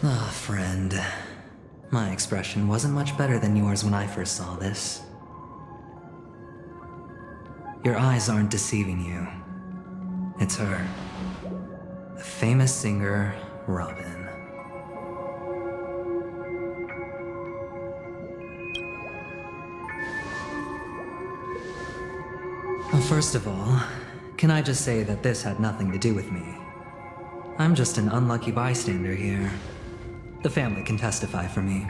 Ah, friend. My expression wasn't much better than yours when I first saw this. Your eyes aren't deceiving you. It's her. The famous singer, Robin. Well, first of all, can I just say that this had nothing to do with me? I'm just an unlucky bystander here. The family can testify for me.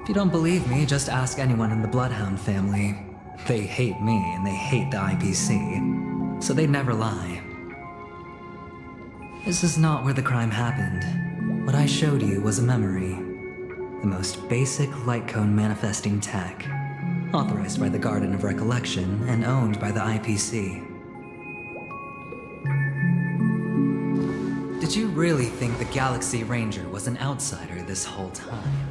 If you don't believe me, just ask anyone in the Bloodhound family. They hate me and they hate the IPC, so they'd never lie. This is not where the crime happened. What I showed you was a memory. The most basic light cone manifesting tech, authorized by the Garden of Recollection and owned by the IPC. Did you really think the Galaxy Ranger was an outsider this whole time?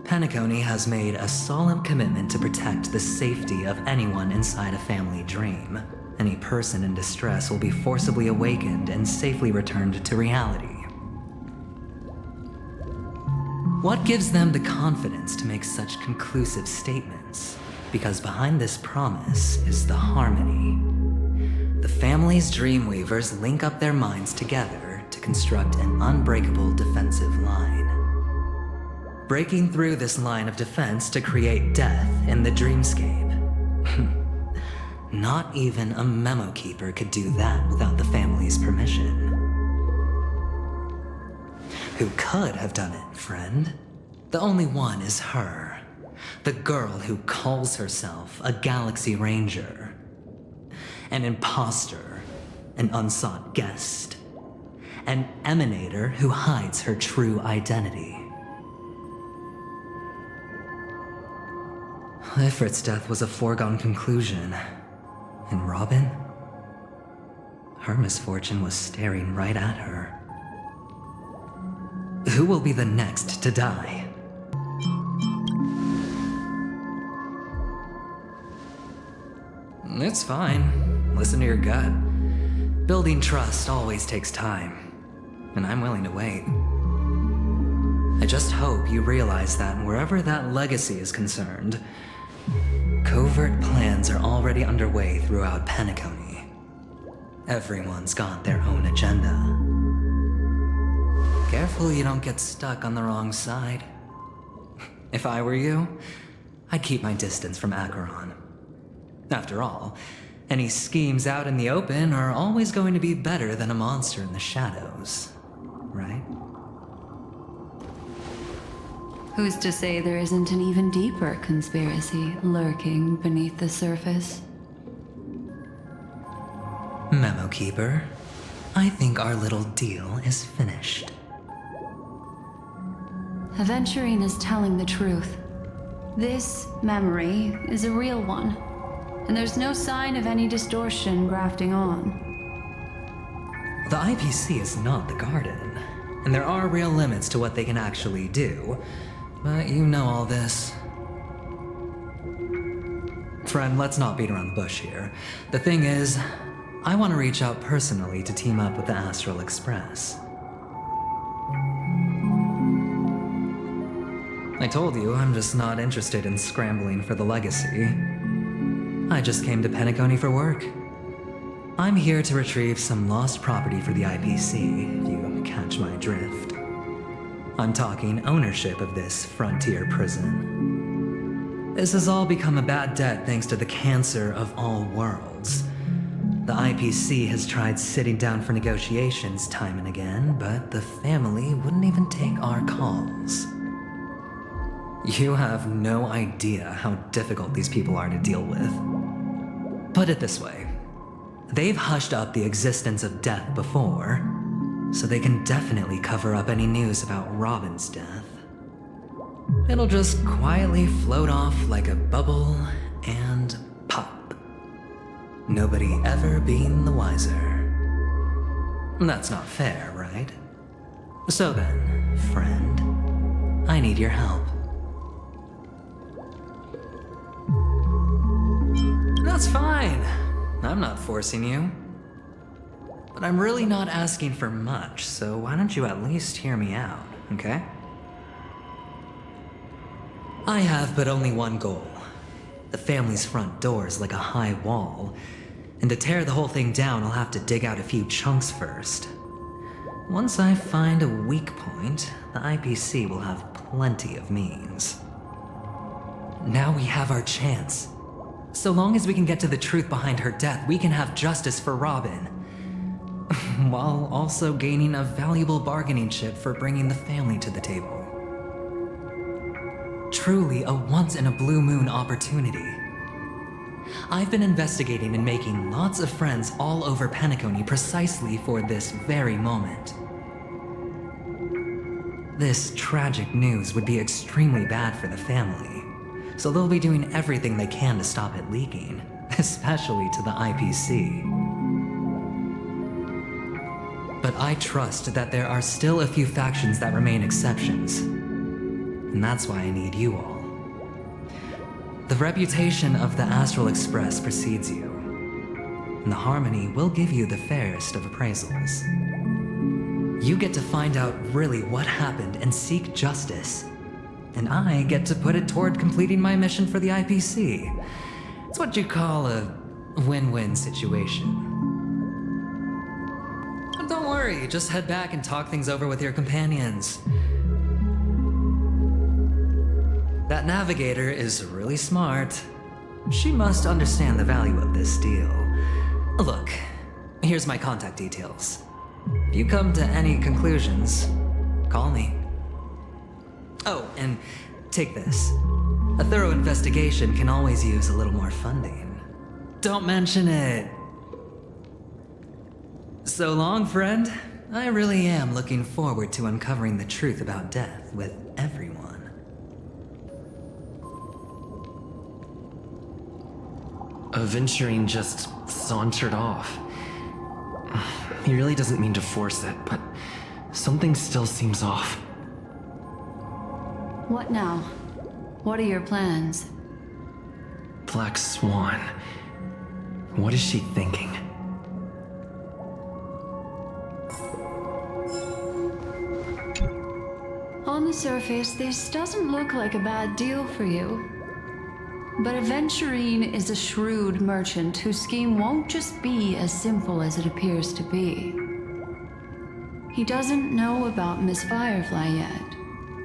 Penacony has made a solemn commitment to protect the safety of anyone inside a family dream. Any person in distress will be forcibly awakened and safely returned to reality. What gives them the confidence to make such conclusive statements? Because behind this promise is the harmony. The family's Dreamweavers link up their minds together to construct an unbreakable defensive line. Breaking through this line of defense to create death in the dreamscape. Not even a memo keeper could do that without the family's permission. Who could have done it, friend? The only one is her. The girl who calls herself a Galaxy Ranger. An imposter, an unsought guest. An emanator who hides her true identity. Ifrit's death was a foregone conclusion. And Robin? Her misfortune was staring right at her. Who will be the next to die? It's fine. Listen to your gut. Building trust always takes time, and I'm willing to wait. I just hope you realize that wherever that legacy is concerned, covert plans are already underway throughout Penacony. Everyone's got their own agenda. Careful you don't get stuck on the wrong side. If I were you, I'd keep my distance from Acheron. After all, any schemes out in the open are always going to be better than a monster in the shadows, right? Who's to say there isn't an even deeper conspiracy lurking beneath the surface? Memo Keeper, I think our little deal is finished. Aventurine is telling the truth. This memory is a real one, and there's no sign of any distortion grafting on. The IPC is not the Garden, and there are real limits to what they can actually do, but you know all this. Friend, let's not beat around the bush here. The thing is, I want to reach out personally to team up with the Astral Express. I told you I'm just not interested in scrambling for the legacy. I just came to Penacony for work. I'm here to retrieve some lost property for the IPC, if you catch my drift. I'm talking ownership of this frontier prison. This has all become a bad debt thanks to the cancer of all worlds. The IPC has tried sitting down for negotiations time and again, but the family wouldn't even take our calls. You have no idea how difficult these people are to deal with. Put it this way. They've hushed up the existence of death before, so they can definitely cover up any news about Robin's death. It'll just quietly float off like a bubble and pop. Nobody ever being the wiser. That's not fair, right? So then, friend, I need your help. That's fine. I'm not forcing you. But I'm really not asking for much, so why don't you at least hear me out, okay? I have but only one goal. The family's front door is like a high wall, and to tear the whole thing down, I'll have to dig out a few chunks first. Once I find a weak point, the IPC will have plenty of means. Now we have our chance. So long as we can get to the truth behind her death, we can have justice for Robin. While also gaining a valuable bargaining chip for bringing the family to the table. Truly a once-in-a-blue-moon opportunity. I've been investigating and making lots of friends all over Penacony precisely for this very moment. This tragic news would be extremely bad for the family, so they'll be doing everything they can to stop it leaking, especially to the IPC. But I trust that there are still a few factions that remain exceptions. And that's why I need you all. The reputation of the Astral Express precedes you, and the Harmony will give you the fairest of appraisals. You get to find out really what happened and seek justice, and I get to put it toward completing my mission for the IPC. It's what you call a win-win situation. But don't worry, just head back and talk things over with your companions. That navigator is really smart. She must understand the value of this deal. Look, here's my contact details. If you come to any conclusions, call me. Oh, and take this. A thorough investigation can always use a little more funding. Don't mention it. So long, friend. I really am looking forward to uncovering the truth about death with everyone. Aventurine just sauntered off. He really doesn't mean to force it, but something still seems off. What now? What are your plans? Black Swan. What is she thinking? On the surface, this doesn't look like a bad deal for you. But Aventurine is a shrewd merchant whose scheme won't just be as simple as it appears to be. He doesn't know about Miss Firefly yet,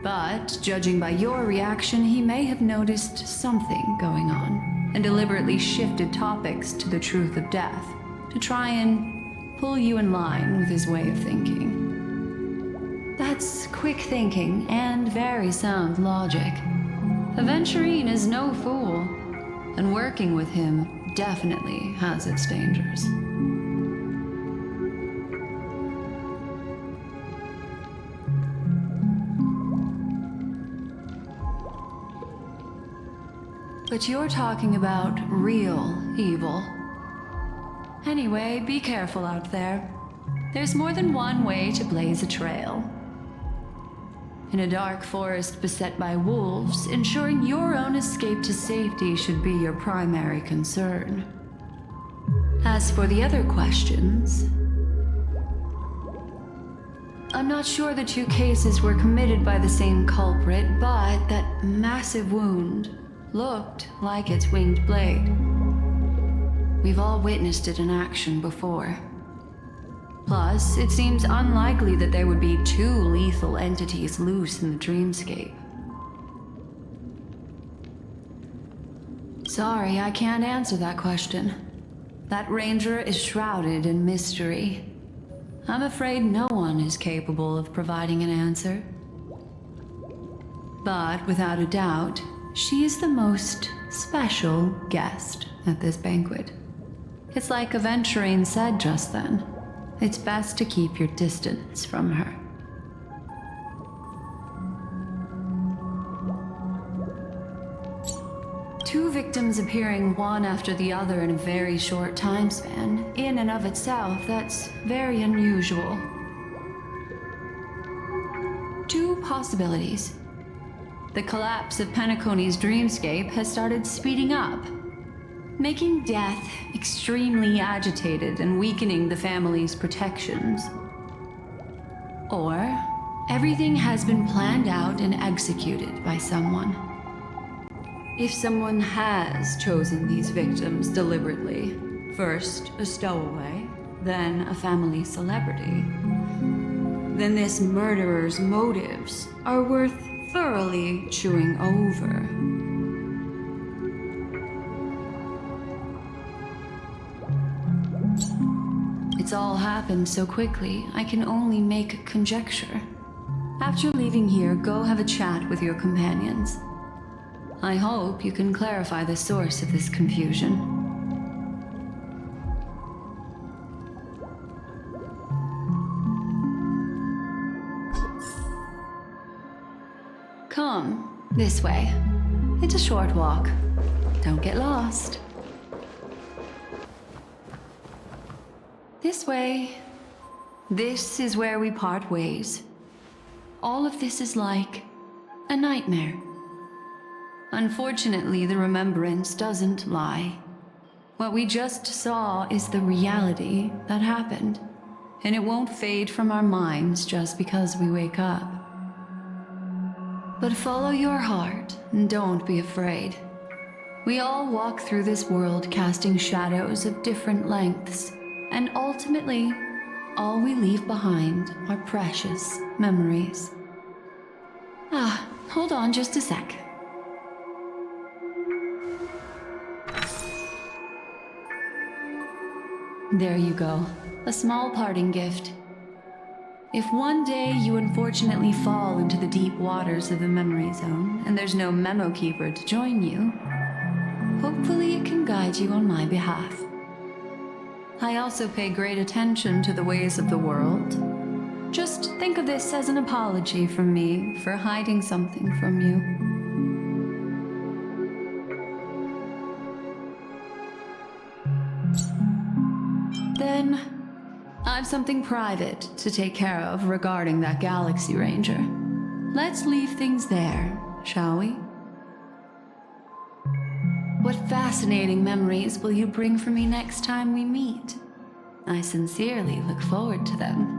but judging by your reaction, he may have noticed something going on and deliberately shifted topics to the truth of death to try and pull you in line with his way of thinking. That's quick thinking and very sound logic. Aventurine is no fool, and working with him definitely has its dangers. But you're talking about real evil. Anyway, be careful out there. There's more than one way to blaze a trail. In a dark forest beset by wolves, ensuring your own escape to safety should be your primary concern. As for the other questions, I'm not sure the two cases were committed by the same culprit, but that massive wound looked like its winged blade. We've all witnessed it in action before. Plus, it seems unlikely that there would be two lethal entities loose in the dreamscape. Sorry, I can't answer that question. That ranger is shrouded in mystery. I'm afraid no one is capable of providing an answer. But without a doubt, she is the most special guest at this banquet. It's like Aventurine said just then. It's best to keep your distance from her. Two victims appearing one after the other in a very short time span, in and of itself, that's very unusual. Two possibilities. The collapse of Penacony's dreamscape has started speeding up. making death extremely agitated and weakening the family's protections. Or everything has been planned out and executed by someone. If someone has chosen these victims deliberately, first a stowaway, then a family celebrity, then this murderer's motives are worth thoroughly chewing over. It's all happened so quickly, I can only make conjecture. After leaving here, go have a chat with your companions. I hope you can clarify the source of this confusion. Come, this way. It's a short walk. Don't get lost. This way. This is where we part ways. All of this is like a nightmare. Unfortunately, the remembrance doesn't lie. What we just saw is the reality that happened, and it won't fade from our minds just because we wake up. But follow your heart and don't be afraid. We all walk through this world casting shadows of different lengths, and ultimately, all we leave behind are precious memories. Hold on just a sec. There you go. A small parting gift. If one day you unfortunately fall into the deep waters of the memory zone, and there's no memo keeper to join you, hopefully it can guide you on my behalf. I also pay great attention to the ways of the world. Just think of this as an apology from me for hiding something from you. Then, I've something private to take care of regarding that Galaxy Ranger. Let's leave things there, shall we? What fascinating memories will you bring for me next time we meet? I sincerely look forward to them.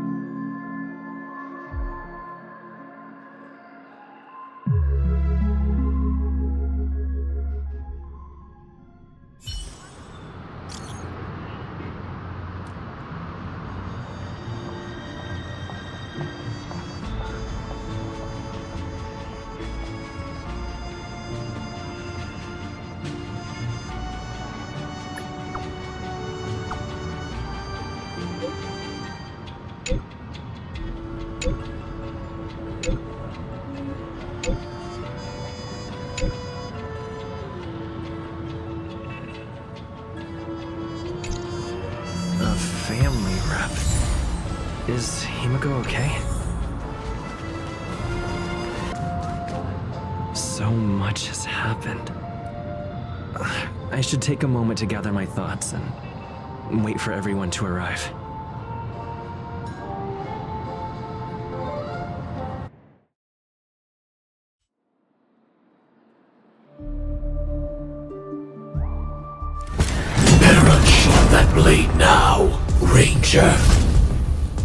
Is Himeko okay? So much has happened. I should take a moment to gather my thoughts and wait for everyone to arrive. Better unsheath that blade now, Ranger.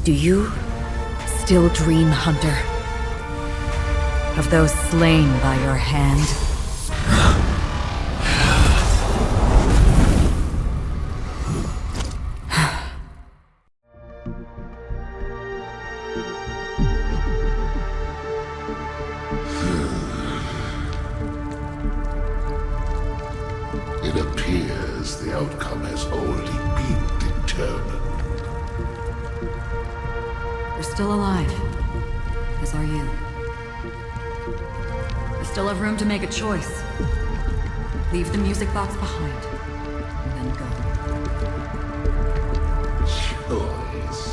Do you still dream, Hunter? Of those slain by your hand? It appears the outcome has already been determined. You're still alive, as are you. You still have room to make a choice. Leave the music box behind, and then go. Choice.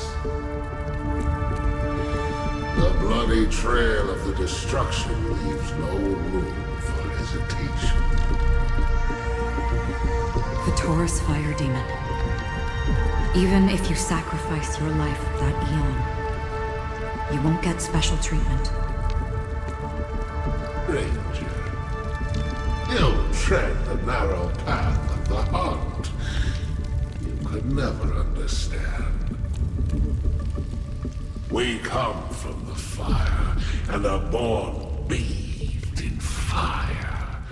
The bloody trail of the destruction leaves no room for hesitation. The Taurus Fire Demon. Even if you sacrifice your life for that eon, you won't get special treatment. Ranger, You tread the narrow path of the hunt. You could never understand. We come from the fire, and are born bathed in fire.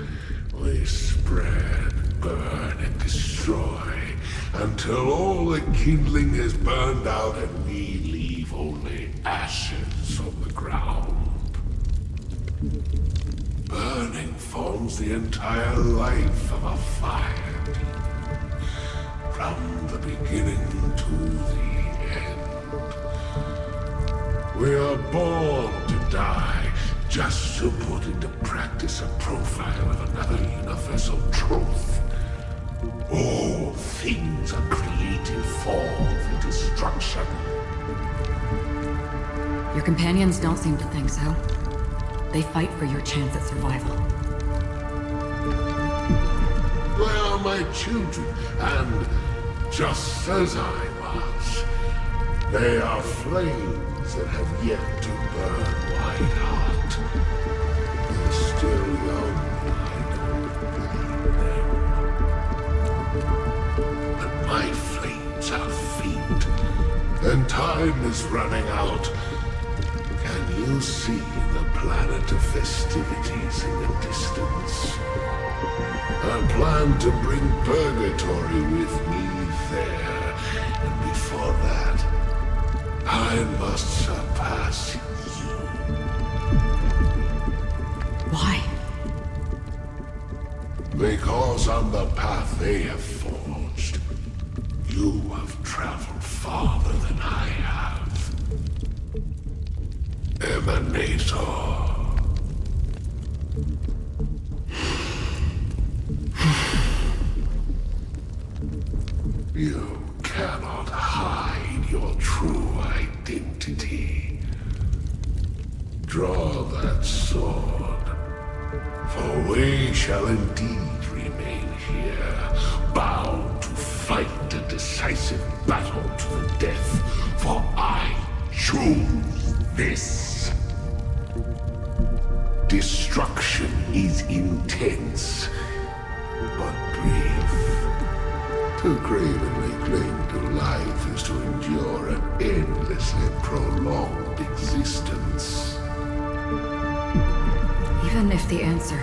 We spread, burn, and destroy, until all the kindling is burned out and we leave only ashes on the ground. Burning forms the entire life of a fire demon, from the beginning to the end. We are born to die, just to put into practice a profile of another universal truth. All things are created for the destruction. Your companions don't seem to think so. They fight for your chance at survival. They are my children, and just as I was, they are flames that have yet to burn white hot. They're still young, I don't believe them. But my flames are faint, and time is running out. Can you see the planet of festivities in the distance? I plan to bring purgatory with me there, and before that, I must surpass you. Why? Because on the path they have forged, you have traveled farther than I have. Emanator. You cannot hide your true identity. Draw that sword, for we shall indeed remain here, bound to fight a decisive battle to the death, for I choose this. Destruction is intense, but brief. To cravenly cling to life is to endure an endlessly prolonged existence. Even if the answer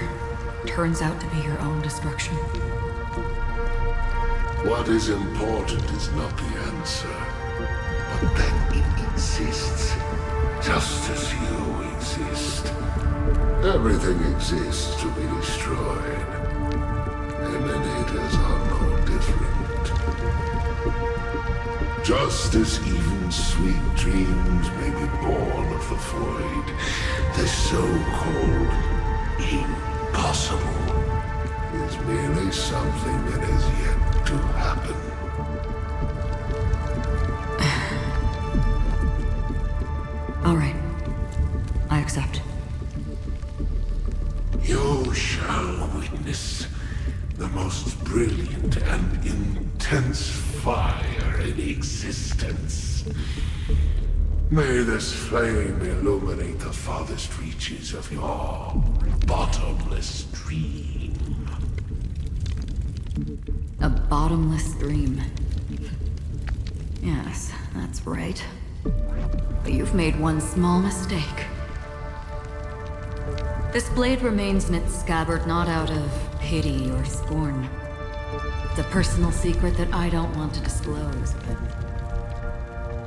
turns out to be your own destruction. What is important is not the answer, but that it exists, just as you exist. Everything exists to be destroyed. Emanators are no different. Just as even sweet dreams may be born of the void, the so-called impossible is merely something that has yet to happen. All right. I accept. You shall witness the most brilliant and intense fire in existence. May this flame illuminate the farthest reaches of your bottomless dream. A bottomless dream. Yes, that's right. But you've made one small mistake. This blade remains in its scabbard not out of pity or scorn. It's a personal secret that I don't want to disclose, but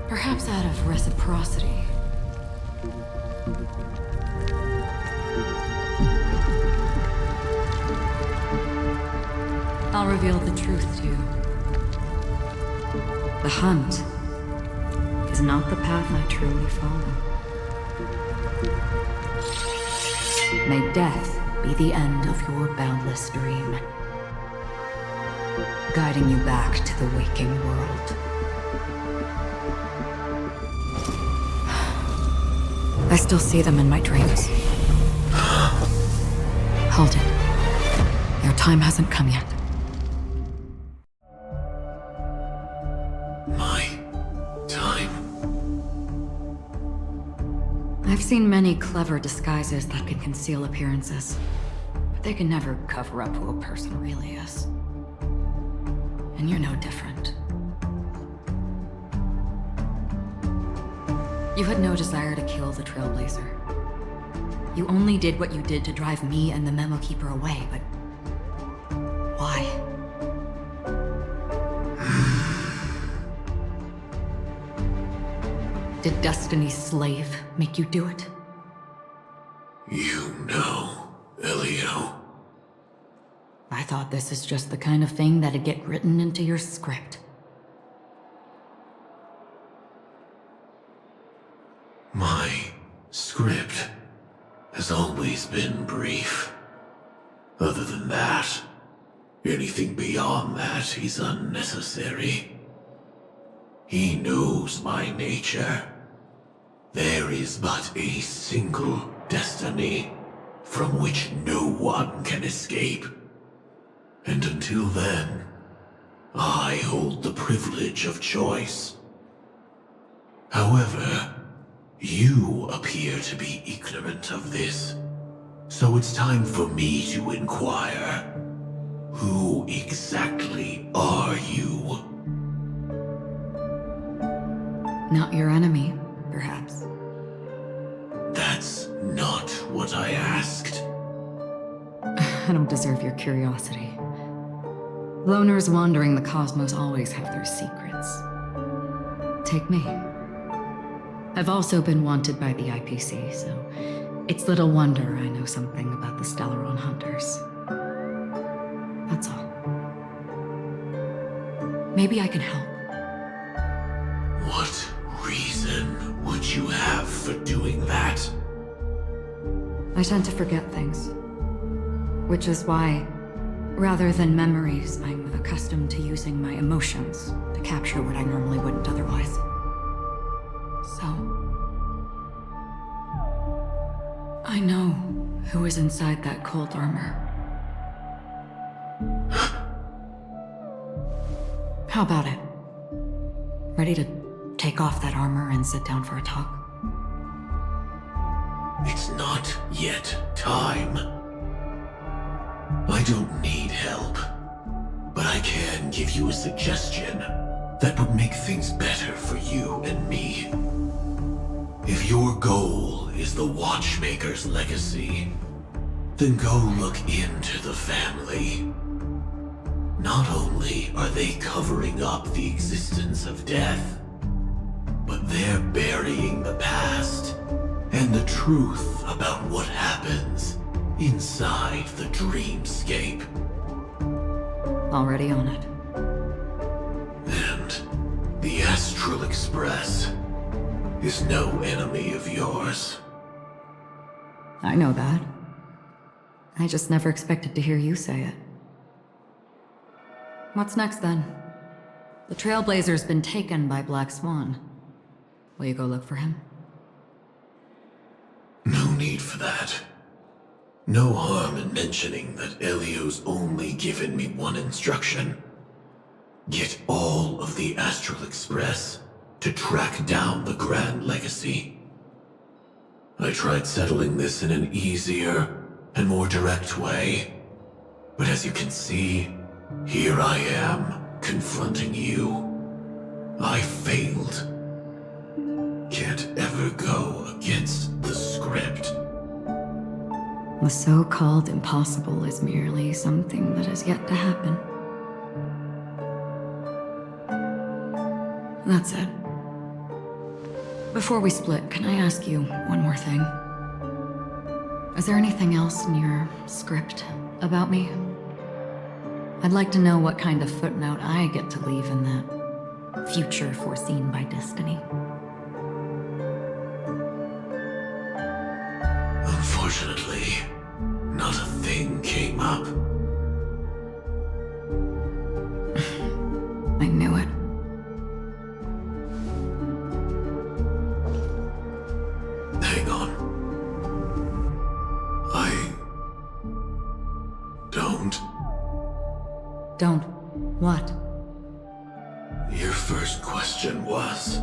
perhaps out of reciprocity. I'll reveal the truth to you. The hunt is not the path I truly follow. May death be the end of your boundless dream, guiding you back to the waking world. I still see them in my dreams. Hold it. Your time hasn't come yet. My time? I've seen many clever disguises that can conceal appearances, but they can never cover up who a person really is. And you're no different. You had no desire to kill the Trailblazer. You only did what you did to drive me and the Memo Keeper away, but... why? Did Destiny's slave make you do it? You know, Elio. I thought this is just the kind of thing that'd get written into your script. My script has always been brief. Other than that, anything beyond that is unnecessary. He knows my nature. There is but a single destiny from which no one can escape. And until then, I hold the privilege of choice. However, you appear to be ignorant of this, so it's time for me to inquire. Who exactly are you? Not your enemy, perhaps. That's not what I asked. I don't deserve your curiosity. Loners wandering the cosmos always have their secrets. Take me. I've also been wanted by the IPC, so it's little wonder I know something about the Stellaron Hunters. That's all. Maybe I can help. What reason would you have for doing that? I tend to forget things. Which is why, rather than memories, I'm accustomed to using my emotions to capture what I normally wouldn't otherwise. So... I know who is inside that cold armor. How about it? Ready to take off that armor and sit down for a talk? It's not yet time. I don't need help, but I can give you a suggestion that would make things better for you and me. If your goal is the Watchmaker's legacy, then go look into the family. Not only are they covering up the existence of death, but they're burying the past and the truth about what happens inside the dreamscape. Already on it. And the Astral Express is no enemy of yours. I know that. I just never expected to hear you say it. What's next, then? The Trailblazer's been taken by Black Swan. Will you go look for him? No need for that. No harm in mentioning that Elio's only given me one instruction. Get all of the Astral Express to track down the Grand Legacy. I tried settling this in an easier and more direct way, but as you can see, here I am, confronting you. I failed. Can't ever go against the script. The so-called impossible is merely something that has yet to happen. That's it. Before we split, can I ask you one more thing? Is there anything else in your script about me? I'd like to know what kind of footnote I get to leave in that future foreseen by destiny. Unfortunately, not a thing came up. I knew it. Hang on. I don't. Don't. What? Your first question was,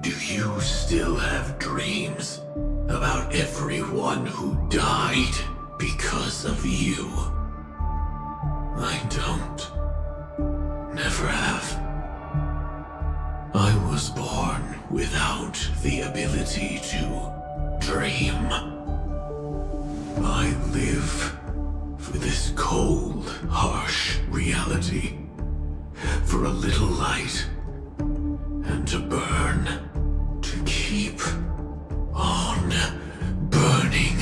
do you still have dreams about everyone who died? because of you. I don't. Never have. I was born without the ability to dream. I live for this cold, harsh reality. For a little light. And to burn. To keep on burning.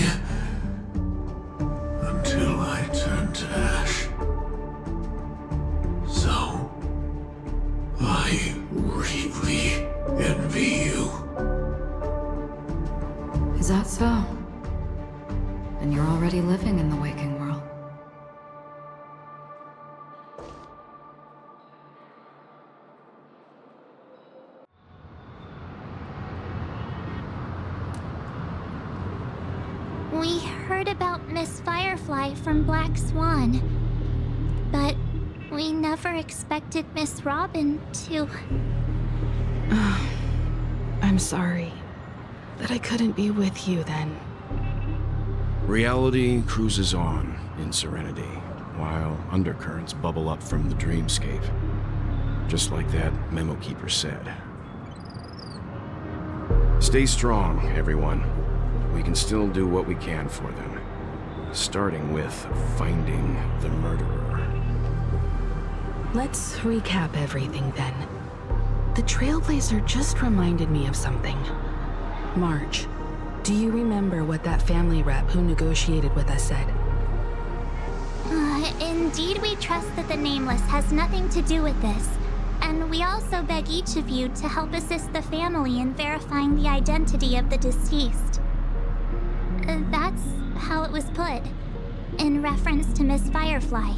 Until I turn to ash. So, I really envy you. Is that so? And you're already living in the waking world. We heard about Miss Firefly from Black Swan, but we never expected Miss Robin to... I'm sorry that I couldn't be with you then. Reality cruises on in serenity, while undercurrents bubble up from the dreamscape. Just like that memo keeper said. Stay strong, everyone. We can still do what we can for them. Starting with finding the murderer. Let's recap everything then. The Trailblazer just reminded me of something. March, do you remember what that family rep who negotiated with us said? Indeed, we trust that the Nameless has nothing to do with this. And we also beg each of you to help assist the family in verifying the identity of the deceased. That's how it was put, in reference to Miss Firefly.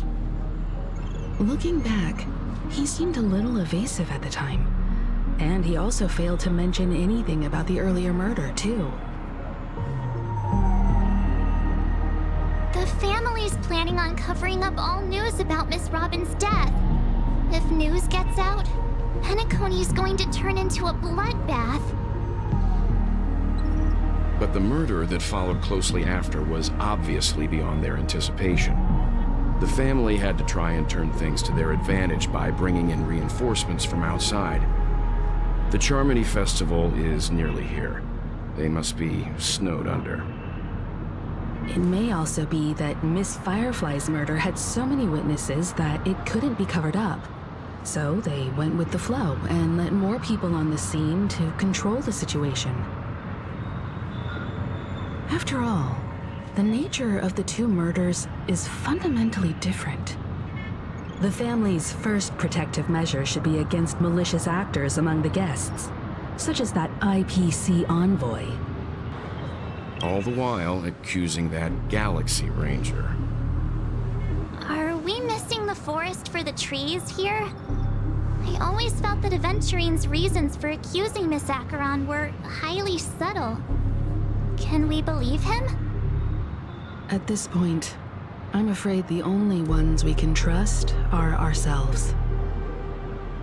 Looking back, he seemed a little evasive at the time. And he also failed to mention anything about the earlier murder, too. The family's planning on covering up all news about Miss Robin's death. If news gets out, Penacony's going to turn into a bloodbath. But the murder that followed closely after was obviously beyond their anticipation. The family had to try and turn things to their advantage by bringing in reinforcements from outside. The Charmony Festival is nearly here. They must be snowed under. It may also be that Miss Firefly's murder had so many witnesses that it couldn't be covered up. So they went with the flow and let more people on the scene to control the situation. After all, the nature of the two murders is fundamentally different. The family's first protective measure should be against malicious actors among the guests, such as that IPC envoy. All the while accusing that Galaxy Ranger. Are we missing the forest for the trees here? I always felt that Aventurine's reasons for accusing Miss Acheron were highly subtle. Can we believe him? At this point, I'm afraid the only ones we can trust are ourselves.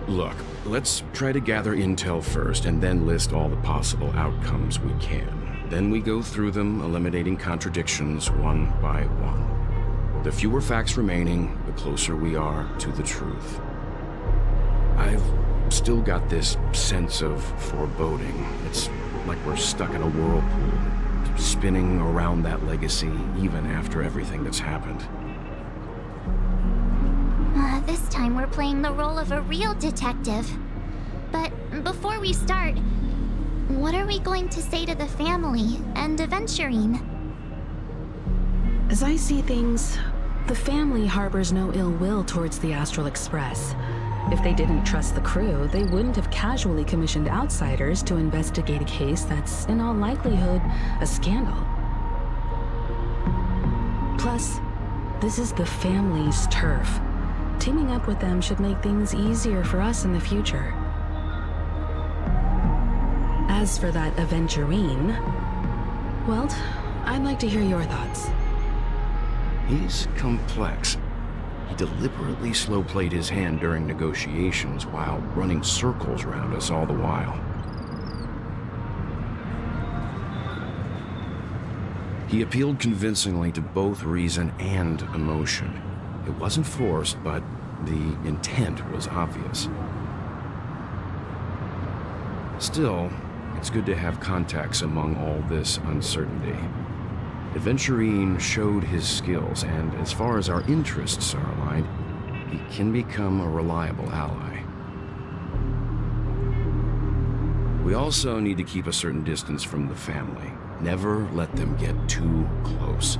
Look, let's try to gather intel first and then list all the possible outcomes we can. Then we go through them, eliminating contradictions one by one. The fewer facts remaining, the closer we are to the truth. I've still got this sense of foreboding. It's like we're stuck in a whirlpool, spinning around that legacy even after everything that's happened. This time we're playing the role of a real detective. But before we start, what are we going to say to the family and Aventurine? As I see things, the family harbors no ill will towards the Astral Express. If they didn't trust the crew, they wouldn't have casually commissioned outsiders to investigate a case that's, in all likelihood, a scandal. Plus, this is the family's turf. Teaming up with them should make things easier for us in the future. As for that Aventurine, well, I'd like to hear your thoughts. He's complex. He deliberately slow-played his hand during negotiations while running circles around us all the while. He appealed convincingly to both reason and emotion. It wasn't forced, but the intent was obvious. Still, it's good to have contacts among all this uncertainty. Adventurine showed his skills, and as far as our interests are aligned, he can become a reliable ally. We also need to keep a certain distance from the family. Never let them get too close.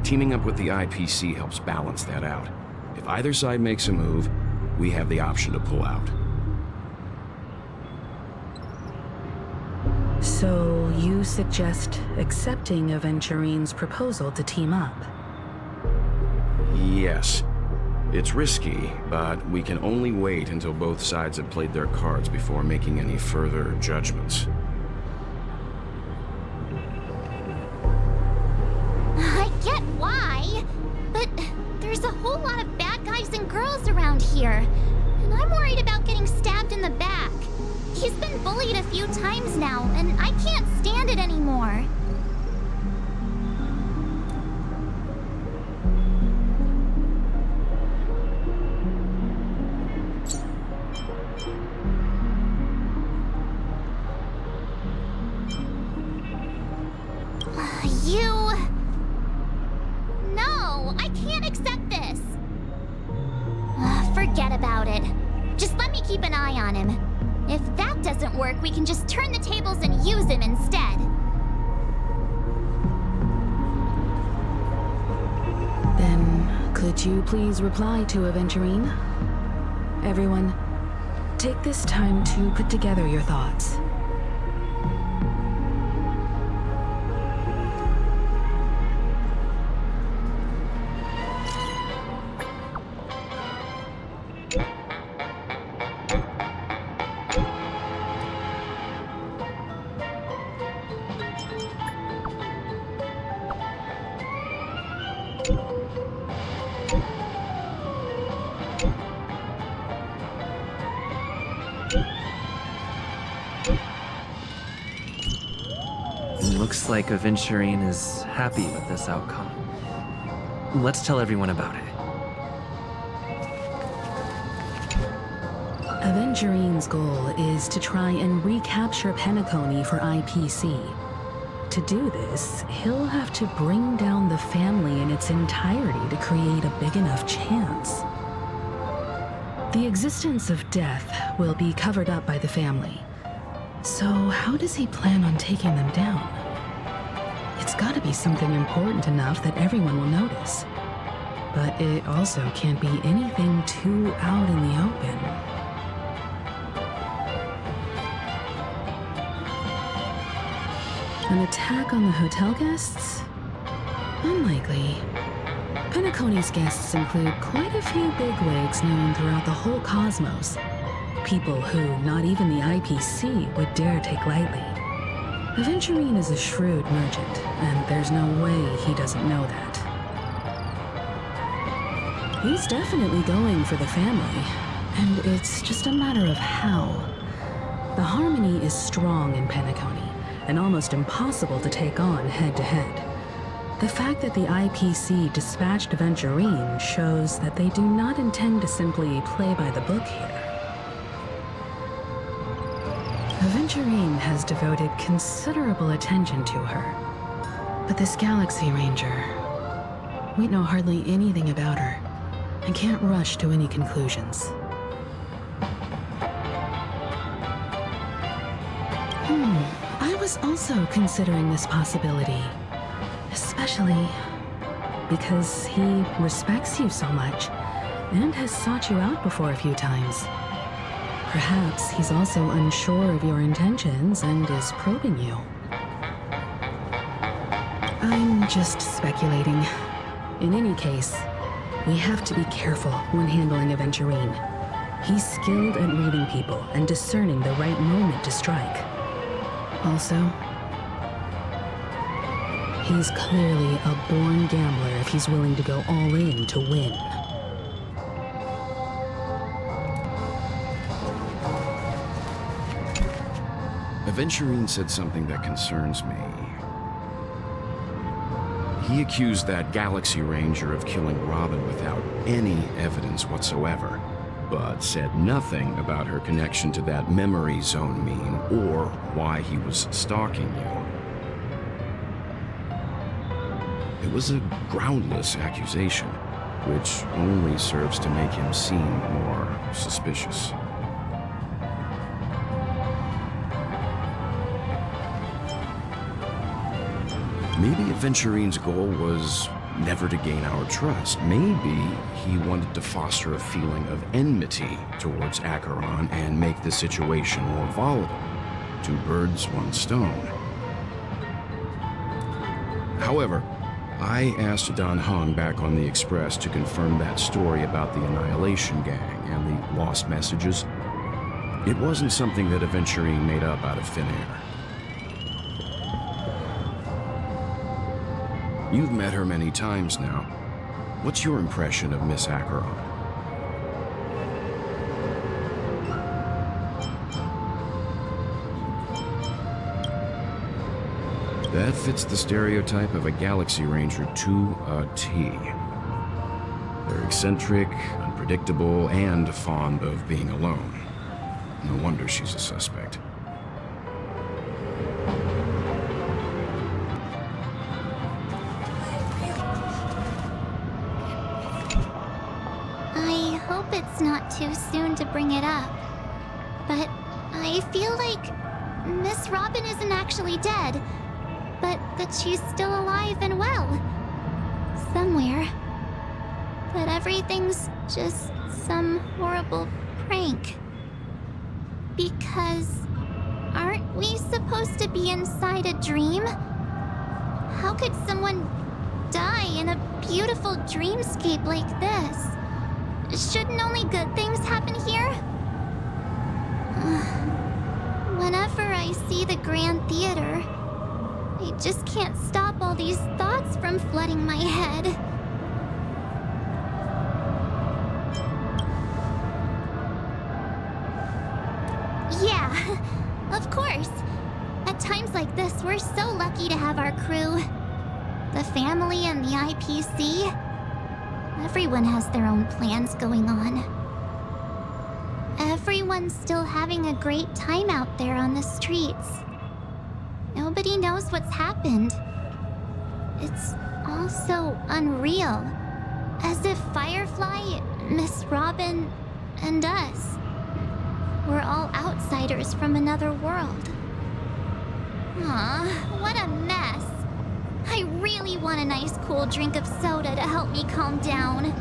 Teaming up with the IPC helps balance that out. If either side makes a move, we have the option to pull out. So you suggest accepting Aventurine's proposal to team up? Yes. It's risky, but we can only wait until both sides have played their cards before making any further judgments. I get why, but there's a whole lot of bad guys and girls around here, and I'm worried about getting stabbed in the back. He's been bullied a few times now, and I can't stand it anymore. No, I can't accept this. Forget about it. Just let me keep an eye on him. If that doesn't work, we can just turn the tables and use him instead. Then, could you please reply to Aventurine? Everyone, take this time to put together your thoughts. Looks like Aventurine is happy with this outcome. Let's tell everyone about it. Aventurine's goal is to try and recapture Penacony for IPC. To do this, he'll have to bring down the family in its entirety to create a big enough chance. The existence of death will be covered up by the family. So how does he plan on taking them down? It's gotta be something important enough that everyone will notice. But it also can't be anything too out in the open. An attack on the hotel guests? Unlikely. Penacony's guests include quite a few bigwigs known throughout the whole cosmos. People who not even the IPC would dare take lightly. Aventurine is a shrewd merchant, and there's no way he doesn't know that. He's definitely going for the family, and it's just a matter of how. The harmony is strong in Penacony, and almost impossible to take on head-to-head. The fact that the IPC dispatched Aventurine shows that they do not intend to simply play by the book here. Aventurine has devoted considerable attention to her. But this Galaxy Ranger, we know hardly anything about her, and can't rush to any conclusions. I was also considering this possibility. Especially because he respects you so much, and has sought you out before a few times. Perhaps he's also unsure of your intentions and is probing you. I'm just speculating. In any case, we have to be careful when handling Aventurine. He's skilled at reading people and discerning the right moment to strike. Also, he's clearly a born gambler if he's willing to go all in to win. Aventurine said something that concerns me. He accused that Galaxy Ranger of killing Robin without any evidence whatsoever, but said nothing about her connection to that memory zone meme or why he was stalking you. It was a groundless accusation, which only serves to make him seem more suspicious. Maybe Aventurine's goal was never to gain our trust. Maybe he wanted to foster a feeling of enmity towards Acheron and make the situation more volatile. Two birds, one stone. However, I asked Don Heng back on the Express to confirm that story about the Annihilation Gang and the lost messages. It wasn't something that Aventurine made up out of thin air. You've met her many times now. What's your impression of Miss Acheron? That fits the stereotype of a Galaxy Ranger to a T. They're eccentric, unpredictable, and fond of being alone. No wonder she's a suspect. I hope it's not too soon to bring it up, but I feel like Miss Robin isn't actually dead, but that she's still alive and well. Somewhere. But everything's just some horrible prank. Because aren't we supposed to be inside a dream? How could someone die in a beautiful dreamscape like this? Shouldn't only good things happen here? Whenever I see the Grand Theater, I just can't stop all these thoughts from flooding my head. Yeah, of course. At times like this, we're so lucky to have our crew. The family and the IPC. Everyone has their own plans going on. Everyone's still having a great time out there on the streets. Nobody knows what's happened. It's all so unreal. As if Firefly, Miss Robin, and us were all outsiders from another world. Aw, what a mess. I really want a nice cool drink of soda to help me calm down.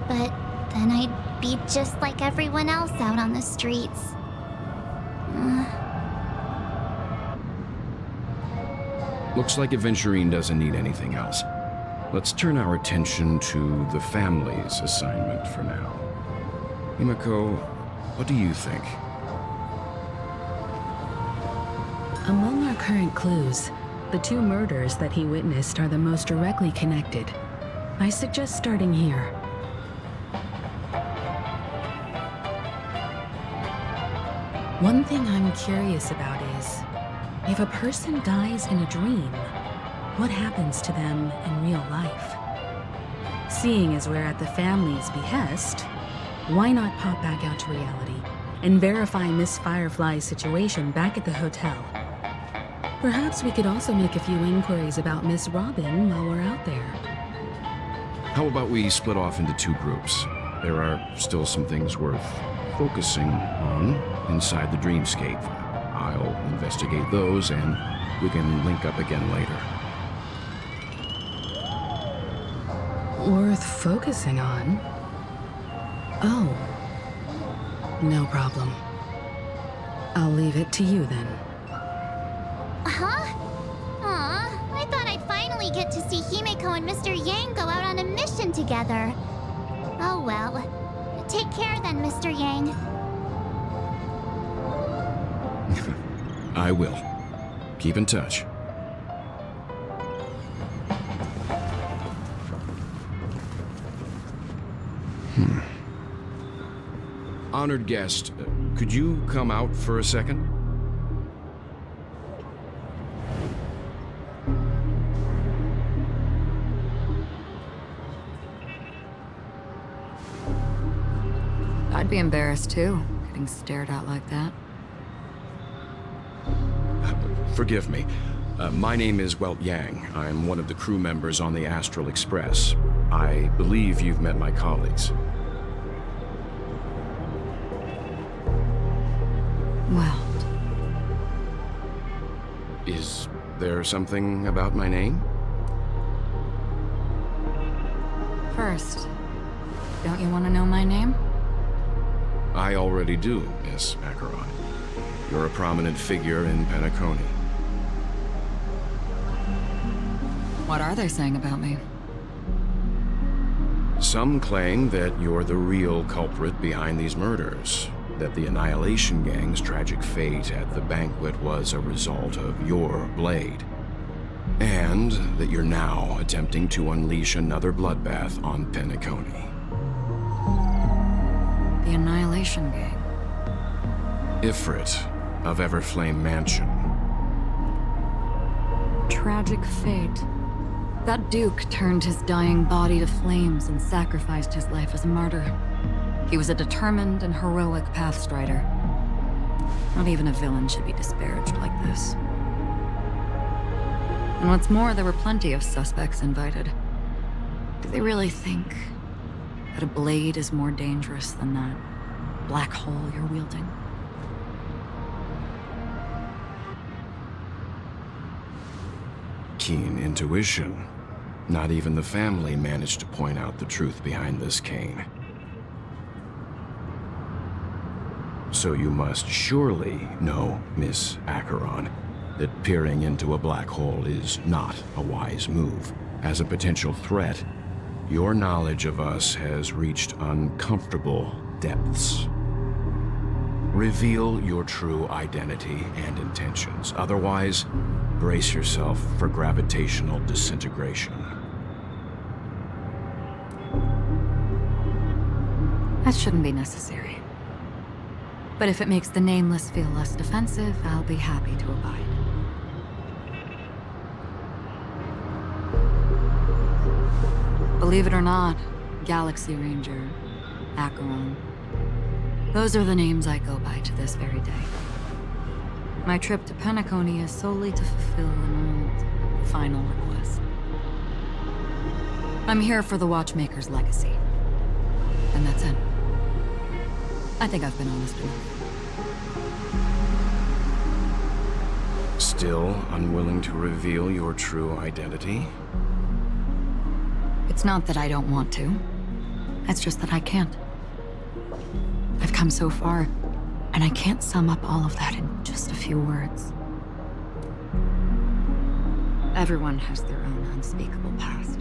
But then I'd be just like everyone else out on the streets. Looks like Aventurine doesn't need anything else. Let's turn our attention to the family's assignment for now. Himeko, what do you think? Among our current clues, the two murders that he witnessed are the most directly connected. I suggest starting here. One thing I'm curious about is, if a person dies in a dream, what happens to them in real life? Seeing as we're at the family's behest, why not pop back out to reality and verify Miss Firefly's situation back at the hotel? Perhaps we could also make a few inquiries about Miss Robin while we're out there. How about we split off into two groups? There are still some things worth focusing on inside the dreamscape. I'll investigate those and we can link up again later. Worth focusing on? Oh. No problem. I'll leave it to you then. Huh? Aw, I thought I'd finally get to see Himeko and Mr. Yang go out on a mission together. Oh well. Take care then, Mr. Yang. I will. Keep in touch. Honored guest, could you come out for a second? be embarrassed too, getting stared at like that. Forgive me. My name is Welt Yang. I'm one of the crew members on the Astral Express. I believe you've met my colleagues. Welt. Is there something about my name? First, don't you want to know my name? I already do, Miss Acheron. You're a prominent figure in Penacony. What are they saying about me? Some claim that you're the real culprit behind these murders, that the Annihilation Gang's tragic fate at the banquet was a result of your blade, and that you're now attempting to unleash another bloodbath on Penacony. The Annihilation Gang. Ifrit of Everflame Mansion. Tragic fate. That Duke turned his dying body to flames and sacrificed his life as a martyr. He was a determined and heroic pathstrider. Not even a villain should be disparaged like this. And what's more, there were plenty of suspects invited. Do they really think that a blade is more dangerous than that black hole you're wielding? Keen intuition. Not even the family managed to point out the truth behind this cane. So you must surely know, Miss Acheron, that peering into a black hole is not a wise move. As a potential threat, your knowledge of us has reached uncomfortable depths. Reveal your true identity and intentions. Otherwise, brace yourself for gravitational disintegration. That shouldn't be necessary. But if it makes the Nameless feel less defensive, I'll be happy to abide. Believe it or not, Galaxy Ranger, Acheron, those are the names I go by to this very day. My trip to Penacony is solely to fulfill an old, final request. I'm here for the Watchmaker's legacy. And that's it. I think I've been honest enough. Still unwilling to reveal your true identity? It's not that I don't want to. It's just that I can't. I've come so far, and I can't sum up all of that in just a few words. Everyone has their own unspeakable past.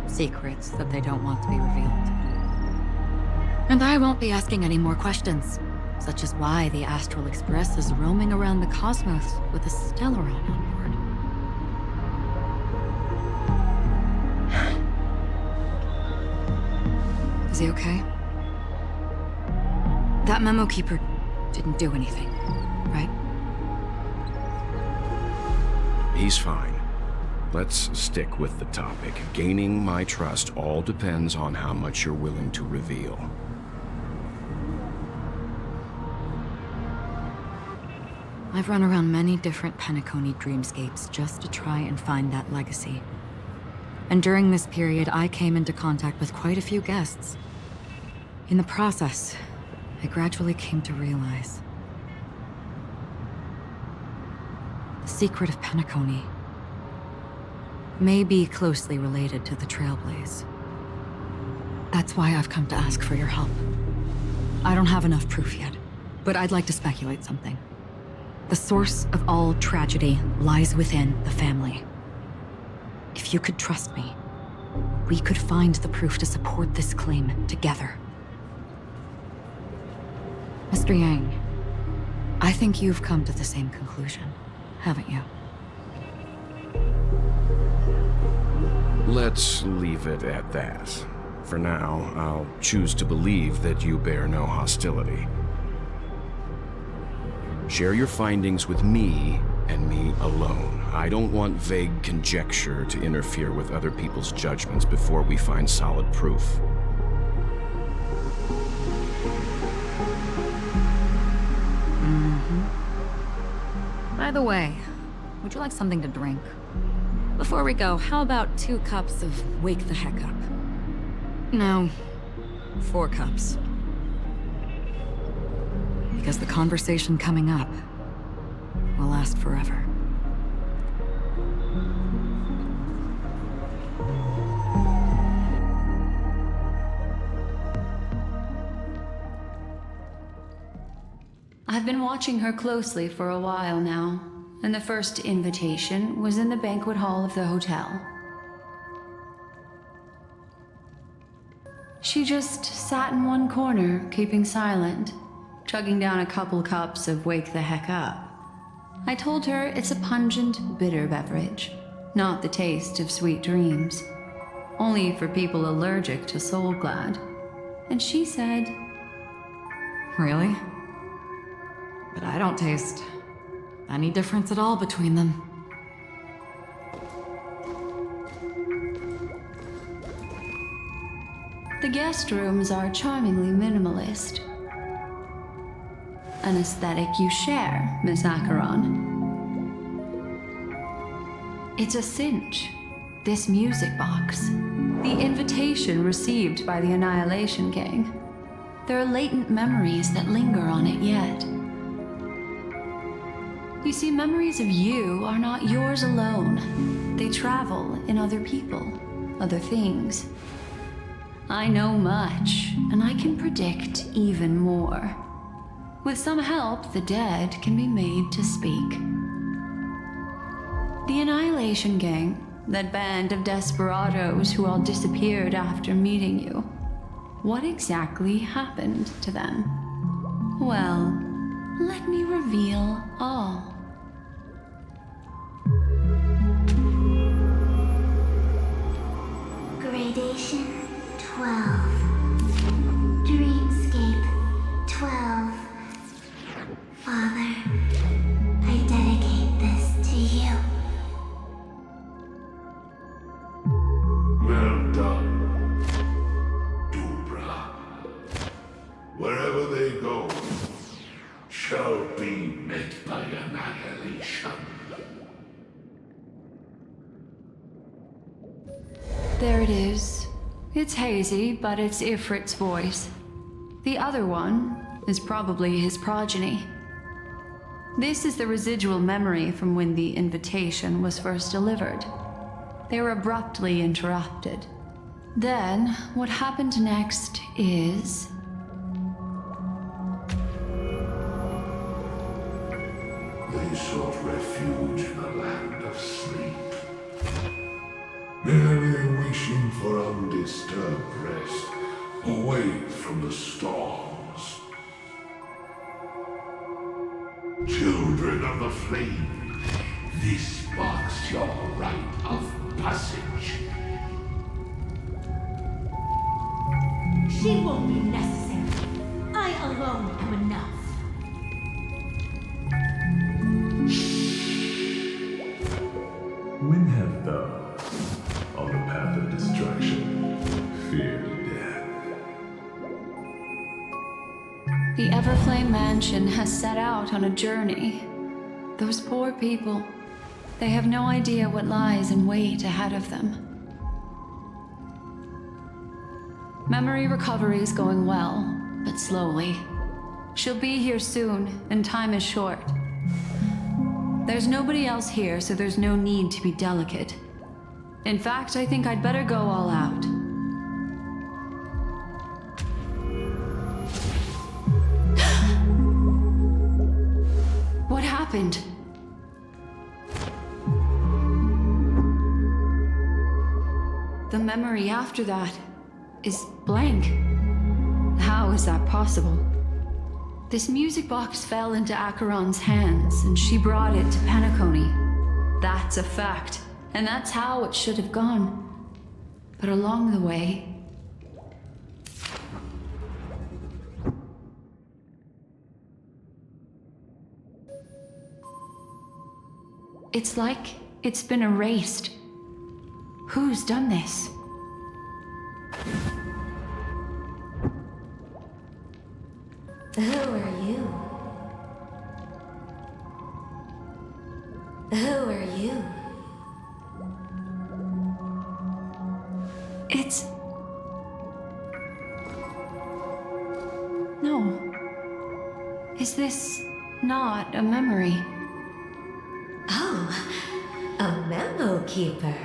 Secrets that they don't want to be revealed. And I won't be asking any more questions, such as why the Astral Express is roaming around the cosmos with a Stellaron on board. Is he okay? That memo keeper didn't do anything, right? He's fine. Let's stick with the topic. Gaining my trust all depends on how much you're willing to reveal. I've run around many different Penacony dreamscapes just to try and find that legacy. And during this period, I came into contact with quite a few guests. In the process, I gradually came to realize the secret of Penacony may be closely related to the Trailblaze. That's why I've come to ask for your help. I don't have enough proof yet, but I'd like to speculate something. The source of all tragedy lies within the family. If you could trust me, we could find the proof to support this claim together. Mr. Yang, I think you've come to the same conclusion, haven't you? Let's leave it at that. For now, I'll choose to believe that you bear no hostility. Share your findings with me and me alone. I don't want vague conjecture to interfere with other people's judgments before we find solid proof. By the way, would you like something to drink? Before we go, how about 2 cups of Wake the Heck Up? No, 4 cups. Because the conversation coming up will last forever. I've been watching her closely for a while now, and the first invitation was in the banquet hall of the hotel. She just sat in one corner, keeping silent, chugging down a couple cups of Wake the Heck Up. I told her it's a pungent, bitter beverage, not the taste of sweet dreams. Only for people allergic to Soul Glad. And she said, Really? But I don't taste any difference at all between them. the guest rooms are charmingly minimalist. An aesthetic you share, Miss Acheron. It's a cinch, this music box. The invitation received by the Annihilation Gang. There are latent memories that linger on it yet. You see, memories of you are not yours alone. They travel in other people, other things. I know much, and I can predict even more. With some help, the dead can be made to speak. The Annihilation Gang, that band of desperados who all disappeared after meeting you. What exactly happened to them? Well, let me reveal all. Gradation 12. Dreamscape 12. Father, I dedicate this to you. Well done, Dubra. Wherever they go, shall be met by annihilation. There it is. It's hazy, but it's Ifrit's voice. The other one is probably his progeny. This is the residual memory from when the invitation was first delivered. They were abruptly interrupted. Then, what happened next is... They sought refuge in the land of sleep, merely wishing for undisturbed rest, away from the storms. Children of the flame, this marks your rite of passage. She won't be necessary. I alone am enough. When have thou, on the path of destruction, feared death? The Everflame Mansion has set out on a journey. Those poor people, they have no idea what lies in wait ahead of them. Memory recovery is going well, but slowly. She'll be here soon, and time is short. There's nobody else here, so there's no need to be delicate. In fact, I think I'd better go all out. What happened? The memory after that is blank. How is that possible? This music box fell into Acheron's hands, and she brought it to Penacony. That's a fact, and that's how it should have gone. But along the way... it's like it's been erased. Who's done this? Who are you? Who are you? It's... No. Is this not a memory? Oh, a memo keeper.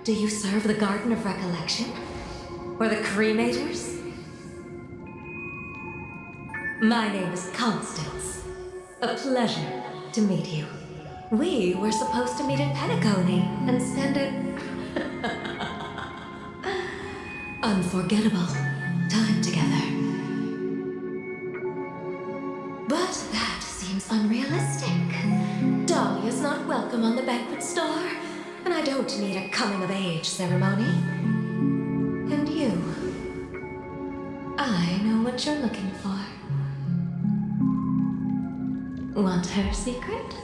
Do you serve the Garden of Recollection? Or the Cremators? My name is Constance. A pleasure to meet you. We were supposed to meet in Penacony and spend an unforgettable time together. But that seems unrealistic. Dolly is not welcome on the banquet store, and I don't need a coming-of-age ceremony. And you, I know what you're looking for. Want her secret?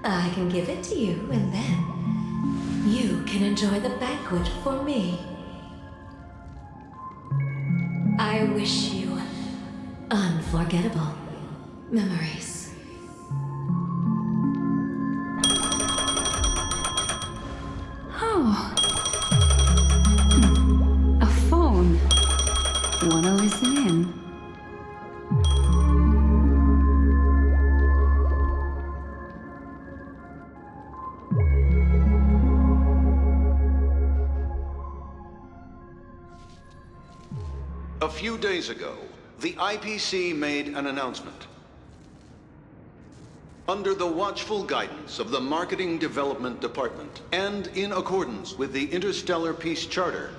I can give it to you, and then you can enjoy the banquet for me. I wish you unforgettable memories. Oh. A phone. Wanna listen in? A few days ago, the IPC made an announcement. Under the watchful guidance of the Marketing Development Department, and in accordance with the Interstellar Peace Charter,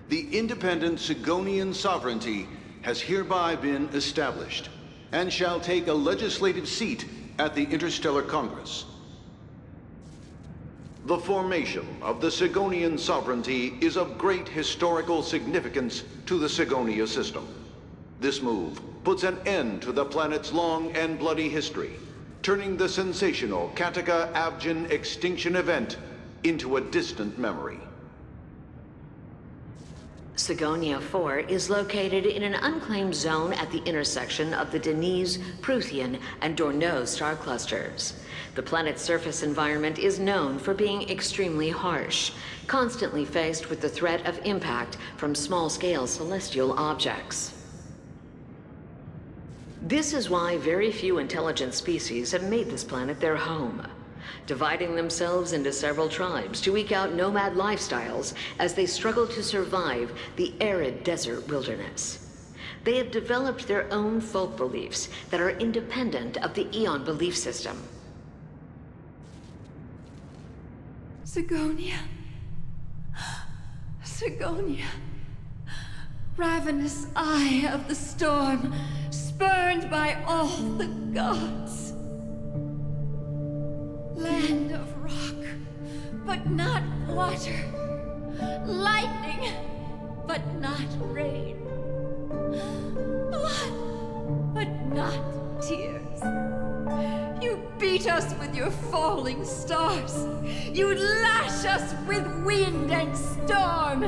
the independent Sigonian sovereignty has hereby been established, and shall take a legislative seat at the Interstellar Congress. The formation of the Sigonian sovereignty is of great historical significance to the Sigonia system. This move puts an end to the planet's long and bloody history, turning the sensational Kataka-Abjin extinction event into a distant memory. Sigonia 4 is located in an unclaimed zone at the intersection of the Denise, Prothean, and Dorneau star clusters. The planet's surface environment is known for being extremely harsh, constantly faced with the threat of impact from small-scale celestial objects. This is why very few intelligent species have made this planet their home, dividing themselves into several tribes to eke out nomad lifestyles as they struggle to survive the arid desert wilderness. They have developed their own folk beliefs that are independent of the Eon belief system. Sigonia. Sigonia. Ravenous eye of the storm, spurned by all the gods. Land of rock, but not water. Lightning, but not rain. Blood, but not tears. You beat us with your falling stars. You lash us with wind and storm.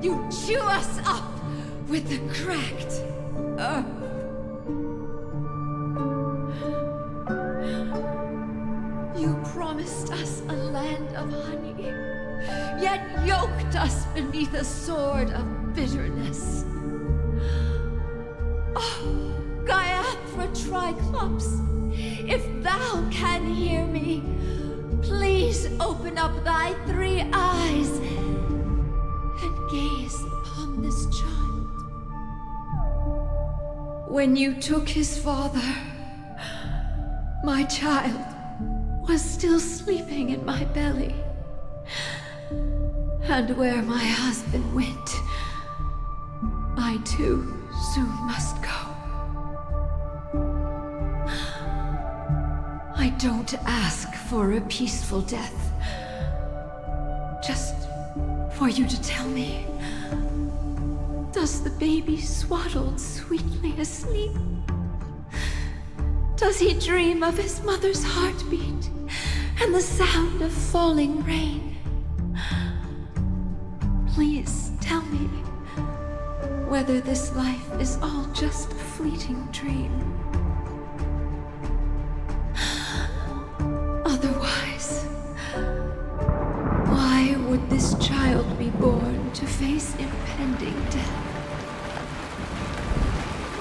You chew us up with the cracked earth. You promised us a land of honey, yet yoked us beneath a sword of bitterness. Oh, Gaiathra Triclops, if thou can hear me, please open up thy 3 eyes and gaze upon this child. When you took his father, my child was still sleeping in my belly. And where my husband went, I too soon must go. I don't ask for a peaceful death. Just for you to tell me, does the baby swaddled sweetly asleep? Does he dream of his mother's heartbeat and the sound of falling rain? Please tell me whether this life is all just a fleeting dream. Otherwise, face impending death.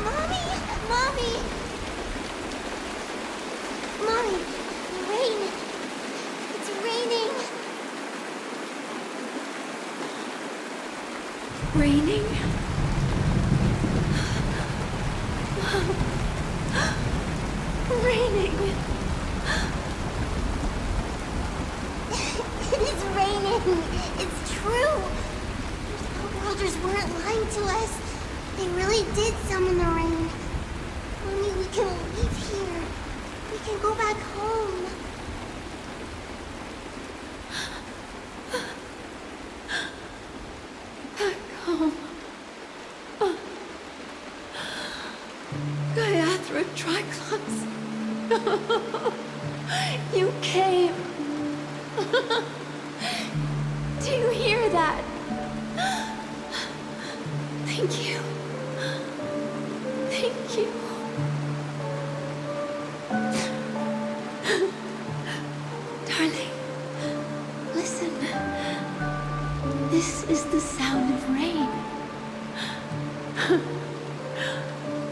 Mommy! Mommy! Mommy! Rain! It's raining! Raining? Raining! It's raining! It's true! The Outworlders weren't lying to us. They really did summon the rain. Mommy, we can leave here. We can go back home. Back home. Gayathra Triclops. You came. Do you hear that? Thank you. Thank you. Darling, listen. This is the sound of rain.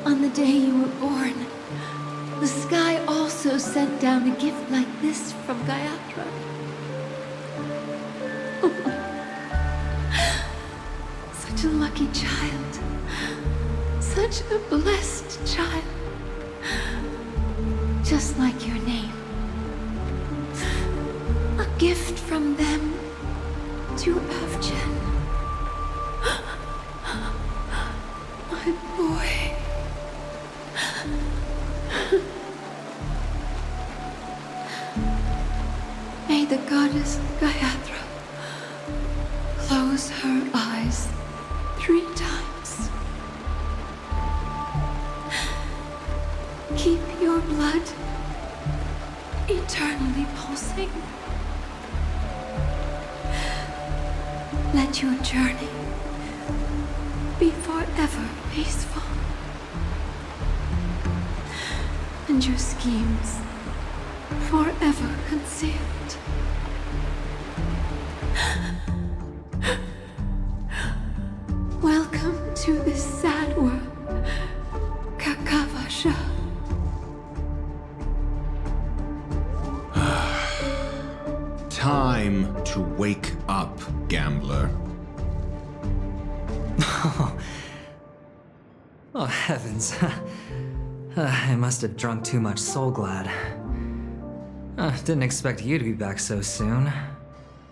On the day you were born, the sky also sent down a gift like this from Gayatra. Such a lucky child. Such a blessed child. Just like your name. A gift from them to Avjen. My boy. May the goddess Gayatra close her eyes 3 times. Keep your blood eternally pulsing. Let your journey be forever peaceful. And your schemes forever concealed. Welcome to this sad world, Kakavasha. Time to wake up, gambler. Oh, heavens. I must have drunk too much Soul Glad. Didn't expect you to be back so soon.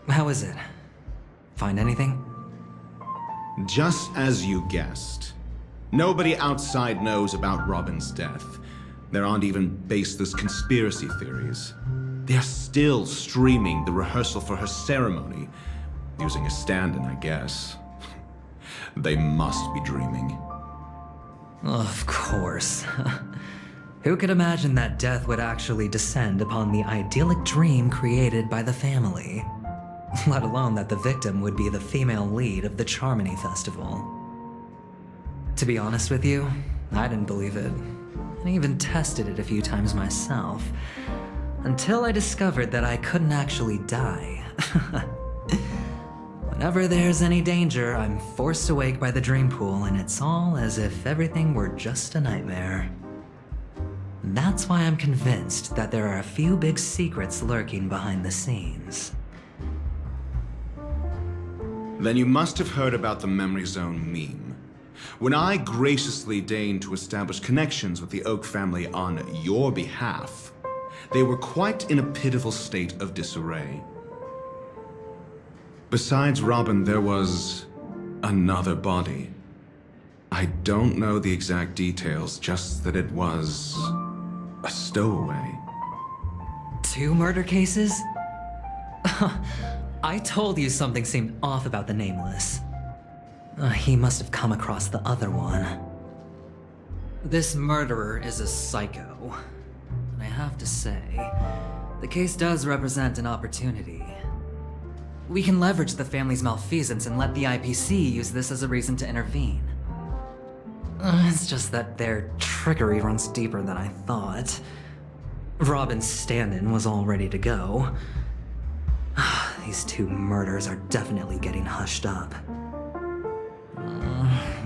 How is it? Find anything? Just as you guessed. Nobody outside knows about Robin's death. There aren't even baseless conspiracy theories. They're still streaming the rehearsal for her ceremony, using a stand-in, I guess. They must be dreaming. Of course. Who could imagine that death would actually descend upon the idyllic dream created by the family? Let alone that the victim would be the female lead of the Charmony Festival. To be honest with you, I didn't believe it. I even tested it a few times myself. Until I discovered that I couldn't actually die. Whenever there's any danger, I'm forced awake by the dream pool, and it's all as if everything were just a nightmare. That's why I'm convinced that there are a few big secrets lurking behind the scenes. Then you must have heard about the Memory Zone meme. When I graciously deigned to establish connections with the Oak family on your behalf, they were quite in a pitiful state of disarray. Besides Robin, there was another body. I don't know the exact details, just that it was a stowaway. 2 murder cases? I told you something seemed off about the Nameless. He must have come across the other one. This murderer is a psycho. And I have to say, the case does represent an opportunity. We can leverage the family's malfeasance and let the IPC use this as a reason to intervene. It's just that their trickery runs deeper than I thought. Robin's stand-in was all ready to go. These 2 murders are definitely getting hushed up.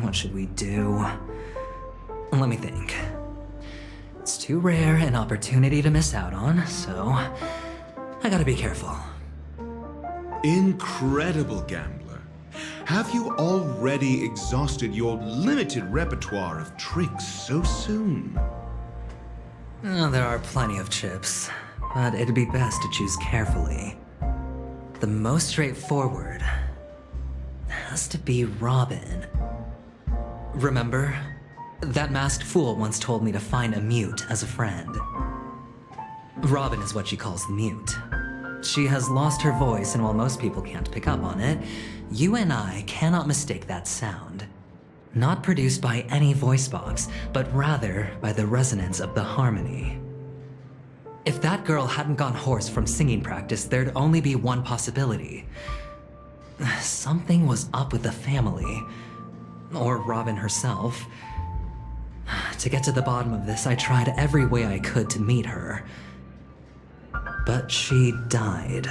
What should we do? Let me think. It's too rare an opportunity to miss out on, so I gotta be careful. Incredible gambler. Have you already exhausted your limited repertoire of tricks so soon? There are plenty of chips, but it'd be best to choose carefully. The most straightforward has to be Robin. Remember? That masked fool once told me to find a mute as a friend. Robin is what she calls the mute. She has lost her voice, and while most people can't pick up on it, you and I cannot mistake that sound. Not produced by any voice box, but rather by the resonance of the harmony. If that girl hadn't gone hoarse from singing practice, there'd only be one possibility. Something was up with the family. Or Robin herself. To get to the bottom of this, I tried every way I could to meet her. But she died.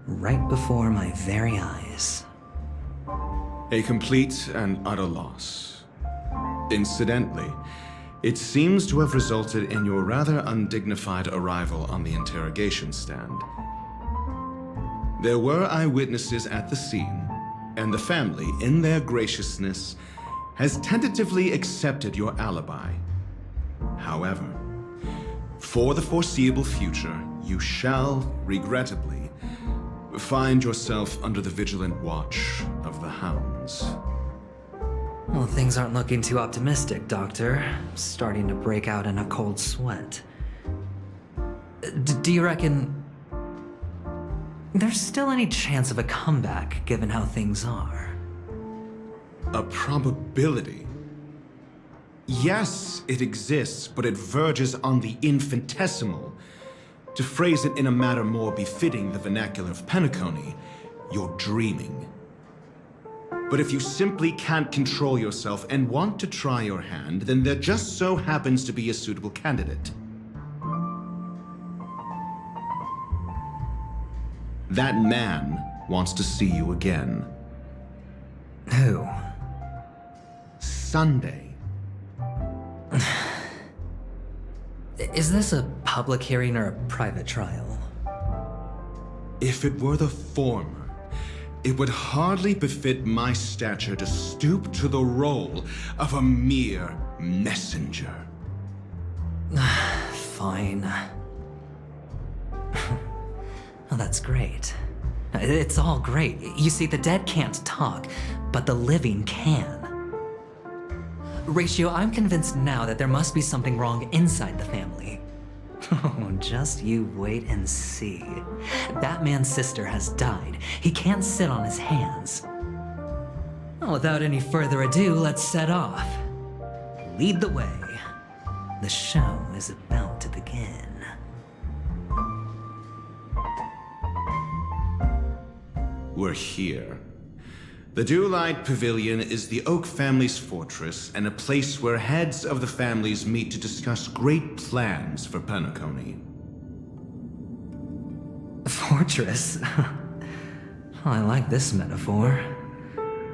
Right before my very eyes. A complete and utter loss. Incidentally, it seems to have resulted in your rather undignified arrival on the interrogation stand. There were eyewitnesses at the scene, and the family, in their graciousness, has tentatively accepted your alibi. However, for the foreseeable future, you shall, regrettably, find yourself under the vigilant watch of the hounds. Well, things aren't looking too optimistic, Doctor. I'm starting to break out in a cold sweat. Do you reckon there's still any chance of a comeback, given how things are? A probability? Yes, it exists, but it verges on the infinitesimal. To phrase it in a manner more befitting the vernacular of Penacony, you're dreaming. But if you simply can't control yourself and want to try your hand, then there just so happens to be a suitable candidate. That man wants to see you again. Who? Sunday. Is this a public hearing or a private trial? If it were the former, it would hardly befit my stature to stoop to the role of a mere messenger. Fine. Oh, that's great. It's all great. You see, the dead can't talk, but the living can. Ratio, I'm convinced now that there must be something wrong inside the family. Oh, just you wait and see. That man's sister has died. He can't sit on his hands. Well, without any further ado, let's set off. Lead the way. The show is about to begin. We're here. The Dewlight Pavilion is the Oak family's fortress and a place where heads of the families meet to discuss great plans for Penacony. Fortress? I like this metaphor.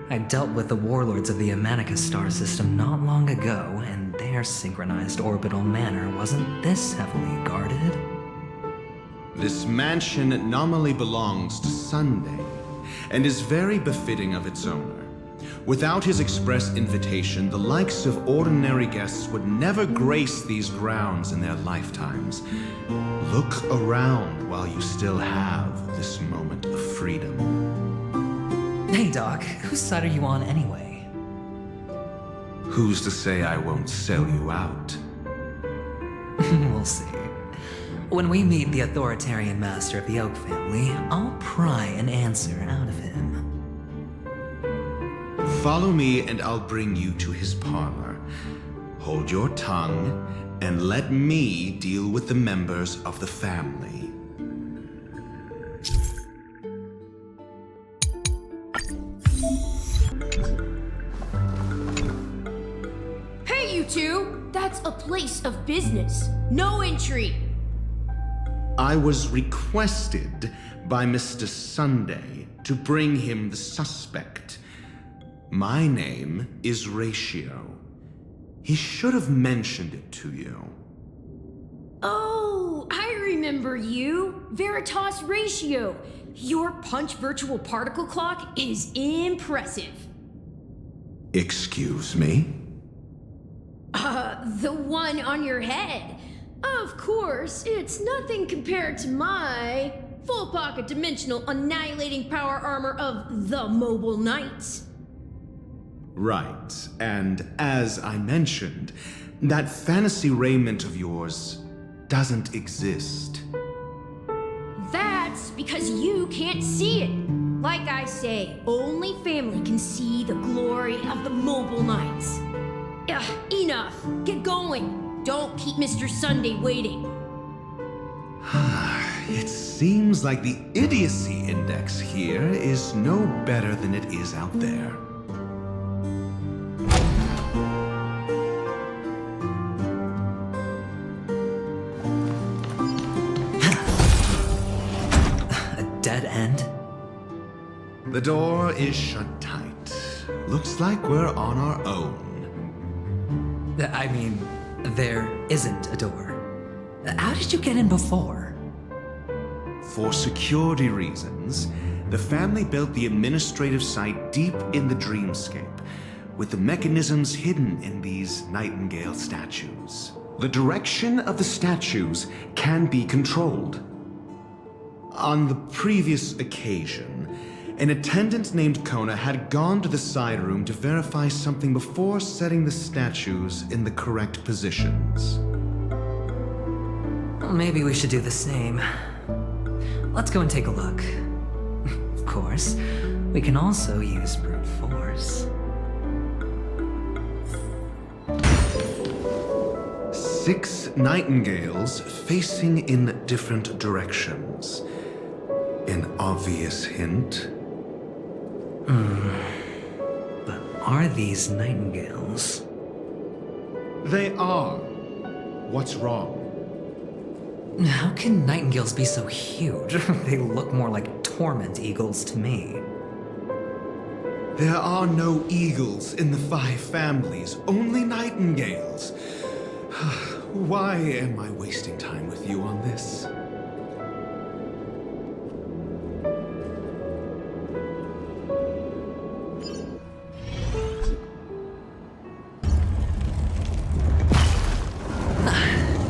I dealt with the warlords of the Among star system not long ago, and their synchronized orbital manor wasn't this heavily guarded. This mansion nominally belongs to Sunday, and is very befitting of its owner. Without his express invitation, the likes of ordinary guests would never grace these grounds in their lifetimes. Look around while you still have this moment of freedom. Hey, Doc, whose side are you on anyway? Who's to say I won't sell you out? We'll see. When we meet the authoritarian master of the Oak family, I'll pry an answer out of him. Follow me and I'll bring you to his parlor. Hold your tongue and let me deal with the members of the family. Hey, you two! That's a place of business. No entry. I was requested by Mr. Sunday to bring him the suspect. My name is Ratio. He should have mentioned it to you. Oh, I remember you. Veritas Ratio. Your punch virtual particle clock is impressive. Excuse me? The one on your head. Of course, it's nothing compared to my full pocket dimensional annihilating power armor of the Mobile Knights. Right, and as I mentioned, that fantasy raiment of yours doesn't exist. That's because you can't see it. Like I say, only family can see the glory of the Mobile Knights. Ugh, enough. Get going. Don't keep Mr. Sunday waiting. It seems like the idiocy index here is no better than it is out there. Dead end? The door is shut tight. Looks like we're on our own. I mean, there isn't a door. How did you get in before? For security reasons, the family built the administrative site deep in the dreamscape, with the mechanisms hidden in these nightingale statues. The direction of the statues can be controlled. On the previous occasion, an attendant named Kona had gone to the side room to verify something before setting the statues in the correct positions. Well, maybe we should do the same. Let's go and take a look. Of course, we can also use brute force. 6 nightingales facing in different directions. An obvious hint. But are these nightingales? They are. What's wrong? How can nightingales be so huge? They look more like torment eagles to me. There are no eagles in the 5 families, only nightingales. Why am I wasting time with you on this?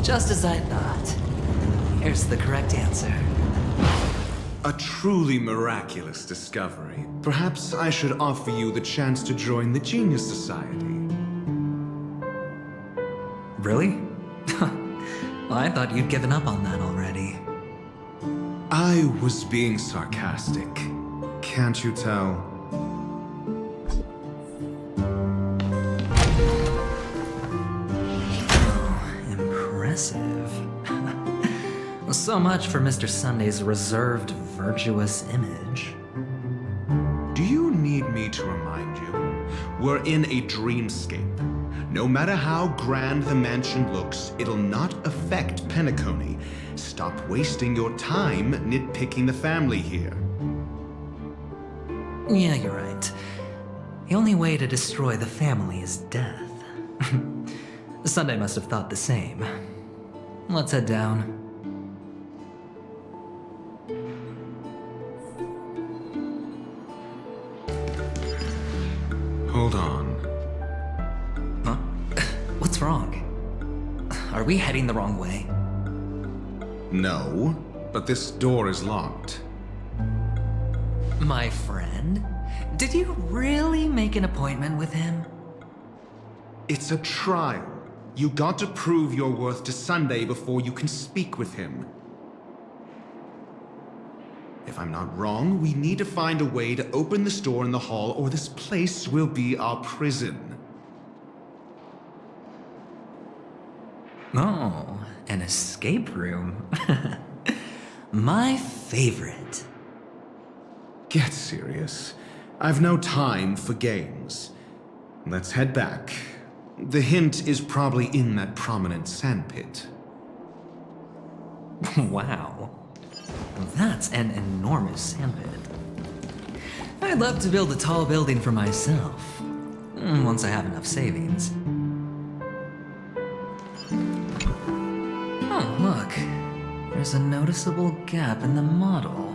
Just as I thought. Here's the correct answer. A truly miraculous discovery. Perhaps I should offer you the chance to join the Genius Society. Really? Well, I thought you'd given up on that already. I was being sarcastic. Can't you tell? Impressive. So much for Mr. Sunday's reserved, virtuous image. Do you need me to remind you? We're in a dreamscape. No matter how grand the mansion looks, it'll not affect Penacony. Stop wasting your time nitpicking the family here. Yeah, you're right. The only way to destroy the family is death. Sunday must have thought the same. Let's head down. Hold on. Huh? What's wrong? Are we heading the wrong way? No, but this door is locked. My friend? Did you really make an appointment with him? It's a trial. You got to prove your worth to Sunday before you can speak with him. If I'm not wrong, we need to find a way to open this door in the hall, or this place will be our prison. Oh, an escape room. My favorite. Get serious. I've no time for games. Let's head back. The hint is probably in that prominent sandpit. Wow. That's an enormous sandpit. I'd love to build a tall building for myself, once I have enough savings. Oh, look. There's a noticeable gap in the model.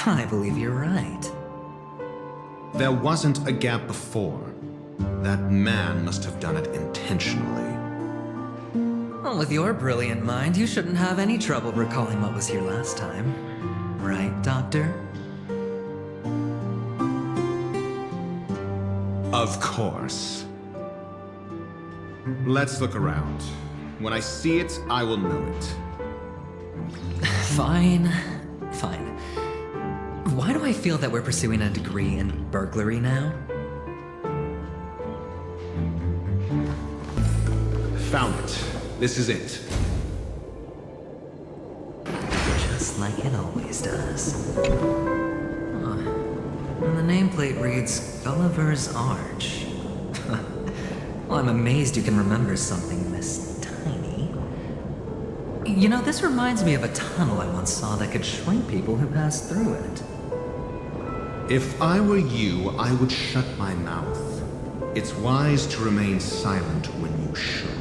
I believe you're right. There wasn't a gap before. That man must have done it intentionally. Well, with your brilliant mind, you shouldn't have any trouble recalling what was here last time. Right, Doctor? Of course. Let's look around. When I see it, I will know it. Fine. Fine. Why do I feel that we're pursuing a degree in burglary now? Found it. This is it. Just like it always does. Huh. And the nameplate reads Gulliver's Arch. Well, I'm amazed you can remember something this tiny. You know, this reminds me of a tunnel I once saw that could shrink people who passed through it. If I were you, I would shut my mouth. It's wise to remain silent when you should.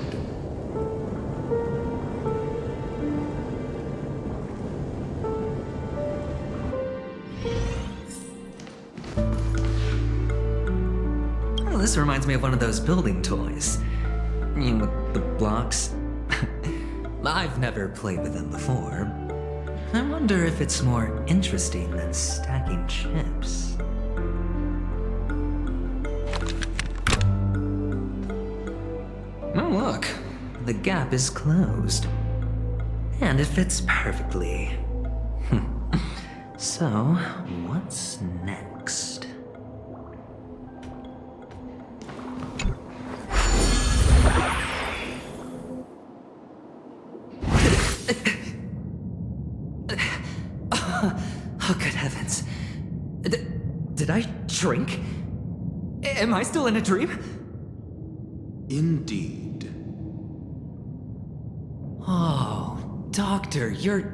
Well, this reminds me of one of those building toys. You know, with the blocks. I've never played with them before. I wonder if it's more interesting than stacking chips. Oh, look. The gap is closed. And it fits perfectly. So, what's next? Oh, good heavens. Did I drink? Am I still in a dream? Indeed. Oh, Doctor, you're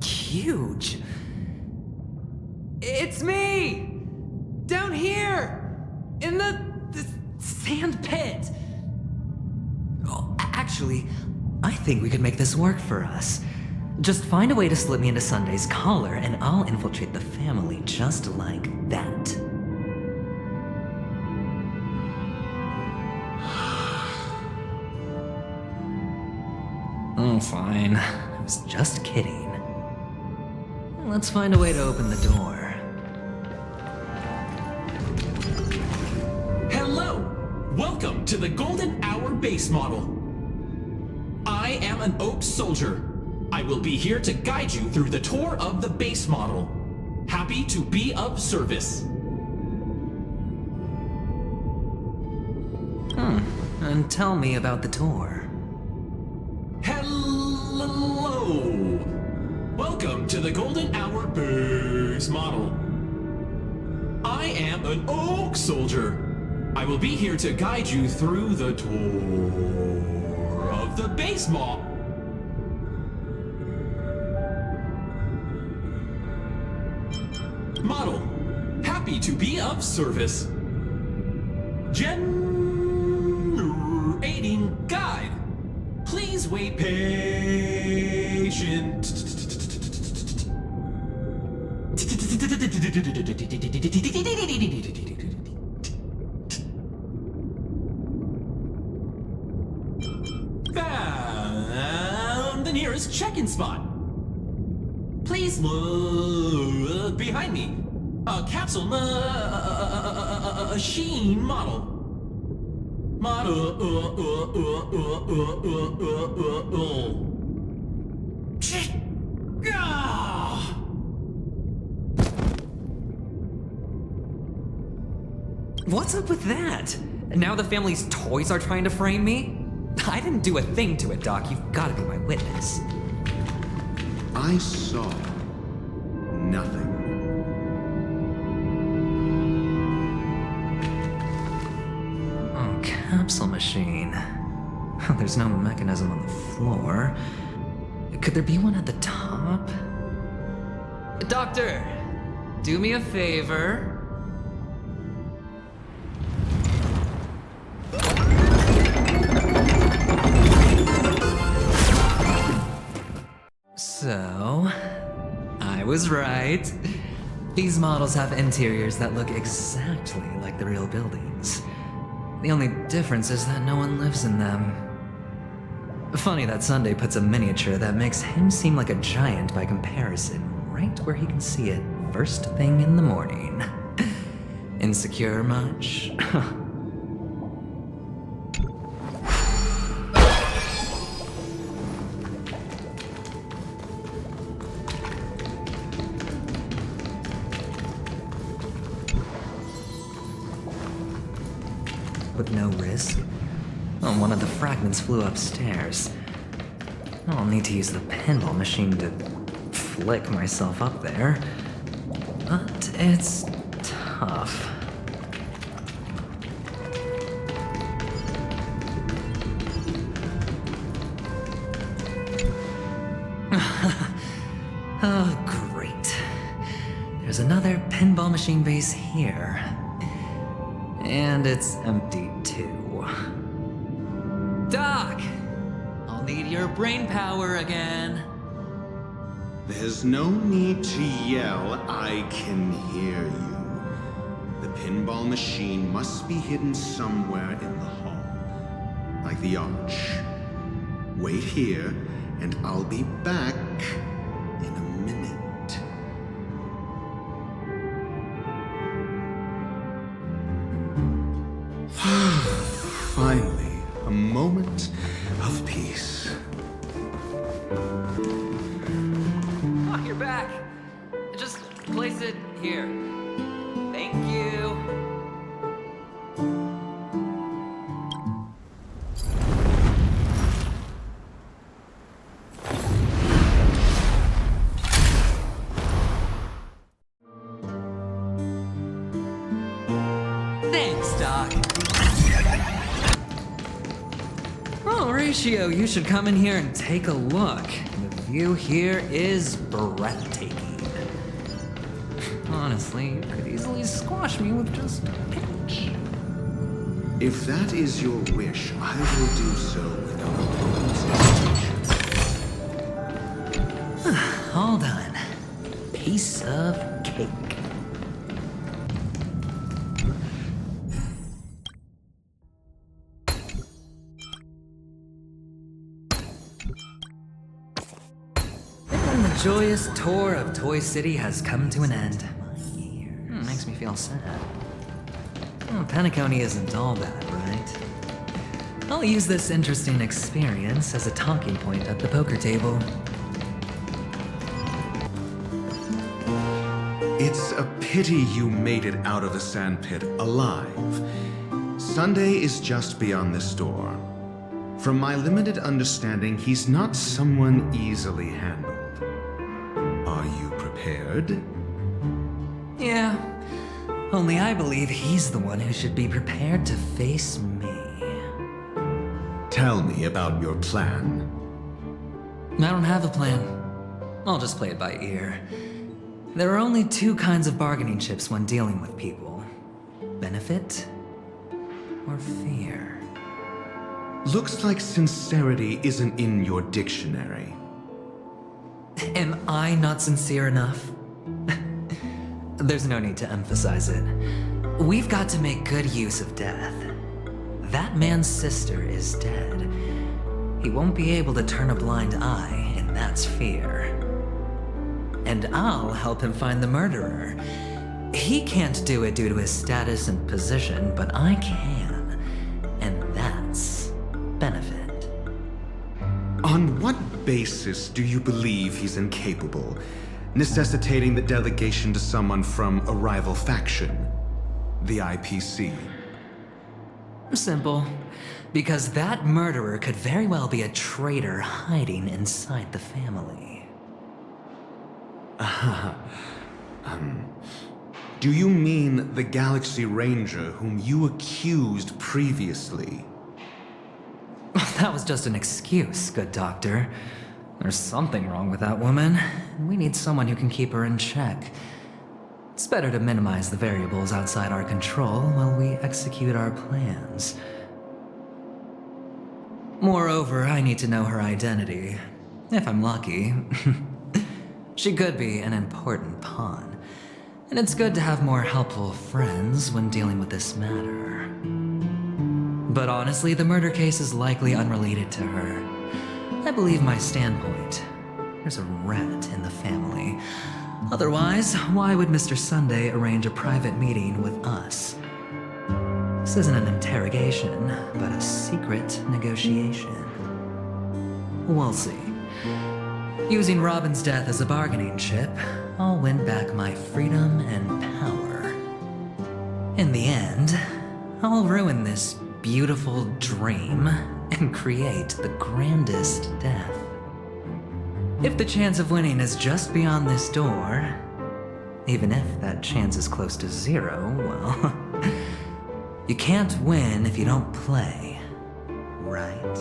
huge. It's me! Down here! In the sand pit! Oh, actually, I think we could make this work for us. Just find a way to slip me into Sunday's collar, and I'll infiltrate the family just like that. Oh, fine. I was just kidding. Let's find a way to open the door. Hello! Welcome to the Golden Hour base model. I am an Oak Soldier. I will be here to guide you through the tour of the base model. Happy to be of service. And tell me about the tour. Hello! Welcome to the Golden Hour base model. I am an Oak Soldier. I will be here to guide you through the tour of the base model. Model, happy to be of service. Generating guide. Please wait patient. Found the nearest check-in spot. Please look behind me. A capsule machine model. What's up with that? Now the family's toys are trying to frame me? I didn't do a thing to it, Doc. You've got to be my witness. I saw nothing. Oh, capsule machine. There's no mechanism on the floor. Could there be one at the top? Doctor, do me a favor. So, I was right. These models have interiors that look exactly like the real buildings. The only difference is that no one lives in them. Funny that Sunday puts a miniature that makes him seem like a giant by comparison, right where he can see it first thing in the morning. Insecure much? With no risk? Oh, one of the fragments flew upstairs. I'll need to use the pinball machine to flick myself up there. But it's tough. Oh, great. There's another pinball machine base here. And it's empty too. Doc! I'll need your brain power again. There's no need to yell, I can hear you. The pinball machine must be hidden somewhere in the hall. Like the arch. Wait here, and I'll be back in a minute. Finally, a moment of peace. Oh, you're back. Just place it here. Thank you. Thanks, Doc. Oh, Ratio, you should come in here and take a look. The view here is breathtaking. Honestly, you could easily squash me with just a pinch. If that is your wish, I will do so without a moment's hesitation. All done. Piece of cake. And the joyous tour of Toy City has come to an end. Makes me feel sad. Well, Penacony isn't all bad, right? I'll use this interesting experience as a talking point at the poker table. It's a pity you made it out of the sandpit alive. Sunday is just beyond this door. From my limited understanding, he's not someone easily handled. Are you prepared? Yeah. Only I believe he's the one who should be prepared to face me. Tell me about your plan. I don't have a plan. I'll just play it by ear. There are only two kinds of bargaining chips when dealing with people. Benefit or fear. Looks like sincerity isn't in your dictionary. Am I not sincere enough? There's no need to emphasize it. We've got to make good use of death. That man's sister is dead. He won't be able to turn a blind eye, and that's fear. And I'll help him find the murderer. He can't do it due to his status and position, but I can. And that's benefit. On what basis do you believe he's incapable, necessitating the delegation to someone from a rival faction? The IPC. Simple. Because that murderer could very well be a traitor hiding inside the family. Do you mean the Galaxy Ranger whom you accused previously? That was just an excuse, good doctor. There's something wrong with that woman. We need someone who can keep her in check. It's better to minimize the variables outside our control while we execute our plans. Moreover, I need to know her identity. if I'm lucky. She could be an important pawn, and it's good to have more helpful friends when dealing with this matter. But honestly, the murder case is likely unrelated to her. I believe my standpoint. There's a rat in the family. Otherwise, why would Mr. Sunday arrange a private meeting with us? This isn't an interrogation, but a secret negotiation. We'll see. Using Robin's death as a bargaining chip, I'll win back my freedom and power. In the end, I'll ruin this beautiful dream and create the grandest death. If the chance of winning is just beyond this door, even if that chance is close to zero, well, you can't win if you don't play, right?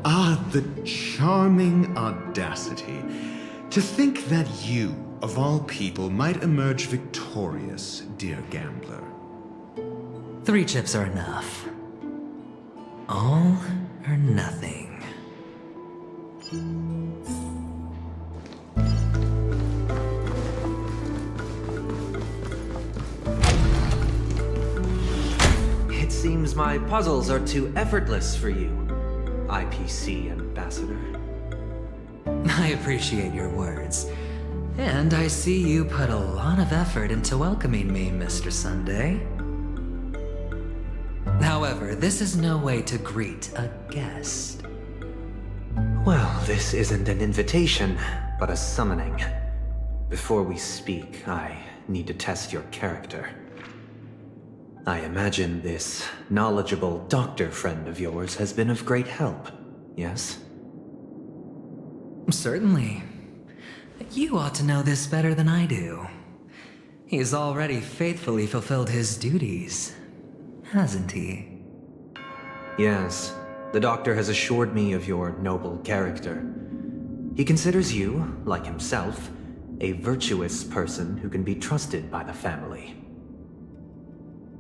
Ah, the charming audacity. To think that you, of all people, might emerge victorious, dear gambler. 3 chips are enough. All or nothing. It seems my puzzles are too effortless for you, IPC Ambassador. I appreciate your words. And I see you put a lot of effort into welcoming me, Mr. Sunday. However, this is no way to greet a guest. Well, this isn't an invitation, but a summoning. Before we speak, I need to test your character. I imagine this knowledgeable doctor friend of yours has been of great help, yes? Certainly. You ought to know this better than I do. He's already faithfully fulfilled his duties, hasn't he? Yes, the doctor has assured me of your noble character. He considers you, like himself, a virtuous person who can be trusted by the family.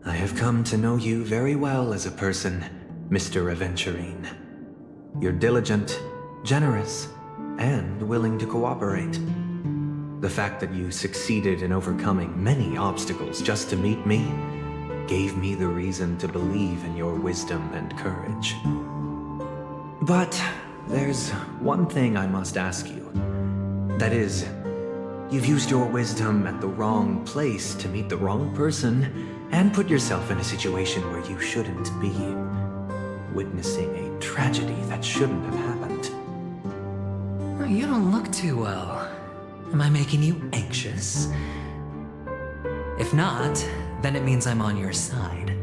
I have come to know you very well as a person, Mr. Aventurine. You're diligent, generous, and willing to cooperate. The fact that you succeeded in overcoming many obstacles just to meet me gave me the reason to believe in your wisdom and courage. But there's one thing I must ask you. That is, you've used your wisdom at the wrong place to meet the wrong person and put yourself in a situation where you shouldn't be, witnessing a tragedy that shouldn't have happened. You don't look too well. Am I making you anxious? If not, then it means I'm on your side.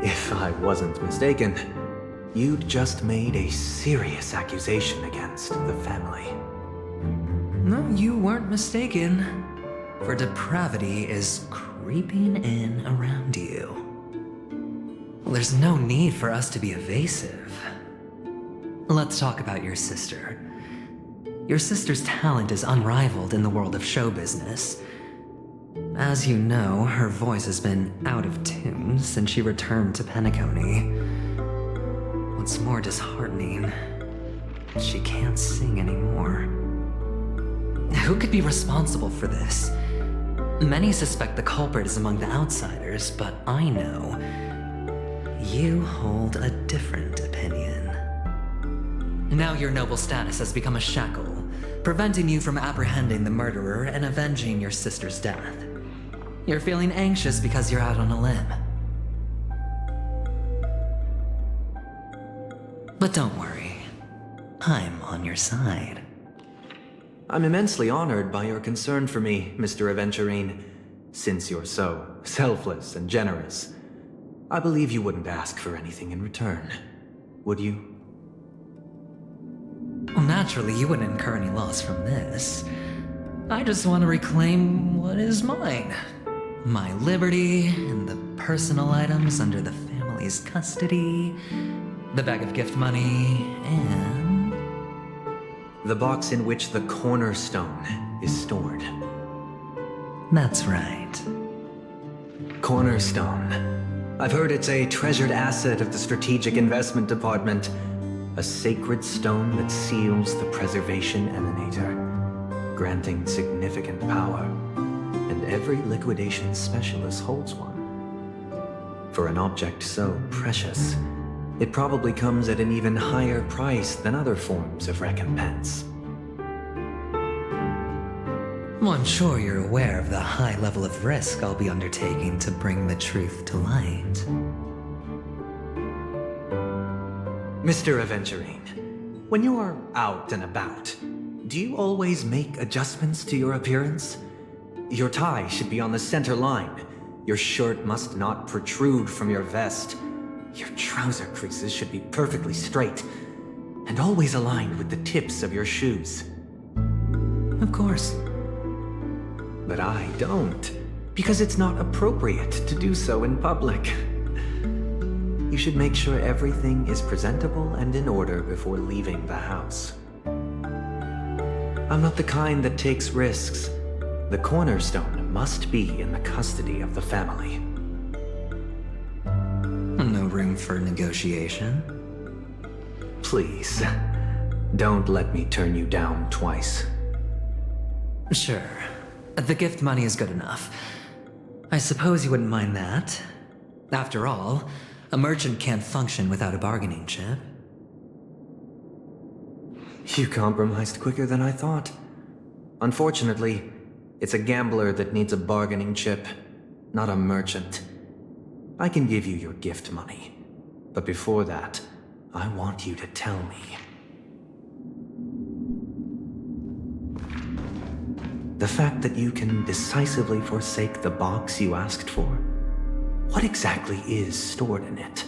If I wasn't mistaken, you'd just made a serious accusation against the family. No, you weren't mistaken. For depravity is creeping in around you. Well, there's no need for us to be evasive. Let's talk about your sister. Your sister's talent is unrivaled in the world of show business. As you know, her voice has been out of tune since she returned to Penacony. What's more disheartening, she can't sing anymore. Who could be responsible for this? Many suspect the culprit is among the outsiders, but I know you hold a different opinion. Now your noble status has become a shackle, preventing you from apprehending the murderer and avenging your sister's death. You're feeling anxious because you're out on a limb. But don't worry, I'm on your side. I'm immensely honored by your concern for me, Mr. Aventurine. Since you're so selfless and generous, I believe you wouldn't ask for anything in return, would you? Well, naturally, you wouldn't incur any loss from this. I just want to reclaim what is mine. My liberty and the personal items under the family's custody, the bag of gift money, and the box in which the cornerstone is stored. That's right. Cornerstone. I've heard it's a treasured asset of the Strategic Investment Department. A sacred stone that seals the preservation emanator, granting significant power, and every liquidation specialist holds one. For an object so precious, it probably comes at an even higher price than other forms of recompense. Well, I'm sure you're aware of the high level of risk I'll be undertaking to bring the truth to light. Mr. Aventurine, when you're out and about, do you always make adjustments to your appearance? Your tie should be on the center line. Your shirt must not protrude from your vest. Your trouser creases should be perfectly straight, and always aligned with the tips of your shoes. Of course. But I don't, because it's not appropriate to do so in public. You should make sure everything is presentable and in order before leaving the house. I'm not the kind that takes risks. The cornerstone must be in the custody of the family. No room for negotiation? Please, don't let me turn you down twice. Sure. The gift money is good enough. I suppose you wouldn't mind that. After all, a merchant can't function without a bargaining chip. You compromised quicker than I thought. Unfortunately, it's a gambler that needs a bargaining chip, not a merchant. I can give you your gift money, but before that, I want you to tell me. The fact that you can decisively forsake the box you asked for, what exactly is stored in it?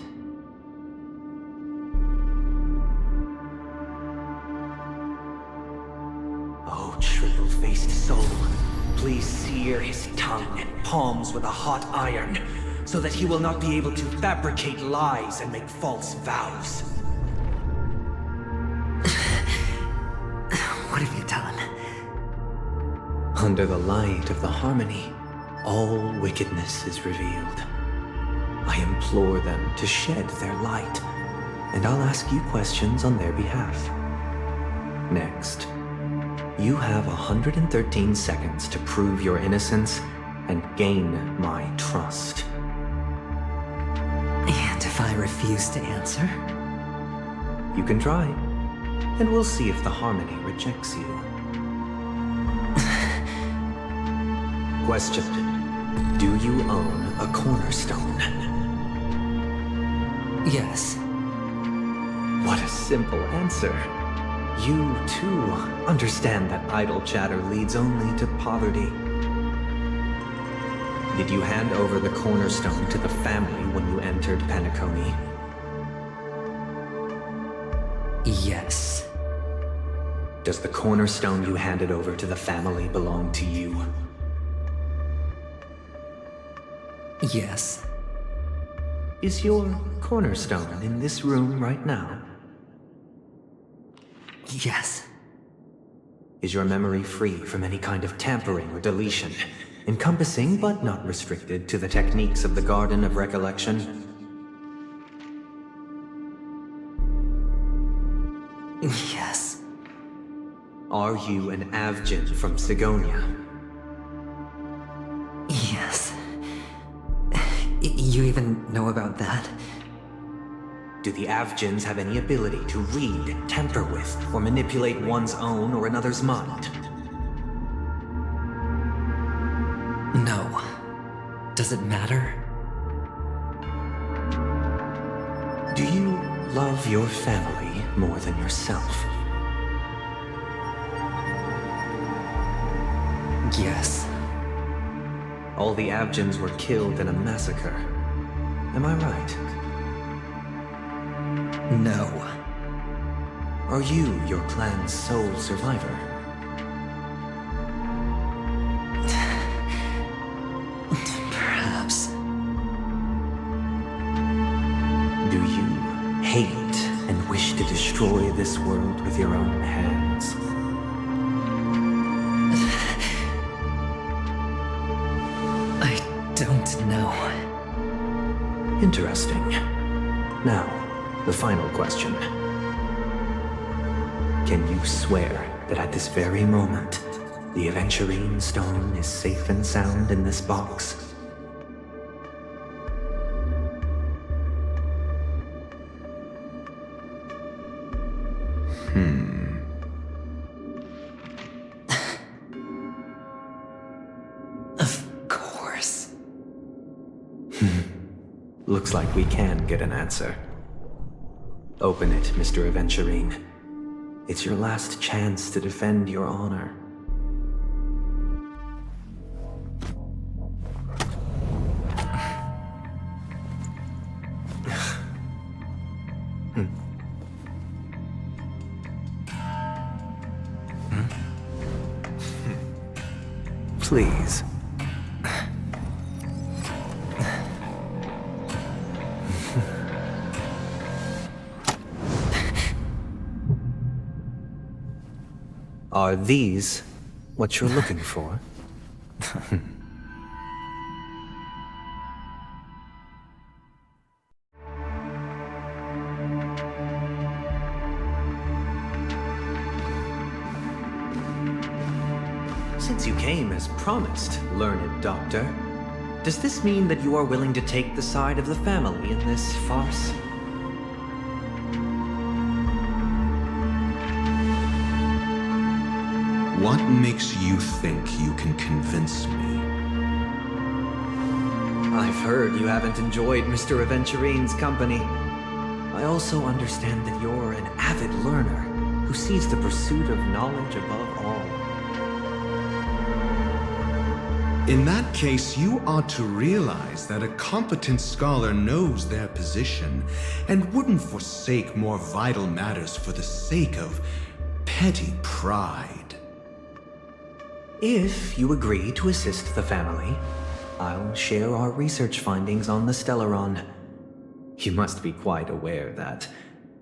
Oh, triple-faced soul, please sear his tongue and palms with a hot iron, so that he will not be able to fabricate lies and make false vows. What have you done? Under the light of the harmony, all wickedness is revealed. I implore them to shed their light, and I'll ask you questions on their behalf. Next, you have 113 seconds to prove your innocence and gain my trust. And if I refuse to answer? You can try, and we'll see if the harmony rejects you. Question: do you own a cornerstone? Yes. What a simple answer. You, too, understand that idle chatter leads only to poverty. Did you hand over the cornerstone to the family when you entered Penacony? Yes. Does the cornerstone you handed over to the family belong to you? Yes. Is your cornerstone in this room right now? Yes. Is your memory free from any kind of tampering or deletion, encompassing but not restricted to the techniques of the Garden of Recollection? Yes. Are you an Avgin from Sigonia? Yes. You even know about that? Do the Avgins have any ability to read, tamper with, or manipulate one's own or another's mind? No. Does it matter? Do you love your family more than yourself? Yes. All the Avgins were killed in a massacre. Am I right? No. Are you your clan's sole survivor? Perhaps. Do you hate and wish to destroy this world with your own hands? I don't know. Interesting. Now, the final question. Can you swear that at this very moment, the Aventurine Stone is safe and sound in this box? Of course. Looks like we can get an answer. Open it, Mr. Aventurine. It's your last chance to defend your honor. Please. Are these what you're looking for? Since you came as promised, learned doctor, does this mean that you are willing to take the side of the family in this farce? What makes you think you can convince me? I've heard you haven't enjoyed Mr. Aventurine's company. I also understand that you're an avid learner who sees the pursuit of knowledge above all. In that case, you ought to realize that a competent scholar knows their position and wouldn't forsake more vital matters for the sake of petty pride. If you agree to assist the family, I'll share our research findings on the Stellaron. You must be quite aware that,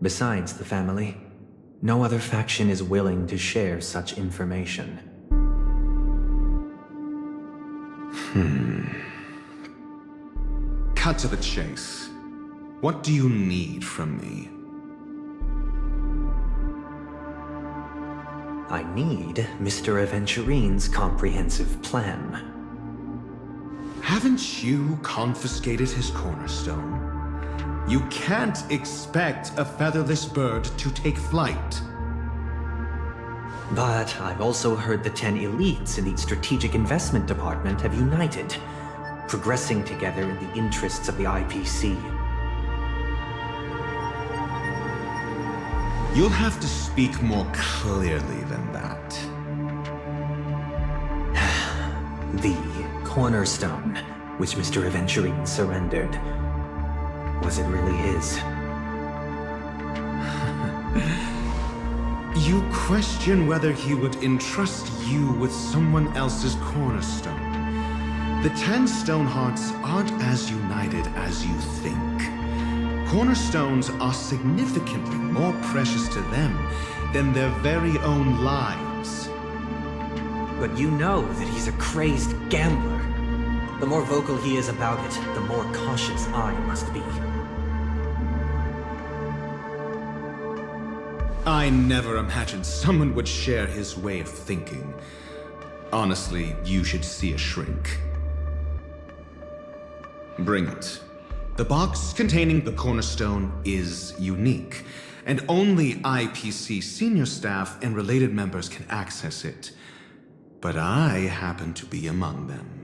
besides the family, no other faction is willing to share such information. Cut to the chase. What do you need from me? I need Mr. Aventurine's comprehensive plan. Haven't you confiscated his cornerstone? You can't expect a featherless bird to take flight. But I've also heard the 10 elites in the Strategic Investment Department have united, progressing together in the interests of the IPC. You'll have to speak more clearly than that. The cornerstone, which Mr. Aventurine surrendered. Was it really his? You question whether he would entrust you with someone else's cornerstone. The 10 Stonehearts aren't as united as you think. Cornerstones are significantly more precious to them than their very own lives. But you know that he's a crazed gambler. The more vocal he is about it, the more cautious I must be. I never imagined someone would share his way of thinking. Honestly, you should see a shrink. Bring it. The box containing the cornerstone is unique, and only IPC senior staff and related members can access it. But I happen to be among them.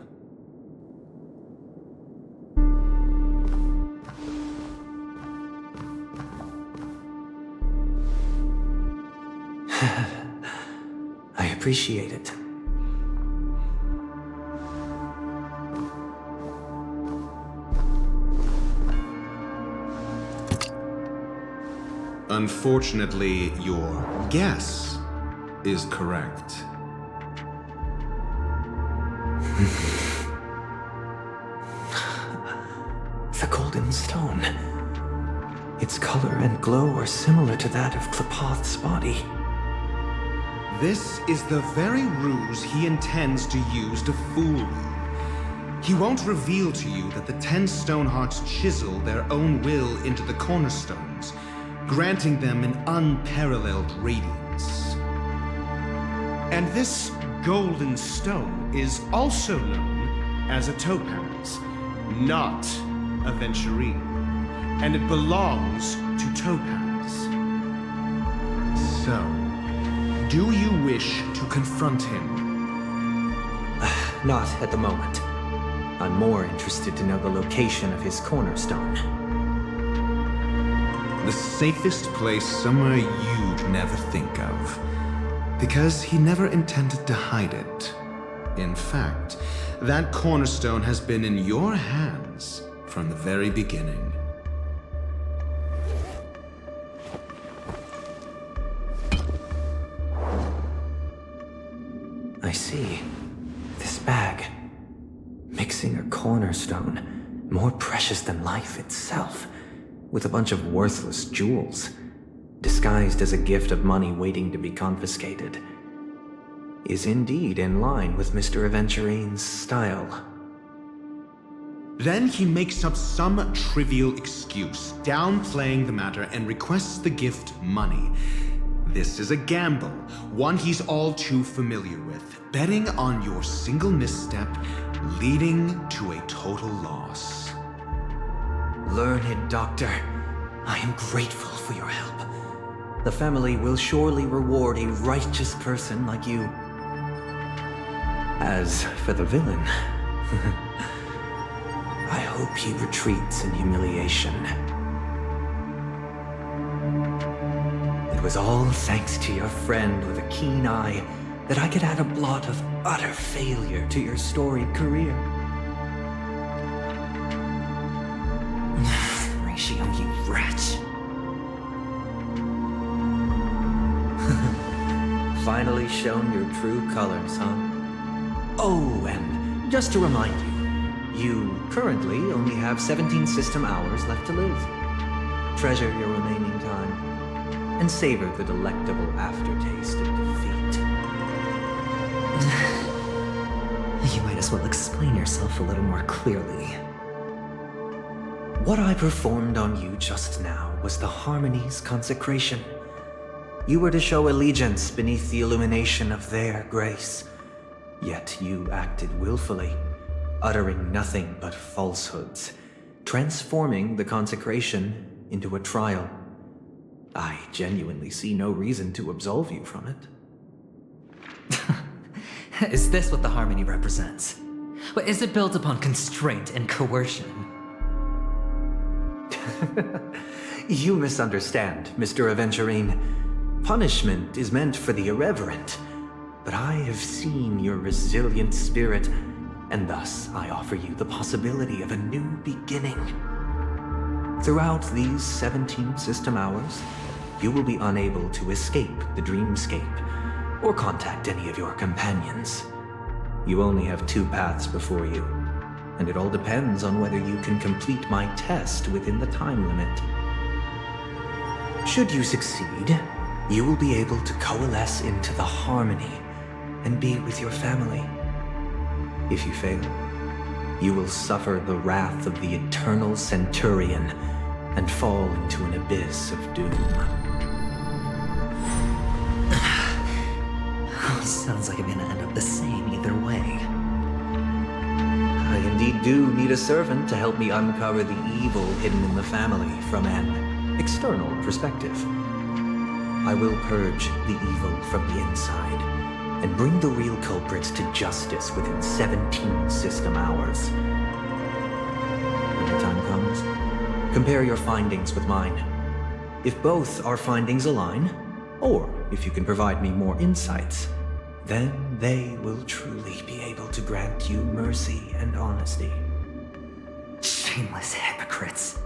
I appreciate it. Unfortunately, your guess is correct. The golden stone. Its color and glow are similar to that of Klepoth's body. This is the very ruse he intends to use to fool you. He won't reveal to you that the 10 Stonehearts chisel their own will into the cornerstones, granting them an unparalleled radiance. And this golden stone is also known as a topaz, not a venturine. And it belongs to Topaz. So, do you wish to confront him? Not at the moment. I'm more interested to know the location of his cornerstone. The safest place somewhere you'd never think of. Because he never intended to hide it. In fact, that cornerstone has been in your hands from the very beginning. I see. This bag. Mixing a cornerstone, more precious than life itself, with a bunch of worthless jewels, disguised as a gift of money waiting to be confiscated, is indeed in line with Mr. Aventurine's style. Then he makes up some trivial excuse, downplaying the matter, and requests the gift money. This is a gamble, one he's all too familiar with, betting on your single misstep, leading to a total loss. Learned Doctor, I am grateful for your help. The family will surely reward a righteous person like you. As for the villain, I hope he retreats in humiliation. It was all thanks to your friend with a keen eye that I could add a blot of utter failure to your storied career. Ratio, you wretch. Finally shown your true colors, huh? Oh, and just to remind you, you currently only have 17 system hours left to live. Treasure your remaining time, and savor the delectable aftertaste of defeat. You might as well explain yourself a little more clearly. What I performed on you just now was the Harmony's consecration. You were to show allegiance beneath the illumination of their grace. Yet you acted willfully, uttering nothing but falsehoods, transforming the consecration into a trial. I genuinely see no reason to absolve you from it. Is this what the Harmony represents? But is it built upon constraint and coercion? You misunderstand, Mr. Aventurine. Punishment is meant for the irreverent, but I have seen your resilient spirit, and thus I offer you the possibility of a new beginning. Throughout these 17 system hours, you will be unable to escape the dreamscape or contact any of your companions. You only have 2 paths before you, and it all depends on whether you can complete my test within the time limit. Should you succeed, you will be able to coalesce into the Harmony and be with your family. If you fail, you will suffer the wrath of the eternal Centurion and fall into an abyss of doom. Sounds like I'm gonna end up the same either way. I indeed do need a servant to help me uncover the evil hidden in the family from an external perspective. I will purge the evil from the inside and bring the real culprits to justice within 17 system hours. When the time comes, compare your findings with mine. If both our findings align, or if you can provide me more insights, then they will truly be able to grant you mercy and honesty. Shameless hypocrites.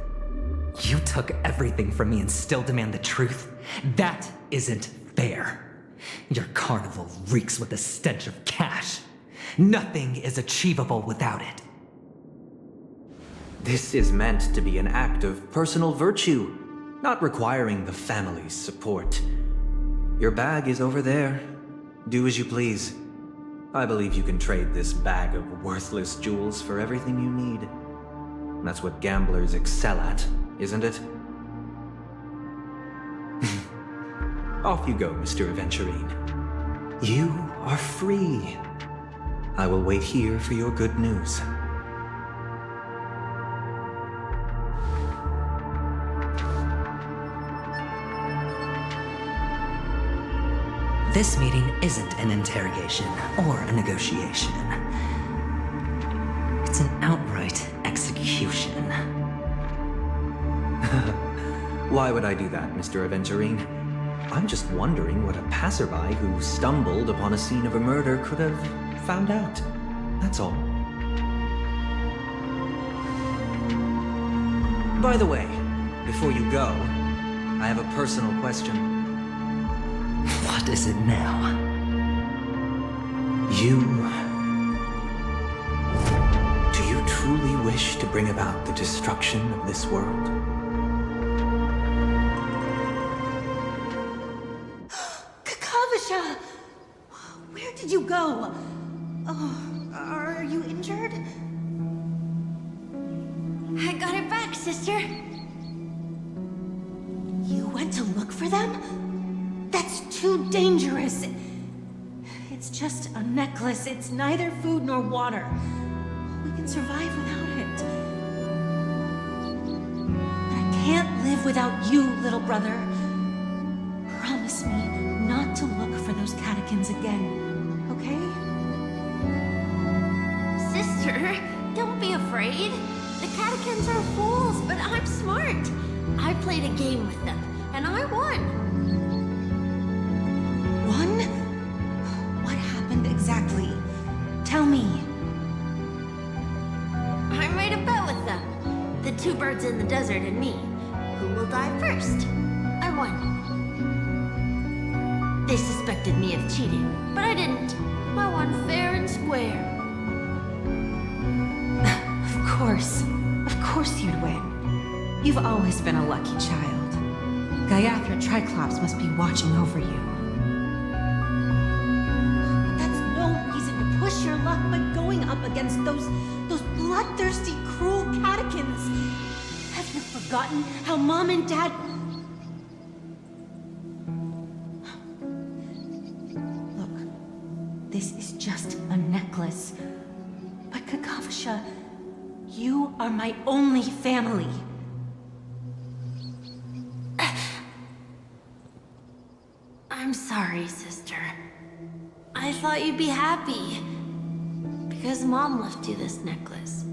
You took everything from me and still demand the truth? That isn't fair. Your carnival reeks with the stench of cash. Nothing is achievable without it. This is meant to be an act of personal virtue, not requiring the family's support. Your bag is over there. Do as you please. I believe you can trade this bag of worthless jewels for everything you need. That's what gamblers excel at, isn't it? Off you go, Mr. Aventurine. You are free. I will wait here for your good news. This meeting isn't an interrogation or a negotiation. It's an outright execution. Why would I do that, Mr. Aventurine? I'm just wondering what a passerby who stumbled upon a scene of a murder could have found out. That's all. By the way, before you go, I have a personal question. What is it now? Do you truly wish to bring about the destruction of this world? Kakavasha! Where did you go? Oh, are you injured? I got it back, sister. You went to look for them? That's too dangerous. It's just a necklace. It's neither food nor water. We can survive without it. But I can't live without you, little brother. Promise me not to look for those catechins again, okay? Sister, don't be afraid. The catechins are fools, but I'm smart. I played a game with them, and I won. One? What happened exactly? Tell me. I made a bet with them. The two birds in the desert and me. Who will die first? I won. They suspected me of cheating, but I didn't. I won fair and square. Of course you'd win. You've always been a lucky child. Gaiathra Triclops must be watching over you. Push your luck by going up against those bloodthirsty, cruel catechins. Have you forgotten how Mom and Dad... Look, this is just a necklace. But Kakavasha, you are my only family. I'm sorry, sister. I thought you'd be happy. Because Mom left you this necklace.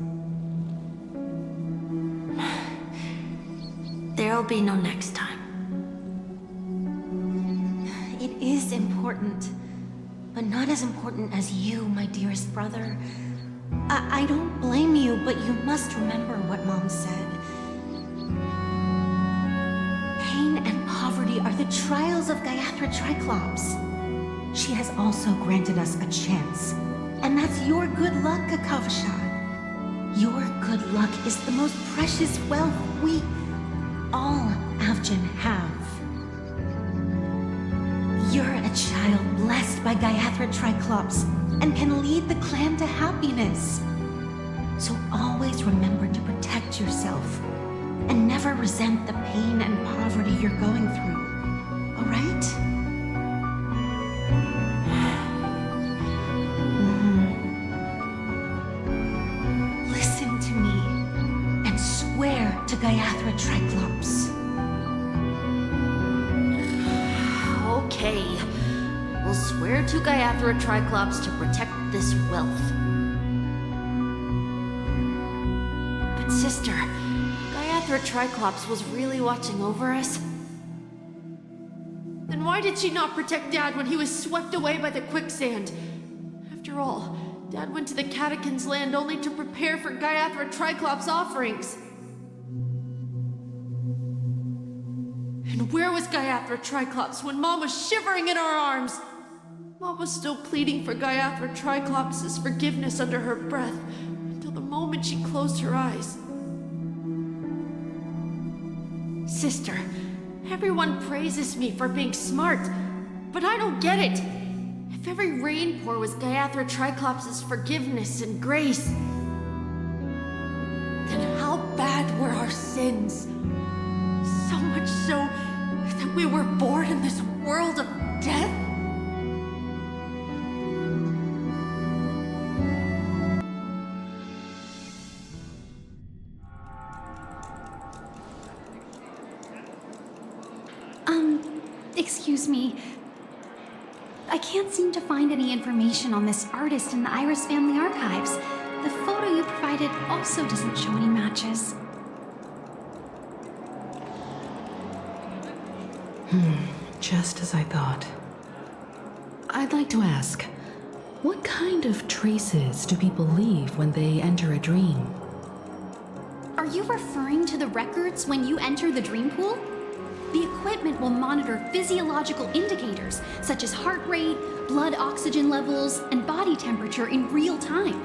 There'll be no next time. It is important. But not as important as you, my dearest brother. I don't blame you, but you must remember what Mom said. Pain and poverty are the trials of Gaiathra Triclops. She has also granted us a chance. And that's your good luck, Kakavasha. Your good luck is the most precious wealth we, all Avgin, have. You're a child blessed by Gaiathra Triclops and can lead the clan to happiness. So always remember to protect yourself and never resent the pain and poverty you're going through. All right? To Gaiathra Triclops. Okay. We'll swear to Gaiathra Triclops to protect this wealth. But sister, Gaiathra Triclops was really watching over us? Then why did she not protect Dad when he was swept away by the quicksand? After all, Dad went to the Catechins' land only to prepare for Gaiathra Triclops' offerings. And where was Gaiathra Triclops when Mom was shivering in our arms? Mom was still pleading for Gaiathra Triclops' forgiveness under her breath, until the moment she closed her eyes. Sister, everyone praises me for being smart, but I don't get it. If every rain pour was Gaiathra Triclops' forgiveness and grace, then how bad were our sins? So much so that we were born in this world of death? Excuse me. I can't seem to find any information on this artist in the Iris family archives. The photo you provided also doesn't show any matches. Just as I thought. I'd like to ask, what kind of traces do people leave when they enter a dream? Are you referring to the records when you enter the dream pool? The equipment will monitor physiological indicators such as heart rate, blood oxygen levels, and body temperature in real time.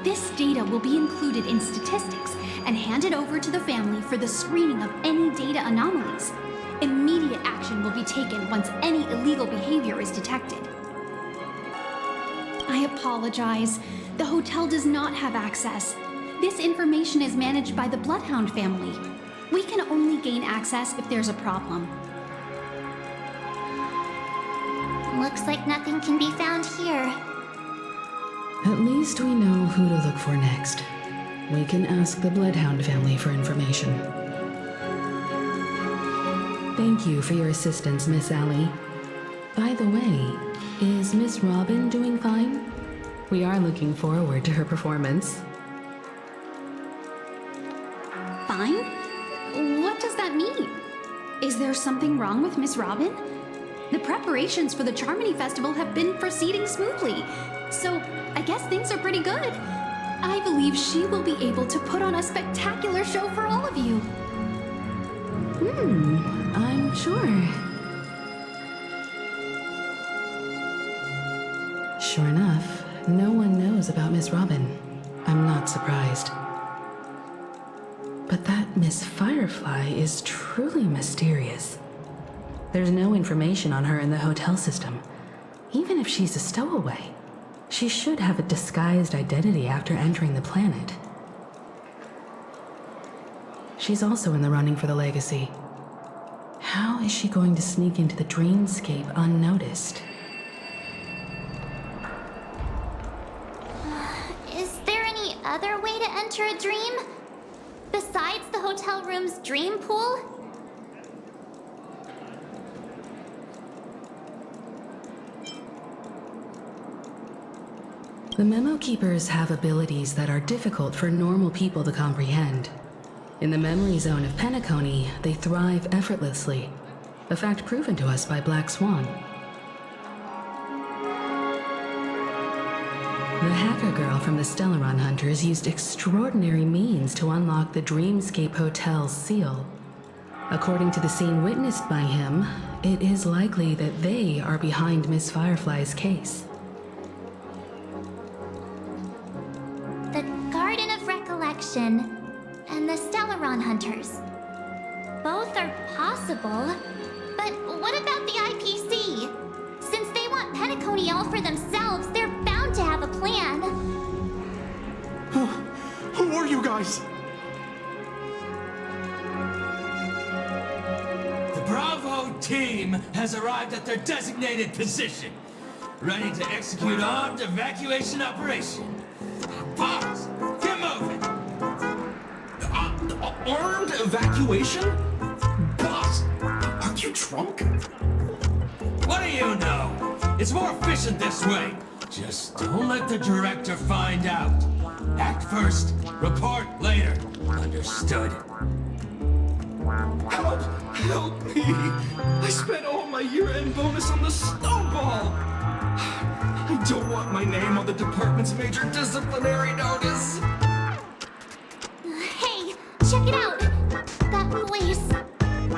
This data will be included in statistics and handed over to the family for the screening of any data anomalies. Immediate action will be taken once any illegal behavior is detected. I apologize. The hotel does not have access. This information is managed by the Bloodhound family. We can only gain access if there's a problem. Looks like nothing can be found here. At least we know who to look for next. We can ask the Bloodhound family for information. Thank you for your assistance, Miss Allie. By the way, is Miss Robin doing fine? We are looking forward to her performance. Fine? What does that mean? Is there something wrong with Miss Robin? The preparations for the Charmony Festival have been proceeding smoothly, so I guess things are pretty good. I believe she will be able to put on a spectacular show for all of you. I'm sure. Sure enough, no one knows about Miss Robin. I'm not surprised. But that Miss Firefly is truly mysterious. There's no information on her in the hotel system. Even if she's a stowaway, she should have a disguised identity after entering the planet. She's also in the running for the legacy. How is she going to sneak into the dreamscape unnoticed? Is there any other way to enter a dream? Besides the hotel room's dream pool? The Memo Keepers have abilities that are difficult for normal people to comprehend. In the memory zone of Penacony, they thrive effortlessly, a fact proven to us by Black Swan. The hacker girl from the Stellaron Hunters used extraordinary means to unlock the Dreamscape Hotel's seal. According to the scene witnessed by him, it is likely that they are behind Miss Firefly's case. The Garden of Recollection and the Stellaron Hunters. Both are possible, but what about the IPC? Since they want Penacony all for themselves, they're bound to have a plan. Who are you guys? The Bravo team has arrived at their designated position, ready to execute armed evacuation operation. Boss, get moving! Armed evacuation? Boss, are you drunk? What do you know? It's more efficient this way. Just don't let the director find out. Act first, report later. Understood? Help me! I spent all my year-end bonus on the snowball! I don't want my name on the department's major disciplinary notice! Hey, check it out! That voice.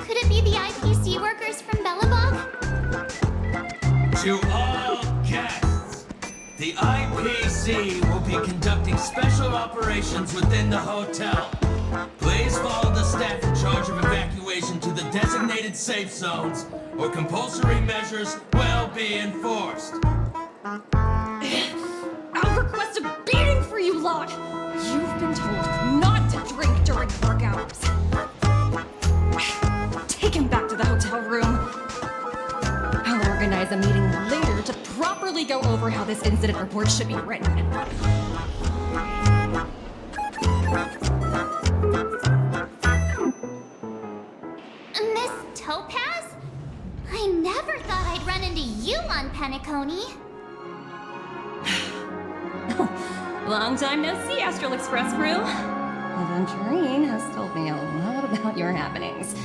Could it be the IPC workers from Bellabog? To all guests, the IPC will be conducting special operations within the hotel. Please follow the staff in charge of evacuation to the designated safe zones, or compulsory measures will be enforced. I'll request a beating for you lot! You've been told not to drink during work hours. Take him back to the hotel room. I'll organize a meeting later to properly go over how this incident report should be written. Miss Topaz? I never thought I'd run into you on Penacony. Long time no see, Astral Express crew. Aventurine has told me a lot about your happenings.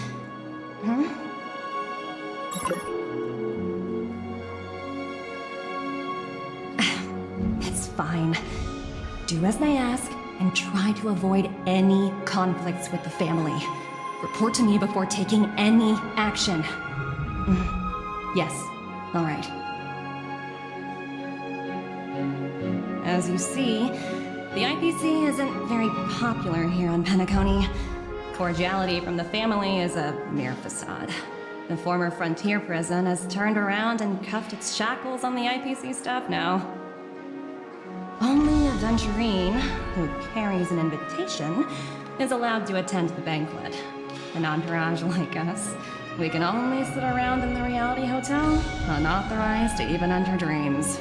It's fine. Do as I ask, and try to avoid any conflicts with the family. Report to me before taking any action. Yes, all right. As you see, the IPC isn't very popular here on Penacony. Cordiality from the family is a mere facade. The former frontier prison has turned around and cuffed its shackles on the IPC staff now. Only Aventurine, who carries an invitation, is allowed to attend the banquet. An entourage like us, we can only sit around in the reality hotel, unauthorized to even enter dreams.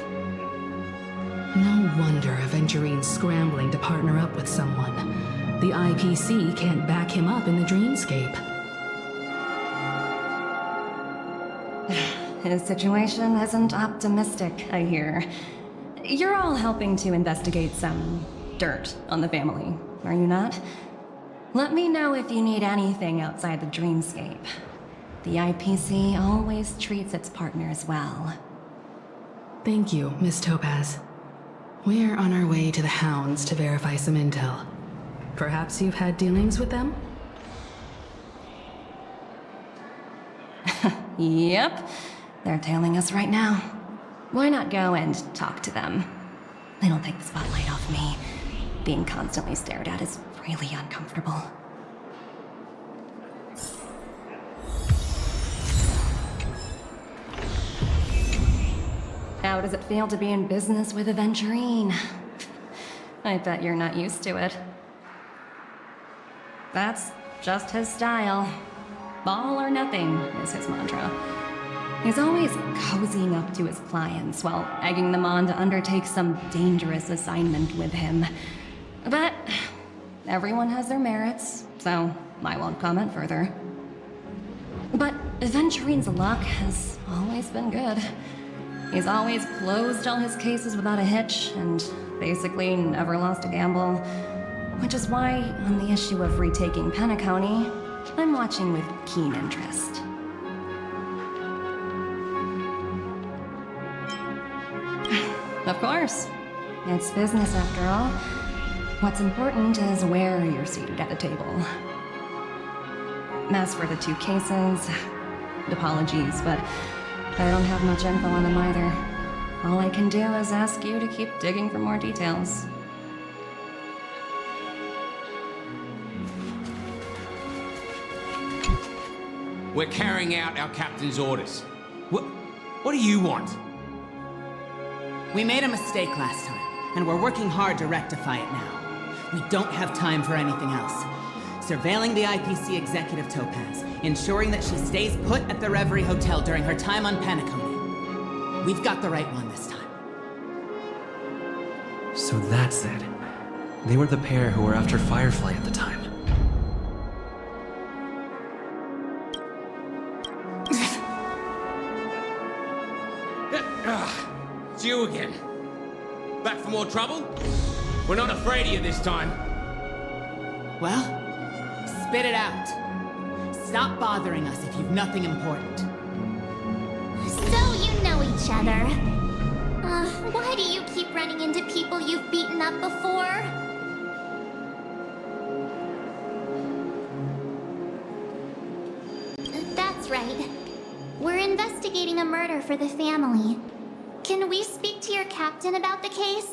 No wonder Aventurine's scrambling to partner up with someone. The IPC can't back him up in the dreamscape. His situation isn't optimistic, I hear. You're all helping to investigate some dirt on the family, are you not? Let me know if you need anything outside the dreamscape. The IPC always treats its partners well. Thank you, Miss Topaz. We're on our way to the Hounds to verify some intel. Perhaps you've had dealings with them? Yep. They're tailing us right now. Why not go and talk to them? It'll take the spotlight off me. Being constantly stared at is really uncomfortable. How does it feel to be in business with Aventurine? I bet you're not used to it. That's just his style. All or nothing is his mantra. He's always cozying up to his clients while egging them on to undertake some dangerous assignment with him. But everyone has their merits, so I won't comment further. But Aventurine's luck has always been good. He's always closed all his cases without a hitch, and basically never lost a gamble. Which is why, on the issue of retaking Penacony, I'm watching with keen interest. Of course. It's business after all. What's important is where you're seated at the table. As for the two cases, apologies, but I don't have much info on them either. All I can do is ask you to keep digging for more details. We're carrying out our captain's orders. What do you want? We made a mistake last time, and we're working hard to rectify it now. We don't have time for anything else. Surveilling the IPC executive Topaz, ensuring that she stays put at the Reverie Hotel during her time on Penacony. We've got the right one this time. So that's it. They were the pair who were after Firefly at the time. It's you again. Back for more trouble? We're not afraid of you this time. Well, spit it out. Stop bothering us if you've nothing important. So you know each other. Why do you keep running into people you've beaten up before? That's right. We're investigating a murder for the family. Can we speak to your captain about the case?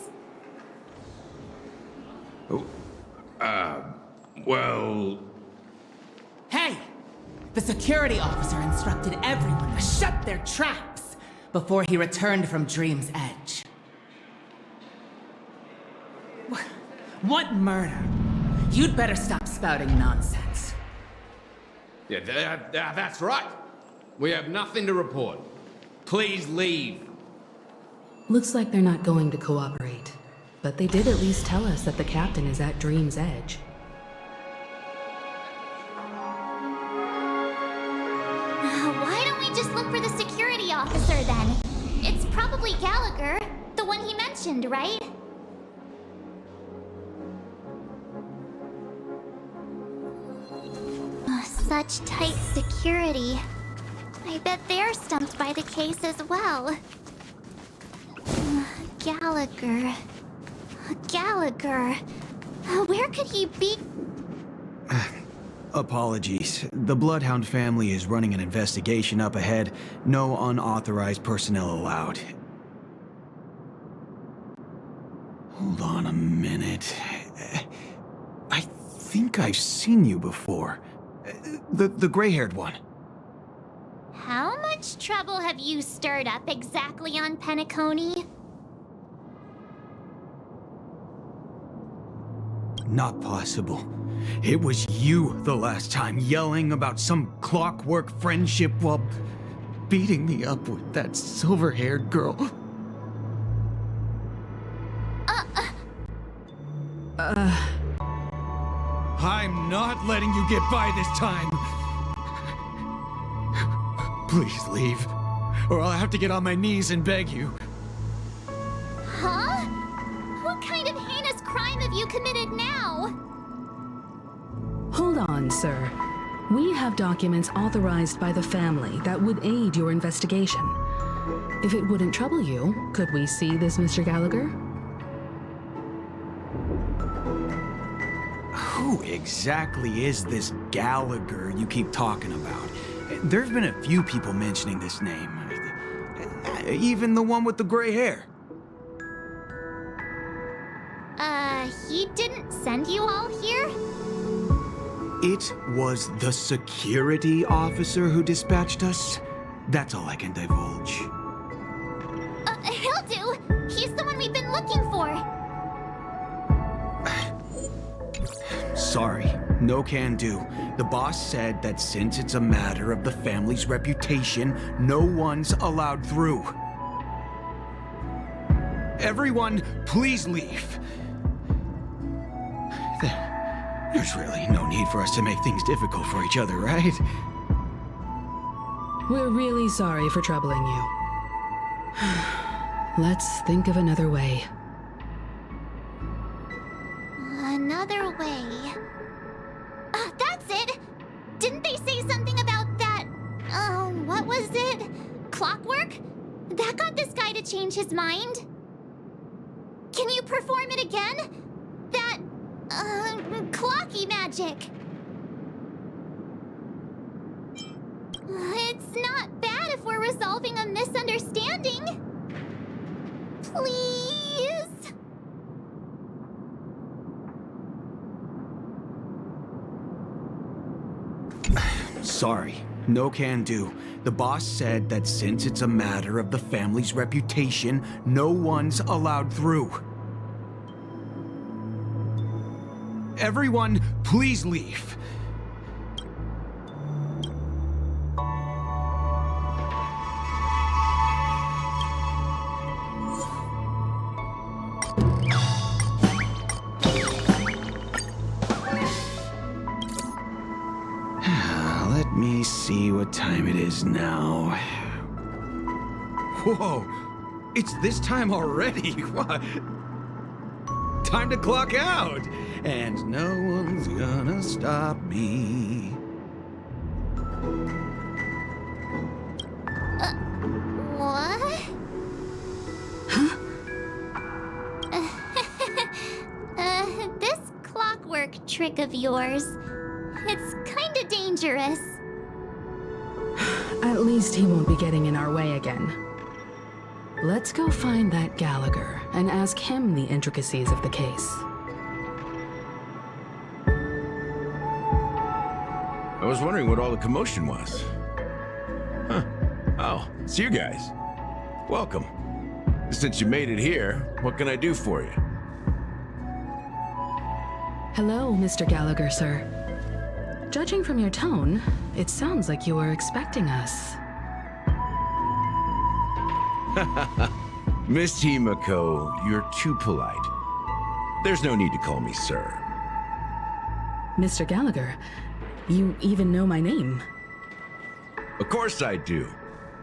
Well... Hey! The security officer instructed everyone to shut their traps before he returned from Dream's Edge. What murder? You'd better stop spouting nonsense. Yeah, that's right. We have nothing to report. Please leave. Looks like they're not going to cooperate. But they did at least tell us that the captain is at Dream's Edge. Why don't we just look for the The one he mentioned, right? Such tight security. I bet they're stumped by the case as well. Gallagher. Gallagher. Where could he be? Apologies. The Bloodhound family is running an investigation up ahead. No unauthorized personnel allowed. Hold on a minute. I think I've seen you before. The gray-haired one. How much trouble have you stirred up exactly on Penacony? Not possible. It was you the last time, yelling about some clockwork friendship while beating me up with that silver-haired girl. I'm not letting you get by this time. Please leave, or I'll have to get on my knees and beg you. Huh? What kind of heinous crime have you committed now? Hold on, sir. We have documents authorized by the family that would aid your investigation. If it wouldn't trouble you, could we see this, Mr. Gallagher? Who exactly is this Gallagher you keep talking about? There's been a few people mentioning this name. Even the one with the gray hair. He didn't send you all here? It was the security officer who dispatched us. That's all I can divulge. He'll do. He's the one we've been looking for. Sorry, no can do. The boss said that since it's a matter of the family's reputation, no one's allowed through. Everyone, please leave. There's really no need for us to make things difficult for each other, right? We're really sorry for troubling you. Let's think of another way. Another way. That's it! Didn't they say something about that? What was it? Clockwork? That got this guy to change his mind? Can you perform it again? That, clocky magic. It's not bad if we're resolving a misunderstanding. Please? Sorry, no can do. The boss said that since it's a matter of the family's reputation, no one's allowed through. Everyone, please leave. Let me see what time it is now. Whoa, it's this time already. What? Time to clock out, and no one's gonna stop me. What? This clockwork trick of yours, it's kinda dangerous. At least he won't be getting in our way again. Let's go find that Gallagher and ask him the intricacies of the case. I was wondering what all the commotion was. Huh. Oh, it's you guys. Welcome. Since you made it here, what can I do for you? Hello, Mr. Gallagher, sir. Judging from your tone, it sounds like you were expecting us. Miss Himeko, you're too polite. There's no need to call me sir. Mr. Gallagher, you even know my name. Of course I do.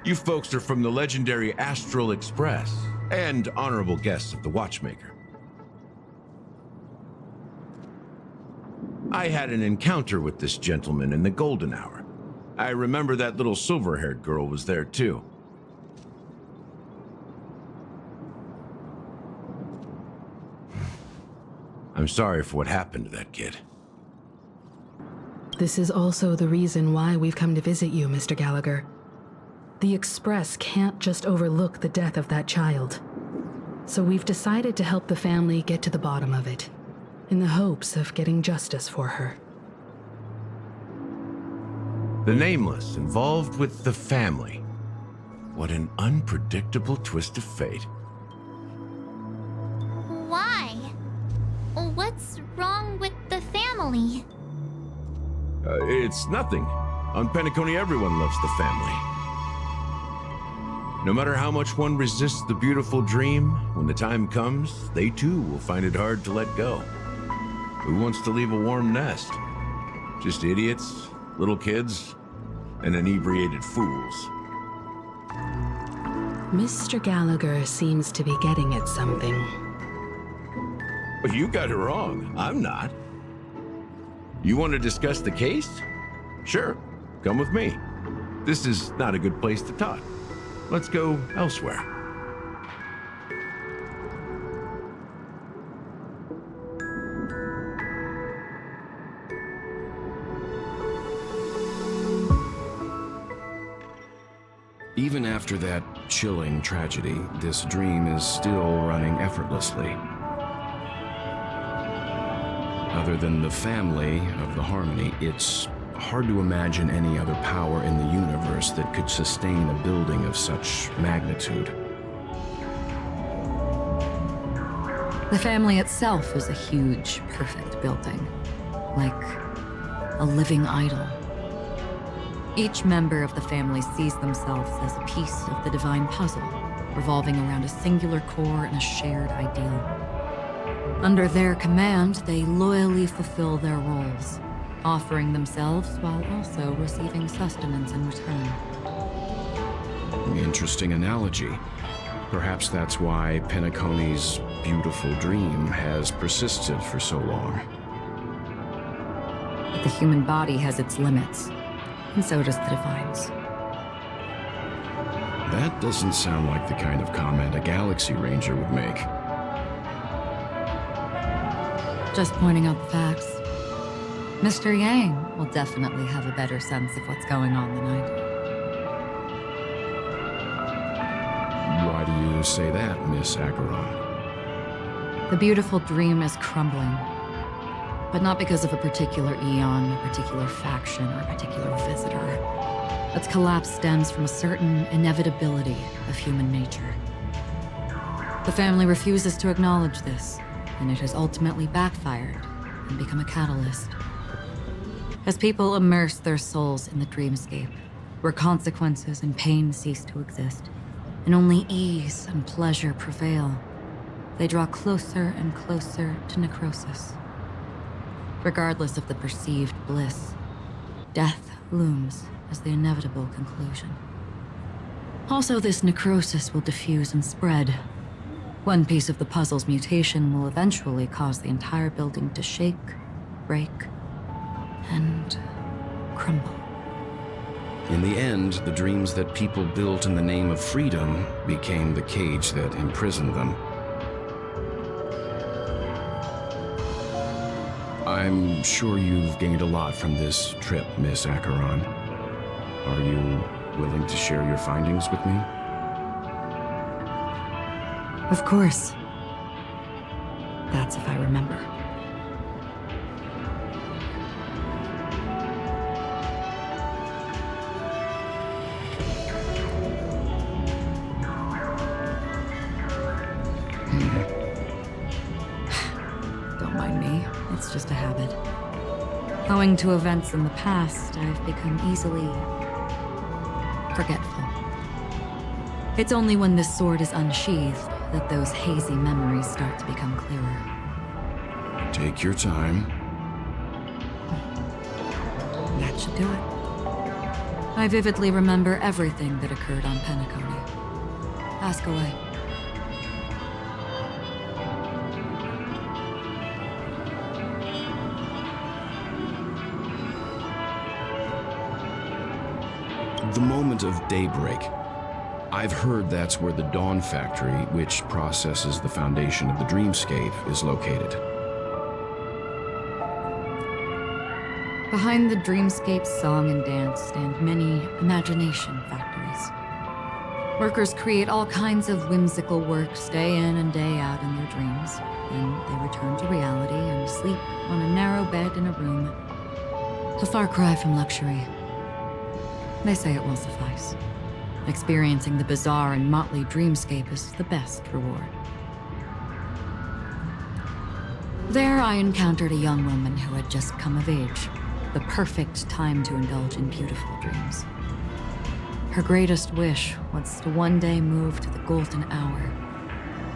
You folks are from the legendary Astral Express. and honorable guest of the Watchmaker. I had an encounter with this gentleman in the golden hour. I remember that little silver-haired girl was there too. I'm sorry for what happened to that kid. This is also the reason why we've come to visit you, Mr. Gallagher. The Express can't just overlook the death of that child. So we've decided to help the family get to the bottom of it, in the hopes of getting justice for her. The Nameless involved with the family. What an unpredictable twist of fate. Why? What's wrong with the family? It's nothing. On Penacony, everyone loves the family. No matter how much one resists the beautiful dream, when the time comes, they too will find it hard to let go. Who wants to leave a warm nest? Just idiots, little kids, and inebriated fools. Mr. Gallagher seems to be getting at something. But you got it wrong. I'm not. You want to discuss the case? Sure, come with me. This is not a good place to talk. Let's go elsewhere. Even after that chilling tragedy, this dream is still running effortlessly. Other than the family of the Harmony, it's hard to imagine any other power in the universe that could sustain a building of such magnitude. The family itself is a huge, perfect building, like a living idol. Each member of the family sees themselves as a piece of the divine puzzle, revolving around a singular core and a shared ideal. Under their command, they loyally fulfill their roles, offering themselves while also receiving sustenance in return. Interesting analogy. Perhaps that's why Penacony's beautiful dream has persisted for so long. But the human body has its limits, and so does the Divines. That doesn't sound like the kind of comment a Galaxy Ranger would make. Just pointing out the facts. Mr. Yang will definitely have a better sense of what's going on than I do. Why do you say that, Miss Acheron? The beautiful dream is crumbling. But not because of a particular eon, a particular faction, or a particular visitor. Its collapse stems from a certain inevitability of human nature. The family refuses to acknowledge this, and it has ultimately backfired and become a catalyst. As people immerse their souls in the dreamscape, where consequences and pain cease to exist, and only ease and pleasure prevail, they draw closer and closer to necrosis. Regardless of the perceived bliss, death looms as the inevitable conclusion. Also, this necrosis will diffuse and spread. One piece of the puzzle's mutation will eventually cause the entire building to shake, break, and crumble. In the end, the dreams that people built in the name of freedom became the cage that imprisoned them. I'm sure you've gained a lot from this trip, Miss Acheron. Are you willing to share your findings with me? Of course. That's if I remember. Don't mind me. It's just a habit. Owing to events in the past, I've become easily forgetful. It's only when this sword is unsheathed that those hazy memories start to become clearer. Take your time. That should do it. I vividly remember everything that occurred on Penacony. Ask away. The moment of daybreak. I've heard that's where the Dawn Factory, which processes the foundation of the dreamscape, is located. Behind the dreamscape's song and dance stand many imagination factories. Workers create all kinds of whimsical works day in and day out in their dreams. Then they return to reality and sleep on a narrow bed in a room. A far cry from luxury. They say it will suffice. Experiencing the bizarre and motley dreamscape is the best reward. There I encountered a young woman who had just come of age. The perfect time to indulge in beautiful dreams. Her greatest wish was to one day move to the golden hour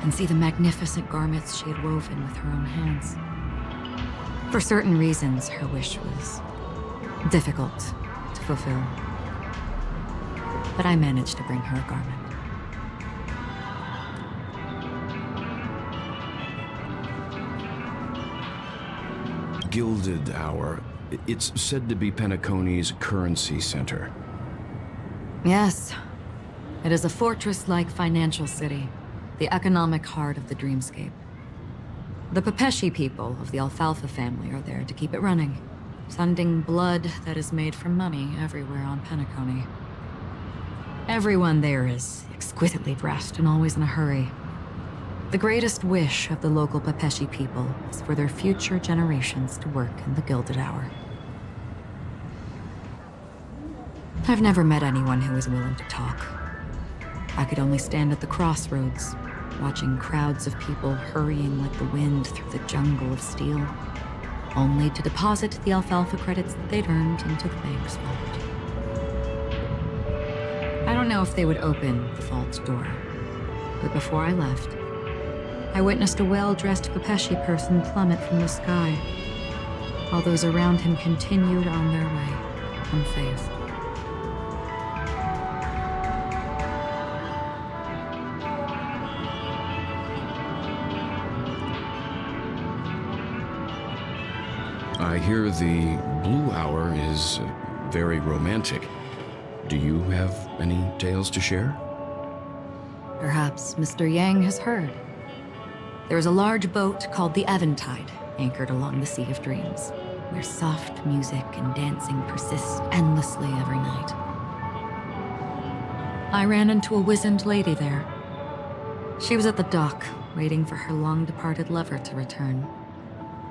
and see the magnificent garments she had woven with her own hands. For certain reasons, her wish was difficult to fulfill. But I managed to bring her a garment. Gilded Hour. It's said to be Penacony's currency center. Yes. It is a fortress-like financial city, the economic heart of the dreamscape. The Pepeshi people of the Alfalfa family are there to keep it running, sending blood that is made from money everywhere on Penacony. Everyone there is exquisitely dressed and always in a hurry. The greatest wish of the local Pepeshi people is for their future generations to work in the Gilded Hour. I've never met anyone who is willing to talk. I could only stand at the crossroads, watching crowds of people hurrying like the wind through the jungle of steel, only to deposit the alfalfa credits that they'd earned into the bank's vault. I don't know if they would open the vault's door, but before I left, I witnessed a well-dressed Pepeshi person plummet from the sky, while those around him continued on their way, unfazed. I hear the Blue Hour is very romantic. Do you have any tales to share? Perhaps Mr. Yang has heard. There is a large boat called the Eventide, anchored along the Sea of Dreams, where soft music and dancing persist endlessly every night. I ran into a wizened lady there. She was at the dock, waiting for her long-departed lover to return,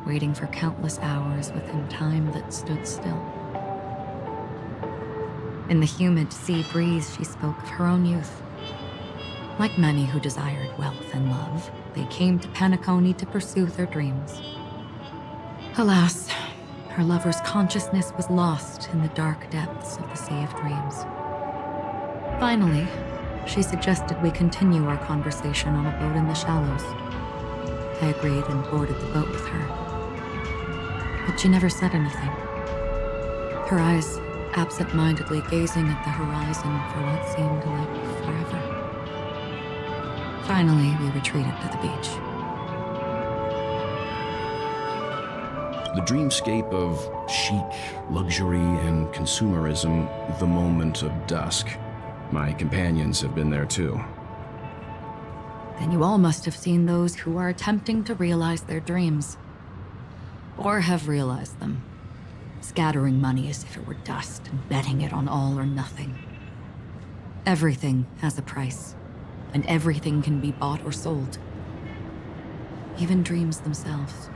waiting for countless hours within time that stood still. In the humid sea breeze, she spoke of her own youth. Like many who desired wealth and love, they came to Penacony to pursue their dreams. Alas, her lover's consciousness was lost in the dark depths of the Sea of Dreams. Finally, she suggested we continue our conversation on a boat in the shallows. I agreed and boarded the boat with her. But she never said anything. Her eyes absent-mindedly gazing at the horizon for what seemed like forever. Finally, we retreated to the beach. The dreamscape of chic, luxury, and consumerism, the moment of dusk. My companions have been there too. Then you all must have seen those who are attempting to realize their dreams. Or have realized them. Scattering money as if it were dust and betting it on all or nothing. Everything has a price, and everything can be bought or sold. Even dreams themselves.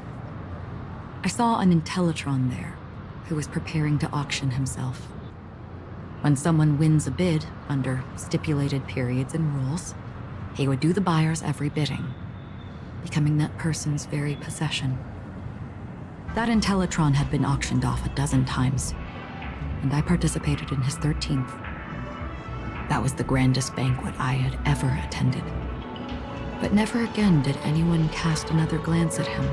I saw an Intellitron there, who was preparing to auction himself. When someone wins a bid under stipulated periods and rules, he would do the buyer's every bidding, becoming that person's very possession. That Intellitron had been auctioned off a dozen times, and I participated in his 13th. That was the grandest banquet I had ever attended. But never again did anyone cast another glance at him.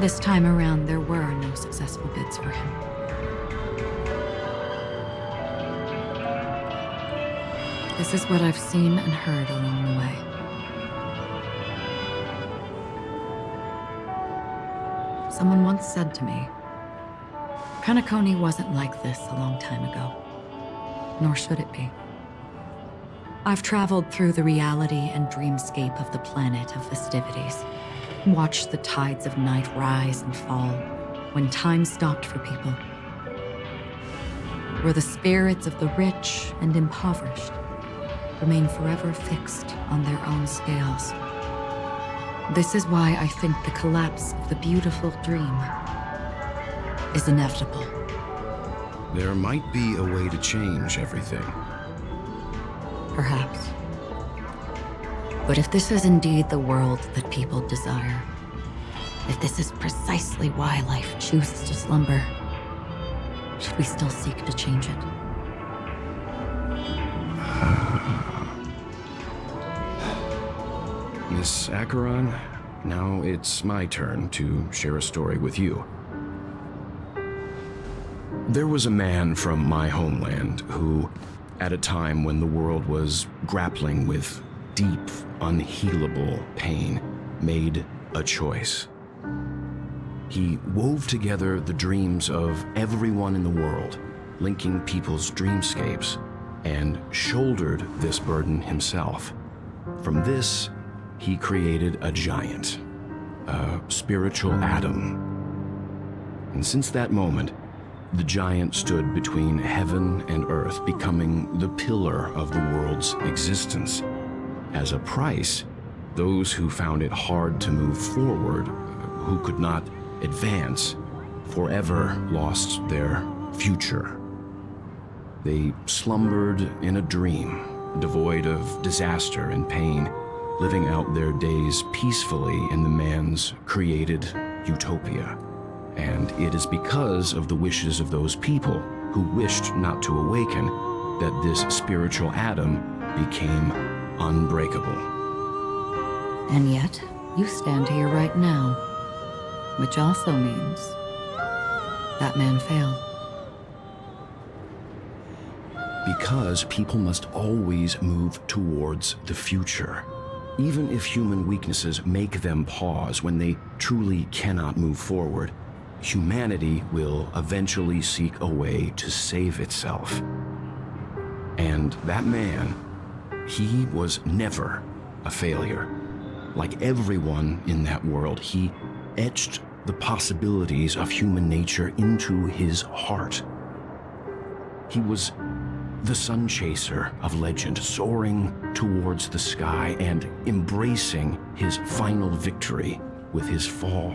This time around, there were no successful bids for him. This is what I've seen and heard along the way. Someone once said to me, Penacony wasn't like this a long time ago. nor should it be. I've traveled through the reality and dreamscape of the planet of festivities, watched the tides of night rise and fall when time stopped for people, where the spirits of the rich and impoverished remain forever fixed on their own scales. This is why I think the collapse of the beautiful dream is inevitable. There might be a way to change everything. Perhaps. But if this is indeed the world that people desire, if this is precisely why life chooses to slumber, should we still seek to change it? Miss Acheron, now it's my turn to share a story with you. There was a man from my homeland who, at a time when the world was grappling with deep, unhealable pain, made a choice. He wove together the dreams of everyone in the world, linking people's dreamscapes, and shouldered this burden himself. From this, he created a giant, a spiritual atom. And since that moment, the giant stood between heaven and earth, becoming the pillar of the world's existence. As a price, those who found it hard to move forward, who could not advance, forever lost their future. They slumbered in a dream, devoid of disaster and pain, living out their days peacefully in the man's created utopia. And it is because of the wishes of those people who wished not to awaken that this spiritual atom became unbreakable. And yet, you stand here right now, which also means that man failed. Because people must always move towards the future. Even if human weaknesses make them pause when they truly cannot move forward, humanity will eventually seek a way to save itself. And that man, he was never a failure. Like everyone in that world, he etched the possibilities of human nature into his heart. He was the sun chaser of legend, soaring towards the sky and embracing his final victory with his fall.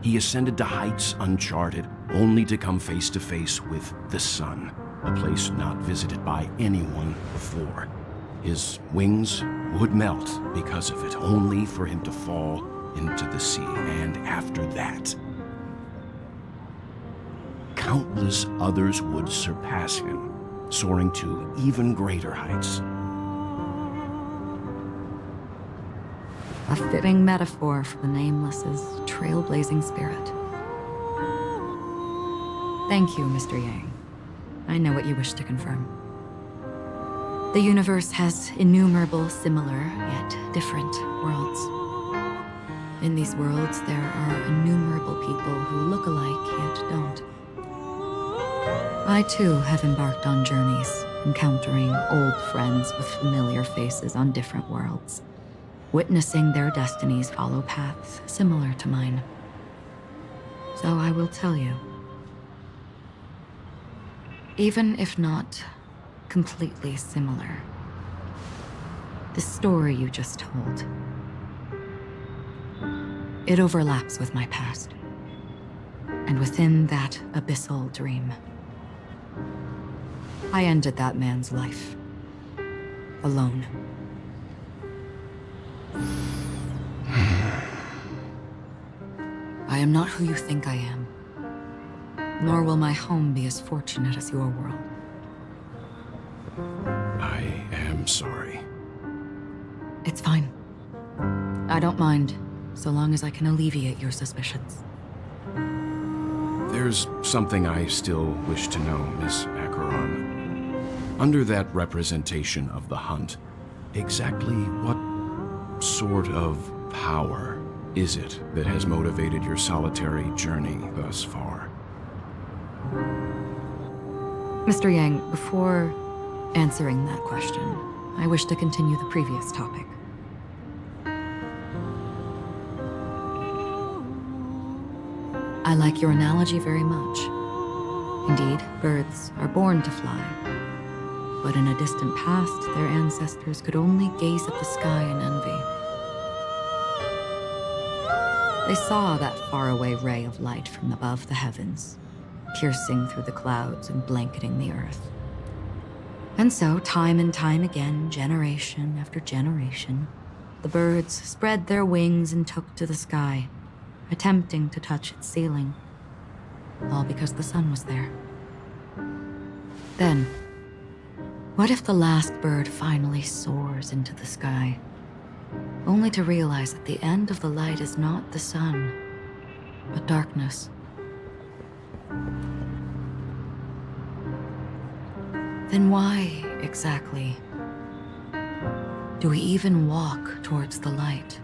He ascended to heights uncharted, only to come face to face with the sun, a place not visited by anyone before. His wings would melt because of it, only for him to fall into the sea. And after that, countless others would surpass him, soaring to even greater heights. A fitting metaphor for the Nameless's trailblazing spirit. Thank you, Mr. Yang. I know what you wish to confirm. The universe has innumerable similar, yet different worlds. In these worlds, there are innumerable people who look alike, yet don't. I too have embarked on journeys, encountering old friends with familiar faces on different worlds, witnessing their destinies follow paths similar to mine. So I will tell you. Even if not completely similar, the story you just told, it overlaps with my past. And within that abyssal dream, I ended that man's life. Alone. I am not who you think I am. Nor will my home be as fortunate as your world. I am sorry. It's fine. I don't mind, so long as I can alleviate your suspicions. There's something I still wish to know, Miss Acheron. Under that representation of the hunt, exactly what sort of power is it that has motivated your solitary journey thus far? Mr. Yang, before answering that question, I wish to continue the previous topic. I like your analogy very much. Indeed, birds are born to fly. But in a distant past, their ancestors could only gaze at the sky in envy. They saw that faraway ray of light from above the heavens, piercing through the clouds and blanketing the earth. And so, time and time again, generation after generation, the birds spread their wings and took to the sky, attempting to touch its ceiling, all because the sun was there. Then, what if the last bird finally soars into the sky, only to realize that the end of the light is not the sun, but darkness? Then why, exactly, do we even walk towards the light?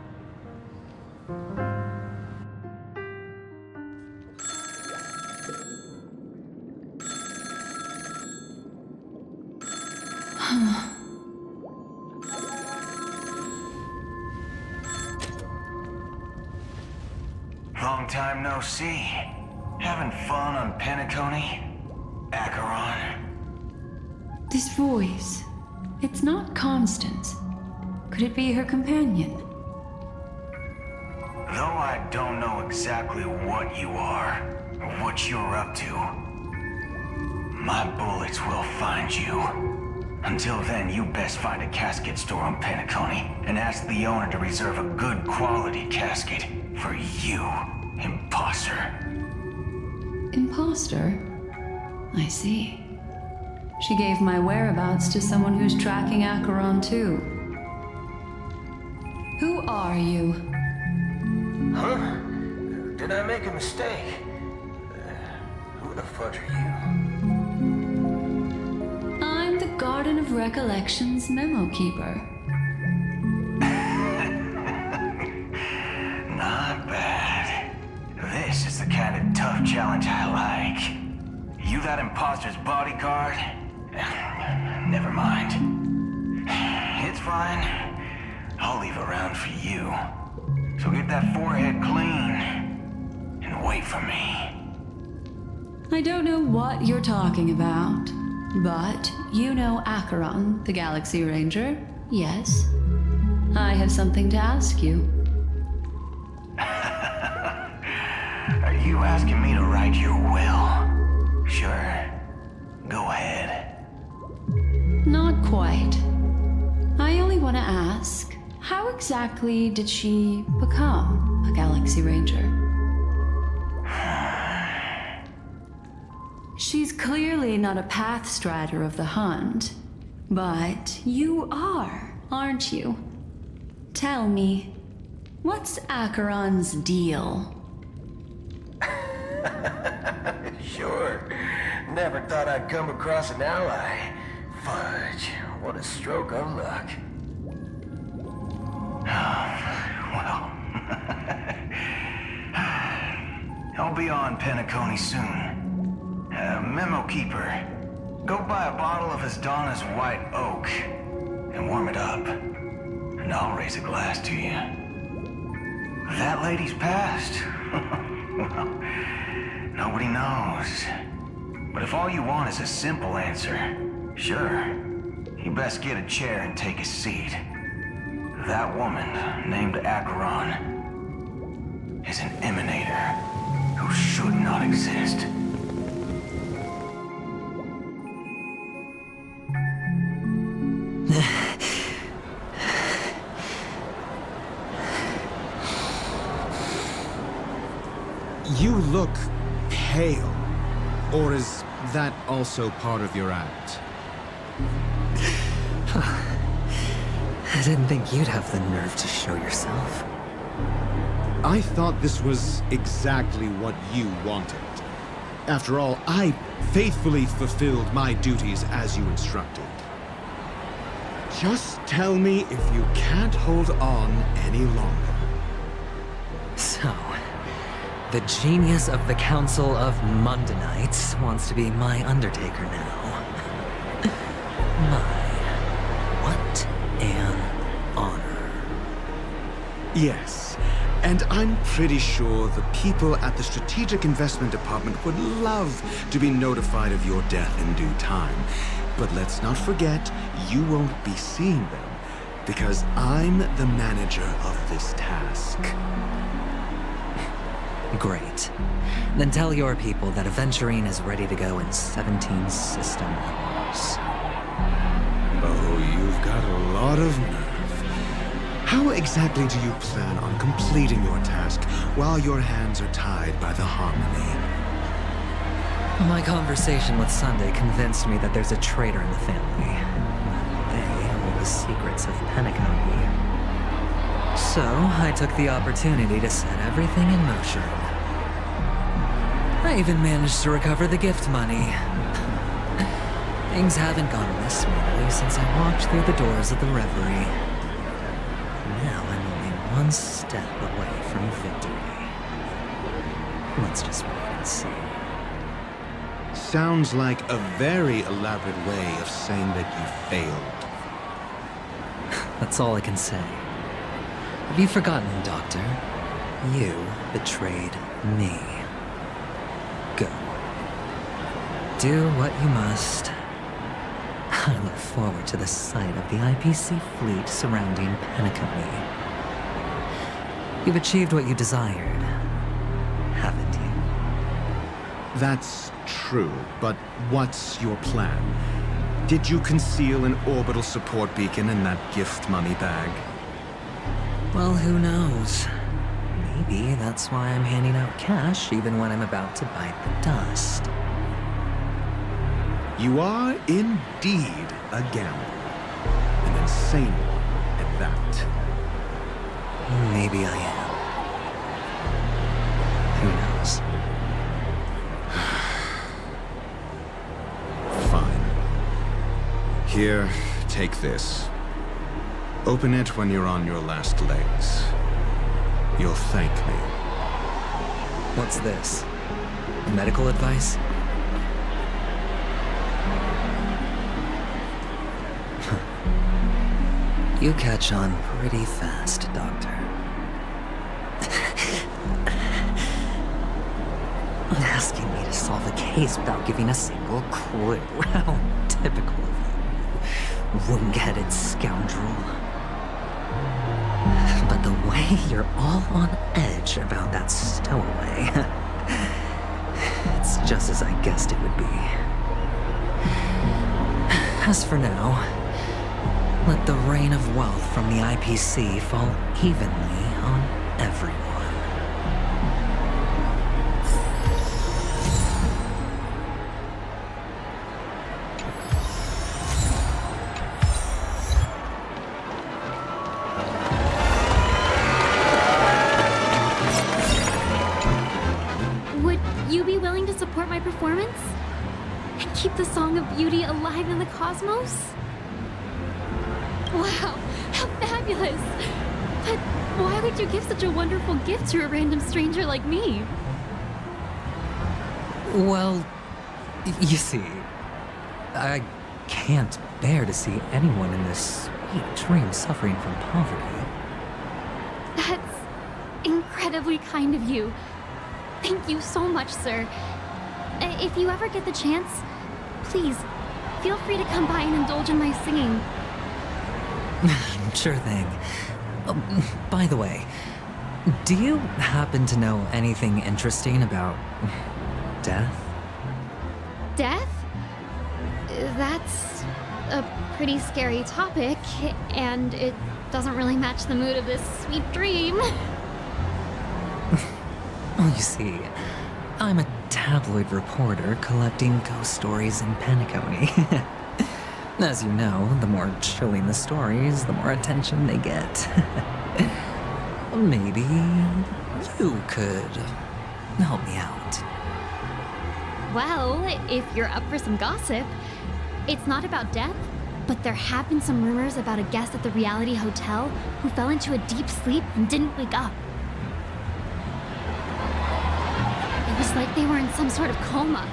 Long time no see. Having fun on Penacony? Acheron? This voice, it's not Constance. Could it be her companion? Though I don't know exactly what you are, or what you're up to, my bullets will find you. Until then, you best find a casket store on Penacony and ask the owner to reserve a good quality casket for you, imposter. Imposter? I see. She gave my whereabouts to someone who's tracking Acheron too. Who are you? Huh? Did I make a mistake? Who the fudge are you? I'm the Garden of Recollection's memo keeper. Not bad. This is the kind of tough challenge I like. You that imposter's bodyguard? Never mind. It's fine. I'll leave a round for you. So get that forehead clean and wait for me. I don't know what you're talking about, but you know Acheron, the Galaxy Ranger, yes? I have something to ask you. Are you asking me to write your will? Sure. Go ahead. Not quite. I only want to ask, how exactly did she become a Galaxy Ranger? She's clearly not a pathstrider of the Hunt, but you are, aren't you? Tell me, what's Acheron's deal? Sure. Never thought I'd come across an ally. Fudge, what a stroke of luck. Well, I'll be on Penacony soon. Memo keeper, go buy a bottle of Donna's white oak and warm it up, and I'll raise a glass to you. That lady's passed. Well, nobody knows. But if all you want is a simple answer, sure, you best get a chair and take a seat. That woman, named Acheron, is an emanator who should not exist. You look pale. Or is that also part of your act? I didn't think you'd have the nerve to show yourself. I thought this was exactly what you wanted. After all, I faithfully fulfilled my duties as you instructed. Just tell me if you can't hold on any longer. So, The genius of the Council of Mundanites wants to be my Undertaker now. What an honor. Yes, and I'm pretty sure the people at the Strategic Investment Department would love to be notified of your death in due time. But let's not forget, you won't be seeing them, because I'm the manager of this task. Great. Then tell your people that Aventurine is ready to go in 17 system hours. Oh, you've got a lot of nerve. How exactly do you plan on completing your task while your hands are tied by the harmony? My conversation with Sunday convinced me that there's a traitor in the family. They hold the secrets of Penacony. So, I took the opportunity to set everything in motion. I even managed to recover the gift money. Things haven't gone this smoothly since I walked through the doors of the Reverie. Now I'm only one step away from victory. Let's just wait and see. Sounds like a very elaborate way of saying that you failed. That's all I can say. Have you forgotten, Doctor? You betrayed me. Go. Do what you must. I look forward to the sight of the IPC fleet surrounding Penacony. You've achieved what you desired, haven't you? That's true, but what's your plan? Did you conceal an orbital support beacon in that gift money bag? Well, who knows? Maybe that's why I'm handing out cash even when I'm about to bite the dust. You are indeed a gambler. An insane one at that. Maybe I am. Who knows? Fine. Here, take this. Open it when you're on your last legs. You'll thank me. What's this? Medical advice? You catch on pretty fast, Doctor. Asking me to solve a case without giving a single clue. How typical of you, wound-headed scoundrel. But the way you're all on edge about that stowaway, it's just as I guessed it would be. As for now, let the rain of wealth from the IPC fall evenly on everyone. Would you be willing to support my performance? And keep the Song of Beauty alive in the cosmos? Wow, how fabulous! But why would you give such a wonderful gift to a random stranger like me? Well, you see, I can't bear to see anyone in this sweet dream suffering from poverty. That's incredibly kind of you. Thank you so much, sir. If you ever get the chance, please, feel free to come by and indulge in my singing. Sure thing. By the way, do you happen to know anything interesting about death? Death? That's a pretty scary topic, and it doesn't really match the mood of this sweet dream. Well, you see, I'm a tabloid reporter collecting ghost stories in Penacony. As you know, the more chilling the stories, the more attention they get. Maybe you could help me out. Well, if you're up for some gossip, it's not about death, but there have been some rumors about a guest at the Reality Hotel who fell into a deep sleep and didn't wake up. Looks like they were in some sort of coma.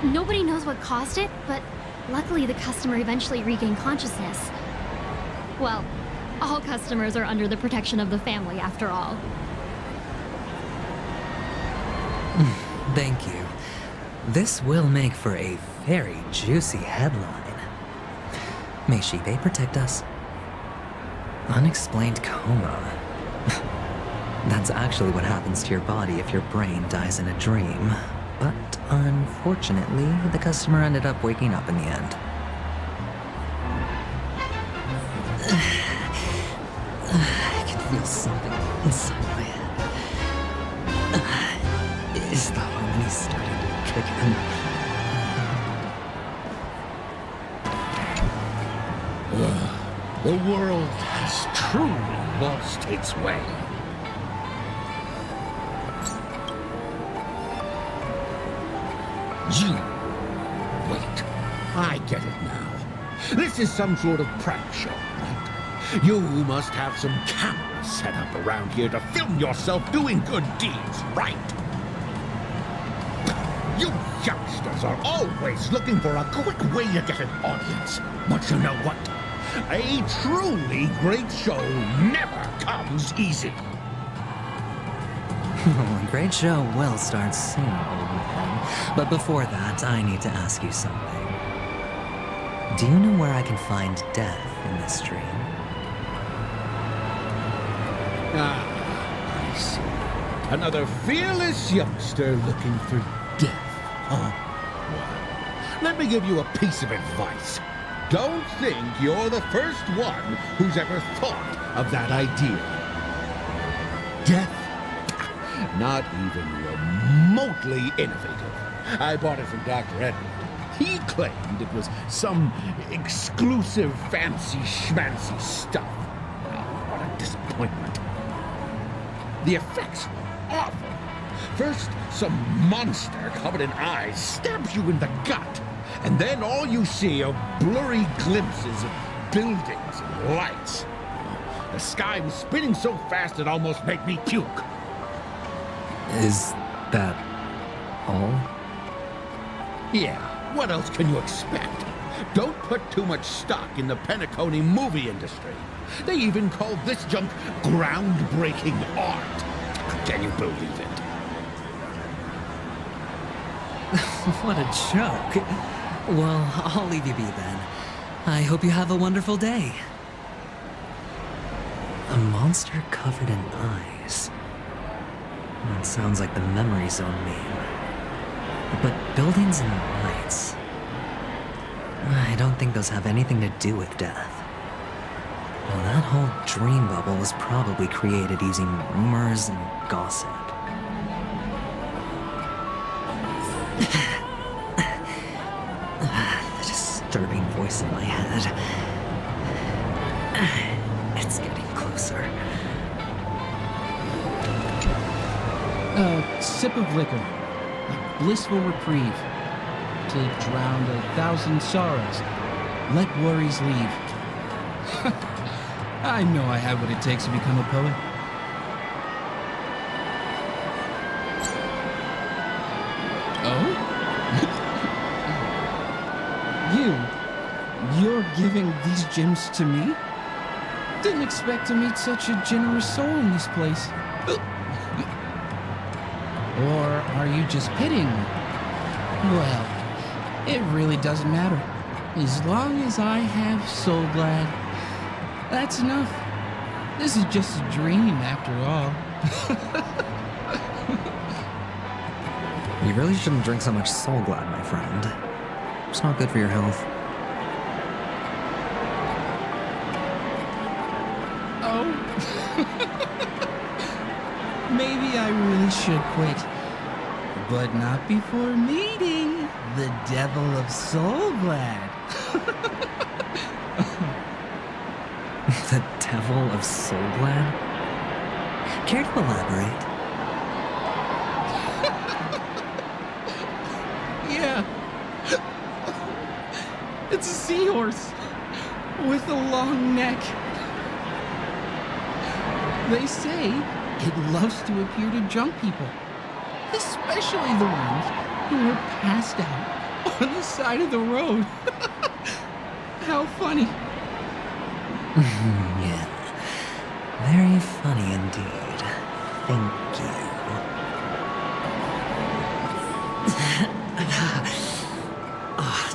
Nobody knows what caused it, but luckily the customer eventually regained consciousness. Well, all customers are under the protection of the family, after all. Thank you. This will make for a very juicy headline. May Shibe protect us. Unexplained coma. That's actually what happens to your body if your brain dies in a dream. But unfortunately, the customer ended up waking up in the end. I can feel something inside my head. Is the harmony starting to kick in? The world has truly lost its way. You. Wait. I get it now. This is some sort of prank show, right? You must have some cameras set up around here to film yourself doing good deeds, right? You youngsters are always looking for a quick way to get an audience. But you know what? A truly great show never comes easy. Well, a great show will start soon, old man. But before that, I need to ask you something. Do you know where I can find death in this dream? Ah, I see. Another fearless youngster looking for death, huh? Well, let me give you a piece of advice. Don't think you're the first one who's ever thought of that idea. Death? Not even remotely innovative. I bought it from Dr. Edward. He claimed it was some exclusive fancy schmancy stuff. Oh, what a disappointment. The effects were awful. First, some monster covered in eyes stabs you in the gut. And then all you see are blurry glimpses of buildings and lights. The sky was spinning so fast it almost made me puke. Is that all? Yeah, what else can you expect? Don't put too much stock in the Penacony movie industry. They even call this junk groundbreaking art. Can you believe it? What a joke. Well, I'll leave you be then. I hope you have a wonderful day. A monster covered in eyes. That sounds like the memory zone meme. But buildings and lights... I don't think those have anything to do with death. Well, that whole dream bubble was probably created using rumors and gossip. The disturbing voice in my head. It's getting closer. A sip of liquor. A blissful reprieve. To drown 1,000 sorrows. Let worries leave. I know I have what it takes to become a poet. Oh? You're giving these gems to me? Didn't expect to meet such a generous soul in this place. Or are you just pitying me? Well, it really doesn't matter. As long as I have Soulglad, that's enough. This is just a dream after all. You really shouldn't drink so much Soulglad, my friend. It's not good for your health. Oh. Maybe I really should quit. But not before meeting the Devil of Soulglad. The Devil of Soulglad? Care to elaborate? Yeah. It's a seahorse with a long neck. They say it loves to appear to drunk people. Especially the ones who were passed out on the side of the road. How funny. Yeah. Very funny indeed. Thank you.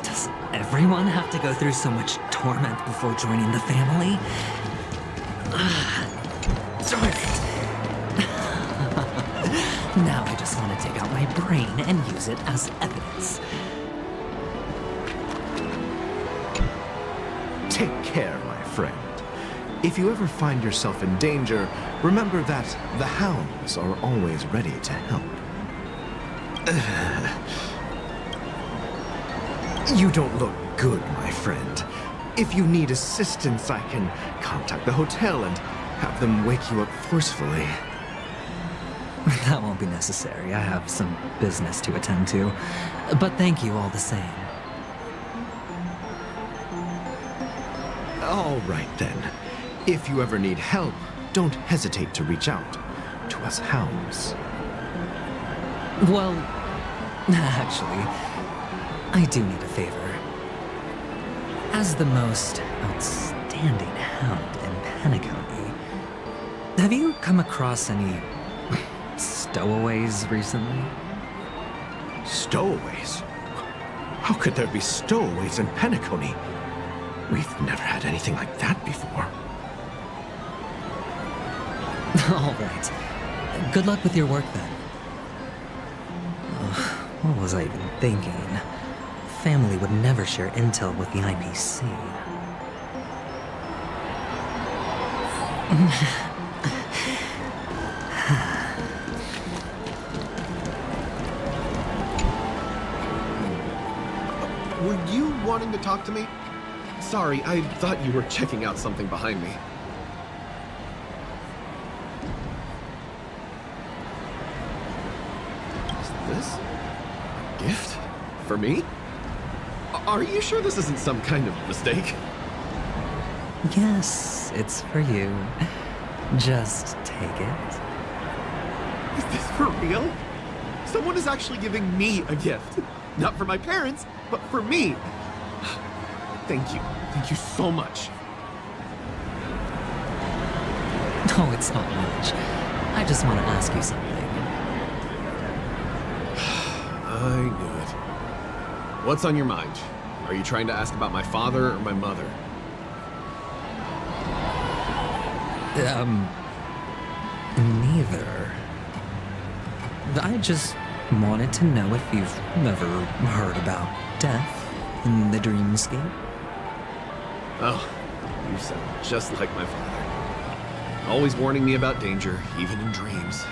Does everyone have to go through so much torment before joining the family? Darn it. Now I just want to take out my brain and use it as evidence. Take care, my friend. If you ever find yourself in danger, remember that the hounds are always ready to help. You don't look good, my friend. If you need assistance, I can contact the hotel and have them wake you up forcefully. That won't be necessary. I have some business to attend to. But thank you all the same. All right, then. If you ever need help, don't hesitate to reach out to us hounds. Well, actually, I do need a favor. As the most outstanding hound in Penacony, have you come across any stowaways recently? Stowaways? How could there be stowaways in Penacony? We've never had anything like that before. All right. Good luck with your work, then. What was I even thinking? Family would never share intel with the IPC. Were you wanting to talk to me? Sorry, I thought you were checking out something behind me. Is this a gift? For me? Are you sure this isn't some kind of mistake? Yes, it's for you. Just take it. Is this for real? Someone is actually giving me a gift. Not for my parents, but for me. Thank you. Thank you so much. No, it's not much. I just want to ask you something. I knew it. What's on your mind? Are you trying to ask about my father or my mother? Neither. I just wanted to know if you've ever heard about death in the dreamscape. Oh, you sound just like my father. Always warning me about danger, even in dreams.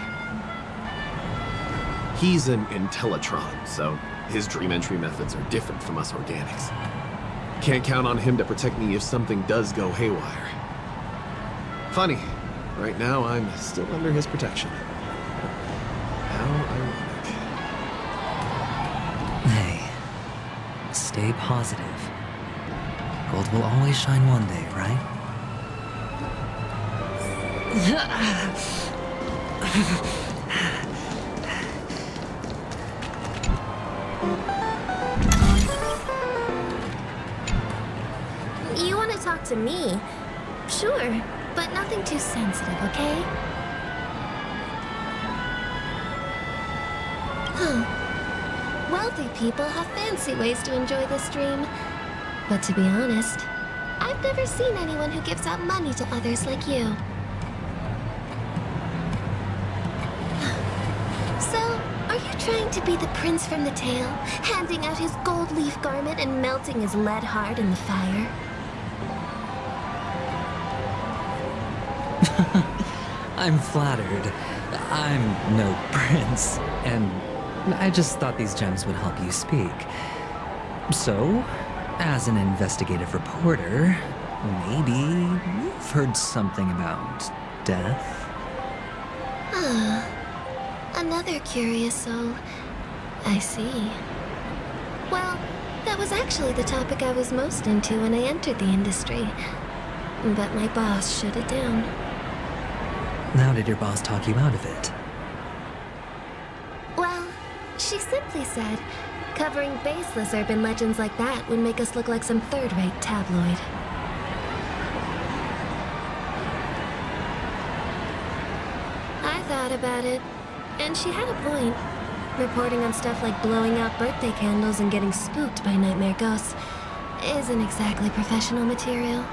He's an Intellitron, so his dream entry methods are different from us organics. Can't count on him to protect me if something does go haywire. Funny, right now I'm still under his protection. How ironic. Hey, stay positive. Gold will always shine one day, right? You want to talk to me? Sure, but nothing too sensitive, okay? Wealthy people have fancy ways to enjoy this dream. But to be honest, I've never seen anyone who gives out money to others like you. So, are you trying to be the prince from the tale, handing out his gold leaf garment and melting his lead heart in the fire? I'm flattered. I'm no prince, and I just thought these gems would help you speak. So, as an investigative reporter, maybe you've heard something about death? Another curious soul. I see. Well, that was actually the topic I was most into when I entered the industry. But my boss shut it down. How did your boss talk you out of it? Well, She simply said, covering baseless urban legends like that would make us look like some third-rate tabloid. I thought about it, and she had a point. Reporting on stuff like blowing out birthday candles and getting spooked by nightmare ghosts isn't exactly professional material.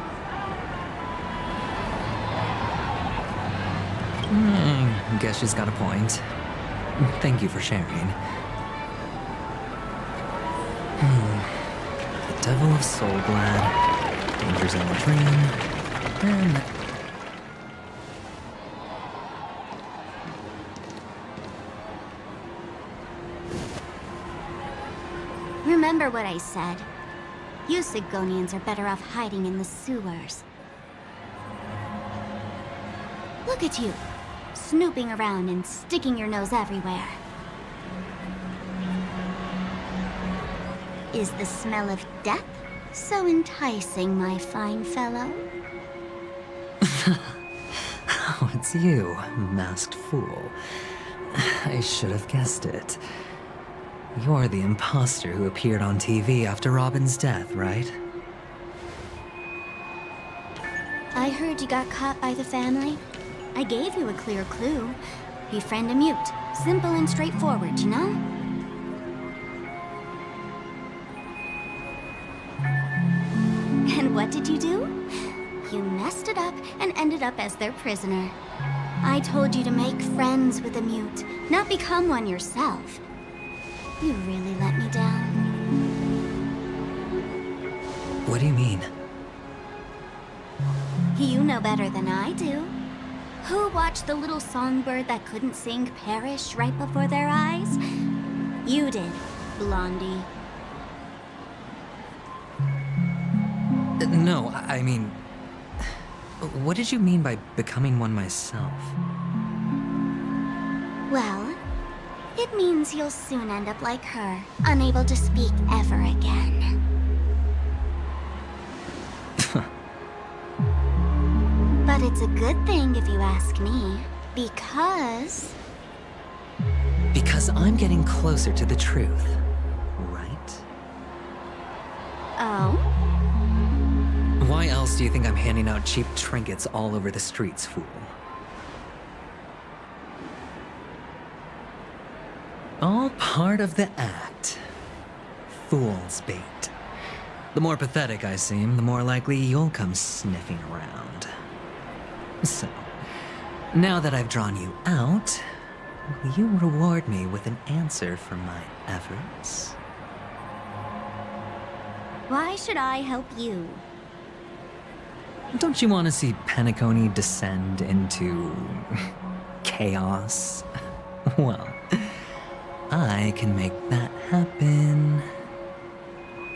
Guess she's got a point. Thank you for sharing. The Devil of Soulglad, Dangers in the Dream, and... Remember what I said. You Sigonians are better off hiding in the sewers. Look at you, snooping around and sticking your nose everywhere. Is the smell of death so enticing, my fine fellow? Oh, it's you, masked fool. I should have guessed it. You're the imposter who appeared on TV after Robin's death, right? I heard you got caught by the family. I gave you a clear clue. Befriend a mute. Simple and straightforward, you know? And what did you do? You messed it up and ended up as their prisoner. I told you to make friends with a mute, not become one yourself. You really let me down. What do you mean? You know better than I do. Who watched the little songbird that couldn't sing perish right before their eyes? You did, Blondie. No, I mean... What did you mean by becoming one myself? Well, it means you'll soon end up like her, unable to speak ever again. But it's a good thing if you ask me, because... Because I'm getting closer to the truth, right? Oh? Why else do you think I'm handing out cheap trinkets all over the streets, fool? All part of the act. Fool's bait. The more pathetic I seem, the more likely you'll come sniffing around. So, now that I've drawn you out, will you reward me with an answer for my efforts? Why should I help you? Don't you want to see Penacony descend into... chaos? Well, I can make that happen.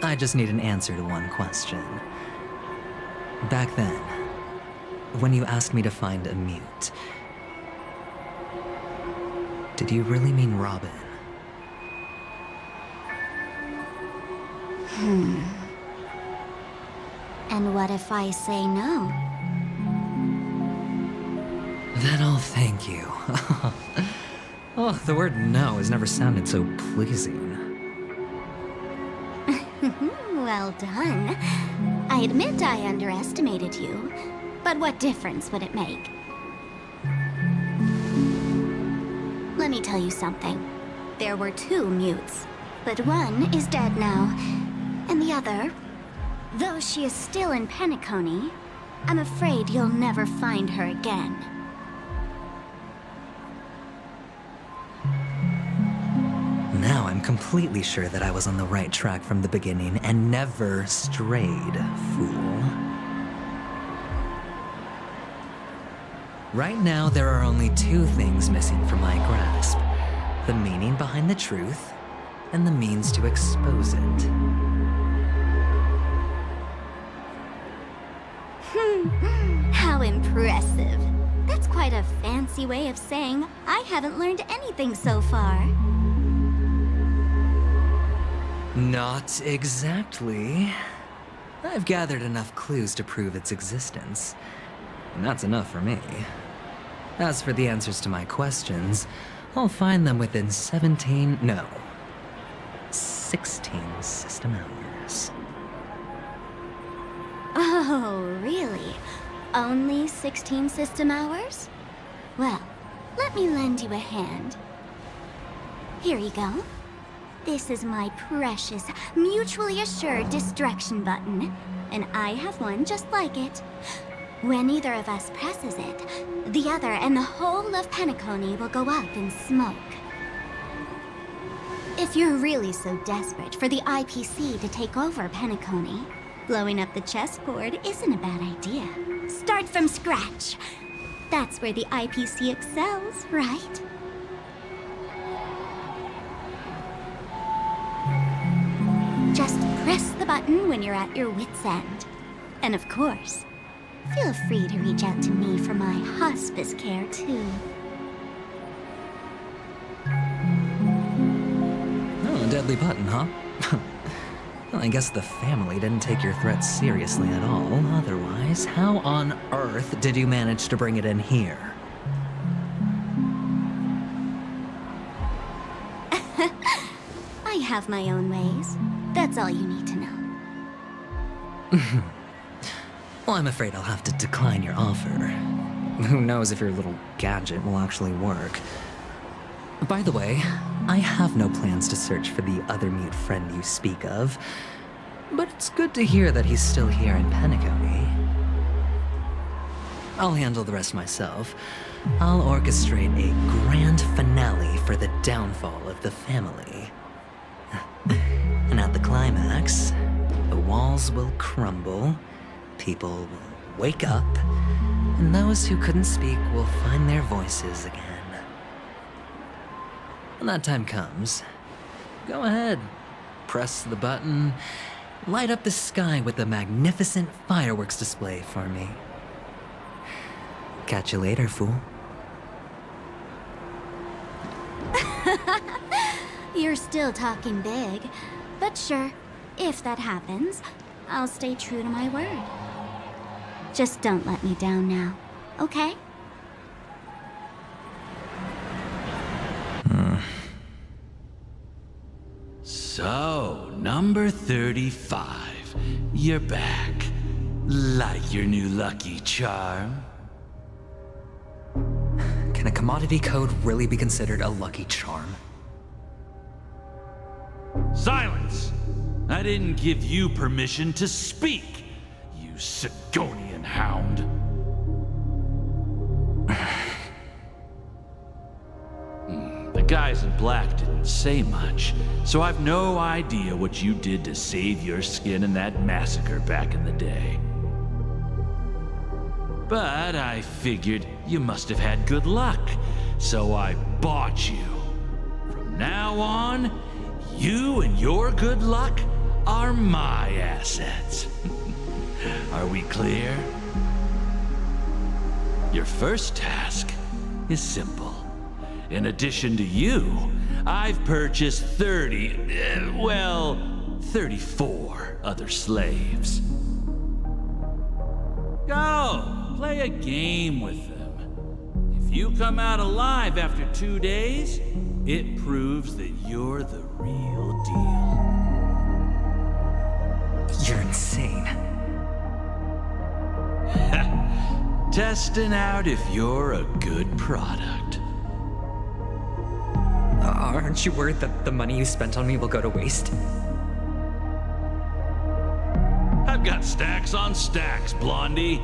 I just need an answer to one question. Back then, when you asked me to find a mute, did you really mean Robin? And what if I say no? Then I'll thank you. Oh, the word no has never sounded so pleasing. Well done. I admit I underestimated you, but what difference would it make? Let me tell you something. There were 2 mutes, but one is dead now, and the other, though she is still in Penacony, I'm afraid you'll never find her again. Now I'm completely sure that I was on the right track from the beginning and never strayed, fool. Right now, there are only 2 things missing from my grasp. The meaning behind the truth, and the means to expose it. How impressive. That's quite a fancy way of saying I haven't learned anything so far. Not exactly. I've gathered enough clues to prove its existence, and that's enough for me. As for the answers to my questions, I'll find them within 16 system hours. Oh, really? Only 16 system hours? Well, let me lend you a hand. Here you go. This is my precious, mutually assured destruction button, and I have one just like it. When either of us presses it, the other and the whole of Penacony will go up in smoke. If you're really so desperate for the IPC to take over Penacony, blowing up the chessboard isn't a bad idea. Start from scratch. That's where the IPC excels, right? Just press the button when you're at your wit's end. And of course, feel free to reach out to me for my hospice care, too. Oh, a deadly button, huh? Well, I guess the family didn't take your threat seriously at all. Otherwise, how on earth did you manage to bring it in here? I have my own ways. That's all you need to know. Well, I'm afraid I'll have to decline your offer. Who knows if your little gadget will actually work. By the way, I have no plans to search for the other mute friend you speak of, but it's good to hear that he's still here in Penacony. I'll handle the rest myself. I'll orchestrate a grand finale for the downfall of the family. And at the climax, the walls will crumble, people will wake up, and those who couldn't speak will find their voices again. When that time comes, go ahead, press the button, light up the sky with a magnificent fireworks display for me. Catch you later, fool. You're still talking big, but sure, if that happens, I'll stay true to my word. Just don't let me down now, okay? So, number 35. You're back. Like your new lucky charm? Can a commodity code really be considered a lucky charm? Silence! I didn't give you permission to speak, you Sigonian hound. The guys in black didn't say much, so I've no idea what you did to save your skin in that massacre back in the day. But I figured you must have had good luck, so I bought you. From now on, you and your good luck are my assets. Are we clear? Your first task is simple. In addition to you, I've purchased 34 other slaves. Go, play a game with them. If you come out alive after 2 days, it proves that you're the real deal. You're insane. Testing out if you're a good product. Aren't you worried that the money you spent on me will go to waste? I've got stacks on stacks, Blondie.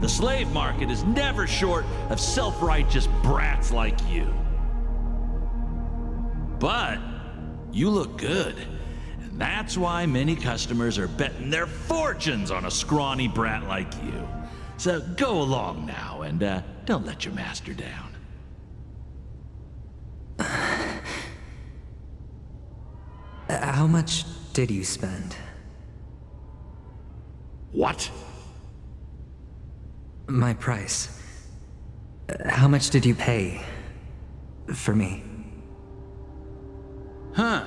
The slave market is never short of self-righteous brats like you. But you look good, and that's why many customers are betting their fortunes on a scrawny brat like you. So go along now, and don't let your master down. How much did you spend? What? My price. How much did you pay for me? Huh.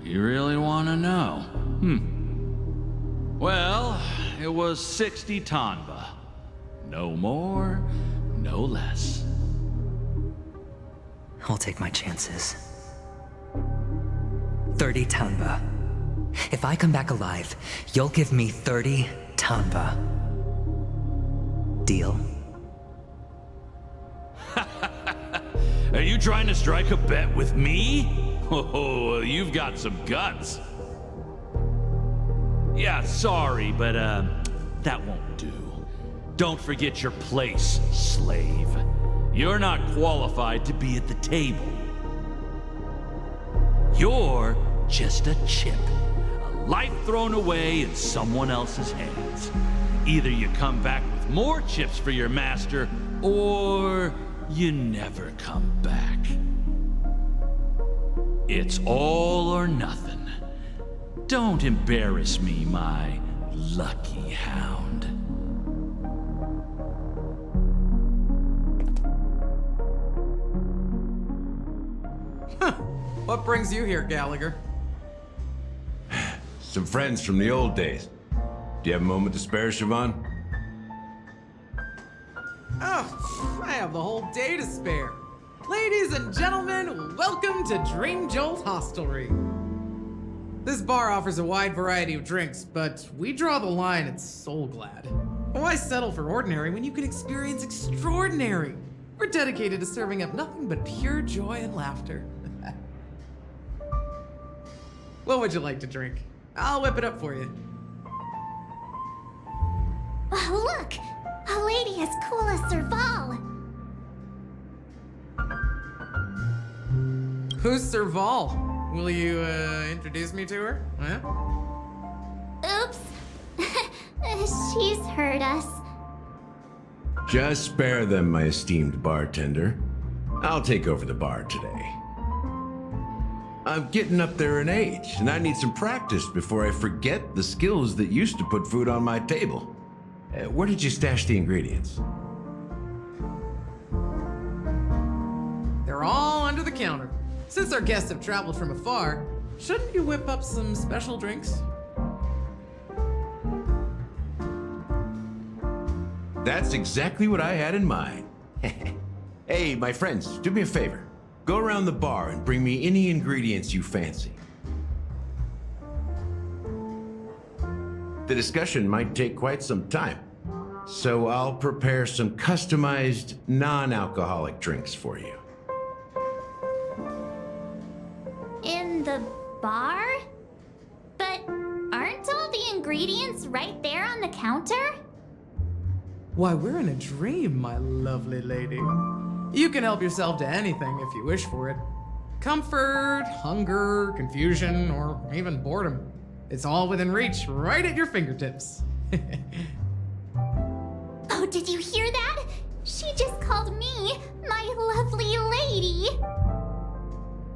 You really want to know? Well, it was 60 tanba. No more, no less. I'll take my chances. 30 tanba. If I come back alive, you'll give me 30 tanba. Deal? Are you trying to strike a bet with me? Oh, you've got some guts. Yeah, sorry, but that won't do. Don't forget your place, slave. You're not qualified to be at the table. You're just a chip. A life thrown away in someone else's hands. Either you come back with more chips for your master, or you never come back. It's all or nothing. Don't embarrass me, my lucky hound. What brings you here, Gallagher? Some friends from the old days. Do you have a moment to spare, Siobhan? Oh, I have the whole day to spare. Ladies and gentlemen, welcome to Dream Jolt Hostelry. This bar offers a wide variety of drinks, but we draw the line at Soul Glad. Why settle for ordinary when you can experience extraordinary? We're dedicated to serving up nothing but pure joy and laughter. What would you like to drink? I'll whip it up for you. Oh, look! A lady as cool as Serval! Who's Serval? Will you, introduce me to her? Huh? Oops. She's heard us. Just spare them, my esteemed bartender. I'll take over the bar today. I'm getting up there in age, and I need some practice before I forget the skills that used to put food on my table. Where did you stash the ingredients? They're all under the counter. Since our guests have traveled from afar, shouldn't you whip up some special drinks? That's exactly what I had in mind. Hey, my friends, do me a favor. Go around the bar and bring me any ingredients you fancy. The discussion might take quite some time, so I'll prepare some customized, non-alcoholic drinks for you. In the bar? But aren't all the ingredients right there on the counter? Why, we're in a dream, my lovely lady. You can help yourself to anything if you wish for it. Comfort, hunger, confusion, or even boredom. It's all within reach, right at your fingertips. Oh, did you hear that? She just called me my lovely lady.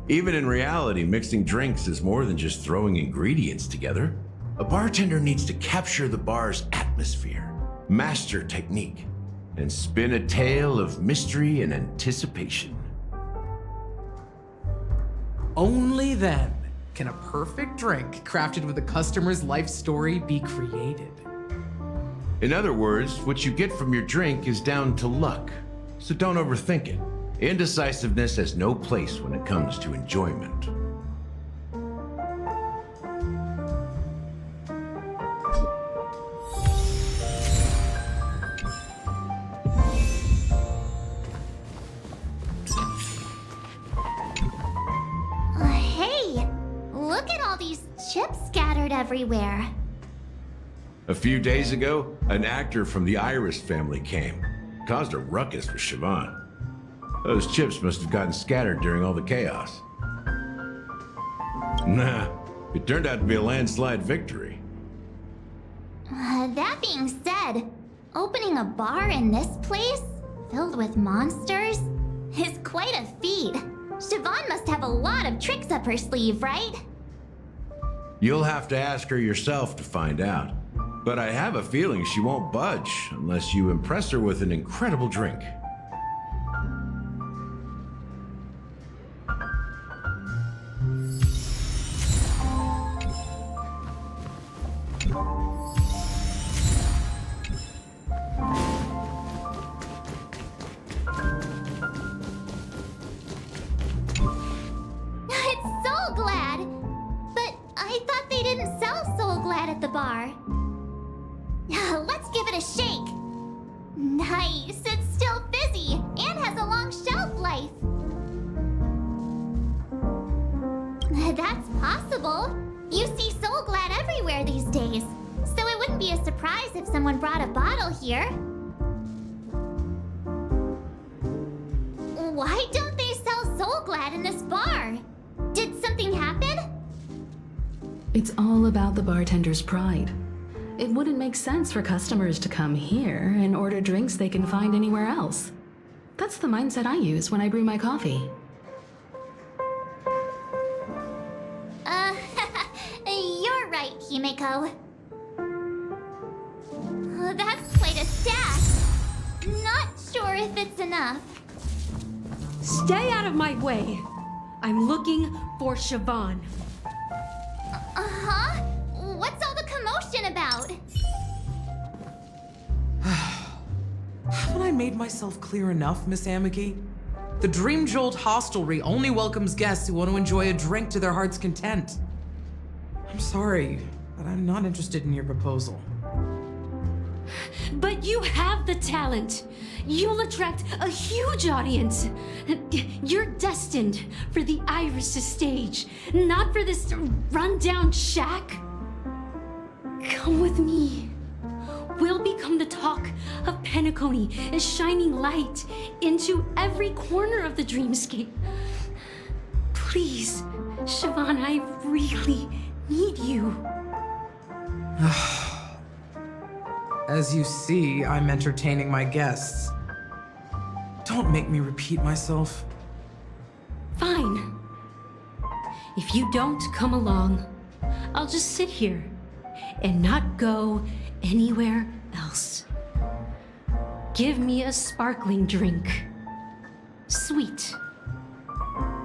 Even in reality, mixing drinks is more than just throwing ingredients together. A bartender needs to capture the bar's atmosphere, master technique, and spin a tale of mystery and anticipation. Only then can a perfect drink crafted with a customer's life story be created. In other words, what you get from your drink is down to luck, so don't overthink it. Indecisiveness has no place when it comes to enjoyment. Hey, look at all these chips scattered everywhere. A few days ago, an actor from the Iris family came. Caused a ruckus for Siobhan. Those chips must have gotten scattered during all the chaos. Nah, it turned out to be a landslide victory. That being said, opening a bar in this place, filled with monsters, is quite a feat. Siobhan must have a lot of tricks up her sleeve, right? You'll have to ask her yourself to find out. But I have a feeling she won't budge unless you impress her with an incredible drink. the bar. Let's give it a shake. Nice, it's still fizzy and has a long shelf life. That's possible. You see Soul Glad everywhere these days, so it wouldn't be a surprise if someone brought a bottle here. Why don't they sell Soul Glad in this bar? Did something happen? It's all about the bartender's pride. It wouldn't make sense for customers to come here and order drinks they can find anywhere else. That's the mindset I use when I brew my coffee. You're right, Himeko. That's quite a stack. Not sure if it's enough. Stay out of my way. I'm looking for Siobhan. Uh-huh? What's all the commotion about? Haven't I made myself clear enough, Miss Amiki? The Dream Jolt Hostelry only welcomes guests who want to enjoy a drink to their heart's content. I'm sorry, but I'm not interested in your proposal. But you have the talent. You'll attract a huge audience. You're destined for the Iris' stage, not for this rundown shack. Come with me. We'll become the talk of Penacony, a shining light into every corner of the dreamscape. Please, Siobhan, I really need you. As you see, I'm entertaining my guests. Don't make me repeat myself. Fine. If you don't come along, I'll just sit here and not go anywhere else. Give me a sparkling drink. Sweet.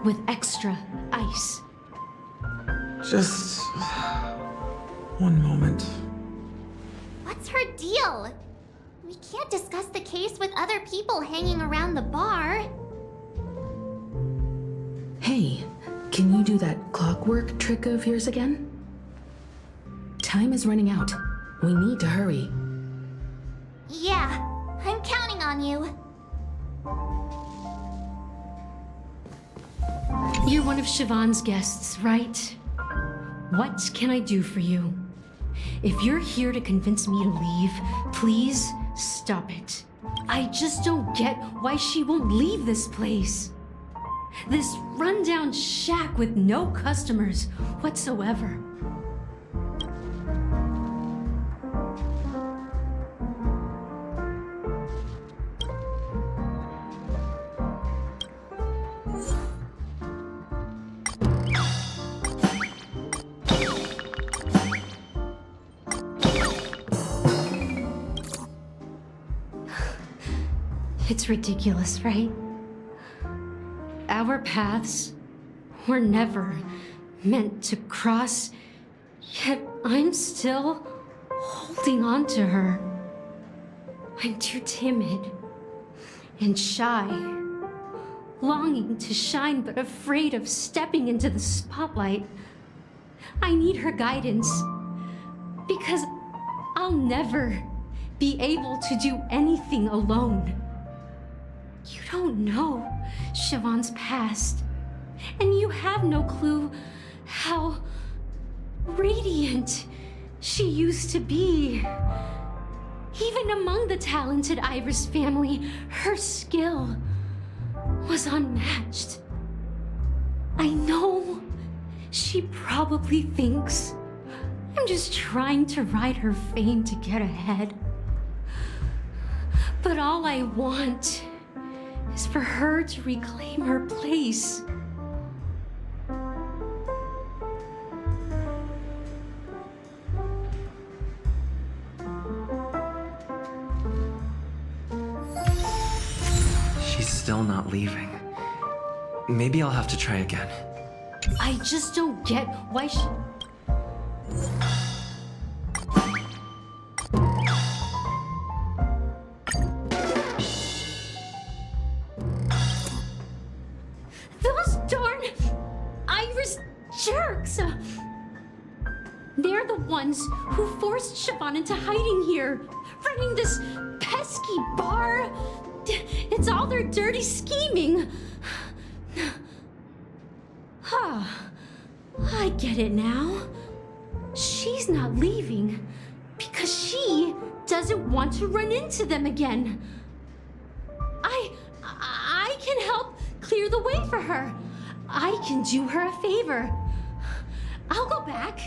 With extra ice. Just one moment. What's her deal? We can't discuss the case with other people hanging around the bar. Hey, can you do that clockwork trick of yours again? Time is running out. We need to hurry. Yeah, I'm counting on you. You're one of Siobhan's guests, right? What can I do for you? If you're here to convince me to leave, please stop it. I just don't get why she won't leave this place. This rundown shack with no customers whatsoever. It's ridiculous, right? Our paths were never meant to cross, yet I'm still holding on to her. I'm too timid and shy, longing to shine but afraid of stepping into the spotlight. I need her guidance because I'll never be able to do anything alone. You don't know Siobhan's past, and you have no clue how radiant she used to be. Even among the talented Iris family, her skill was unmatched. I know she probably thinks I'm just trying to ride her fame to get ahead. But all I want is for her to reclaim her place. She's still not leaving. Maybe I'll have to try again. I just don't get why she... Those darn Iris jerks! They're the ones who forced Siobhan into hiding here, running this pesky bar. It's all their dirty scheming. I get it now. She's not leaving because she doesn't want to run into them again. I can help clear the way for her. I can do her a favor. I'll go back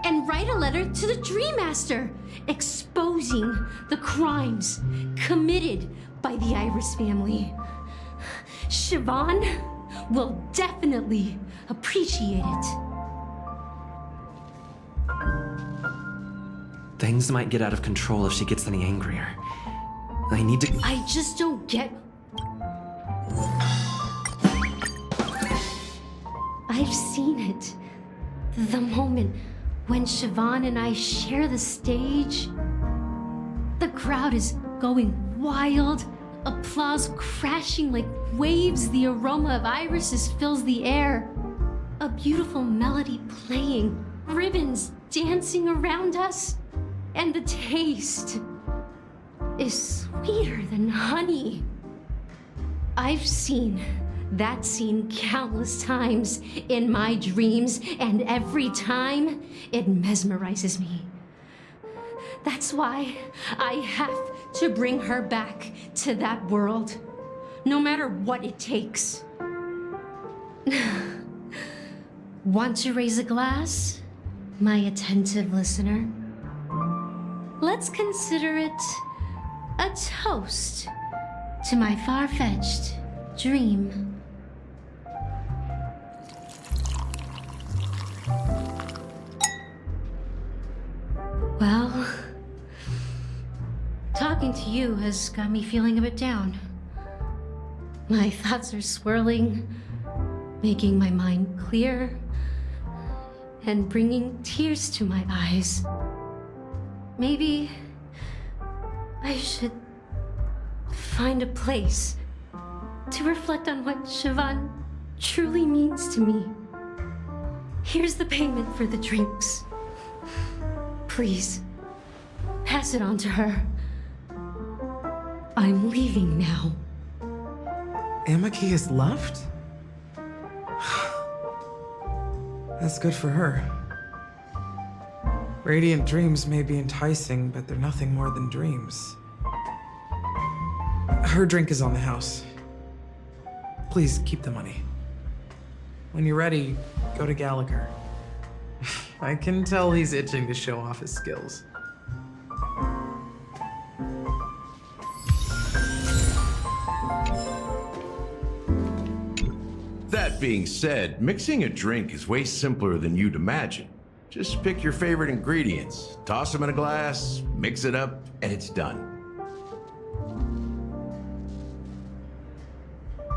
and write a letter to the Dream Master exposing the crimes committed by the Iris family. Siobhan will definitely appreciate it. Things might get out of control if she gets any angrier. I need to... I just don't get... I've seen it. The moment when Siobhan and I share the stage. The crowd is going wild. Applause crashing like waves. The aroma of irises fills the air. A beautiful melody playing. Ribbons dancing around us. And the taste is sweeter than honey. I've seen that scene countless times in my dreams, and every time it mesmerizes me. That's why I have to bring her back to that world, no matter what it takes. Want to raise a glass, my attentive listener? Let's consider it a toast to my far-fetched dream. Well, talking to you has got me feeling a bit down. My thoughts are swirling, making my mind clear, and bringing tears to my eyes. Maybe I should find a place to reflect on what Siobhan truly means to me. Here's the payment for the drinks. Please, pass it on to her. I'm leaving now. Amaki has left? That's good for her. Radiant dreams may be enticing, but they're nothing more than dreams. Her drink is on the house. Please keep the money. When you're ready, go to Gallagher. I can tell he's itching to show off his skills. That being said, mixing a drink is way simpler than you'd imagine. Just pick your favorite ingredients, toss them in a glass, mix it up, and it's done.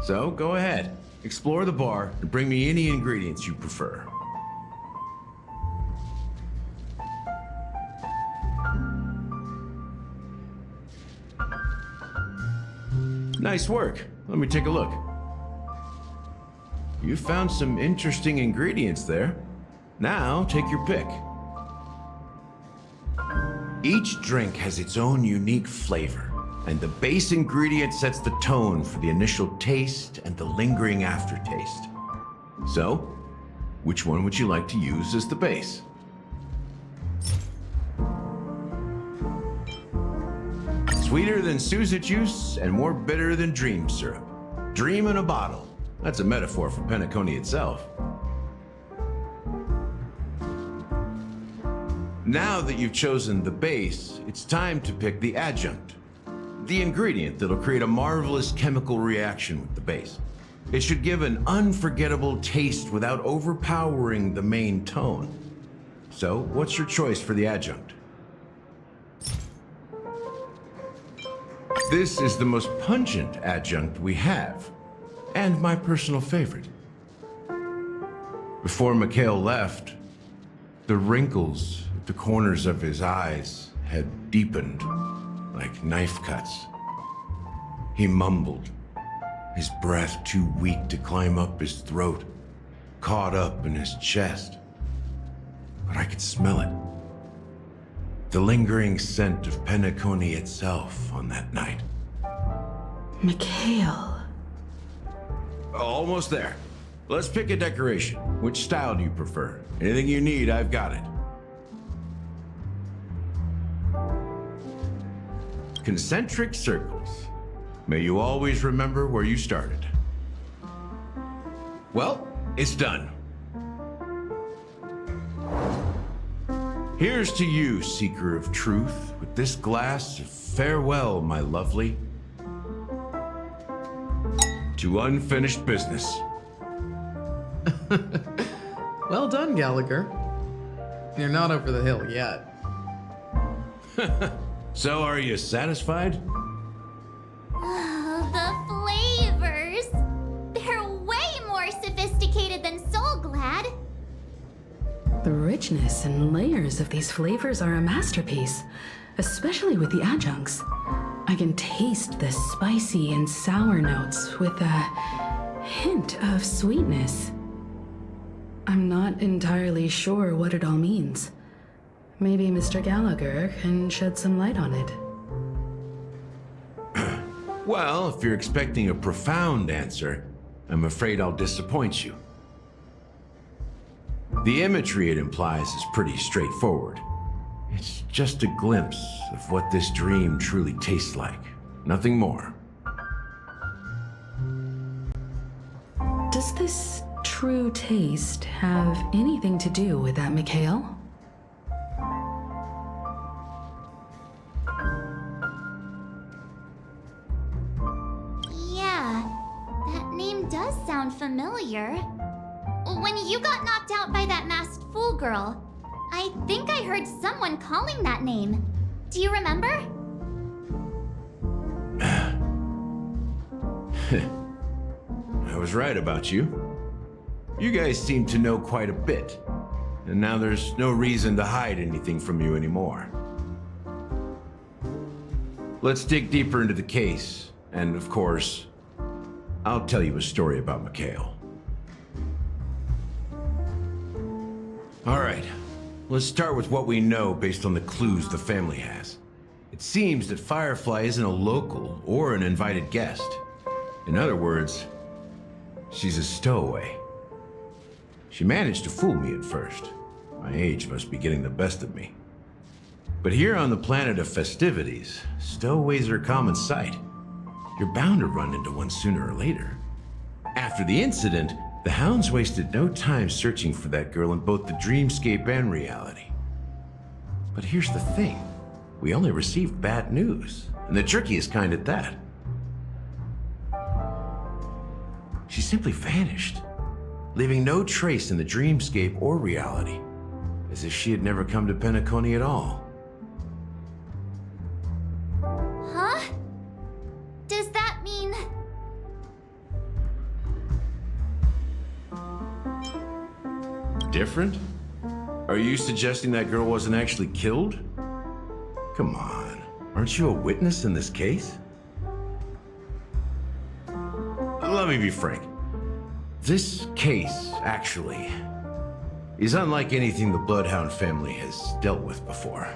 So go ahead, explore the bar, and bring me any ingredients you prefer. Nice work. Let me take a look. You found some interesting ingredients there. Now, take your pick. Each drink has its own unique flavor, and the base ingredient sets the tone for the initial taste and the lingering aftertaste. So, which one would you like to use as the base? Sweeter than Sousa juice and more bitter than dream syrup. Dream in a bottle. That's a metaphor for Penacony itself. Now that you've chosen the base, it's time to pick the adjunct. The ingredient that'll create a marvelous chemical reaction with the base. It should give an unforgettable taste without overpowering the main tone. So, what's your choice for the adjunct? This is the most pungent adjunct we have, and my personal favorite. Before Mikhail left, the wrinkles at the corners of his eyes had deepened like knife cuts. He mumbled, his breath too weak to climb up his throat, caught up in his chest. but I could smell it. The lingering scent of Penacony itself on that night. Mikhail. Almost there. Let's pick a decoration. Which style do you prefer? Anything you need, I've got it. Concentric circles. May you always remember where you started. Well, it's done. Here's to you, seeker of truth, with this glass of farewell, my lovely, to unfinished business. Well done, Gallagher. You're not over the hill yet. So, are you satisfied? The flavors! They're way more sophisticated than Soulglad. The richness and layers of these flavors are a masterpiece, especially with the adjuncts. I can taste the spicy and sour notes with a hint of sweetness. I'm not entirely sure what it all means. Maybe Mr. Gallagher can shed some light on it. Well, if you're expecting a profound answer, I'm afraid I'll disappoint you. The imagery it implies is pretty straightforward. It's just a glimpse of what this dream truly tastes like. Nothing more. Does this true taste have anything to do with that Mikhail? Yeah, that name does sound familiar. When you got knocked out by that masked fool girl, I think I heard someone calling that name. Do you remember? I was right about you. You guys seem to know quite a bit, and now there's no reason to hide anything from you anymore. Let's dig deeper into the case, and of course, I'll tell you a story about Mikhail. All right, let's start with what we know based on the clues the family has. It seems that Firefly isn't a local or an invited guest. In other words, she's a stowaway. She managed to fool me at first. My age must be getting the best of me. But here on the planet of festivities, stowaways are a common sight. You're bound to run into one sooner or later. After the incident, the hounds wasted no time searching for that girl in both the dreamscape and reality. But here's the thing. We only received bad news, and the trickiest kind at that. She simply vanished, leaving no trace in the dreamscape or reality, as if she had never come to Penacony at all. Huh? Does that mean... Different? Are you suggesting that girl wasn't actually killed? Come on, aren't you a witness in this case? Let me be frank. This case, actually, is unlike anything the Bloodhound family has dealt with before.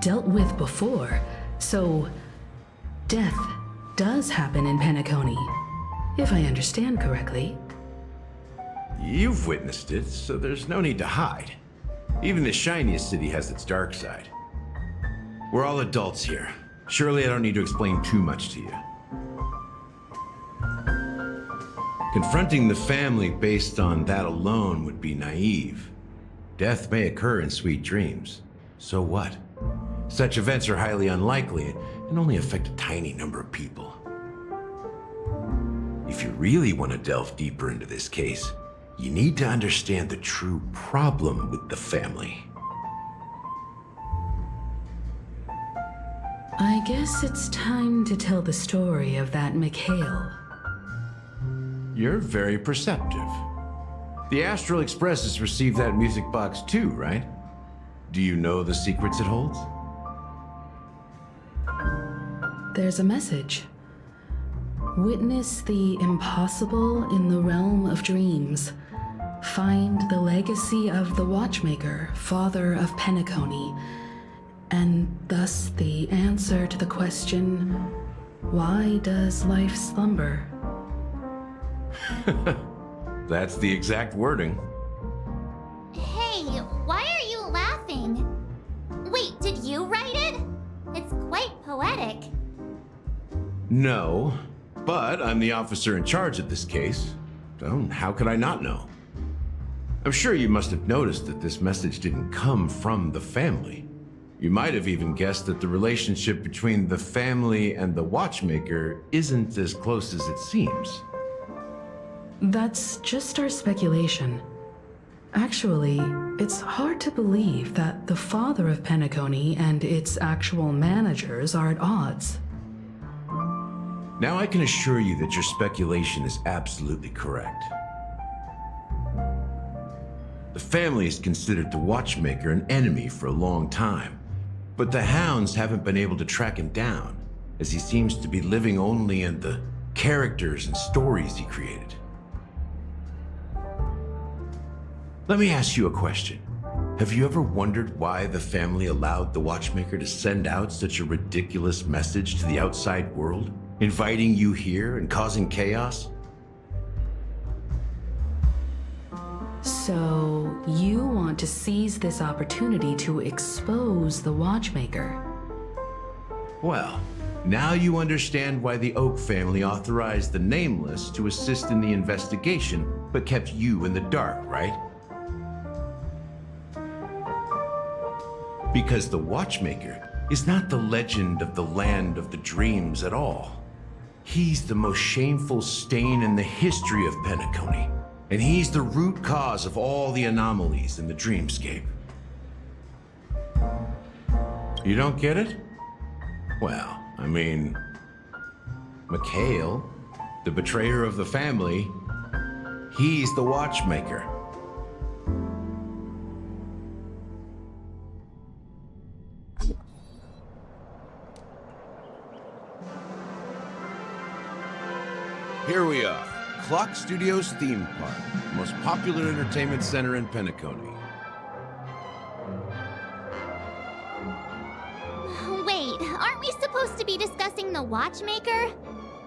Dealt with before? So, death does happen in Penacony, if I understand correctly. You've witnessed it, so there's no need to hide. Even the shiniest city has its dark side. We're all adults here. Surely I don't need to explain too much to you. Confronting the family based on that alone would be naive. Death may occur in sweet dreams. So what? Such events are highly unlikely and only affect a tiny number of people. If you really want to delve deeper into this case, you need to understand the true problem with the family. I guess it's time to tell the story of that Mikhail. You're very perceptive. The Astral Express has received that music box too, right? Do you know the secrets it holds? There's a message. Witness the impossible in the realm of dreams. find the legacy of the Watchmaker, father of Penacony, and thus the answer to the question, why does life slumber? That's the exact wording. Hey, why are you laughing? Wait, did you write it? It's quite poetic. No, but I'm the officer in charge of this case. So how could I not know? I'm sure you must have noticed that this message didn't come from the family. You might have even guessed that the relationship between the family and the Watchmaker isn't as close as it seems. That's just our speculation. Actually, it's hard to believe that the father of Penacony and its actual managers are at odds. Now I can assure you that your speculation is absolutely correct. The family has considered the Watchmaker an enemy for a long time, but the hounds haven't been able to track him down, as he seems to be living only in the characters and stories he created. Let me ask you a question. Have you ever wondered why the family allowed the Watchmaker to send out such a ridiculous message to the outside world, inviting you here and causing chaos? So, you want to seize this opportunity to expose the Watchmaker? Well, now you understand why the Oak family authorized the Nameless to assist in the investigation, but kept you in the dark, right? Because the Watchmaker is not the legend of the land of the dreams at all. He's the most shameful stain in the history of Penacony, and he's the root cause of all the anomalies in the dreamscape. You don't get it? Well, I mean, Mikhail, the betrayer of the family, he's the Watchmaker. Here we are, Clock Studios theme park, the most popular entertainment center in Penacony. Wait, aren't we supposed to be discussing the Watchmaker?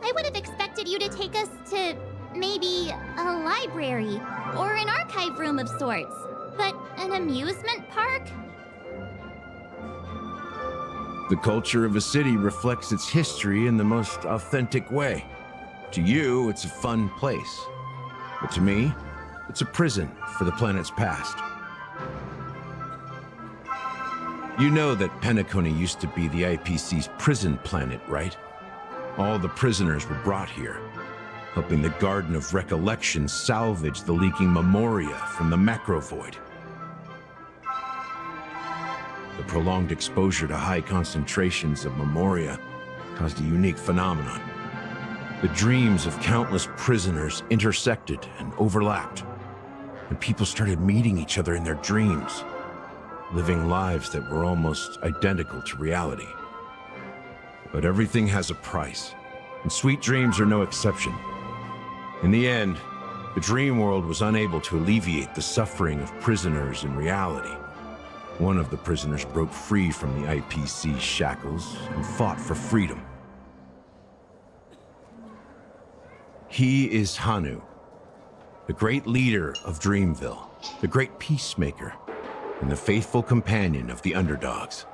I would have expected you to take us to, maybe, a library, or an archive room of sorts. But an amusement park? The culture of a city reflects its history in the most authentic way. To you, it's a fun place. But to me, it's a prison for the planet's past. You know that Penacony used to be the IPC's prison planet, right? All the prisoners were brought here, helping the Garden of Recollection salvage the leaking memoria from the macro void. The prolonged exposure to high concentrations of memoria caused a unique phenomenon. The dreams of countless prisoners intersected and overlapped, and people started meeting each other in their dreams, living lives that were almost identical to reality. But everything has a price, and sweet dreams are no exception. In the end, the dream world was unable to alleviate the suffering of prisoners in reality. One of the prisoners broke free from the IPC's shackles and fought for freedom. He is Hanu, the great leader of Dreamville, the great peacemaker, and the faithful companion of the underdogs.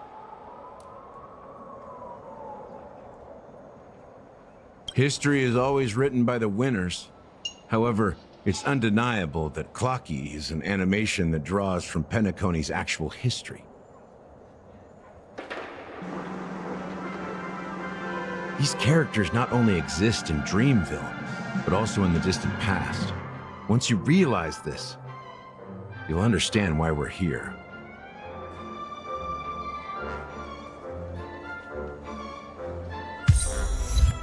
History is always written by the winners. However, it's undeniable that Clocky is an animation that draws from Penacony's actual history. These characters not only exist in Dreamville, but also in the distant past. Once you realize this, you'll understand why we're here.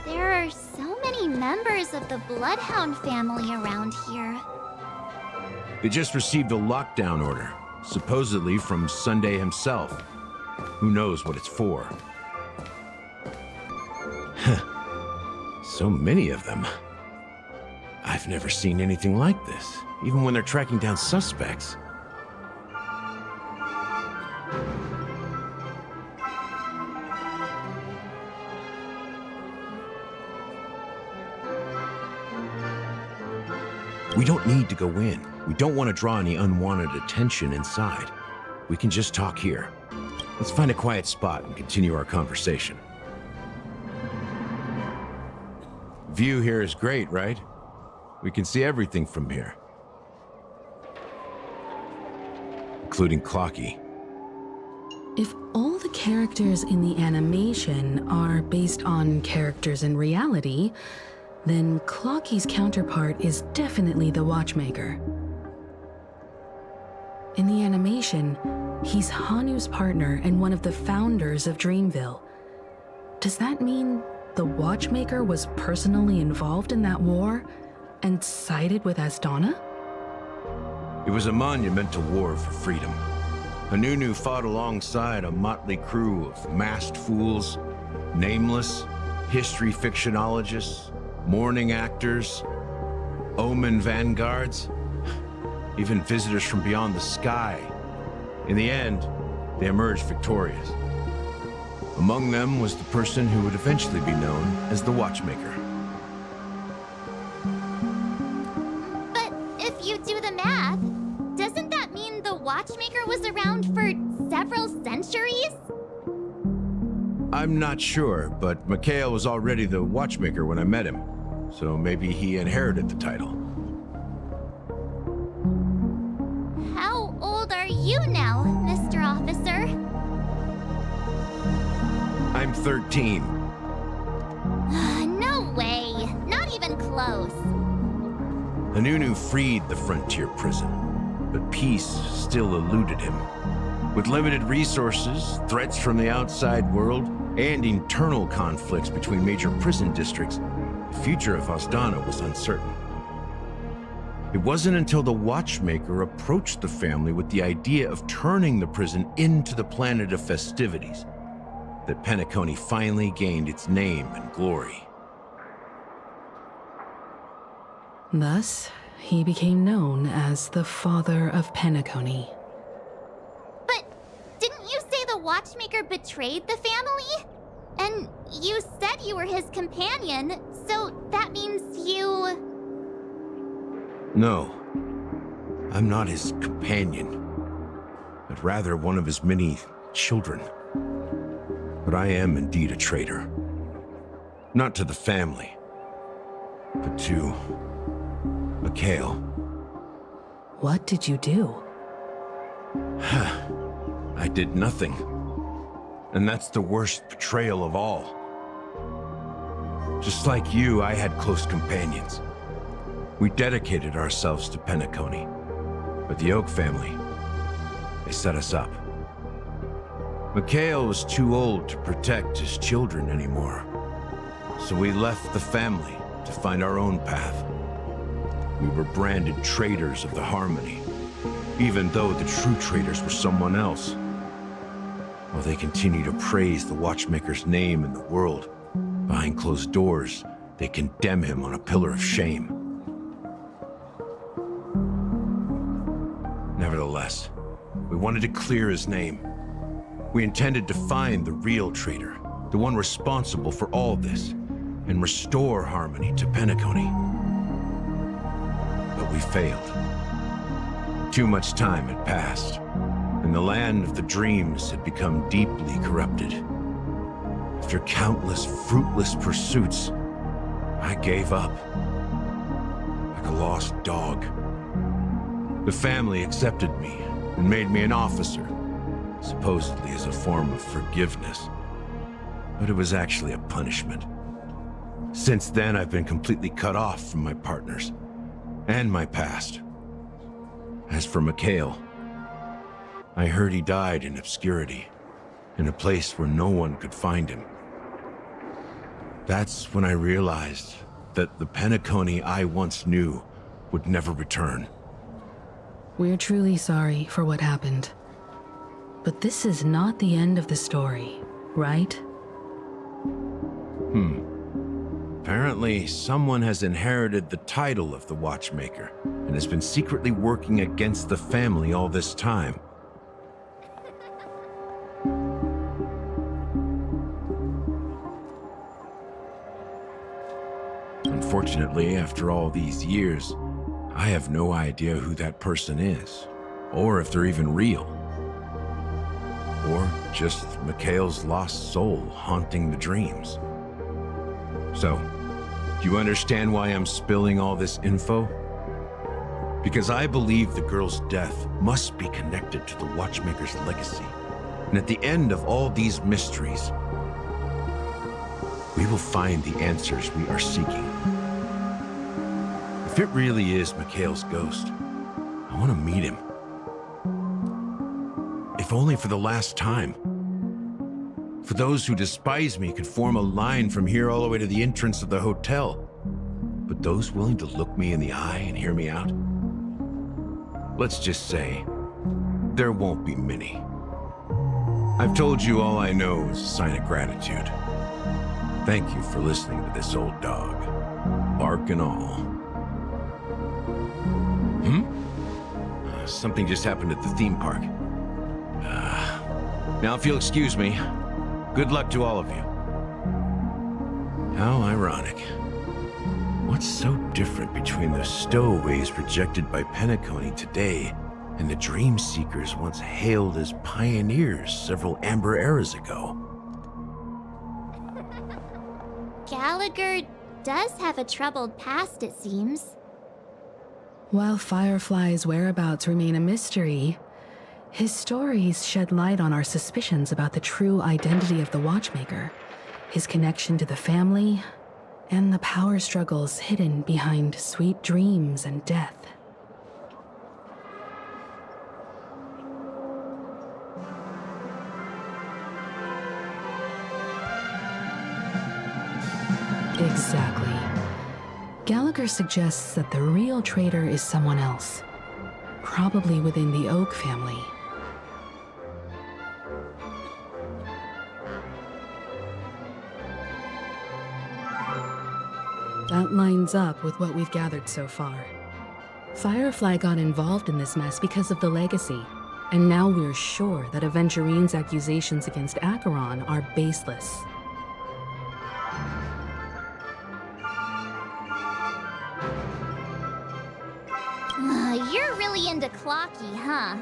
There are so many members of the Bloodhound family around here. They just received a lockdown order, supposedly from Sunday himself. Who knows what it's for? So many of them. I've never seen anything like this, even when they're tracking down suspects. We don't need to go in. We don't want to draw any unwanted attention inside. We can just talk here. Let's find a quiet spot and continue our conversation. View here is great, right? We can see everything from here. Including Clocky. If all the characters in the animation are based on characters in reality, then Clocky's counterpart is definitely the Watchmaker. In the animation, he's Hanu's partner and one of the founders of Dreamville. Does that mean the Watchmaker was personally involved in that war and sided with Asdana? It was a monumental war for freedom. Hanunu fought alongside a motley crew of masked fools, nameless, history fictionologists, mourning actors, omen vanguards, even visitors from beyond the sky. In the end, they emerged victorious. Among them was the person who would eventually be known as the Watchmaker. But if you do the math, doesn't that mean the Watchmaker was around for several centuries? I'm not sure, but Mikhail was already the Watchmaker when I met him, so maybe he inherited the title. How old are you now, Mr. Officer? I'm 13. No way. Not even close. Hanunu freed the frontier prison, but peace still eluded him. With limited resources, threats from the outside world, and internal conflicts between major prison districts, the future of Asdana was uncertain. It wasn't until the Watchmaker approached the family with the idea of turning the prison into the planet of festivities that Penacony finally gained its name and glory. Thus, he became known as the Father of Penacony. But didn't you say the Watchmaker betrayed the family? And you said you were his companion, so that means you... No, I'm not his companion, but rather one of his many children. But I am indeed a traitor. Not to the family, but to Mikhail. What did you do? I did nothing. And that's the worst betrayal of all. Just like you, I had close companions. We dedicated ourselves to Penacony. But the Oak family, they set us up. Mikhail was too old to protect his children anymore. So we left the family to find our own path. We were branded traitors of the Harmony, even though the true traitors were someone else. While they continue to praise the Watchmaker's name in the world, behind closed doors, they condemn him on a pillar of shame. Nevertheless, we wanted to clear his name. We intended to find the real traitor, the one responsible for all this, and restore harmony to Penacony. But we failed. Too much time had passed, and the land of the dreams had become deeply corrupted. After countless fruitless pursuits, I gave up, like a lost dog. The family accepted me and made me an officer, supposedly as a form of forgiveness. But it was actually a punishment. Since then, I've been completely cut off from my partners and my past. As for Mikhail, I heard he died in obscurity, in a place where no one could find him. That's when I realized that the Penacony I once knew would never return. We're truly sorry for what happened. But this is not the end of the story, right? Apparently, someone has inherited the title of the Watchmaker and has been secretly working against the family all this time. Unfortunately, after all these years, I have no idea who that person is, or if they're even real. Or just Mikhail's lost soul haunting the dreams. So, do you understand why I'm spilling all this info? Because I believe the girl's death must be connected to the Watchmaker's legacy. And at the end of all these mysteries, we will find the answers we are seeking. If it really is Mikhail's ghost, I want to meet him. If only for the last time. For those who despise me could form a line from here all the way to the entrance of the hotel. But those willing to look me in the eye and hear me out? Let's just say, there won't be many. I've told you all I know is a sign of gratitude. Thank you for listening to this old dog, bark and all. Something just happened at the theme park. Now if you'll excuse me, good luck to all of you. How ironic. What's so different between the stowaways rejected by Penacony today and the dream seekers once hailed as pioneers several amber eras ago? Gallagher does have a troubled past, it seems. While Firefly's whereabouts remain a mystery, his stories shed light on our suspicions about the true identity of the Watchmaker, his connection to the family, and the power struggles hidden behind sweet dreams and death. Exactly. Gallagher suggests that the real traitor is someone else, probably within the Oak family. That lines up with what we've gathered so far. Firefly got involved in this mess because of the legacy, and now we're sure that Aventurine's accusations against Acheron are baseless. You're really into Clocky, huh?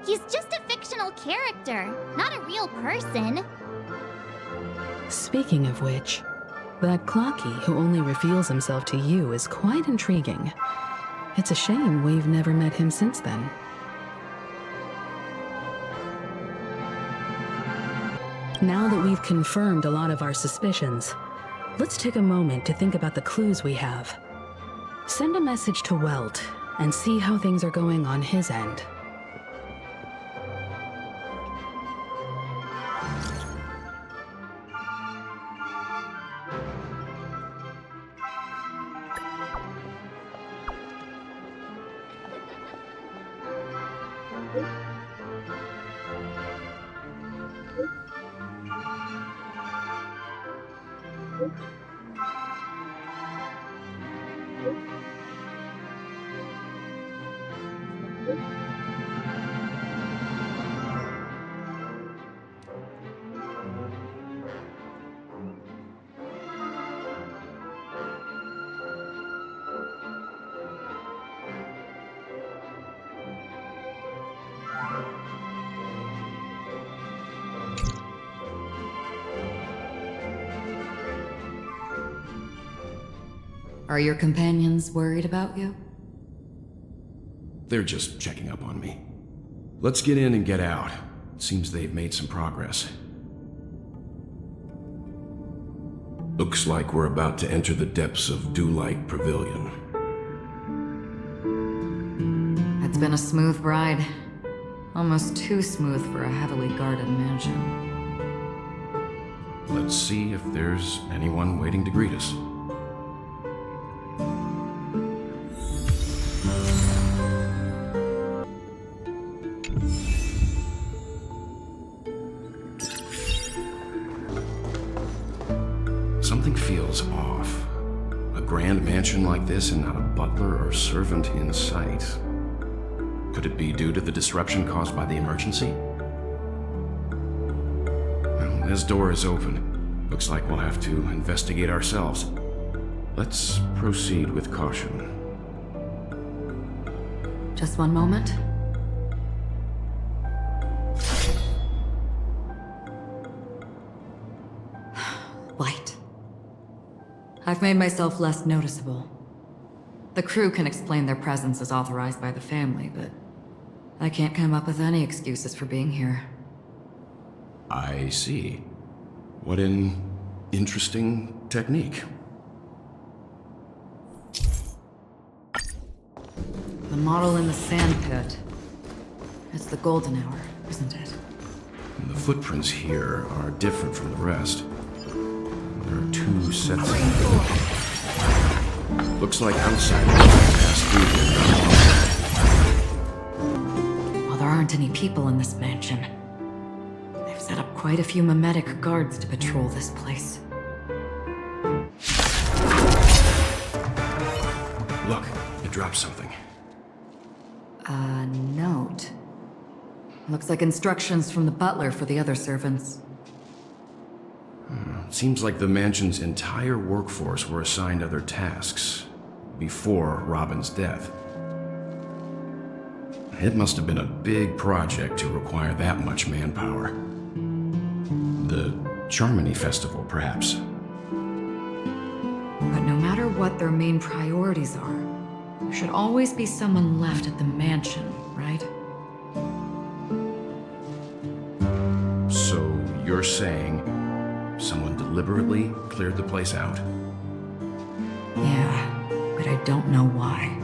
He's just a fictional character, not a real person. Speaking of which, that Clocky who only reveals himself to you is quite intriguing. It's a shame we've never met him since then. Now that we've confirmed a lot of our suspicions, let's take a moment to think about the clues we have. Send a message to Welt and see how things are going on his end. Are your companions worried about you? They're just checking up on me. Let's get in and get out. Seems they've made some progress. Looks like we're about to enter the depths of Dew-Light Pavilion. It's been a smooth ride. Almost too smooth for a heavily guarded mansion. Let's see if there's anyone waiting to greet us. Something feels off. grand mansion like this and not a butler or servant in sight. Could it be due to the disruption caused by the emergency? Well, this door is open. Looks like we'll have to investigate ourselves. Let's proceed with caution. Just one moment. Light. I've made myself less noticeable. The crew can explain their presence as authorized by the family, but I can't come up with any excuses for being here. I see. What an interesting technique. The model in the sand pit. It's the golden hour, isn't it? The footprints here are different from the rest. There are two sets of... Looks like outsiders pass through here. While there aren't any people in this mansion, they've set up quite a few mimetic guards to patrol this place. Look, it dropped something. A note. Looks like instructions from the butler for the other servants. Seems like the mansion's entire workforce were assigned other tasks before Robin's death. It must have been a big project to require that much manpower. The Charmony Festival, perhaps. But no matter what their main priorities are, there should always be someone left at the mansion, right? So you're saying someone deliberately cleared the place out? Yeah, but I don't know why.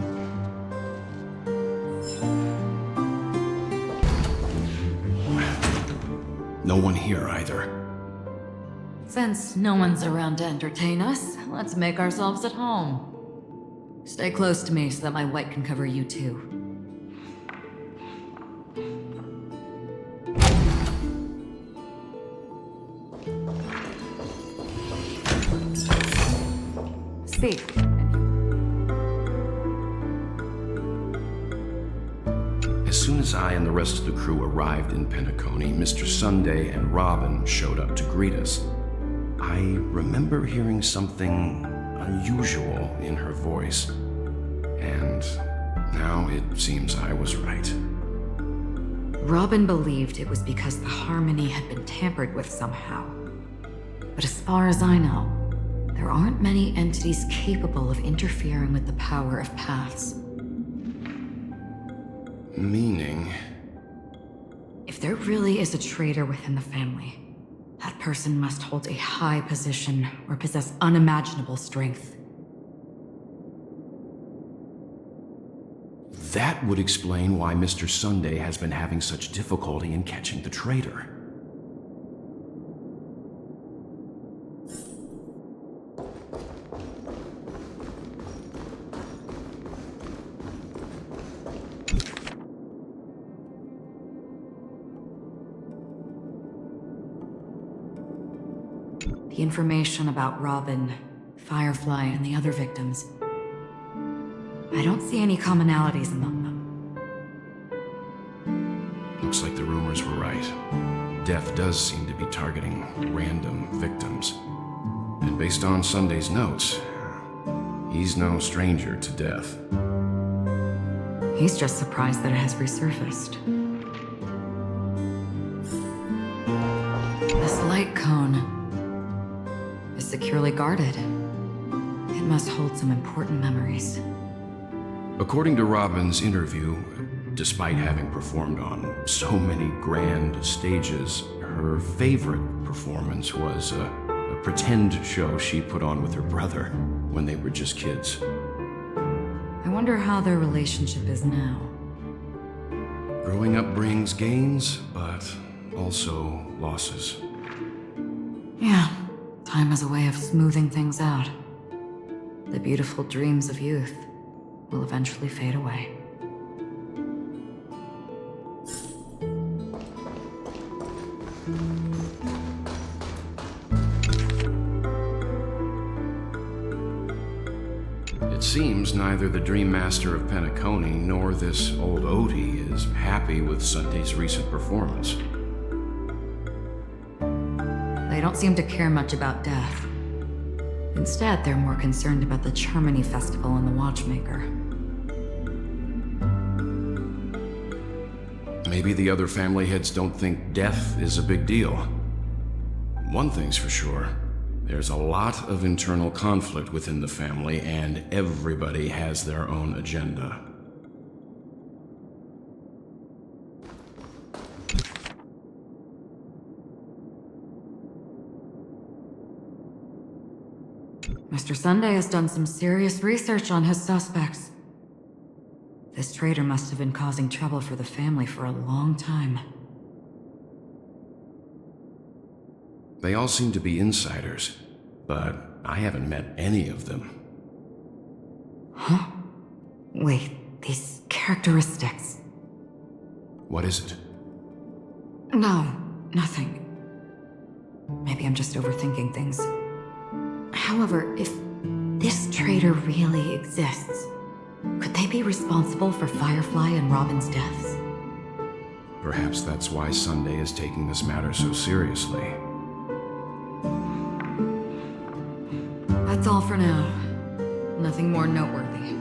No one here either. Since no one's around to entertain us, let's make ourselves at home. Stay close to me so that my white can cover you too. Speak. As soon as I and the rest of the crew arrived in Penacony, Mr. Sunday and Robin showed up to greet us. I remember hearing something unusual in her voice, and now it seems I was right. Robin believed it was because the harmony had been tampered with somehow. But as far as I know, there aren't many entities capable of interfering with the power of paths. Meaning? If there really is a traitor within the family, that person must hold a high position or possess unimaginable strength. That would explain why Mr. Sunday has been having such difficulty in catching the traitor. The information about Robin, Firefly, and the other victims. I don't see any commonalities among them. Looks like the rumors were right. Death does seem to be targeting random victims. And based on Sunday's notes, he's no stranger to death. He's just surprised that it has resurfaced. This light cone is securely guarded. It must hold some important memories. According to Robin's interview, despite having performed on so many grand stages, her favorite performance was a pretend show she put on with her brother when they were just kids. I wonder how their relationship is now. Growing up brings gains, but also losses. Yeah, time has a way of smoothing things out. The beautiful dreams of youth will eventually fade away. neither the Dream Master of Penacony nor this old Odie is happy with Sunday's recent performance. They don't seem to care much about death. Instead, they're more concerned about the Charmony Festival and the Watchmaker. Maybe the other family heads don't think death is a big deal. One thing's for sure, there's a lot of internal conflict within the family, and everybody has their own agenda. Mr. Sunday has done some serious research on his suspects. This traitor must have been causing trouble for the family for a long time. They all seem to be insiders, but I haven't met any of them. Huh? Wait, these characteristics. What is it? No, nothing. Maybe I'm just overthinking things. However, if this traitor really exists, could they be responsible for Firefly and Robin's deaths? Perhaps that's why Sunday is taking this matter so seriously. That's all for now. Nothing more noteworthy.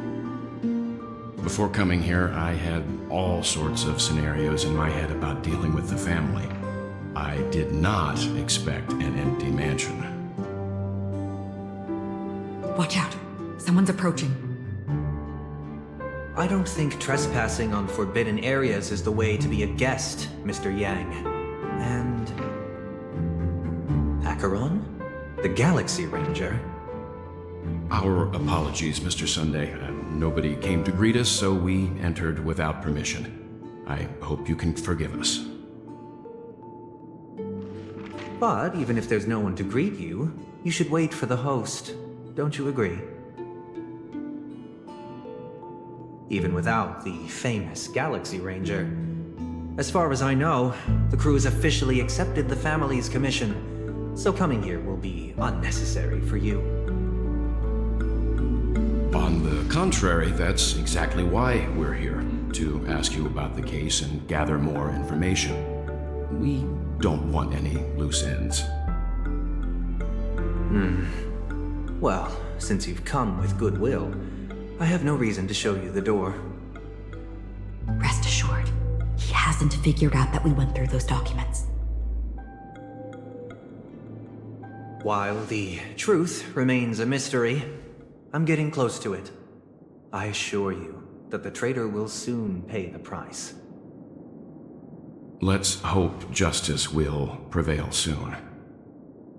Before coming here, I had all sorts of scenarios in my head about dealing with the family. I did not expect an empty mansion. Watch out. Someone's approaching. I don't think trespassing on forbidden areas is the way to be a guest, Mr. Yang. And... Acheron? The Galaxy Ranger? Our apologies, Mr. Sunday. Nobody came to greet us, so we entered without permission. I hope you can forgive us. But even if there's no one to greet you, you should wait for the host. Don't you agree? Even without the famous Galaxy Ranger. As far as I know, the crew has officially accepted the family's commission, so coming here will be unnecessary for you. On the contrary, that's exactly why we're here, to ask you about the case and gather more information. We don't want any loose ends. Well, since you've come with goodwill, I have no reason to show you the door. Rest assured, he hasn't figured out that we went through those documents. While the truth remains a mystery, I'm getting close to it. I assure you that the traitor will soon pay the price. Let's hope justice will prevail soon.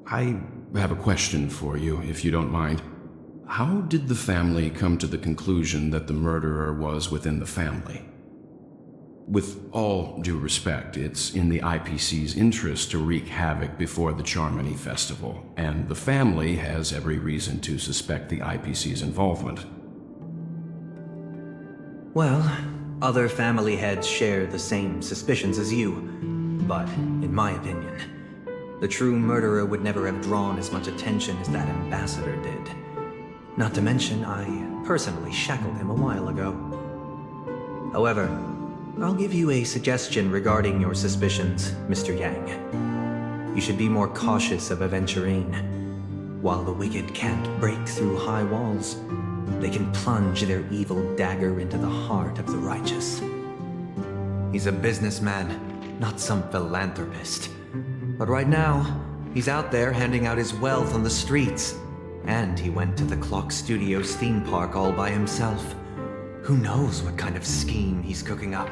I have a question for you, if you don't mind. How did the family come to the conclusion that the murderer was within the family? With all due respect, it's in the IPC's interest to wreak havoc before the Charmony Festival, and the family has every reason to suspect the IPC's involvement. Well, other family heads share the same suspicions as you, but in my opinion, the true murderer would never have drawn as much attention as that ambassador did. Not to mention, I personally shackled him a while ago. However, I'll give you a suggestion regarding your suspicions, Mr. Yang. You should be more cautious of Aventurine. While the wicked can't break through high walls, they can plunge their evil dagger into the heart of the righteous. He's a businessman, not some philanthropist. But right now, he's out there handing out his wealth on the streets. And he went to the Clock Studios theme park all by himself. Who knows what kind of scheme he's cooking up?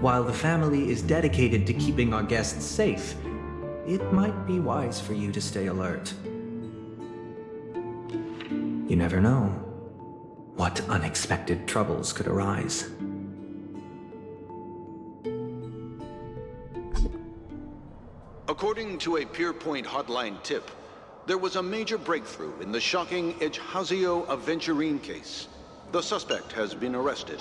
While the family is dedicated to keeping our guests safe, it might be wise for you to stay alert. You never know what unexpected troubles could arise. According to a Pierpoint hotline tip, there was a major breakthrough in the shocking Ejhazio Aventurine case. The suspect has been arrested.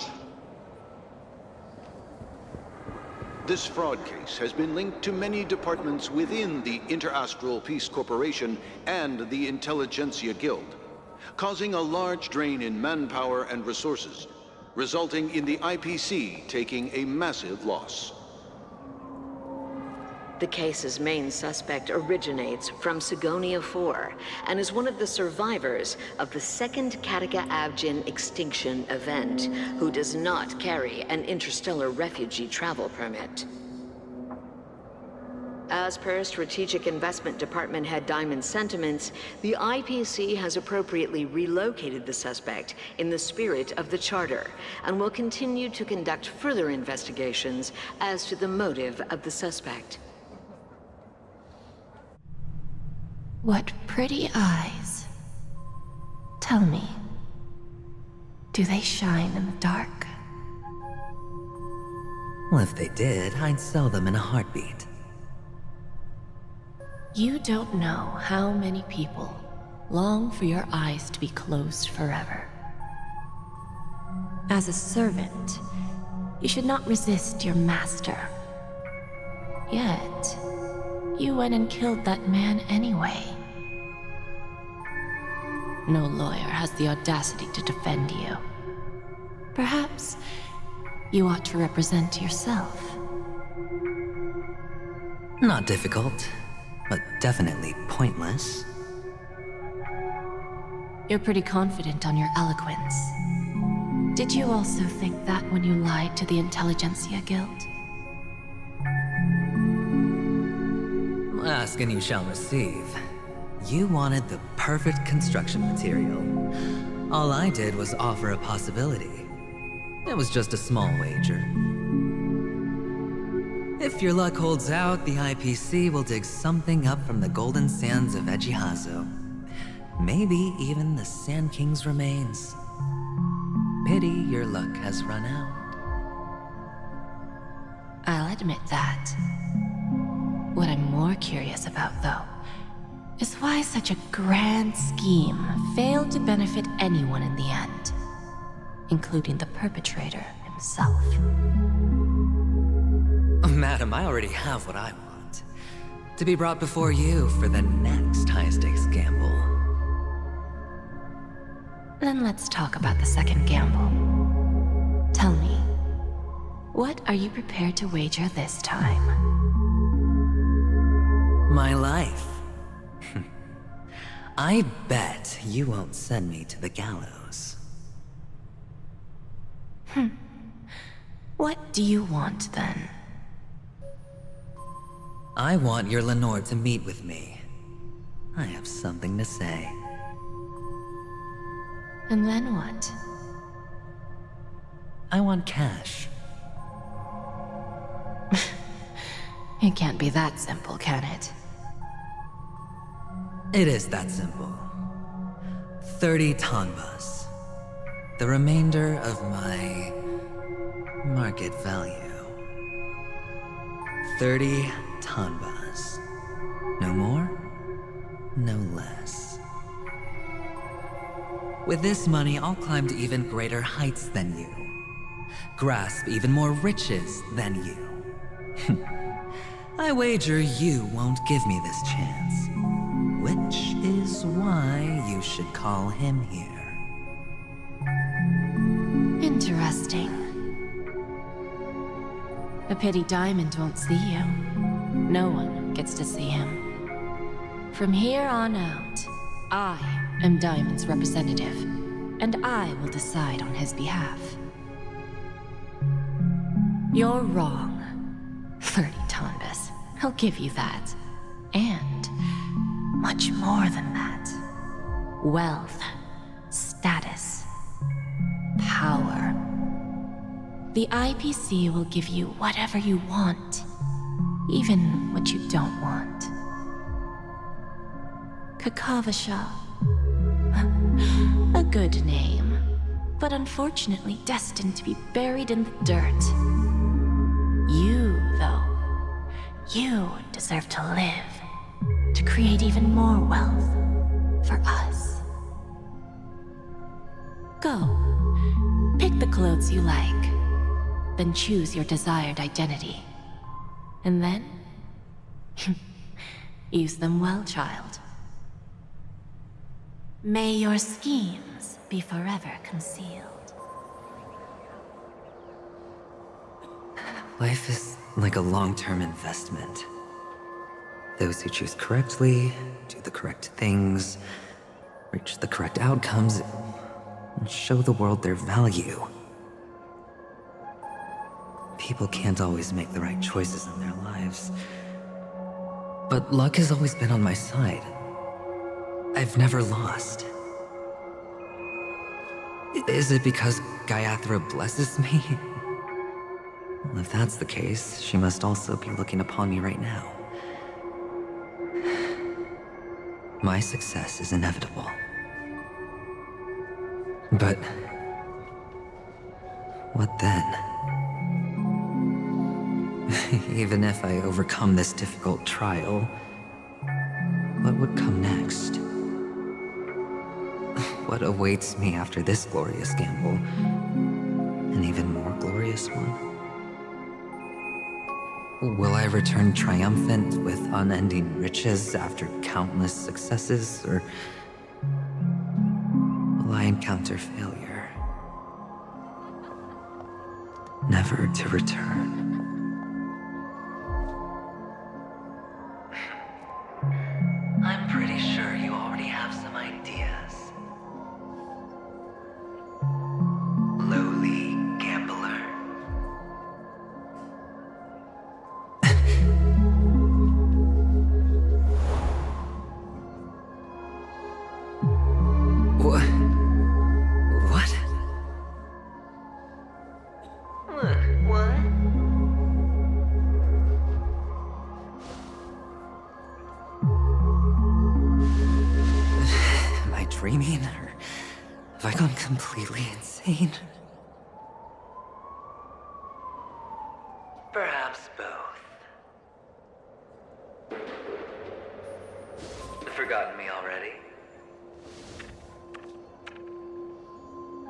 This fraud case has been linked to many departments within the Interastral Peace Corporation and the Intelligentsia Guild. causing a large drain in manpower and resources, resulting in the IPC taking a massive loss. The case's main suspect originates from Sigonia 4 and is one of the survivors of the second Kataka-Abjin extinction event, who does not carry an interstellar refugee travel permit. As per Strategic Investment Department Head Diamond's sentiments, the IPC has appropriately relocated the suspect in the spirit of the Charter and will continue to conduct further investigations as to the motive of the suspect. What pretty eyes. Tell me, do they shine in the dark? Well, if they did, I'd sell them in a heartbeat. You don't know how many people long for your eyes to be closed forever. As a servant, you should not resist your master. Yet, you went and killed that man anyway. No lawyer has the audacity to defend you. Perhaps you ought to represent yourself. Not difficult, but definitely pointless. You're pretty confident on your eloquence. Did you also think that when you lied to the Intelligentsia Guild? Ask and you shall receive. You wanted the perfect construction material. All I did was offer a possibility. It was just a small wager. If your luck holds out, the IPC will dig something up from the golden sands of Ejihazo. Maybe even the Sand King's remains. Pity your luck has run out. I'll admit that. What I'm more curious about, though, is why such a grand scheme failed to benefit anyone in the end, including the perpetrator himself. Madam, I already have what I want. To be brought before you for the next high-stakes gamble. Then let's talk about the second gamble. Tell me, what are you prepared to wager this time? My life. I bet you won't send me to the gallows. What do you want, then? I want your Lenore to meet with me. I have something to say. And then what? I want cash. It can't be that simple, can it? It is that simple. 30 tanbas. The remainder of my market value. 30 tanbas. No more, no less. With this money, I'll climb to even greater heights than you. Grasp even more riches than you. I wager you won't give me this chance. Which is why you should call him here. Interesting. A pity Diamond won't see you. No one gets to see him. From here on out, I am Diamond's representative, and I will decide on his behalf. You're wrong. 30 tanbas. I'll give you that. And much more than that. Wealth, status, power. The IPC will give you whatever you want, even what you don't want. Kakavasha. A good name, but unfortunately destined to be buried in the dirt. You, though, you deserve to live, to create even more wealth for us. Go, pick the clothes you like, then choose your desired identity. And then, use them well, child. May your schemes be forever concealed. Life is like a long-term investment. Those who choose correctly, do the correct things, reach the correct outcomes, and show the world their value. People can't always make the right choices in their lives. But luck has always been on my side. I've never lost. Is it because Gayatri blesses me? Well, if that's the case, she must also be looking upon me right now. My success is inevitable. But what then? Even if I overcome this difficult trial, what would come next? What awaits me after this glorious gamble? An even more glorious one? Will I return triumphant with unending riches after countless successes, or will I encounter failure, never to return? I'm pretty sure you already have some ideas. Lowly gambler. What? Am I dreaming, or have I gone completely insane? Perhaps both. Forgotten me already?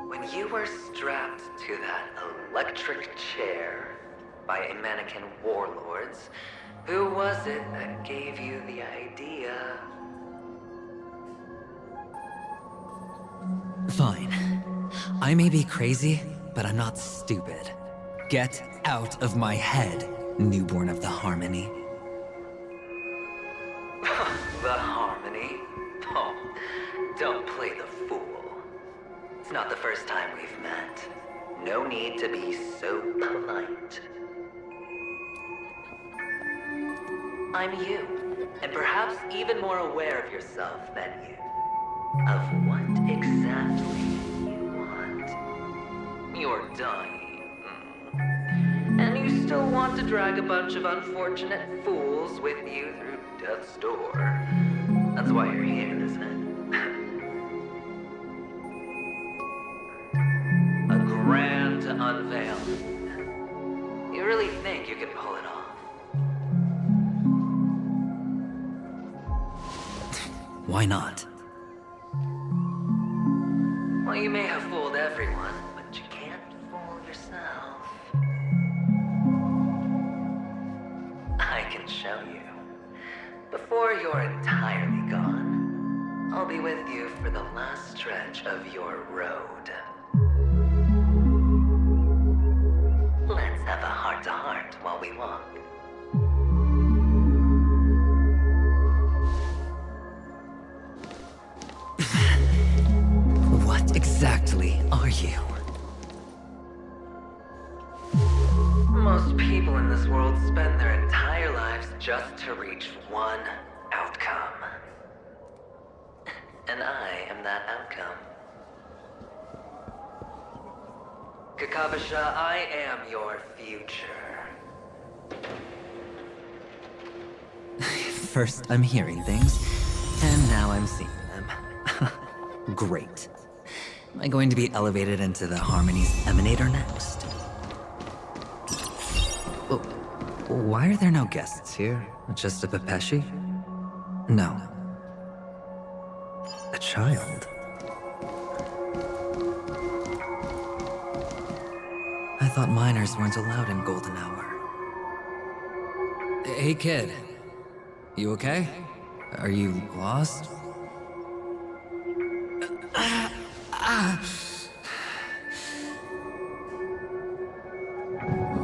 When you were strapped to that electric chair by a mannequin warlords, who was it that gave you the idea? Fine. I may be crazy, but I'm not stupid. Get out of my head, newborn of the Harmony. The Harmony? Oh, don't play the fool. It's not the first time we've met. No need to be so polite. I'm you, and perhaps even more aware of yourself than you. Of what exactly you want. You're dying. And you still want to drag a bunch of unfortunate fools with you through death's door. That's why you're here, isn't it? A grand unveil. You really think you can pull it off? Why not? Well, you may have fooled everyone, but you can't fool yourself. I can show you. Before you're entirely gone, I'll be with you for the last stretch of your road. Let's have a heart-to-heart while we walk. What exactly are you? Most people in this world spend their entire lives just to reach one outcome. And I am that outcome. Kakavasha, I am your future. First, I'm hearing things, and now I'm seeing them. Great. Am I going to be elevated into the Harmony's Emanator next? Oh, why are there no guests here? Just a Pepeshi? No. A child? I thought minors weren't allowed in Golden Hour. Hey kid, you okay? Are you lost?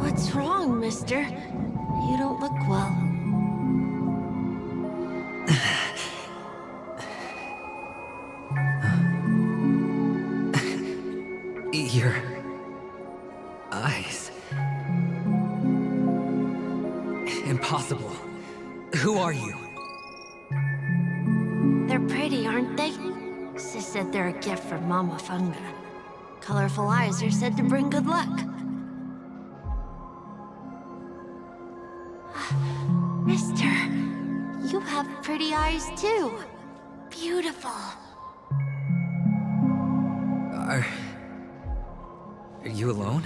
What's wrong, mister? You don't look well. Your eyes. Impossible. Who are you? They're pretty, aren't they? Sis said they're a gift from Mama Funga. Colorful eyes are said to bring good luck. Mister, you have pretty eyes too. Beautiful. Are you alone?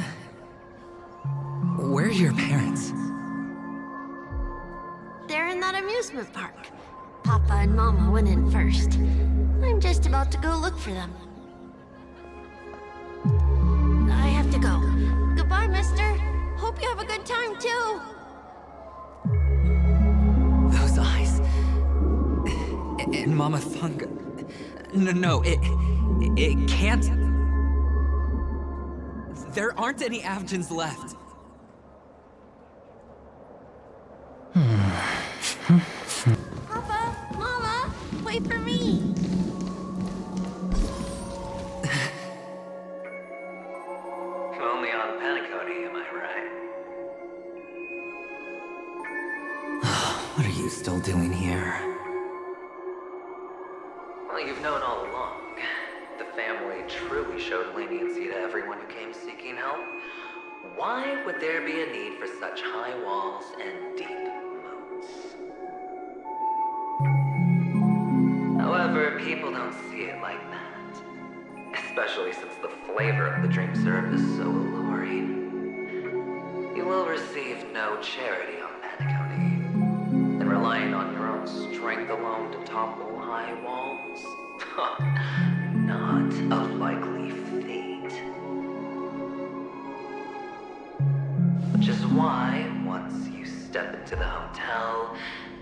Where are your parents? They're in that amusement park. Papa and Mama went in first. I'm just about to go look for them. I have to go. Goodbye, mister. Hope you have a good time, too. Those eyes. And Mama Funga. No, it can't. There aren't any Avgens left. Papa, Mama, wait for me. Only on Penacony, am I right? What are you still doing here? Well, you've known all along. The family truly showed leniency to everyone who came seeking help. Why would there be a need for such high walls and deep moats? However, people don't see it like that. Especially since the flavor of the dream syrup is so alluring. You will receive no charity on Penacony. And relying on your own strength alone to topple high walls? Not a likely fate. Which is why, once you step into the hotel,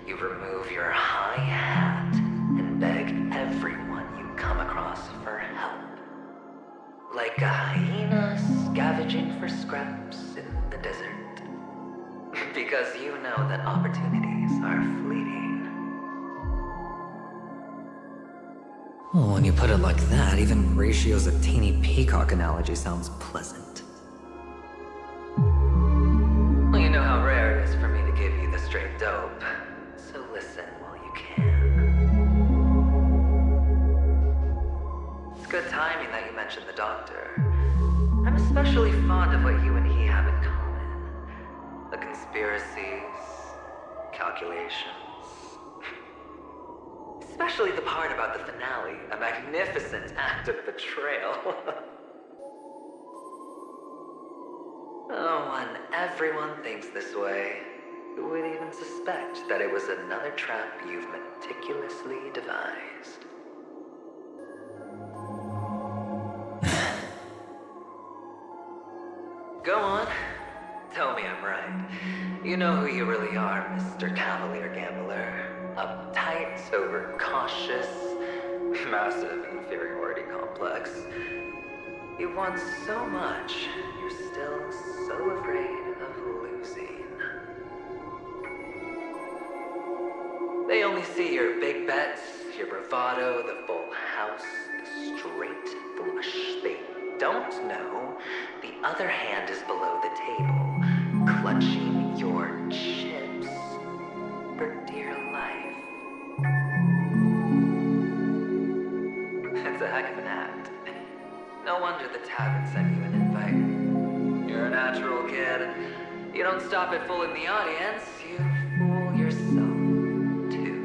you remove your high hat and beg everyone you come across for help. Like a hyena scavenging for scraps in the desert. Because you know that opportunities are fleeting. Well, when you put it like that, even Ratio's a teeny peacock analogy sounds pleasant. Well, you know how rare it is for me to give you the straight dope. So listen while you can. It's good timing that you mentioned the doctor. I'm especially fond of what you and he have in common. The conspiracies, calculations. Especially the part about the finale, a magnificent act of betrayal. Oh, when everyone thinks this way, who would even suspect that it was another trap you've meticulously devised? Go on. Tell me I'm right. You know who you really are, Mr. Cavalier Gambler. Uptight, overcautious, massive inferiority complex. You want so much, you're still so afraid of losing. They only see your big bets, your bravado, the full house, the straight flush. They don't know the other hand is below the table, clutching your chips for dear life. It's a heck of an act. No wonder the tavern sent you an invite. You're a natural kid. You don't stop at fooling the audience, you fool yourself too.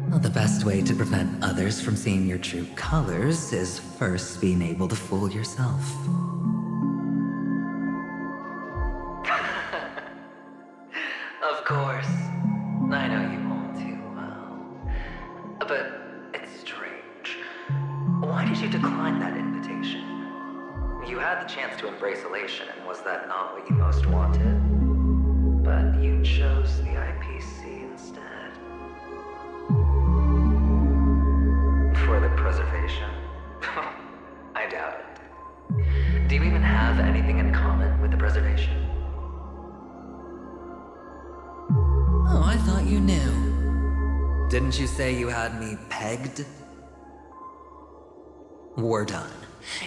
Well, the best way to prevent others from seeing your true colors is first being able to fool yourself. Of course. I know you all too well. But it's strange. Why did you decline that invitation? You had the chance to embrace elation, and was that not what you most wanted? But you chose the IPC instead. preservation? I doubt it. Do you even have anything in common with the preservation? Oh, I thought you knew. Didn't you say you had me pegged? We're done.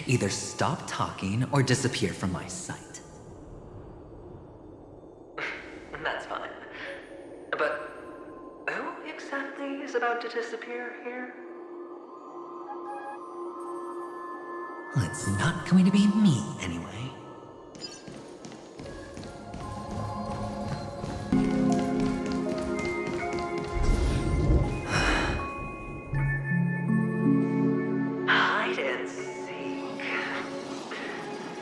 Either stop talking or disappear from my sight. That's fine. But who exactly is about to disappear here? Well, it's not going to be me, anyway. Hide and seek.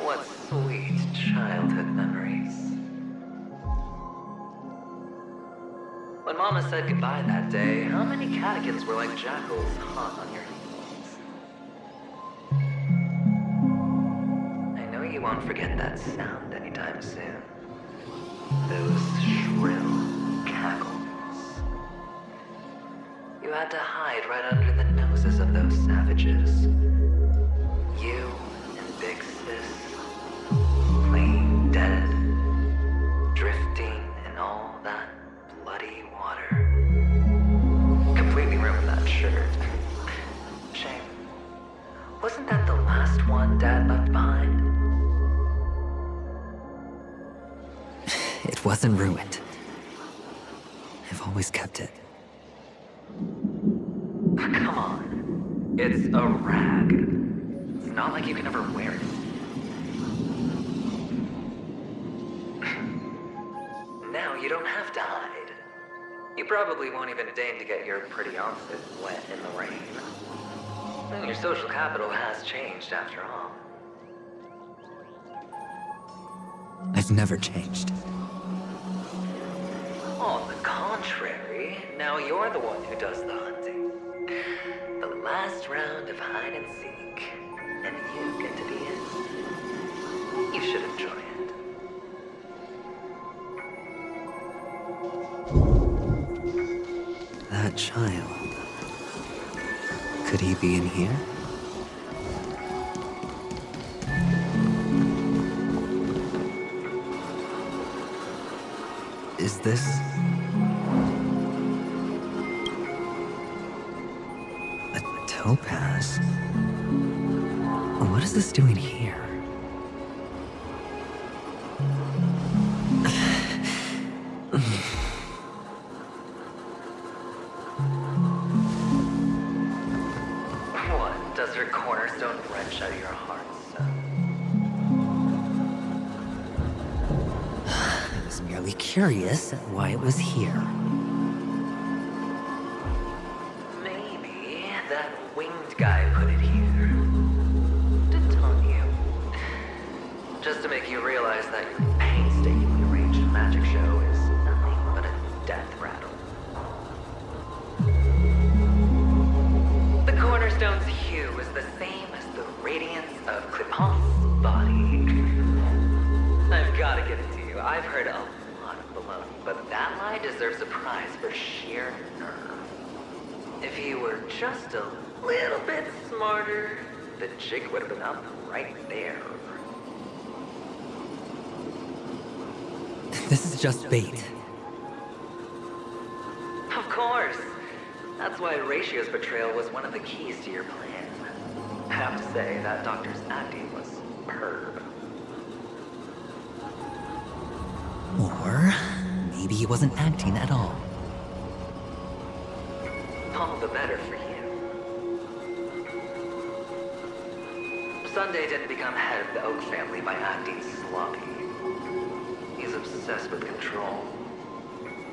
What sweet childhood memories. When Mama said goodbye that day, how many catechins were like jackals hot on your heels? I know you won't forget that sound anytime soon. Those shrill cackles. You had to hide right under the noses of those savages. You and Big Sis, playing dead, drifting in all that bloody water. Completely ruined that shirt. Shame. Wasn't that the last one Dad left behind? It wasn't ruined. I've always kept it. Come on. It's a rag. It's not like you can ever wear it. Now you don't have to hide. You probably won't even deign to get your pretty outfit wet in the rain. And your social capital has changed after all. I've never changed. On the contrary, now you're the one who does the hunting. The last round of hide and seek, and you get to be in. You should enjoy it. That child. Could he be in here? Is this... a topaz? What is this doing here? What? Does your cornerstone wrench out of your heart, son? I was merely curious at why it was here. Maybe that winged guy put it here. To taunt you. Just to make you realize that your painstakingly arranged magic show is nothing but a death rattle. The cornerstone's hue is the same as the radiance of Clipant's body. I've gotta give it to you. I've heard a lot of baloney, but that lie deserves a prize for sheer nerve. If you were just a little bit smarter, the jig would have been up right there. This is just bait. Of course. That's why Ratio's betrayal was one of the keys to your plan. I have to say, that doctor's acting was superb. Or maybe he wasn't acting at all. All the better for you. Sunday didn't become head of the Oak family by acting sloppy. He's obsessed with control.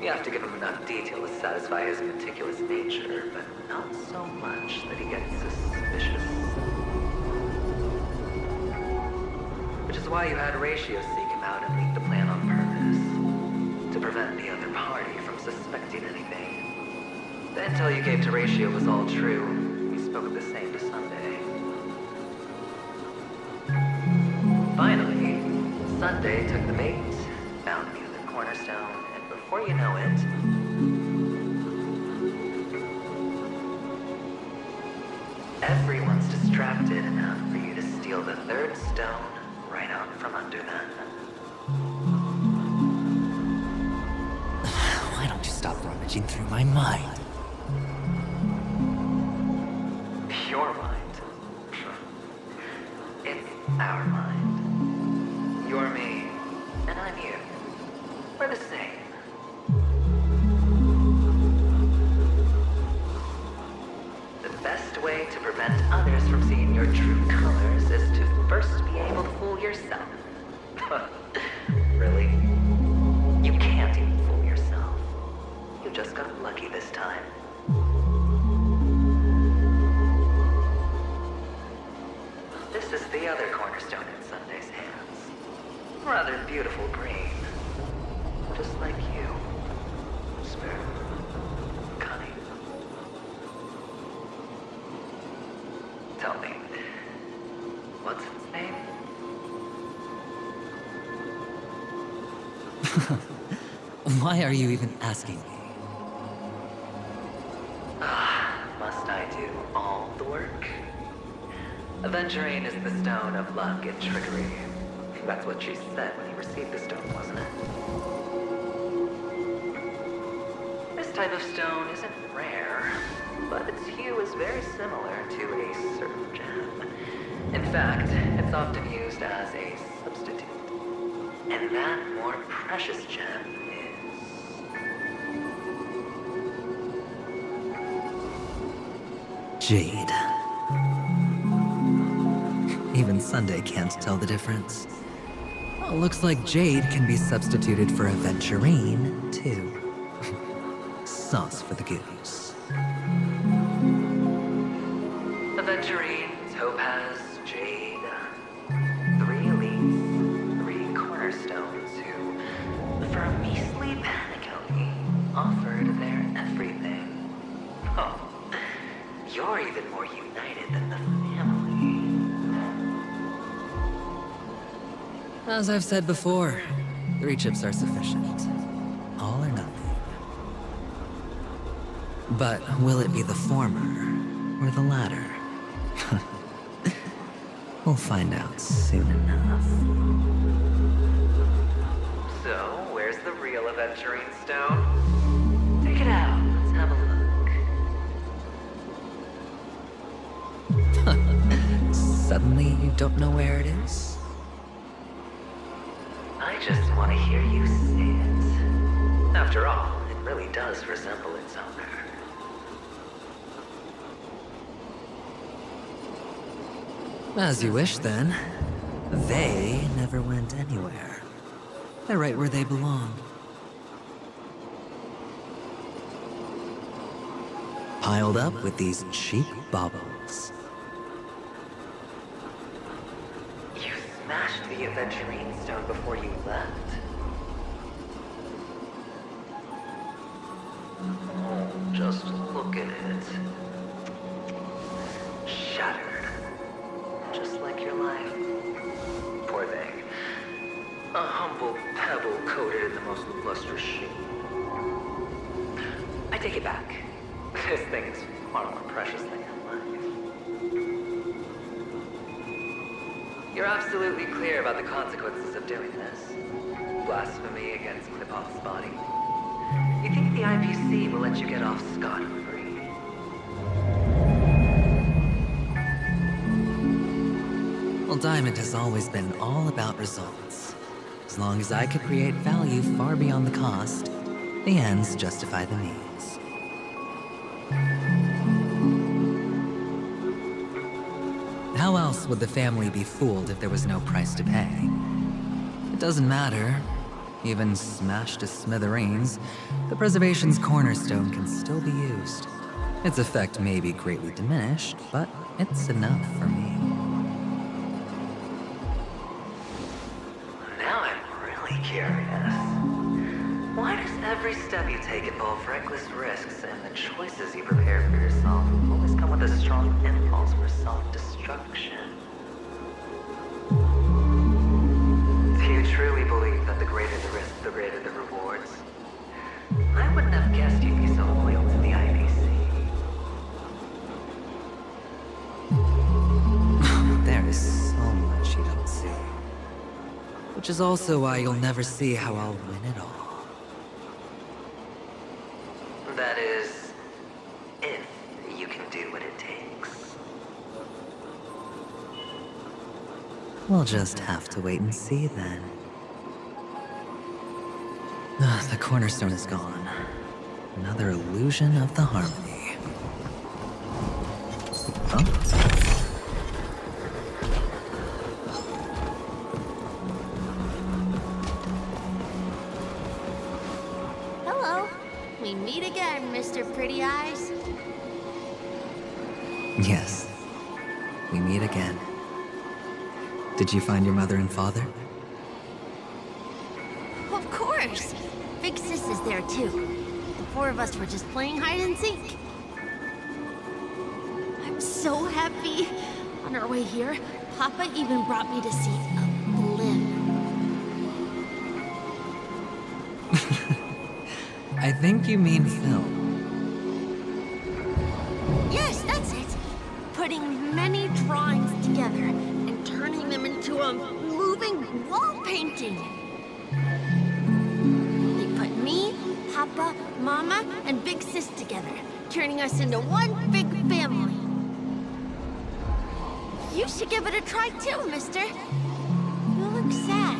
You have to give him enough detail to satisfy his meticulous nature, but not so much that he gets suspicious. Which is why you had Ratio seek him out and leak the plan on purpose. To prevent the other party from suspecting anything. The intel you gave to Ratio was all true. He spoke of the same to Sunday. Finally, Sunday took the bait, found the other cornerstone, and before you know it... distracted enough for you to steal the third stone right out from under them. Why don't you stop rummaging through my mind? Your mind. It's our mind. You're me, and I'm you. We're the same. The best way to prevent others from seeing your true colors is to first be able to fool yourself. Really? You can't even fool yourself. You just got lucky this time. This is the other cornerstone in Sunday's hands. Rather beautiful green. Just like you. Spirit. Cunning. Tell me, what's its name? Why are you even asking me? Must I do all the work? Aventurine is the stone of luck and trickery. That's what she said when you received the stone, wasn't it? This type of stone isn't rare, but its hue is very similar to a certain gem. In fact, it's often used as a substitute. And that more precious gem is... Jade. Even Sunday can't tell the difference. Well, looks like Jade can be substituted for Aventurine, too. Sauce for the goose. Aventurine, topaz, jade. 3 elites, 3 cornerstones who, for a measly Penacony, offered their everything. Oh, you're even more united than the family. As I've said before, 3 chips are sufficient. All or nothing. But will it be the former or the latter? We'll find out soon enough. So, where's the real Aventurine stone? Take it out. Let's have a look. Suddenly you don't know where it is? I just want to hear you say it. After all, it really does resemble its owner. As you wish, then. They never went anywhere. They're right where they belong. Piled up with these cheap baubles. You smashed the Aventurine stone before you left? Oh, just look at it. Shattered. Just like your life. Poor thing. A humble pebble coated in the most lustrous sheen. I take it back. This thing is far more precious than your life. You're absolutely clear about the consequences of doing this. Blasphemy against the boss body. You think the IPC will let you get off scot-free? Well, Diamond has always been all about results. As long as I could create value far beyond the cost, the ends justify the means. How else would the family be fooled if there was no price to pay? It doesn't matter. Even smashed to smithereens, the preservation's cornerstone can still be used. Its effect may be greatly diminished, but it's enough for me. Now I'm really curious. Why does every step you take involve reckless risks, and the choices you prepare for yourself always come with a strong impulse for self-destruction? Do you truly believe that the greater the risk, the greater the rewards? I wouldn't have guessed you'd be so loyal to the IPC. Which is also why you'll never see how I'll win it all. That is, if you can do what it takes. We'll just have to wait and see then. The cornerstone is gone. Another illusion of the harmony. Huh? Hello. We meet again, Mr. Pretty Eyes. Yes. We meet again. Did you find your mother and father? Of course. Big Sis is there too. The four of us were just playing hide and seek. I'm so happy. On our way here, Papa even brought me to see a limb. I think you mean film. Yes, that's it. Putting many drawings together and turning them into a moving wall painting. They put me, Papa, Mama, and Big Sis together, turning us into one big family. You should give it a try too, mister. You look sad.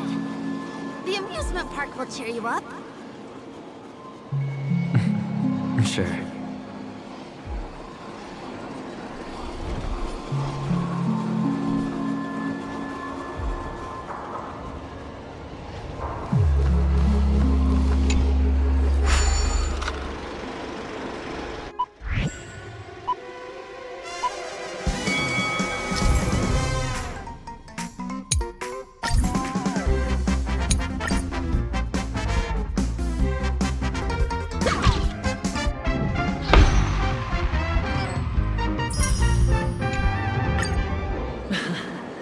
The amusement park will cheer you up. Sure.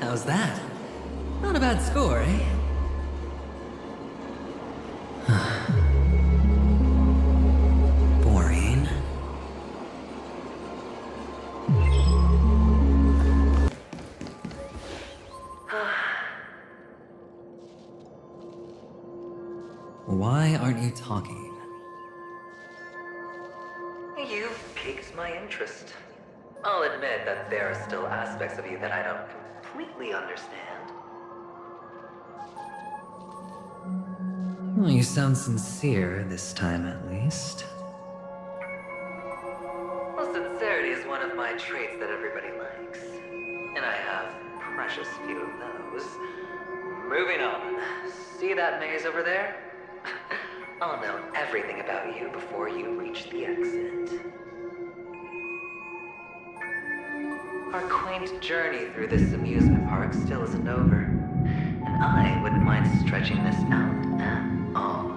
How's that? Not a bad score, eh? Boring. Why aren't you talking? You've piqued my interest. I'll admit that there are still aspects of you that I don't completely understand. Well, you sound sincere this time, at least. Well, sincerity is one of my traits that everybody likes. And I have precious few of those. Moving on. See that maze over there? I'll know everything about you before you reach the exit. Our quaint journey through this amusement park still isn't over, and I wouldn't mind stretching this out at all.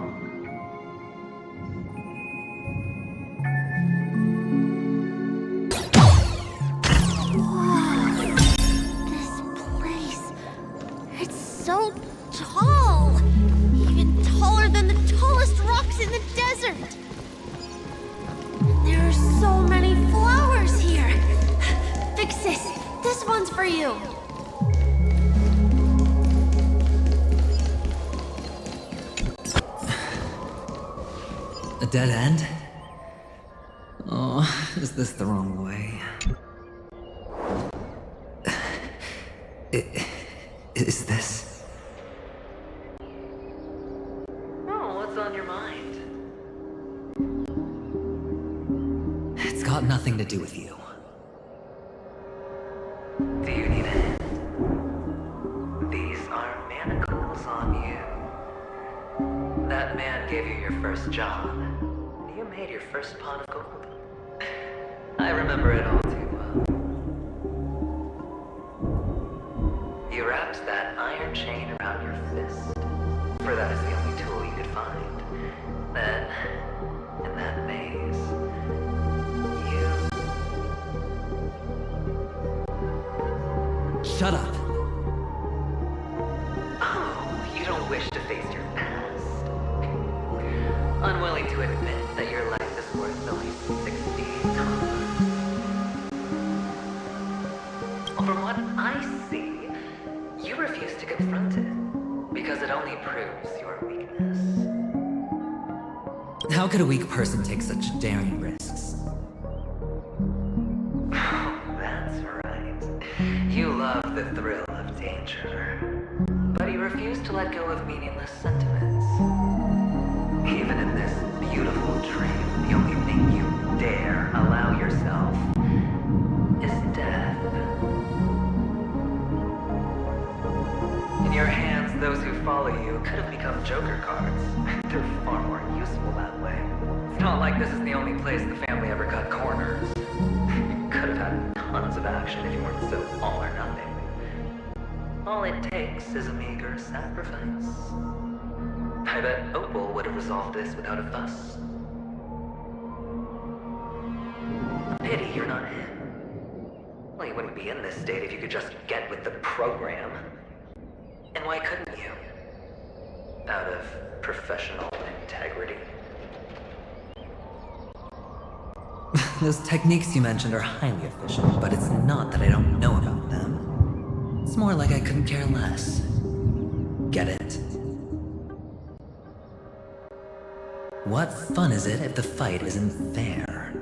Whoa! This place, it's so tall! Even taller than the tallest rocks in the desert! And there are so many flowers here! Big Sis, this one's for you. A dead end? Oh, is this the wrong way? Is this? Oh, what's on your mind? It's got nothing to do with you. Do you need a hand? These are manacles on you. That man gave you your first job. You made your first pot of gold. I remember it all too well. You wrapped that iron chain around your fist, for that is the only tool you could find. Then, in that maze, Shut up! Oh, you don't wish to face your past. Unwilling to admit that your life is worth only 60 times. Well, from what I see, you refuse to confront it. Because it only proves your weakness. How could a weak person take such daring risks? That's right. You love the thrill of danger, but you refuse to let go of meaningless sentiments. Even in this beautiful dream, the only thing you dare allow yourself is death. In your hands, those who follow you could have become Joker cards. They're far more useful that way. It's not like this is the only place the family ever cut corners. You could have had tons of action if you weren't so all or nothing. All it takes is a meager sacrifice. I bet Opal would have resolved this without a fuss. A pity you're not him. Well, you wouldn't be in this state if you could just get with the program. And why couldn't you? Out of professional integrity. Those techniques you mentioned are highly efficient, but it's not that I don't know about them. It's more like I couldn't care less. Get it? What fun is it if the fight isn't fair?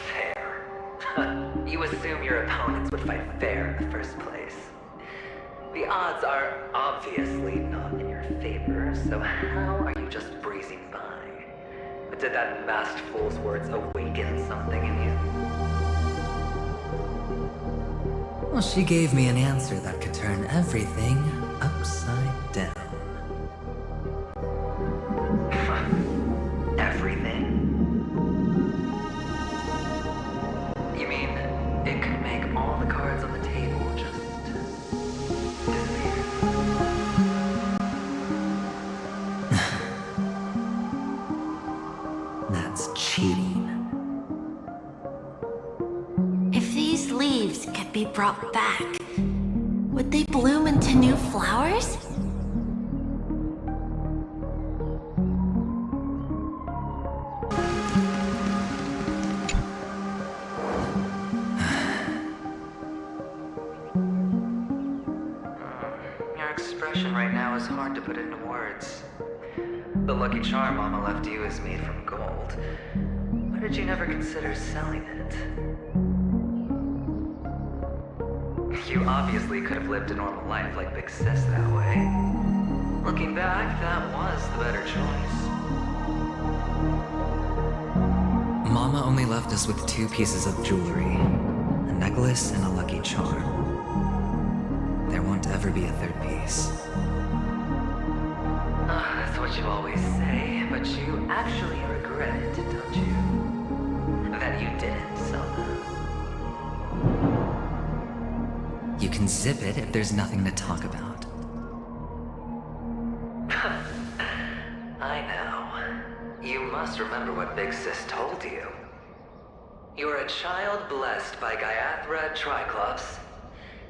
Fair? You assume your opponents would fight fair in the first place. The odds are obviously not in your favor, so how are you just breezing by? But did that masked fool's words awaken something in you? Well, she gave me an answer that could turn everything upside down. Everything? You mean it could make all the cards on the table just disappear? That's cheating. If these leaves could be brought back, would they bloom into new flowers? Your expression right now is hard to put into words. The lucky charm Mama left you is made from gold. Why did you never consider selling it? You obviously could have lived a normal life like Big Sis that way. Looking back, that was the better choice. Mama only left us with 2 pieces of jewelry. A necklace and a lucky charm. There won't ever be a 3rd piece. That's what you always say, but you actually regret it, don't you? That you didn't sell them. You can zip it if there's nothing to talk about. I know. You must remember what Big Sis told you. You're a child blessed by Gaiathra Triclops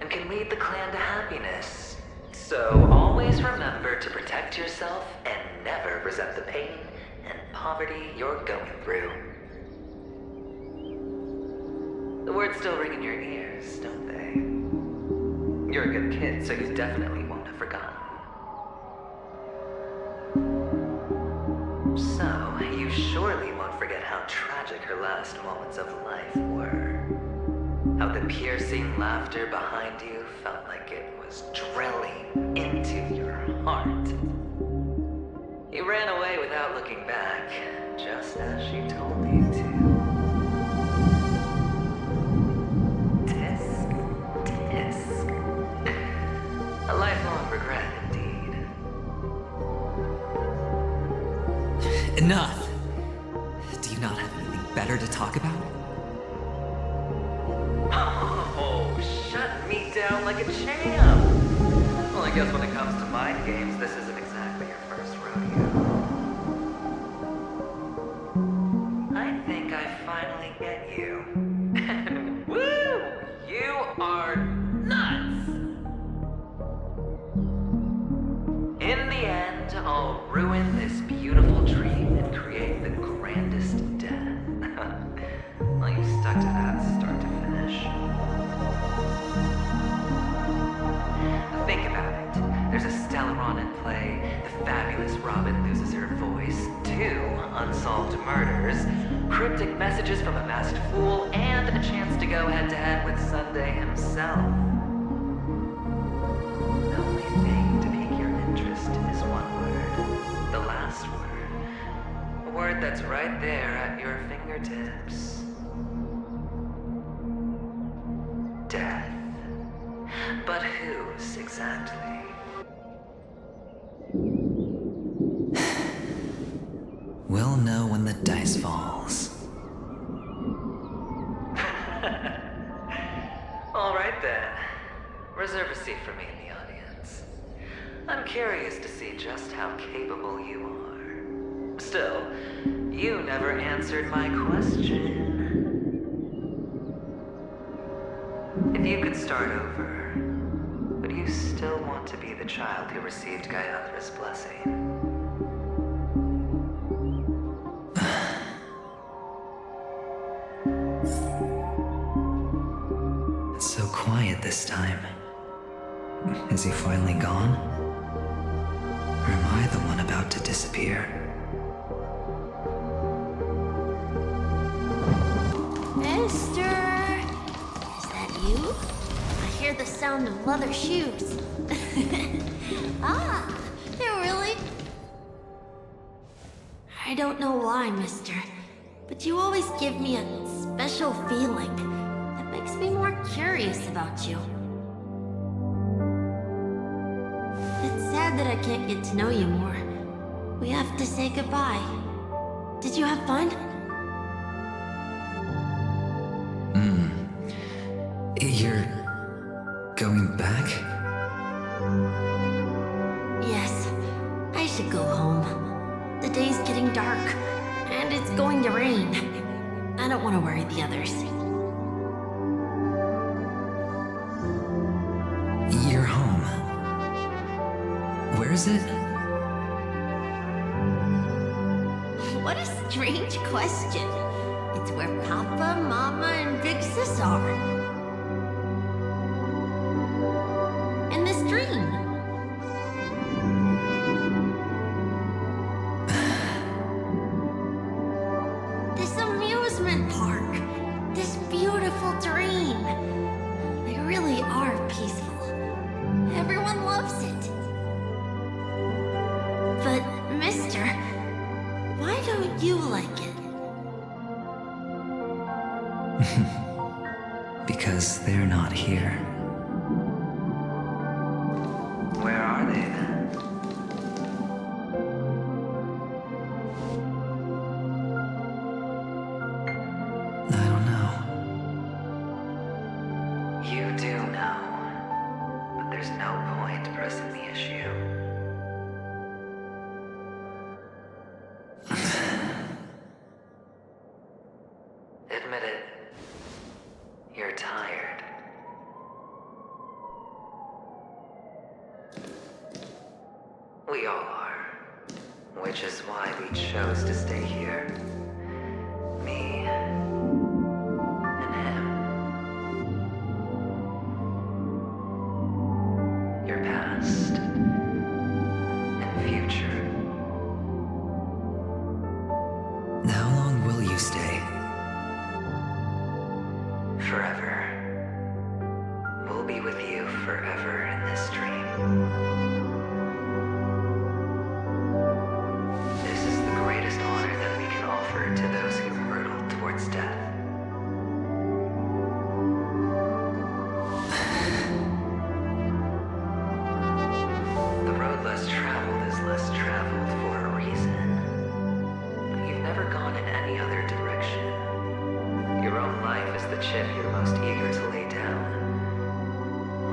and can lead the clan to happiness. So always remember to protect yourself and never resent the pain and poverty you're going through. The words still ring in your ears, don't they? You're a good kid, so you definitely won't have forgotten. So, you surely won't forget how tragic her last moments of life were. How the piercing laughter behind you felt like it was drilling into your heart. You ran away without looking back, just as she told you to. Tisk, tisk. A lifelong regret, indeed. Enough! Do you not have anything better to talk about? Oh, shut me down like a champ! Well, I guess when it comes to mind games, this isn't exactly your first rodeo. I think I finally get you. And woo! You are nuts! In the end, I'll ruin this beautiful dream and create the grandest death. Well, you stuck to that start to finish. Think about it. unsolved murders, cryptic messages from a masked fool, and a chance to go head-to-head with Sunday himself. The only thing to pique your interest is one word. The last word. A word that's right there at your fingertips. Death. But whose exactly? We'll know when the dice falls. All right then. Reserve a seat for me in the audience. I'm curious to see just how capable you are. Still, you never answered my question. If you could start over, would you still want to be the child who received Gayathra's blessing? It's so quiet this time. Is he finally gone? Or am I the one about to disappear? Esther! Is that you? I hear the sound of leather shoes. Ah, they're really... I don't know why, mister, but you always give me a special feeling that makes me more curious about you. It's sad that I can't get to know you more. We have to say goodbye. Did you have fun? You're going back? Yes, I should go home. The day's getting dark, and it's going to rain. I don't want to worry the others. You're home. Where is it? What a strange question. It's where Papa, Mama, and Big Sis are. In this dream. This amusement park. This beautiful dream. They really are peaceful. Everyone loves it. But, mister, why don't you like it? Because they're not here. Where are they then? I don't know. You do know. But there's no point pressing the issue. Admit it. You're tired. We all are. Which is why we chose to stay here. Me and him. Your past and future. How long will you stay? Forever. We'll be with you forever in this dream. This is the greatest honor that we can offer to those who hurtle towards death. The road less traveled is less traveled for a reason. But you've never gone in any other direction. Your own life is the chip you're most eager to lay down.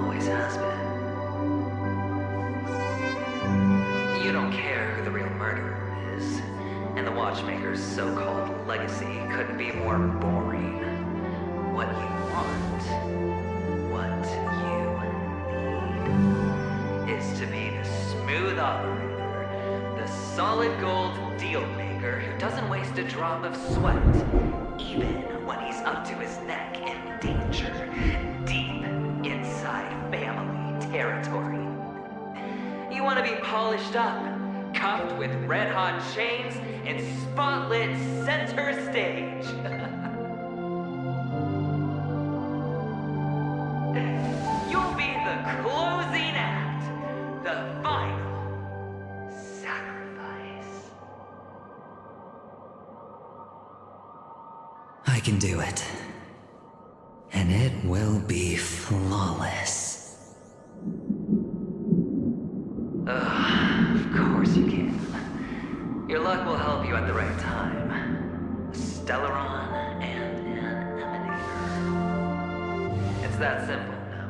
Always has been. You don't care who the real murderer is, and the Watchmaker's so-called legacy couldn't be more boring. What you want, what you need, is to be the smooth operator, the solid gold deal maker who doesn't waste a drop of sweat, even when he's up to his neck in danger, deep inside family territory. You want to be polished up, handcuffed with red-hot chains in spotlit center stage. You'll be the closing act, the final sacrifice. I can do it. And it will be flawless. Of course you can. Your luck will help you at the right time. A Stellaron and an Emanator. It's that simple now.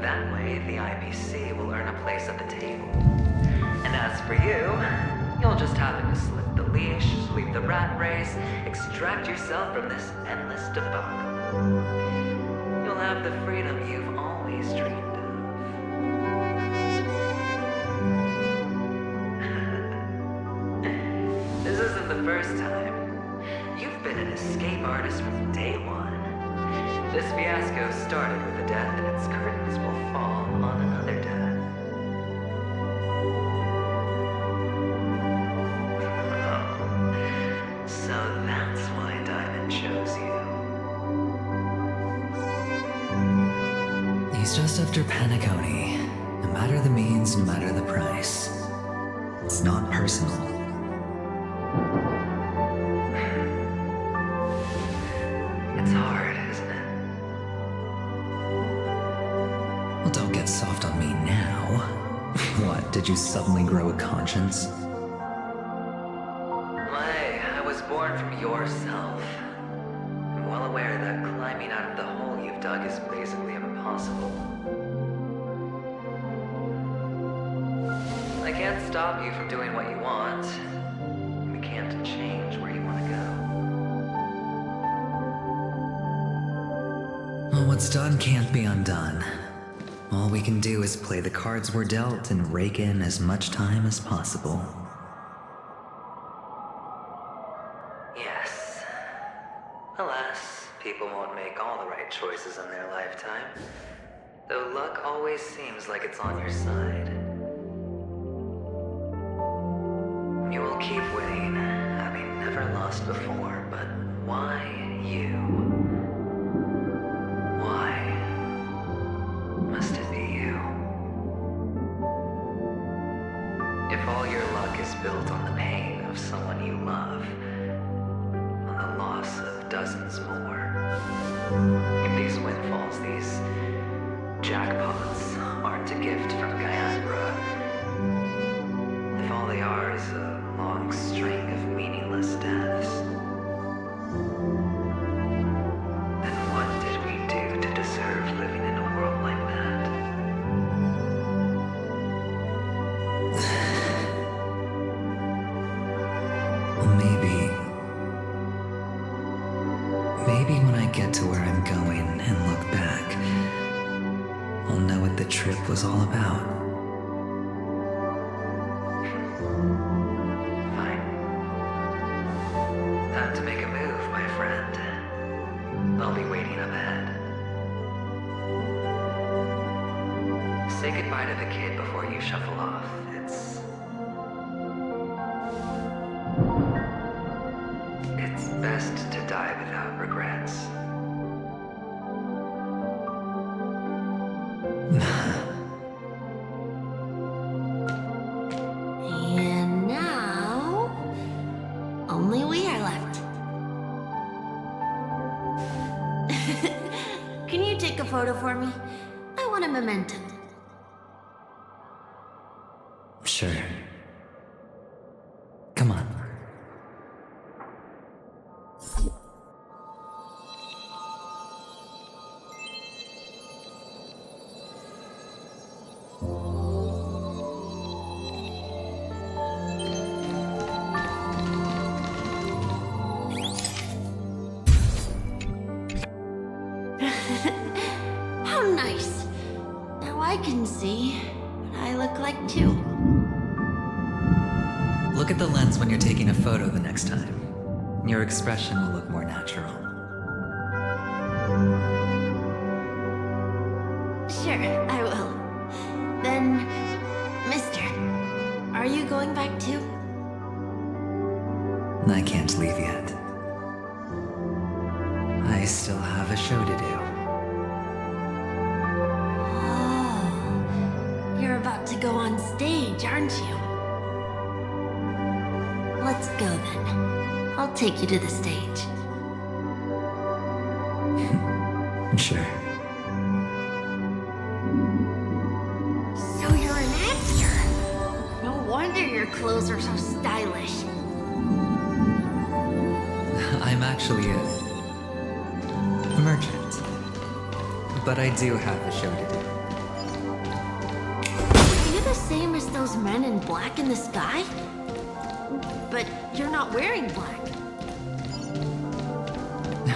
That way, the IPC will earn a place at the table. And as for you, you'll just happen to slip the leash, sweep the rat race, extract yourself from this endless debacle. You'll have the freedom you've always dreamed of. This isn't the first time. You've been an escape artist from day one. This fiasco started with a death, and its curtains will fall on another death. So that's why Diamond chose you. He's just after Penacony. No matter the means, no matter the price. It's not personal. It's hard, isn't it? Well, don't get soft on me now. What, did you suddenly grow a conscience? Born from yourself. I'm well aware that climbing out of the hole you've dug is basically impossible. I can't stop you from doing what you want. We can't change where you want to go. Well, what's done can't be undone. All we can do is play the cards we're dealt and rake in as much time as possible. Alas, people won't make all the right choices in their lifetime, though luck always seems like it's on your side. You will keep winning, having never lost before, but why you? Why must it be you? If all your luck is built on the pain of someone you love, on the loss of dozens more. If these windfalls, these jackpots, aren't a gift from Gaianbra, if all they are is a long string of meaningless deaths, then what did we do to deserve living in a world like that? Maybe when I get to where I'm going and look back, I'll know what the trip was all about. Fine. Time to make a move, my friend. I'll be waiting up ahead. Say goodbye to the kid before you shuffle off. It's best to die without regrets. And now, only we are left. Can you take a photo for me? I want a memento. Sure. Come on. How nice. Now I can see what I look like too. Look at the lens when you're taking a photo the next time. Your expression will look more natural. Sure. Sure, I will. Then, mister, are you going back too? I can't leave yet. I still have a show to do. Oh, you're about to go on stage, aren't you? Let's go then. I'll take you to the stage. Sure. So you're an actor? No wonder your clothes are so stylish. I'm actually a merchant. But I do have a show to do. Are you the same as those men in black in the sky? But you're not wearing black.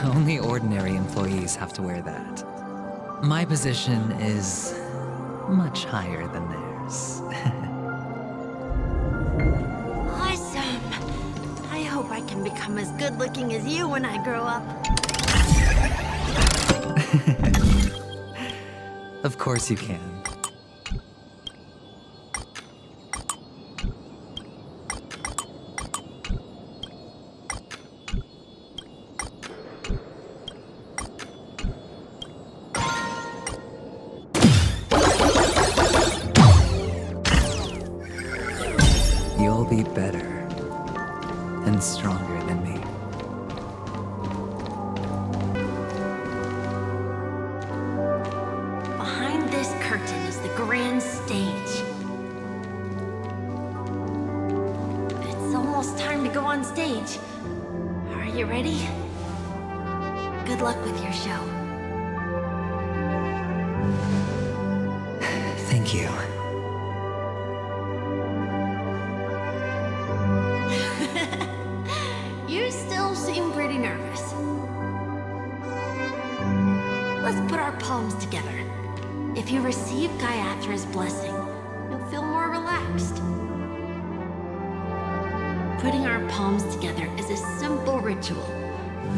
Only ordinary employees have to wear that. My position is much higher than theirs. Awesome! I hope I can become as good looking as you when I grow up. Of course you can. You'll be better and stronger than me. Behind this curtain is the grand stage. It's almost time to go on stage. Are you ready? Good luck with your show. Thank you. You still seem pretty nervous. Let's put our palms together. If you receive Gaiathra's blessing, you'll feel more relaxed. Putting our palms together is a simple ritual.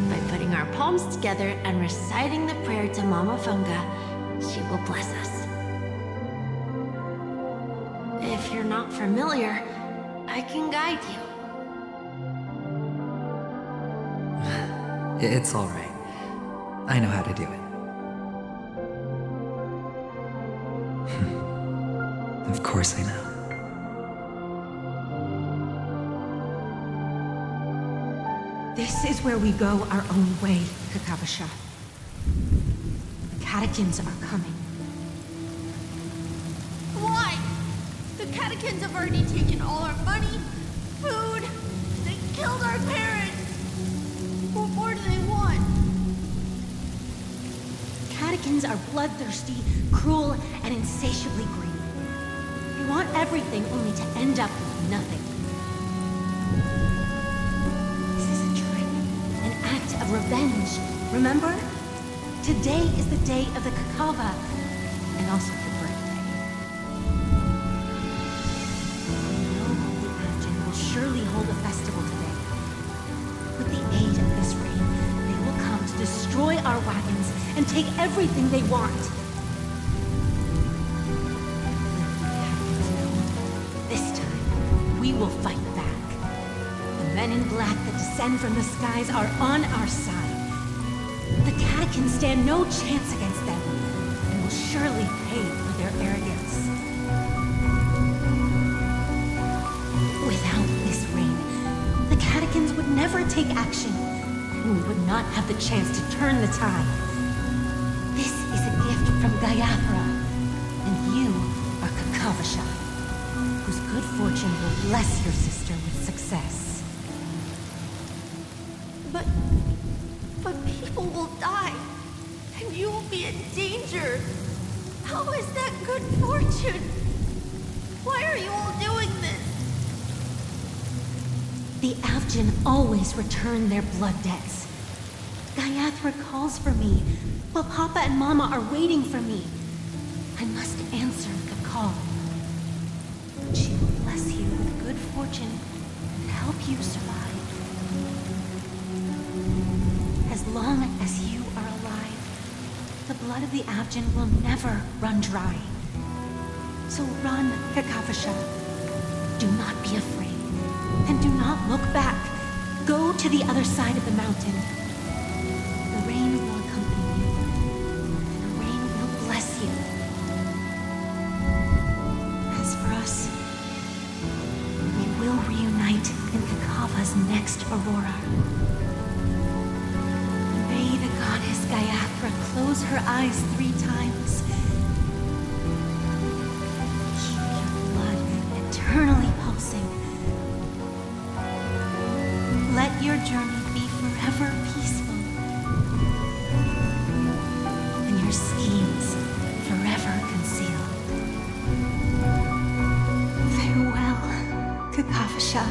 By putting our palms together and reciting the prayer to Mama Funga, she will bless us. If you're not familiar, I can guide you. It's all right. I know how to do it. Of course I know. This is where we go our own way, Kakavasha. The catechins are coming. Why? The catechins have already taken all our money, food, they killed our parents. What more do they want? Catechins are bloodthirsty, cruel, and insatiably greedy. They want everything only to end up with nothing. This is a trick, an act of revenge. Remember? Today is the day of the Kakava, and also the birthday. The Adjin will surely hold a festival today. With the aid of this rain, they will come to destroy our wagons and take everything they want. This time, we will fight back. The men in black that descend from the skies are on our side. The catechins stand no chance against them, and will surely pay for their arrogance. Without this rain, the catechins would never take action, and we would not have the chance to turn the tide. This is a gift from Gaiathra, and you are Kakavasha, whose good fortune will bless your sister with success. But people will die, and you will be in danger. How is that good fortune? Why are you all doing this? The Avjin always return their blood debts. Gaiathra calls for me, while Papa and Mama are waiting for me. I must answer the call. She will bless you with good fortune and help you survive. As long as you are alive, The blood of the Abjin will never run dry. So run, Kakavasha. Do not be afraid. And do not look back. Go to the other side of the mountain. The rain will accompany you. And the rain will bless you. As for us, we will reunite in Kakava's next aurora. May the goddess Gayafra close her eyes 3 times. Keep your blood eternally pulsing. Let your journey be forever peaceful. And your schemes forever concealed. Farewell, Kakavasha.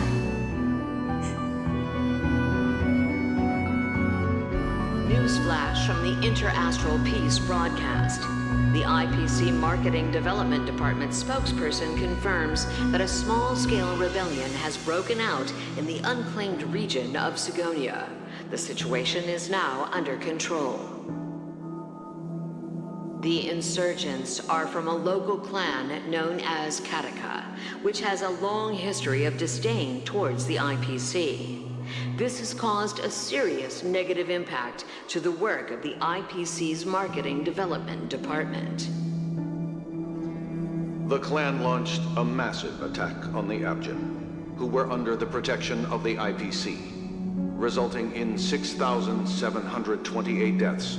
Newsflash from the Interastral Peace broadcast. The IPC Marketing Development Department spokesperson confirms that a small-scale rebellion has broken out in the unclaimed region of Sigonia. The situation is now under control. The insurgents are from a local clan known as Kataka, which has a long history of disdain towards the IPC. This has caused a serious negative impact to the work of the IPC's Marketing Development Department. The clan launched a massive attack on the Abjin, who were under the protection of the IPC, resulting in 6,728 deaths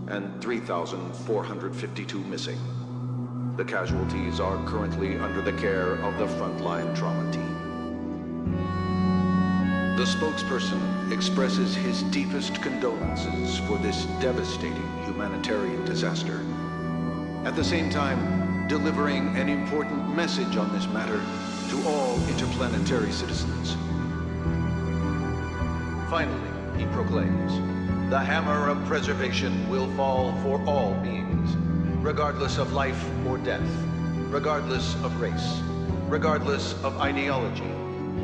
and 3,452 missing. The casualties are currently under the care of the frontline trauma team. The spokesperson expresses his deepest condolences for this devastating humanitarian disaster. At the same time, delivering an important message on this matter to all interplanetary citizens. Finally, he proclaims, the hammer of preservation will fall for all beings, regardless of life or death, regardless of race, regardless of ideology,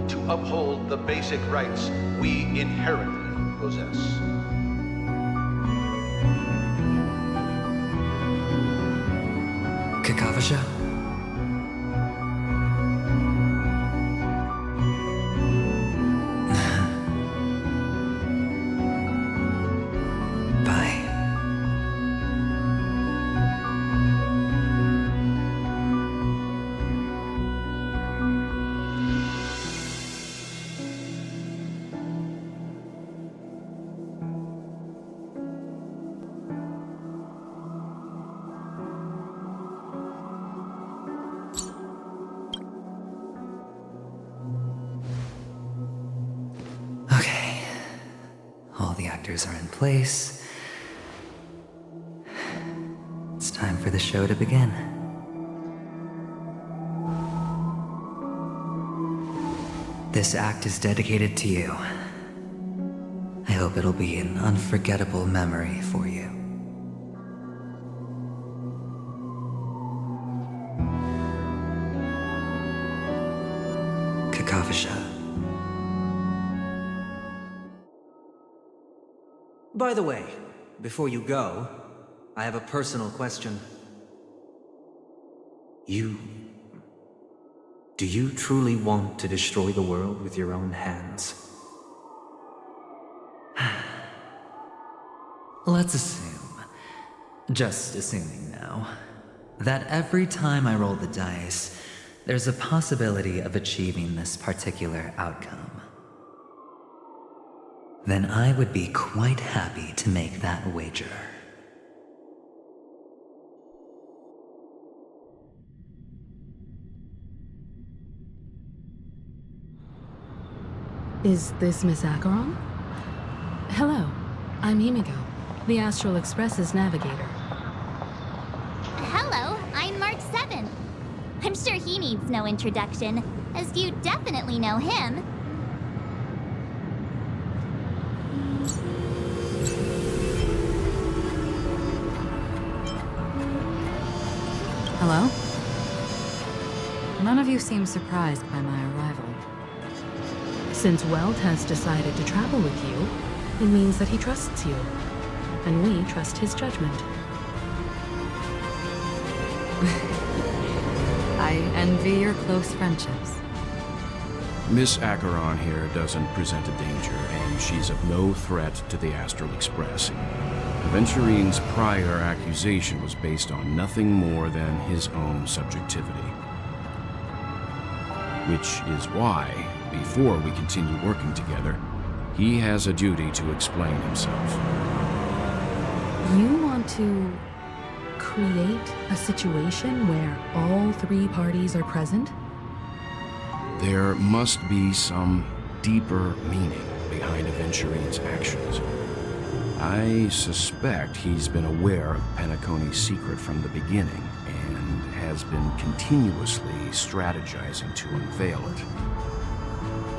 to uphold the basic rights we inherently possess. Kakavasha? Bye. All the actors are in place. It's time for the show to begin. This act is dedicated to you. I hope it'll be an unforgettable memory for you. Kakavasha. By the way, before you go, I have a personal question. Do you truly want to destroy the world with your own hands? Let's assume, just assuming now, that every time I roll the dice, there's a possibility of achieving this particular outcome. Then I would be quite happy to make that wager. Is this Miss Acheron? Hello, I'm Himeko, the Astral Express's navigator. Hello, I'm Mark 7. I'm sure he needs no introduction, as you definitely know him. Hello? None of you seem surprised by my arrival. Since Welt has decided to travel with you, it means that he trusts you, and we trust his judgment. I envy your close friendships. Miss Acheron here doesn't present a danger, and she's of no threat to the Astral Express. Aventurine's prior accusation was based on nothing more than his own subjectivity. Which is why, before we continue working together, he has a duty to explain himself. You want to create a situation where all three parties are present? There must be some deeper meaning behind Aventurine's actions. I suspect he's been aware of Penacony's secret from the beginning and has been continuously strategizing to unveil it.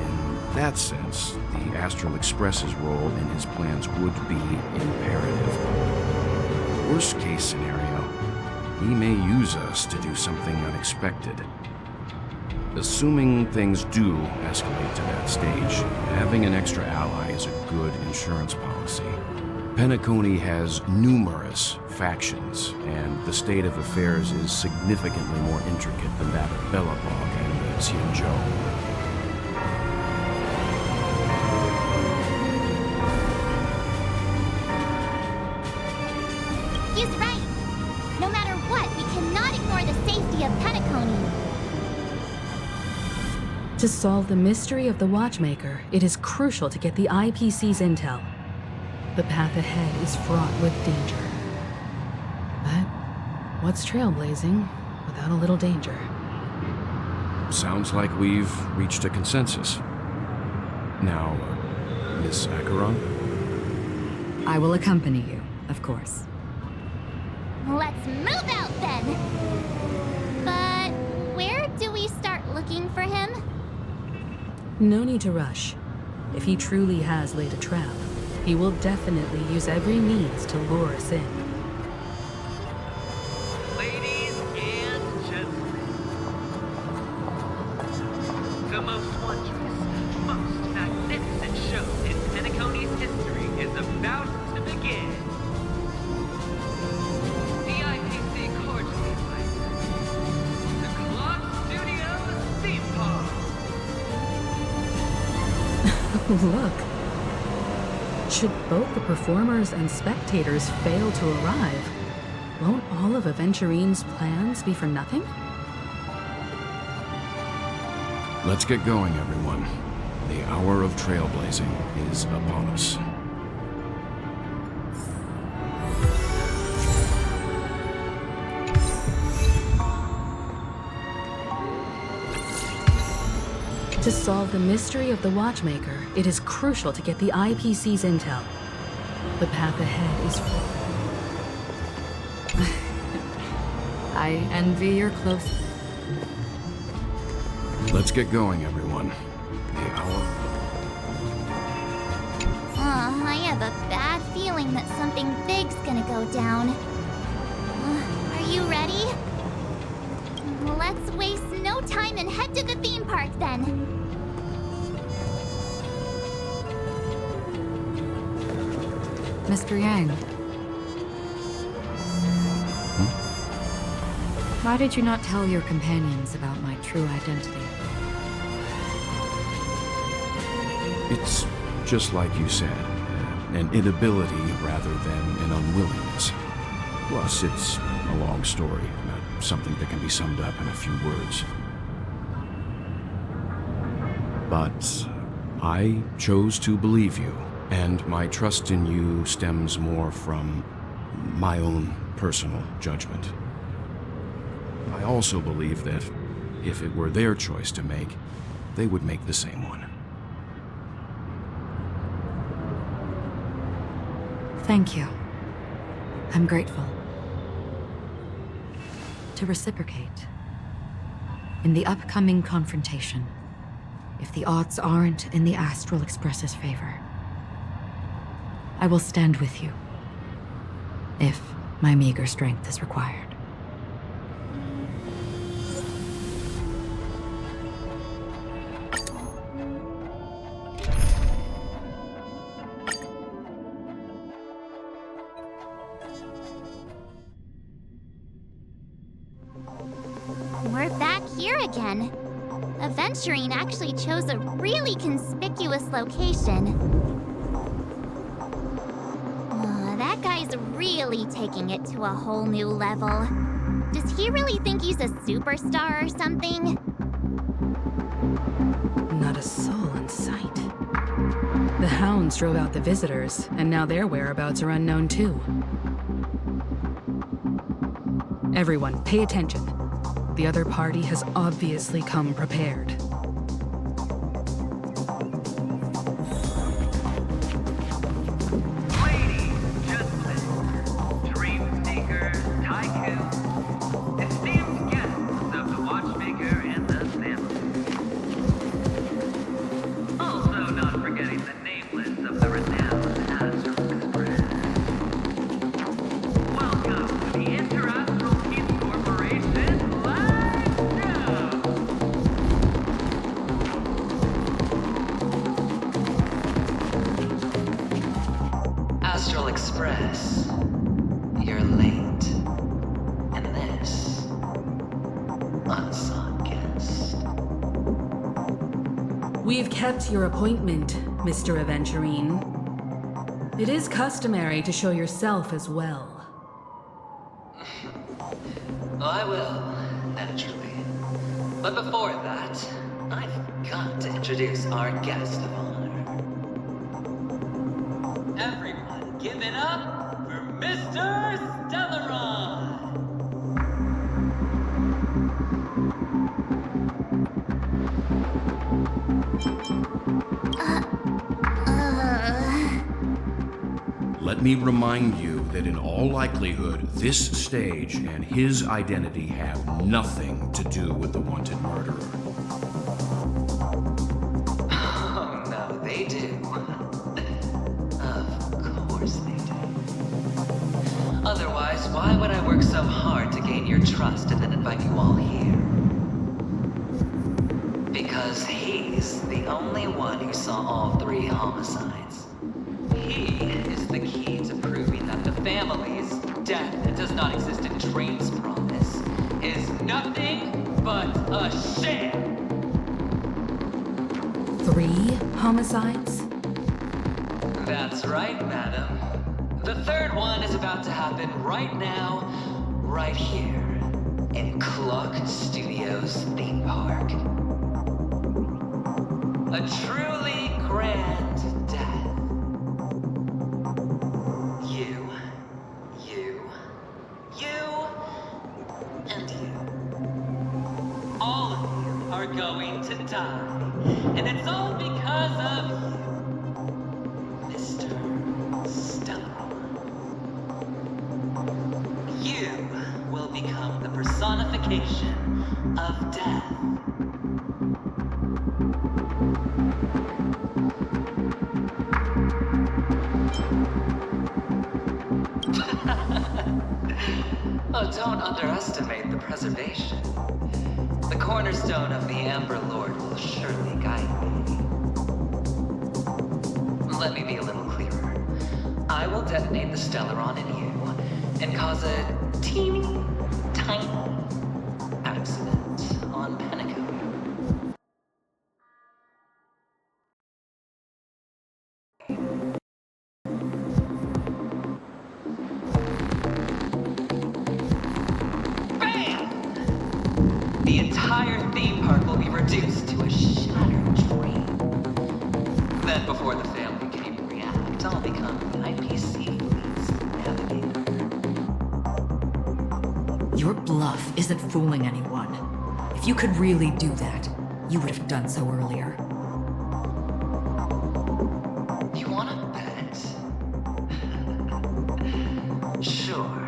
In that sense, the Astral Express's role in his plans would be imperative. Worst case scenario, he may use us to do something unexpected. Assuming things do escalate to that stage, having an extra ally is a good insurance policy. Penacony has numerous factions, and the state of affairs is significantly more intricate than that of Bellabog and the Xianzhou. He's right. No matter what, we cannot ignore the safety of Penacony. To solve the mystery of the Watchmaker, it is crucial to get the IPC's intel. The path ahead is fraught with danger. But what's trailblazing without a little danger? Sounds like we've reached a consensus. Now, Miss Acheron? I will accompany you, of course. Let's move out then! But where do we start looking for him? No need to rush. If he truly has laid a trap, he will definitely use every means to lure us in. Ladies and gentlemen, the most wondrous, most magnificent show in Penacony's history is about to begin. The IPC cordially invites the Clock Studios theme park. Look. Should both the performers and spectators fail to arrive, won't all of Aventurine's plans be for nothing? Let's get going, everyone. The hour of trailblazing is upon us. To solve the mystery of the Watchmaker, it is crucial to get the IPC's intel. The path ahead is I envy your close... Let's get going, everyone. The hour... I have a bad feeling that something big's gonna go down. Are you ready? Let's waste no time and head to the theme park then. Mr. Yang. Why did you not tell your companions about my true identity? It's just like you said, an inability rather than an unwillingness. Plus, it's a long story, not something that can be summed up in a few words. But I chose to believe you, and my trust in you stems more from my own personal judgment. I also believe that if it were their choice to make, they would make the same one. Thank you. I'm grateful. To reciprocate, in the upcoming confrontation, if the odds aren't in the Astral Express's favor, I will stand with you, if my meager strength is required. again. Aventurine actually chose a really conspicuous location. That guy's really taking it to a whole new level. Does he really think he's a superstar or something? Not a soul in sight. The hounds drove out the visitors, and now their whereabouts are unknown too. Everyone, pay attention. The other party has obviously come prepared. We've kept your appointment, Mr. Aventurine. It is customary to show yourself as well. I will, naturally. But before that, I've got to introduce our guest of honor. Everyone, give it up for Mr. Stellaron! Let me remind you that in all likelihood, this stage and his identity have nothing to do with the wanted murderer. Oh, no, they do. Of course they do. Otherwise, why would I work so hard to gain your trust and then invite you all here? Because he's the only one who saw all 3 homicides. He is the key to proving that the family's death that does not exist in Dream's promise is nothing but a sham. 3 homicides? That's right, madam. The 3rd one is about to happen right now, right here, in Clock Studios theme park. A truly grand death. And you. All of you are going to die. And it's all because of you, Mr. Stellaron. You will become the personification of death. Oh, don't underestimate the preservation. The cornerstone of the Amber Lord will surely guide me. Let me be a little clearer. I will detonate the Stellaron in you and cause a teeny, tiny accident on Penacony. The entire theme park will be reduced to a shattered dream. Then, before the family can even react, I'll become the IPC fleet's navigator. Your bluff isn't fooling anyone. If you could really do that, you would have done so earlier. You wanna bet? Sure.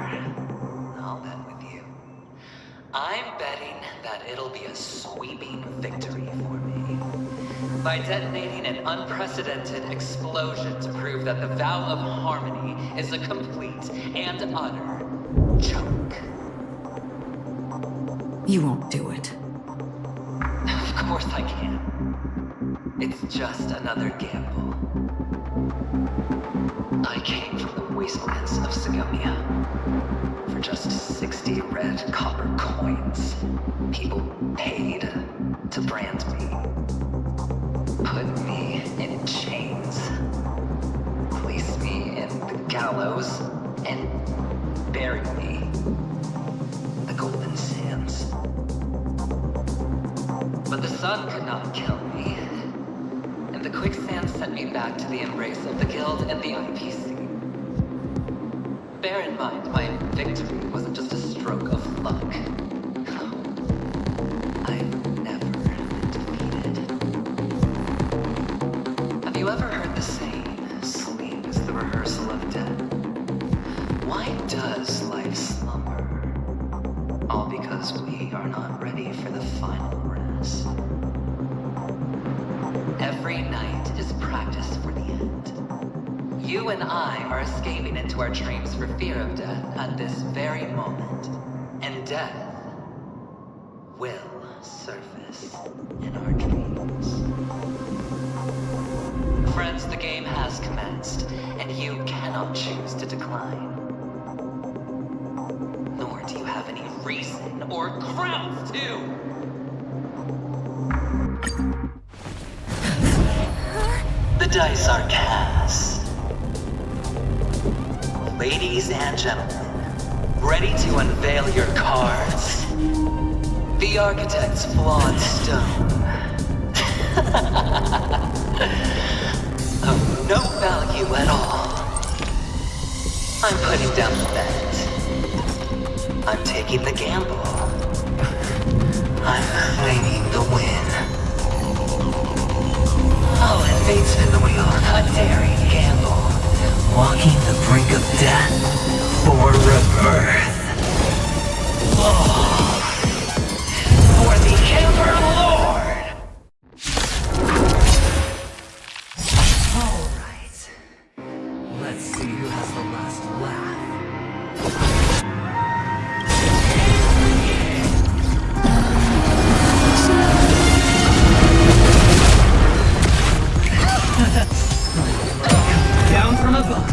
I'll bet with you. I'm betting that it'll be a sweeping victory for me. By detonating an unprecedented explosion to prove that the vow of harmony is a complete and utter joke. You won't do it. Of course I can. It's just another gamble. I came from the wastelands of Sigonia. For just 60 red copper coins, people paid brand me. Put me in chains. Place me in the gallows and bury me in the golden sands. But the sun could not kill me, and the quicksand sent me back to the embrace of the Guild and the IPC. Bear in mind, my victory wasn't just a stroke of luck. I've never been defeated. Have you ever heard the saying, sleep is the rehearsal of death? Why does life slumber? All because we are not ready for the final rest. Every night is practice for the end. You and I are escaping into our dreams for fear of death at this very moment. And death will surface in our dreams. Friends, the game has commenced, and you cannot choose to decline. Nor do you have any reason or grounds to. The dice are cast. Ladies and gentlemen, ready to unveil your cards? The architect's flawed stone. Of no value at all. I'm putting down the bet. I'm taking the gamble. I'm claiming the win. I'll invade spin the wheel, a daring gamble. Walking the brink of death for rebirth. Oh, for the Ember Lord! Alright. Let's see who has the last laugh. Down from above.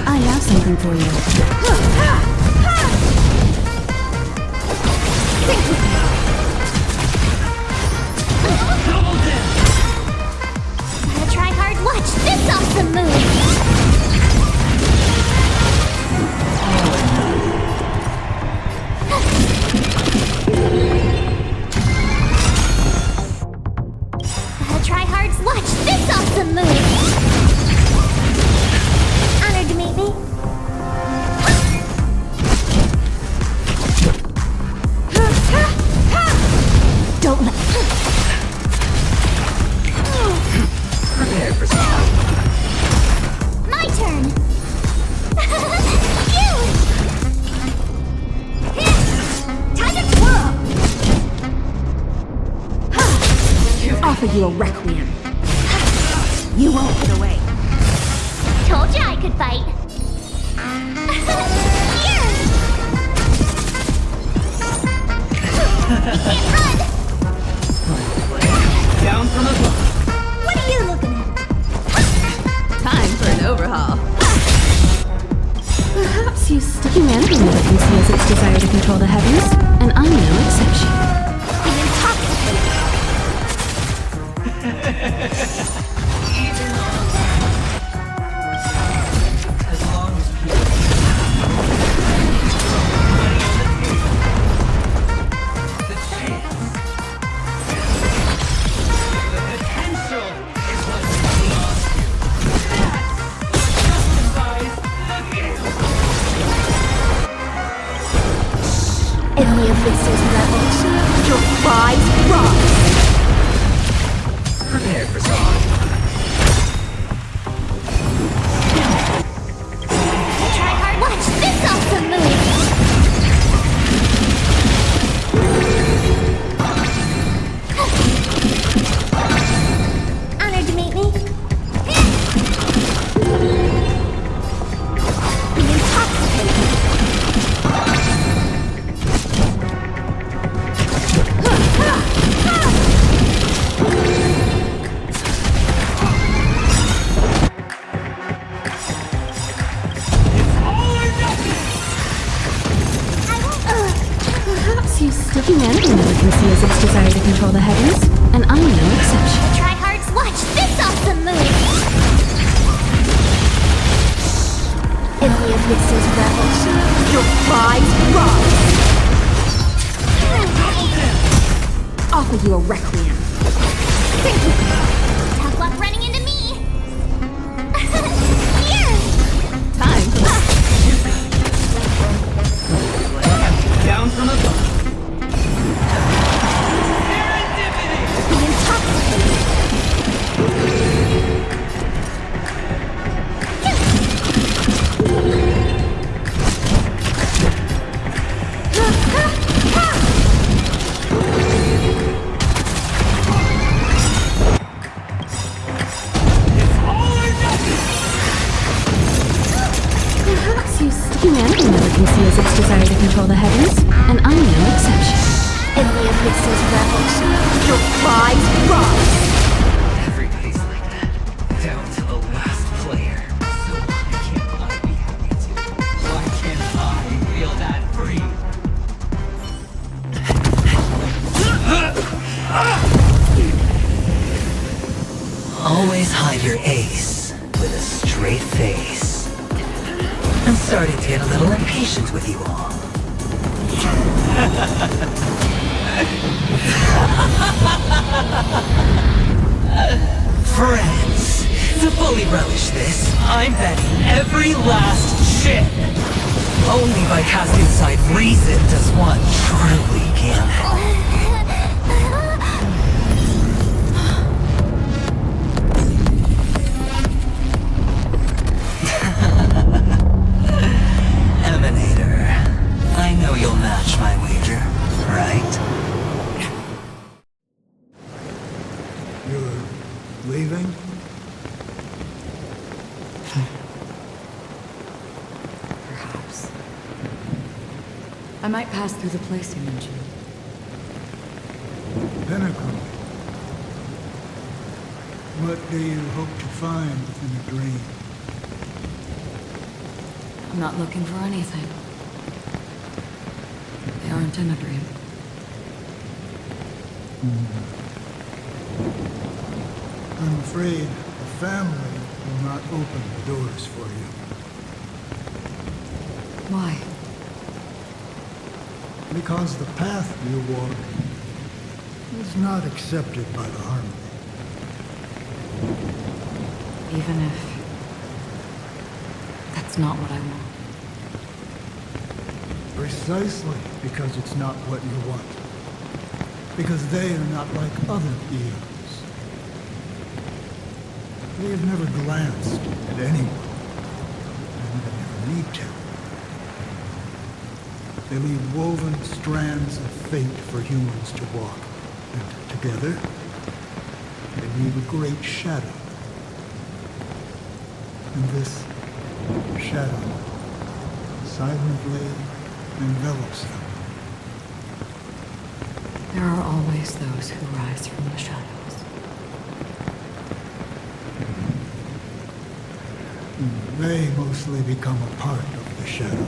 I have something for you. Gotta try hard. Watch this awesome move. Gotta try hard. Watch this awesome move. Honored to meet me. Don't let. Prepare for something. My turn. Time to twirl. Offer you a requiem. You won't get away. Told you I could fight. Run! Down from above. What are you looking at? Time for an overhaul. Perhaps you sticky mannequin never conceals its desire to control the heavens, and I'm no exception. As long as people the chance, the potential is what belongs to you. That's what justifies the game. Enemy of Lisa's rebels, your prize rise. Prepare for something. Try hard. Watch this awesome move. Honored to meet me. Intoxicating. desire to control the heavens, and I'm no exception. Tryhards, watch this awesome move! In the abyss's revelation, your prize rise! Offer you a requiem. Tough luck running into me! Here! Time for Down from above. Be intoxicated. Perhaps humanity never conceals its desire to control the heavens, and I'm no exception. In the abyss's revelation, your prize rise! Every day's like that, down to the last player. So why can't I be happy too? Why can't I feel that free? Always hide your ace with a straight face. I'm starting to get a little impatient with you all. Friends, to fully relish this, I'm betting every last chip. Only by casting aside reason does one truly gamble. Emanator, I know you'll match my wager, right? You're leaving? Perhaps. I might pass through the place you mentioned. Penacony. What do you hope to find within a dream? I'm not looking for anything. They aren't in a dream. I'm afraid the family will not open the doors for you. Why? Because the path you walk is not accepted by the Harmony. Even if that's not what I want. Precisely because it's not what you want. Because they are not like other eons. They have never glanced at anyone, and they never need to. They leave woven strands of fate for humans to walk, and together, they leave a great shadow. And this shadow silently envelops them. There are always those who rise from the shadows. They mostly become a part of the shadow.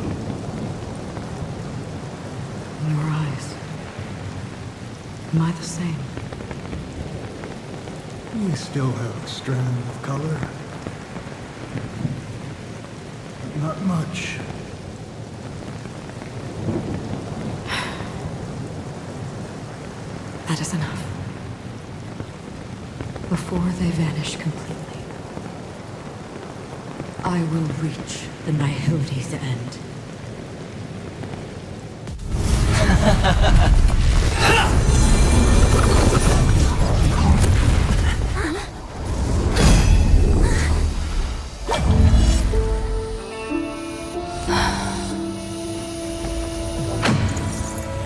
In your eyes, am I the same? You still have a strand of color. But not much. That is enough. Before they vanish completely, I will reach the nihility's end.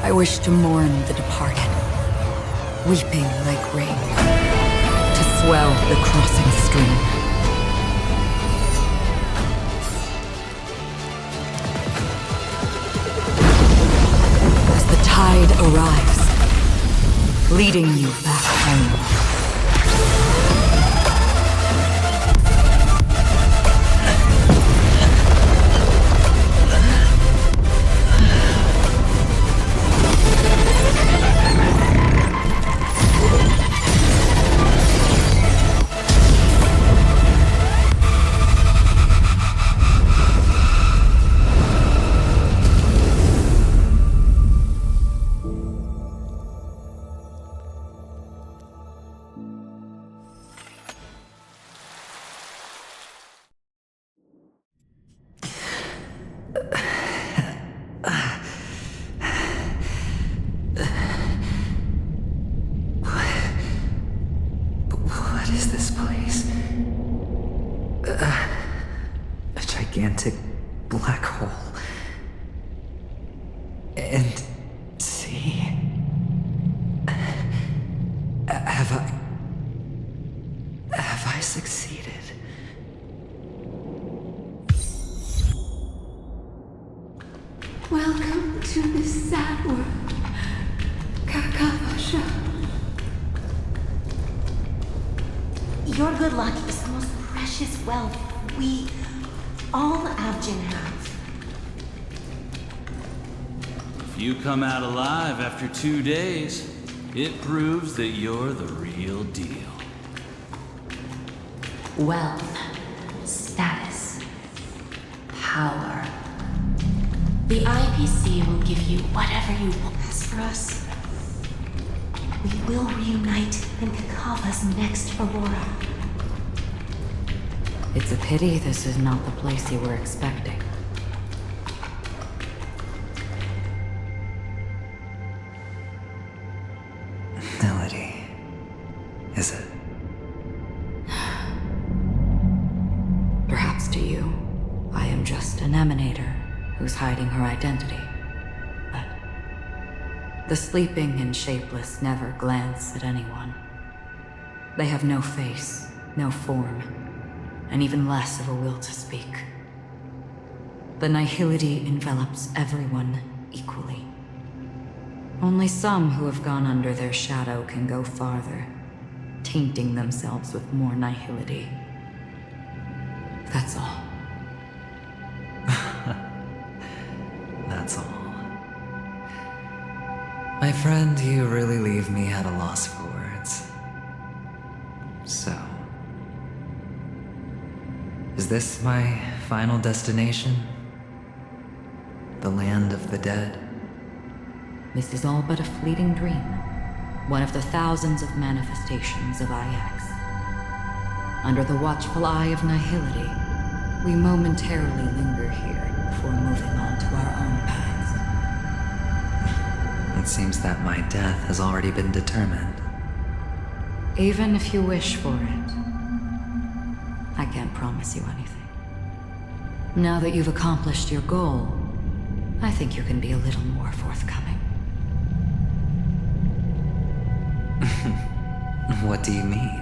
I wish to mourn the departed, weeping like rain, to swell the crossing stream. As the tide arrives, leading you back home. a gigantic black hole. And see, have I succeeded? Welcome to this sad world, Kakavasha. Your good luck is the most precious wealth we, all Avgin, have. If you come out alive after 2 days, it proves that you're the real deal. Wealth, status, power. The IPC will give you whatever you want. As for us, we will reunite in Kakava's next Aurora. It's a pity this is not the place you were expecting. Melody, is it? Perhaps to you, I am just an emanator who's hiding her identity. But the sleeping and shapeless never glance at anyone. They have no face, no form, and even less of a will to speak. The nihility envelops everyone equally. Only some who have gone under their shadow can go farther, tainting themselves with more nihility. That's all. That's all. My friend, you really leave me at a loss for words. So, is this my final destination? The land of the dead? This is all but a fleeting dream. One of the thousands of manifestations of IX. Under the watchful eye of nihility, we momentarily linger here before moving on to our own paths. It seems that my death has already been determined. Even if you wish for it, I can't promise you anything. Now that you've accomplished your goal, I think you can be a little more forthcoming. What do you mean?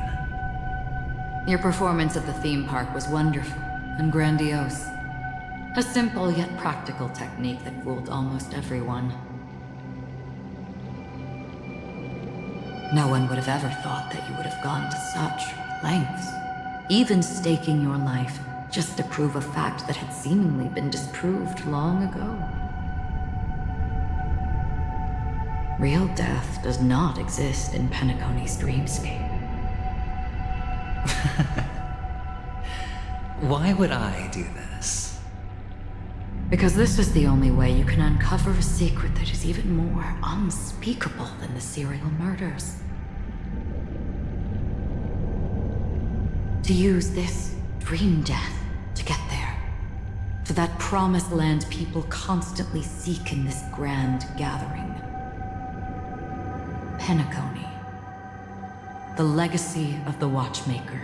Your performance at the theme park was wonderful and grandiose. A simple yet practical technique that fooled almost everyone. No one would have ever thought that you would have gone to such lengths, even staking your life just to prove a fact that had seemingly been disproved long ago. Real death does not exist in Penacony's dreamscape. Why would I do this? Because this is the only way you can uncover a secret that is even more unspeakable than the serial murders. To use this dream death to get there. To that promised land people constantly seek in this grand gathering. Penacony. The legacy of the Watchmaker.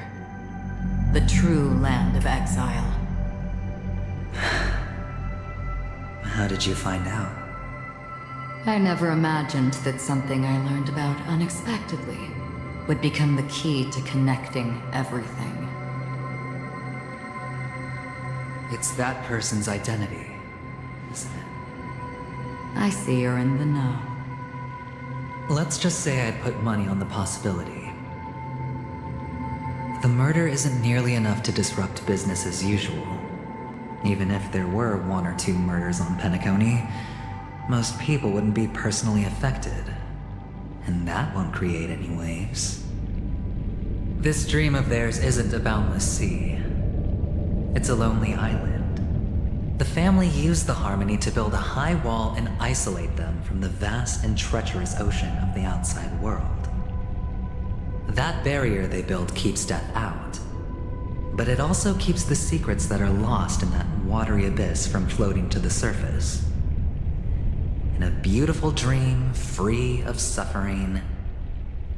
The true land of exile. How did you find out? I never imagined that something I learned about unexpectedly would become the key to connecting everything. It's that person's identity, isn't it? I see you're in the know. Let's just say I'd put money on the possibility. The murder isn't nearly enough to disrupt business as usual. Even if there were 1 or 2 murders on Penacony, most people wouldn't be personally affected. And that won't create any waves. This dream of theirs isn't a boundless sea. It's a lonely island. The family used the Harmony to build a high wall and isolate them from the vast and treacherous ocean of the outside world. That barrier they built keeps death out. But it also keeps the secrets that are lost in that watery abyss from floating to the surface. In a beautiful dream, free of suffering,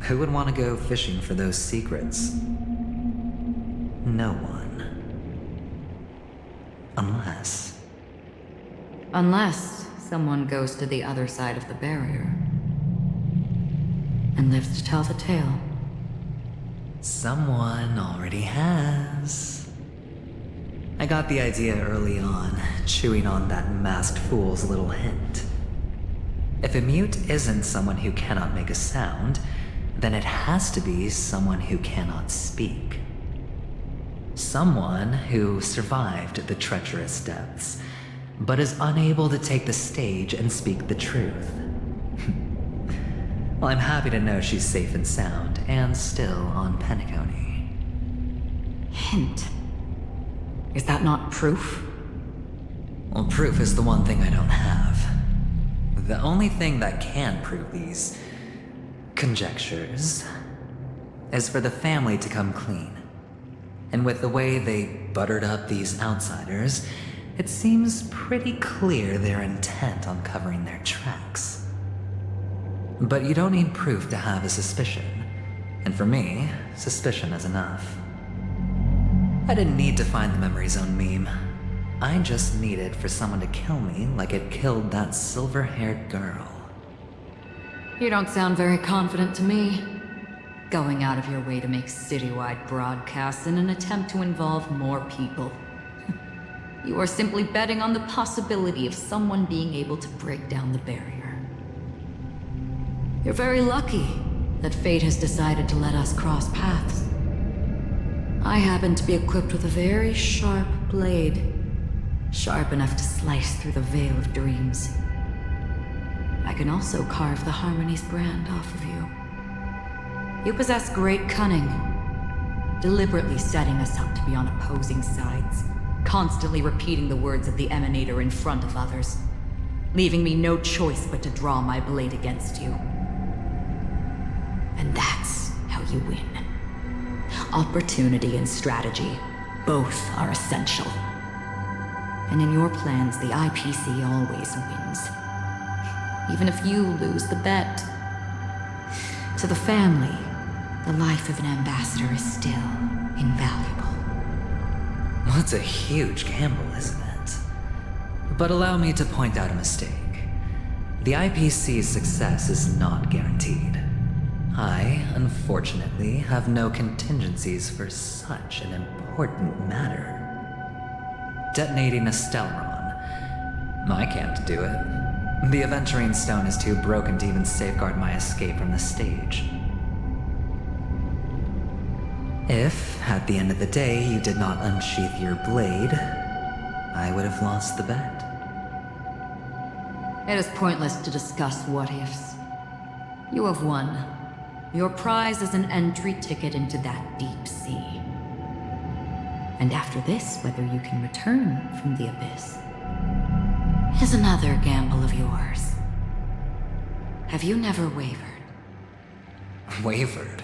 who would want to go fishing for those secrets? No one. Unless... Unless someone goes to the other side of the barrier and lives to tell the tale. Someone already has. I got the idea early on, chewing on that masked fool's little hint. If a mute isn't someone who cannot make a sound, then it has to be someone who cannot speak. Someone who survived the treacherous depths, but is unable to take the stage and speak the truth. Well, I'm happy to know she's safe and sound, and still on Penacony. Hint. Is that not proof? Well, proof is the one thing I don't have. The only thing that can prove these conjectures is for the family to come clean. And with the way they buttered up these outsiders, it seems pretty clear they're intent on covering their tracks. But you don't need proof to have a suspicion. And for me, suspicion is enough. I didn't need to find the memory zone meme. I just needed for someone to kill me like it killed that silver-haired girl. You don't sound very confident to me. Going out of your way to make citywide broadcasts in an attempt to involve more people. You are simply betting on the possibility of someone being able to break down the barrier. You're very lucky that fate has decided to let us cross paths. I happen to be equipped with a very sharp blade. Sharp enough to slice through the veil of dreams. I can also carve the Harmony's brand off of you. You possess great cunning, deliberately setting us up to be on opposing sides, constantly repeating the words of the Emanator in front of others, leaving me no choice but to draw my blade against you. And that's how you win. Opportunity and strategy, both are essential. And in your plans, the IPC always wins. Even if you lose the bet. To the family, the life of an ambassador is still invaluable. Well, it's a huge gamble, isn't it? But allow me to point out a mistake. The IPC's success is not guaranteed. I, unfortunately, have no contingencies for such an important matter. Detonating a Stellaron. I can't do it. The Aventurine Stone is too broken to even safeguard my escape from the stage. If, at the end of the day, you did not unsheath your blade, I would have lost the bet. It is pointless to discuss what-ifs. You have won. Your prize is an entry ticket into that deep sea. And after this, whether you can return from the abyss is another gamble of yours. Have you never wavered? Wavered?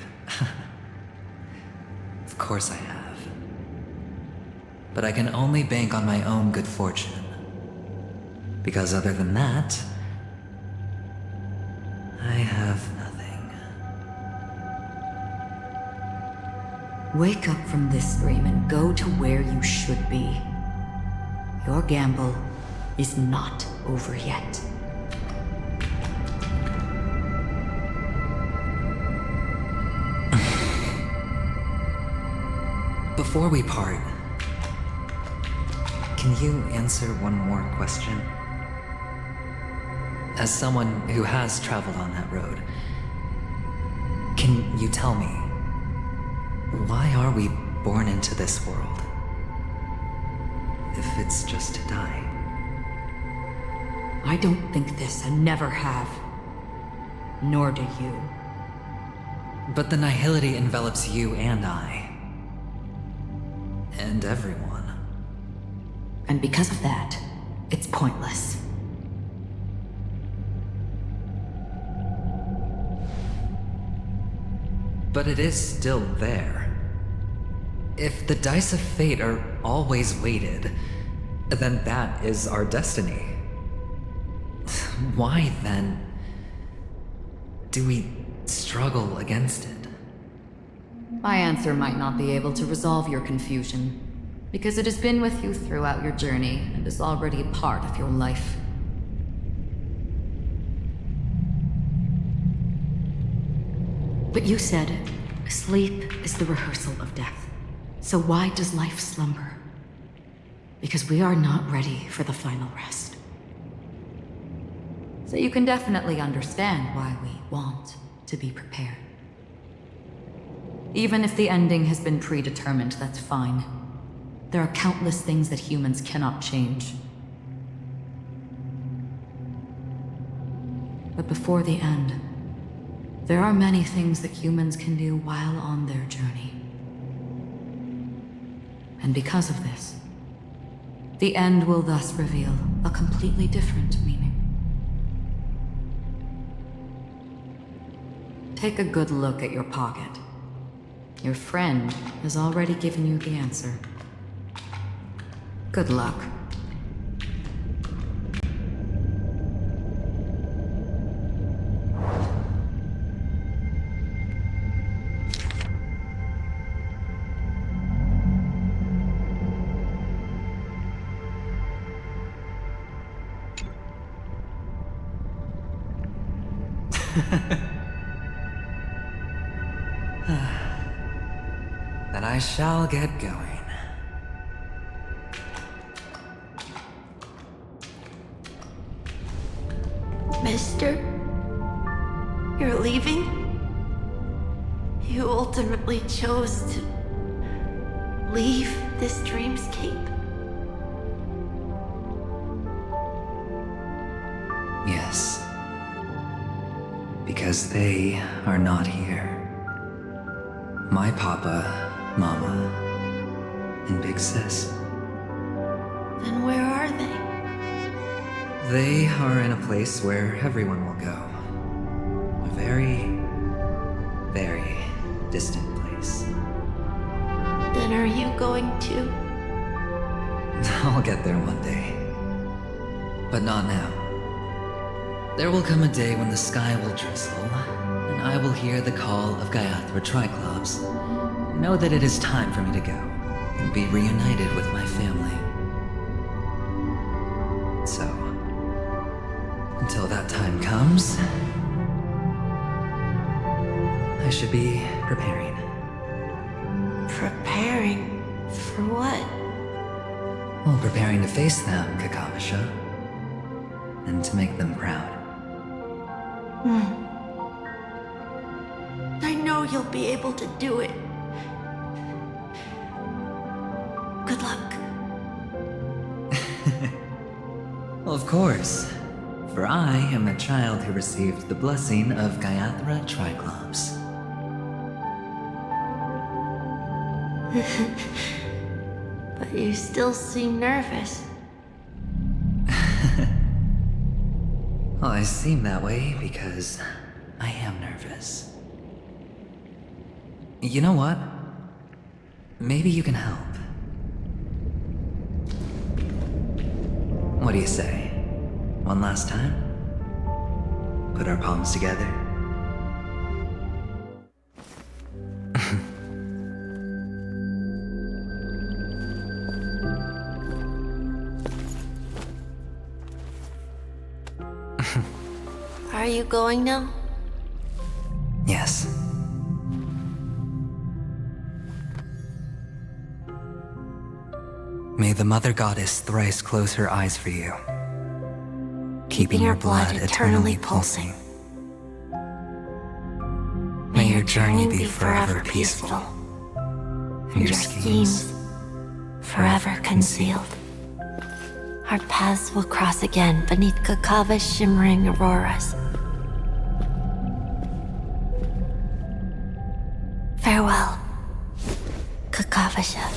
Of course I have. But I can only bank on my own good fortune. Because other than that, I have nothing. Wake up from this dream and go to where you should be. Your gamble is not over yet. Before we part, can you answer one more question? As someone who has traveled on that road, can you tell me, why are we born into this world? If it's just to die. I don't think this and never have. Nor do you. But the nihility envelops you and I. And everyone. And because of that, it's pointless. But it is still there. If the dice of fate are always weighted, then that is our destiny. Why, then, do we struggle against it? My answer might not be able to resolve your confusion, because it has been with you throughout your journey and is already a part of your life. But you said, sleep is the rehearsal of death. So why does life slumber? Because we are not ready for the final rest. So you can definitely understand why we want to be prepared. Even if the ending has been predetermined, that's fine. There are countless things that humans cannot change. But before the end, there are many things that humans can do while on their journey. And because of this, the end will thus reveal a completely different meaning. Take a good look at your pocket. Your friend has already given you the answer. Good luck. Then I shall get going. Mister? You're leaving? You ultimately chose to leave this dreamscape? Yes. Because they are not here. My papa, mama, and big sis. Then where are they? They are in a place where everyone will go. A very, very distant place. Then are you going to? I'll get there one day. But not now. There will come a day when the sky will drizzle, and I will hear the call of Gaiathra Triclops. Know that it is time for me to go, and be reunited with my family. So, until that time comes, I should be preparing. Preparing? For what? Well, preparing to face them, Kakavasha. And to make them proud. I know you'll be able to do it. Good luck. Well, of course. For I am the child who received the blessing of Gaiathra Triclops. But you still seem nervous. Well, I seem that way because I am nervous. You know what? Maybe you can help. What do you say? One last time? Put our palms together? Are you going now? Yes. May the Mother Goddess thrice close her eyes for you, keeping your blood eternally pulsing. May your journey be forever peaceful, and your schemes forever concealed. Our paths will cross again beneath Kakava's shimmering auroras. Farewell, Kakavasha.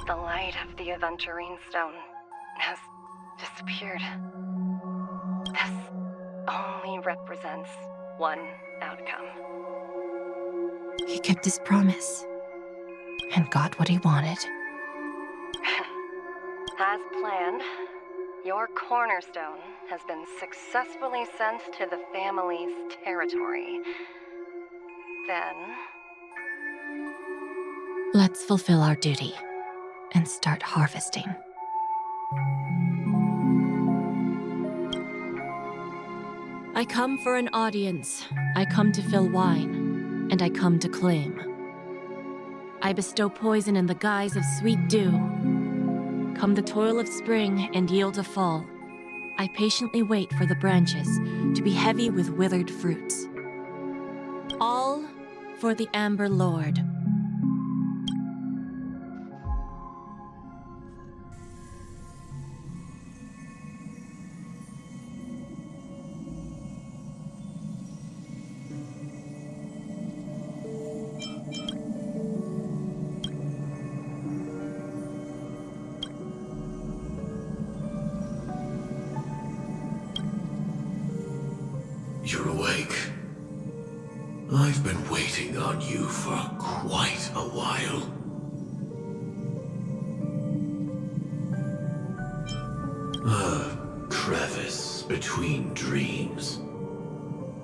The light of the Aventurine Stone has disappeared. This only represents one outcome. He kept his promise and got what he wanted. As planned, your cornerstone has been successfully sent to the family's territory. Then... Let's fulfill our duty and start harvesting. I come for an audience. I come to fill wine, and I come to claim. I bestow poison in the guise of sweet dew. Come the toil of spring and yield a fall. I patiently wait for the branches to be heavy with withered fruits. All for the Amber Lord. You're awake. I've been waiting on you for quite a while. A crevice between dreams.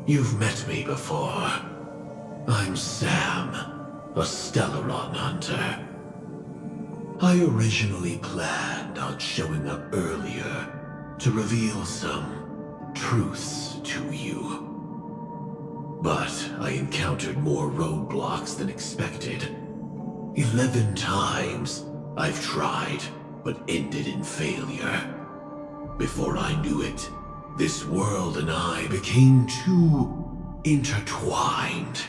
You've met me before. I'm Sam, a Stellaron hunter. I originally planned on showing up earlier to reveal some truths to you. But I encountered more roadblocks than expected. 11 times I've tried, but ended in failure. Before I knew it, this world and I became too intertwined,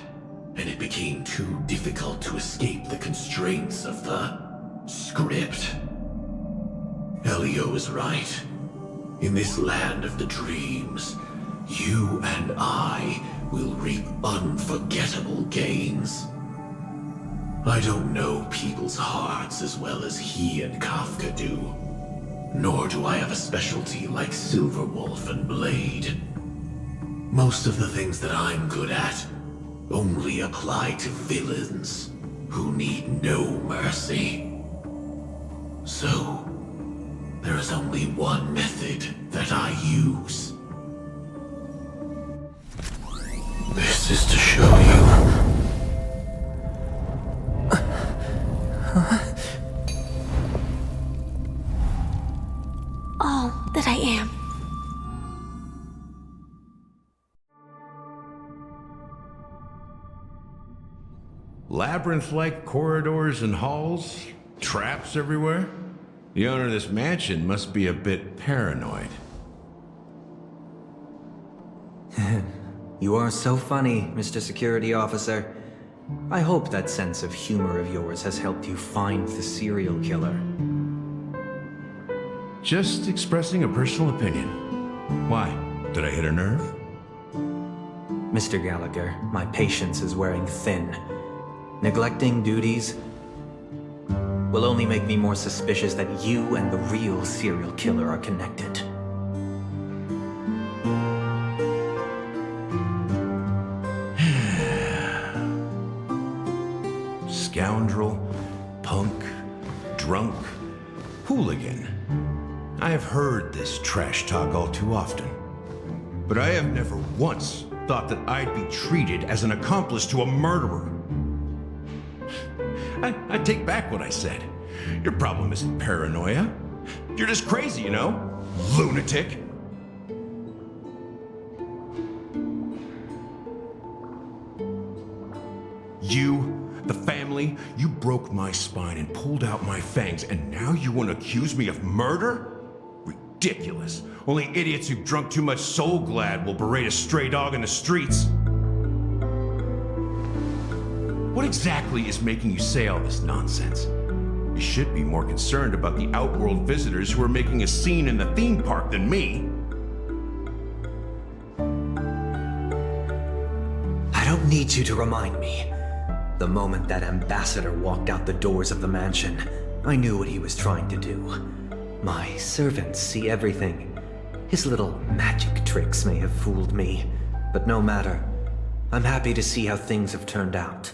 and it became too difficult to escape the constraints of the script. Elio is right. In this land of the dreams, you and I will reap unforgettable gains. I don't know people's hearts as well as he and Kafka do. Nor do I have a specialty like Silverwolf and Blade. Most of the things that I'm good at only apply to villains who need no mercy. So, there is only one method that I use. This is to show you. All that I am. Labyrinth-like corridors and halls? Traps everywhere? The owner of this mansion must be a bit paranoid. You are so funny, Mr. Security Officer. I hope that sense of humor of yours has helped you find the serial killer. Just expressing a personal opinion. Why? Did I hit a nerve? Mr. Gallagher, my patience is wearing thin. Neglecting duties will only make me more suspicious that you and the real serial killer are connected. Scoundrel, punk, drunk, hooligan. I have heard this trash talk all too often. But I have never once thought that I'd be treated as an accomplice to a murderer. I take back what I said. Your problem isn't paranoia. You're just crazy, you know? Lunatic. You, the family, you broke my spine and pulled out my fangs, and now you want to accuse me of murder? Ridiculous. Only idiots who've drunk too much Soul Glad will berate a stray dog in the streets. What exactly is making you say all this nonsense? You should be more concerned about the outworld visitors who are making a scene in the theme park than me. I don't need you to remind me. The moment that ambassador walked out the doors of the mansion, I knew what he was trying to do. My servants see everything. His little magic tricks may have fooled me, but no matter. I'm happy to see how things have turned out.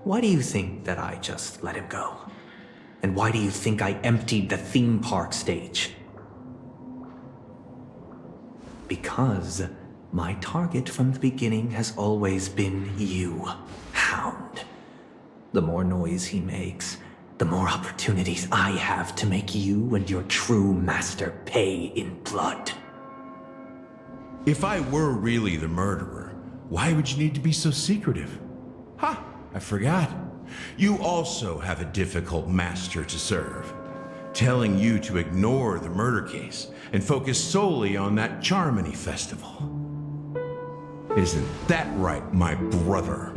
Why do you think that I just let him go? And why do you think I emptied the theme park stage? Because my target from the beginning has always been you, Hound. The more noise he makes, the more opportunities I have to make you and your true master pay in blood. If I were really the murderer, why would you need to be so secretive? Ha! I forgot. You also have a difficult master to serve, telling you to ignore the murder case and focus solely on that Charmony festival. Isn't that right, my brother?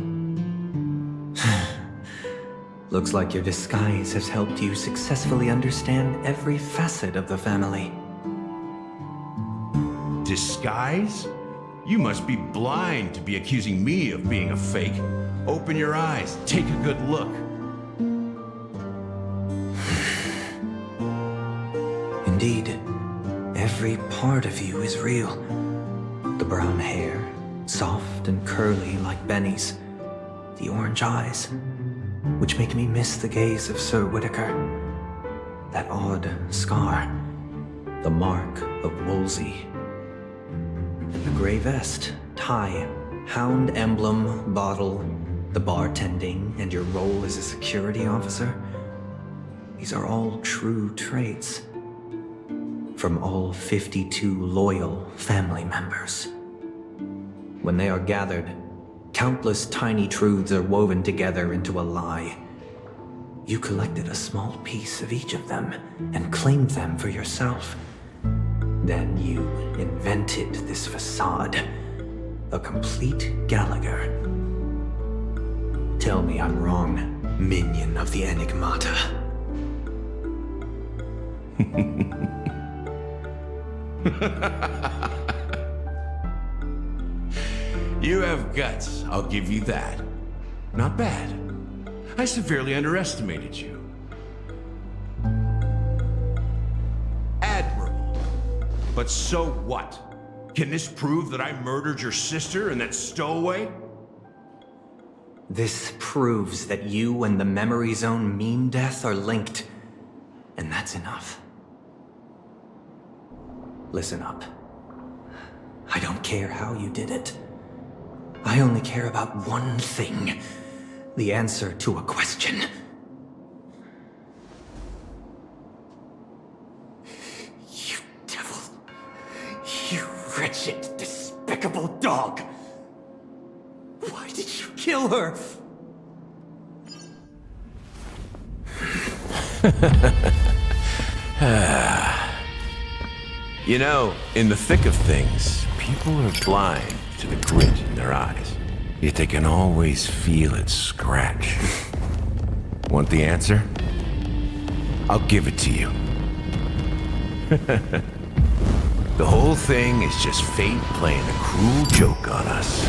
Looks like your disguise has helped you successfully understand every facet of the family. Disguise? You must be blind to be accusing me of being a fake. Open your eyes, take a good look. Indeed, every part of you is real. The brown hair, soft and curly like Benny's. The orange eyes, which make me miss the gaze of Sir Whitaker. That odd scar, the mark of Wolsey. And the gray vest, tie, hound emblem, bottle, the bartending, and your role as a security officer. These are all true traits from all 52 loyal family members. When they are gathered, countless tiny truths are woven together into a lie. You collected a small piece of each of them and claimed them for yourself. Then you invented this facade, a complete Gallagher. Tell me I'm wrong, minion of the Enigmata. You have guts, I'll give you that. Not bad. I severely underestimated you. Admirable. But so what? Can this prove that I murdered your sister and that stowaway? This proves that you and the Memory Zone meme death are linked, and that's enough. Listen up. I don't care how you did it. I only care about one thing. The answer to a question. You devil. You wretched, despicable dog. Why did you kill her? You know, in the thick of things, people are blind to the grit in their eyes. Yet they can always feel it scratch. Want the answer? I'll give it to you. The whole thing is just fate playing a cruel joke on us.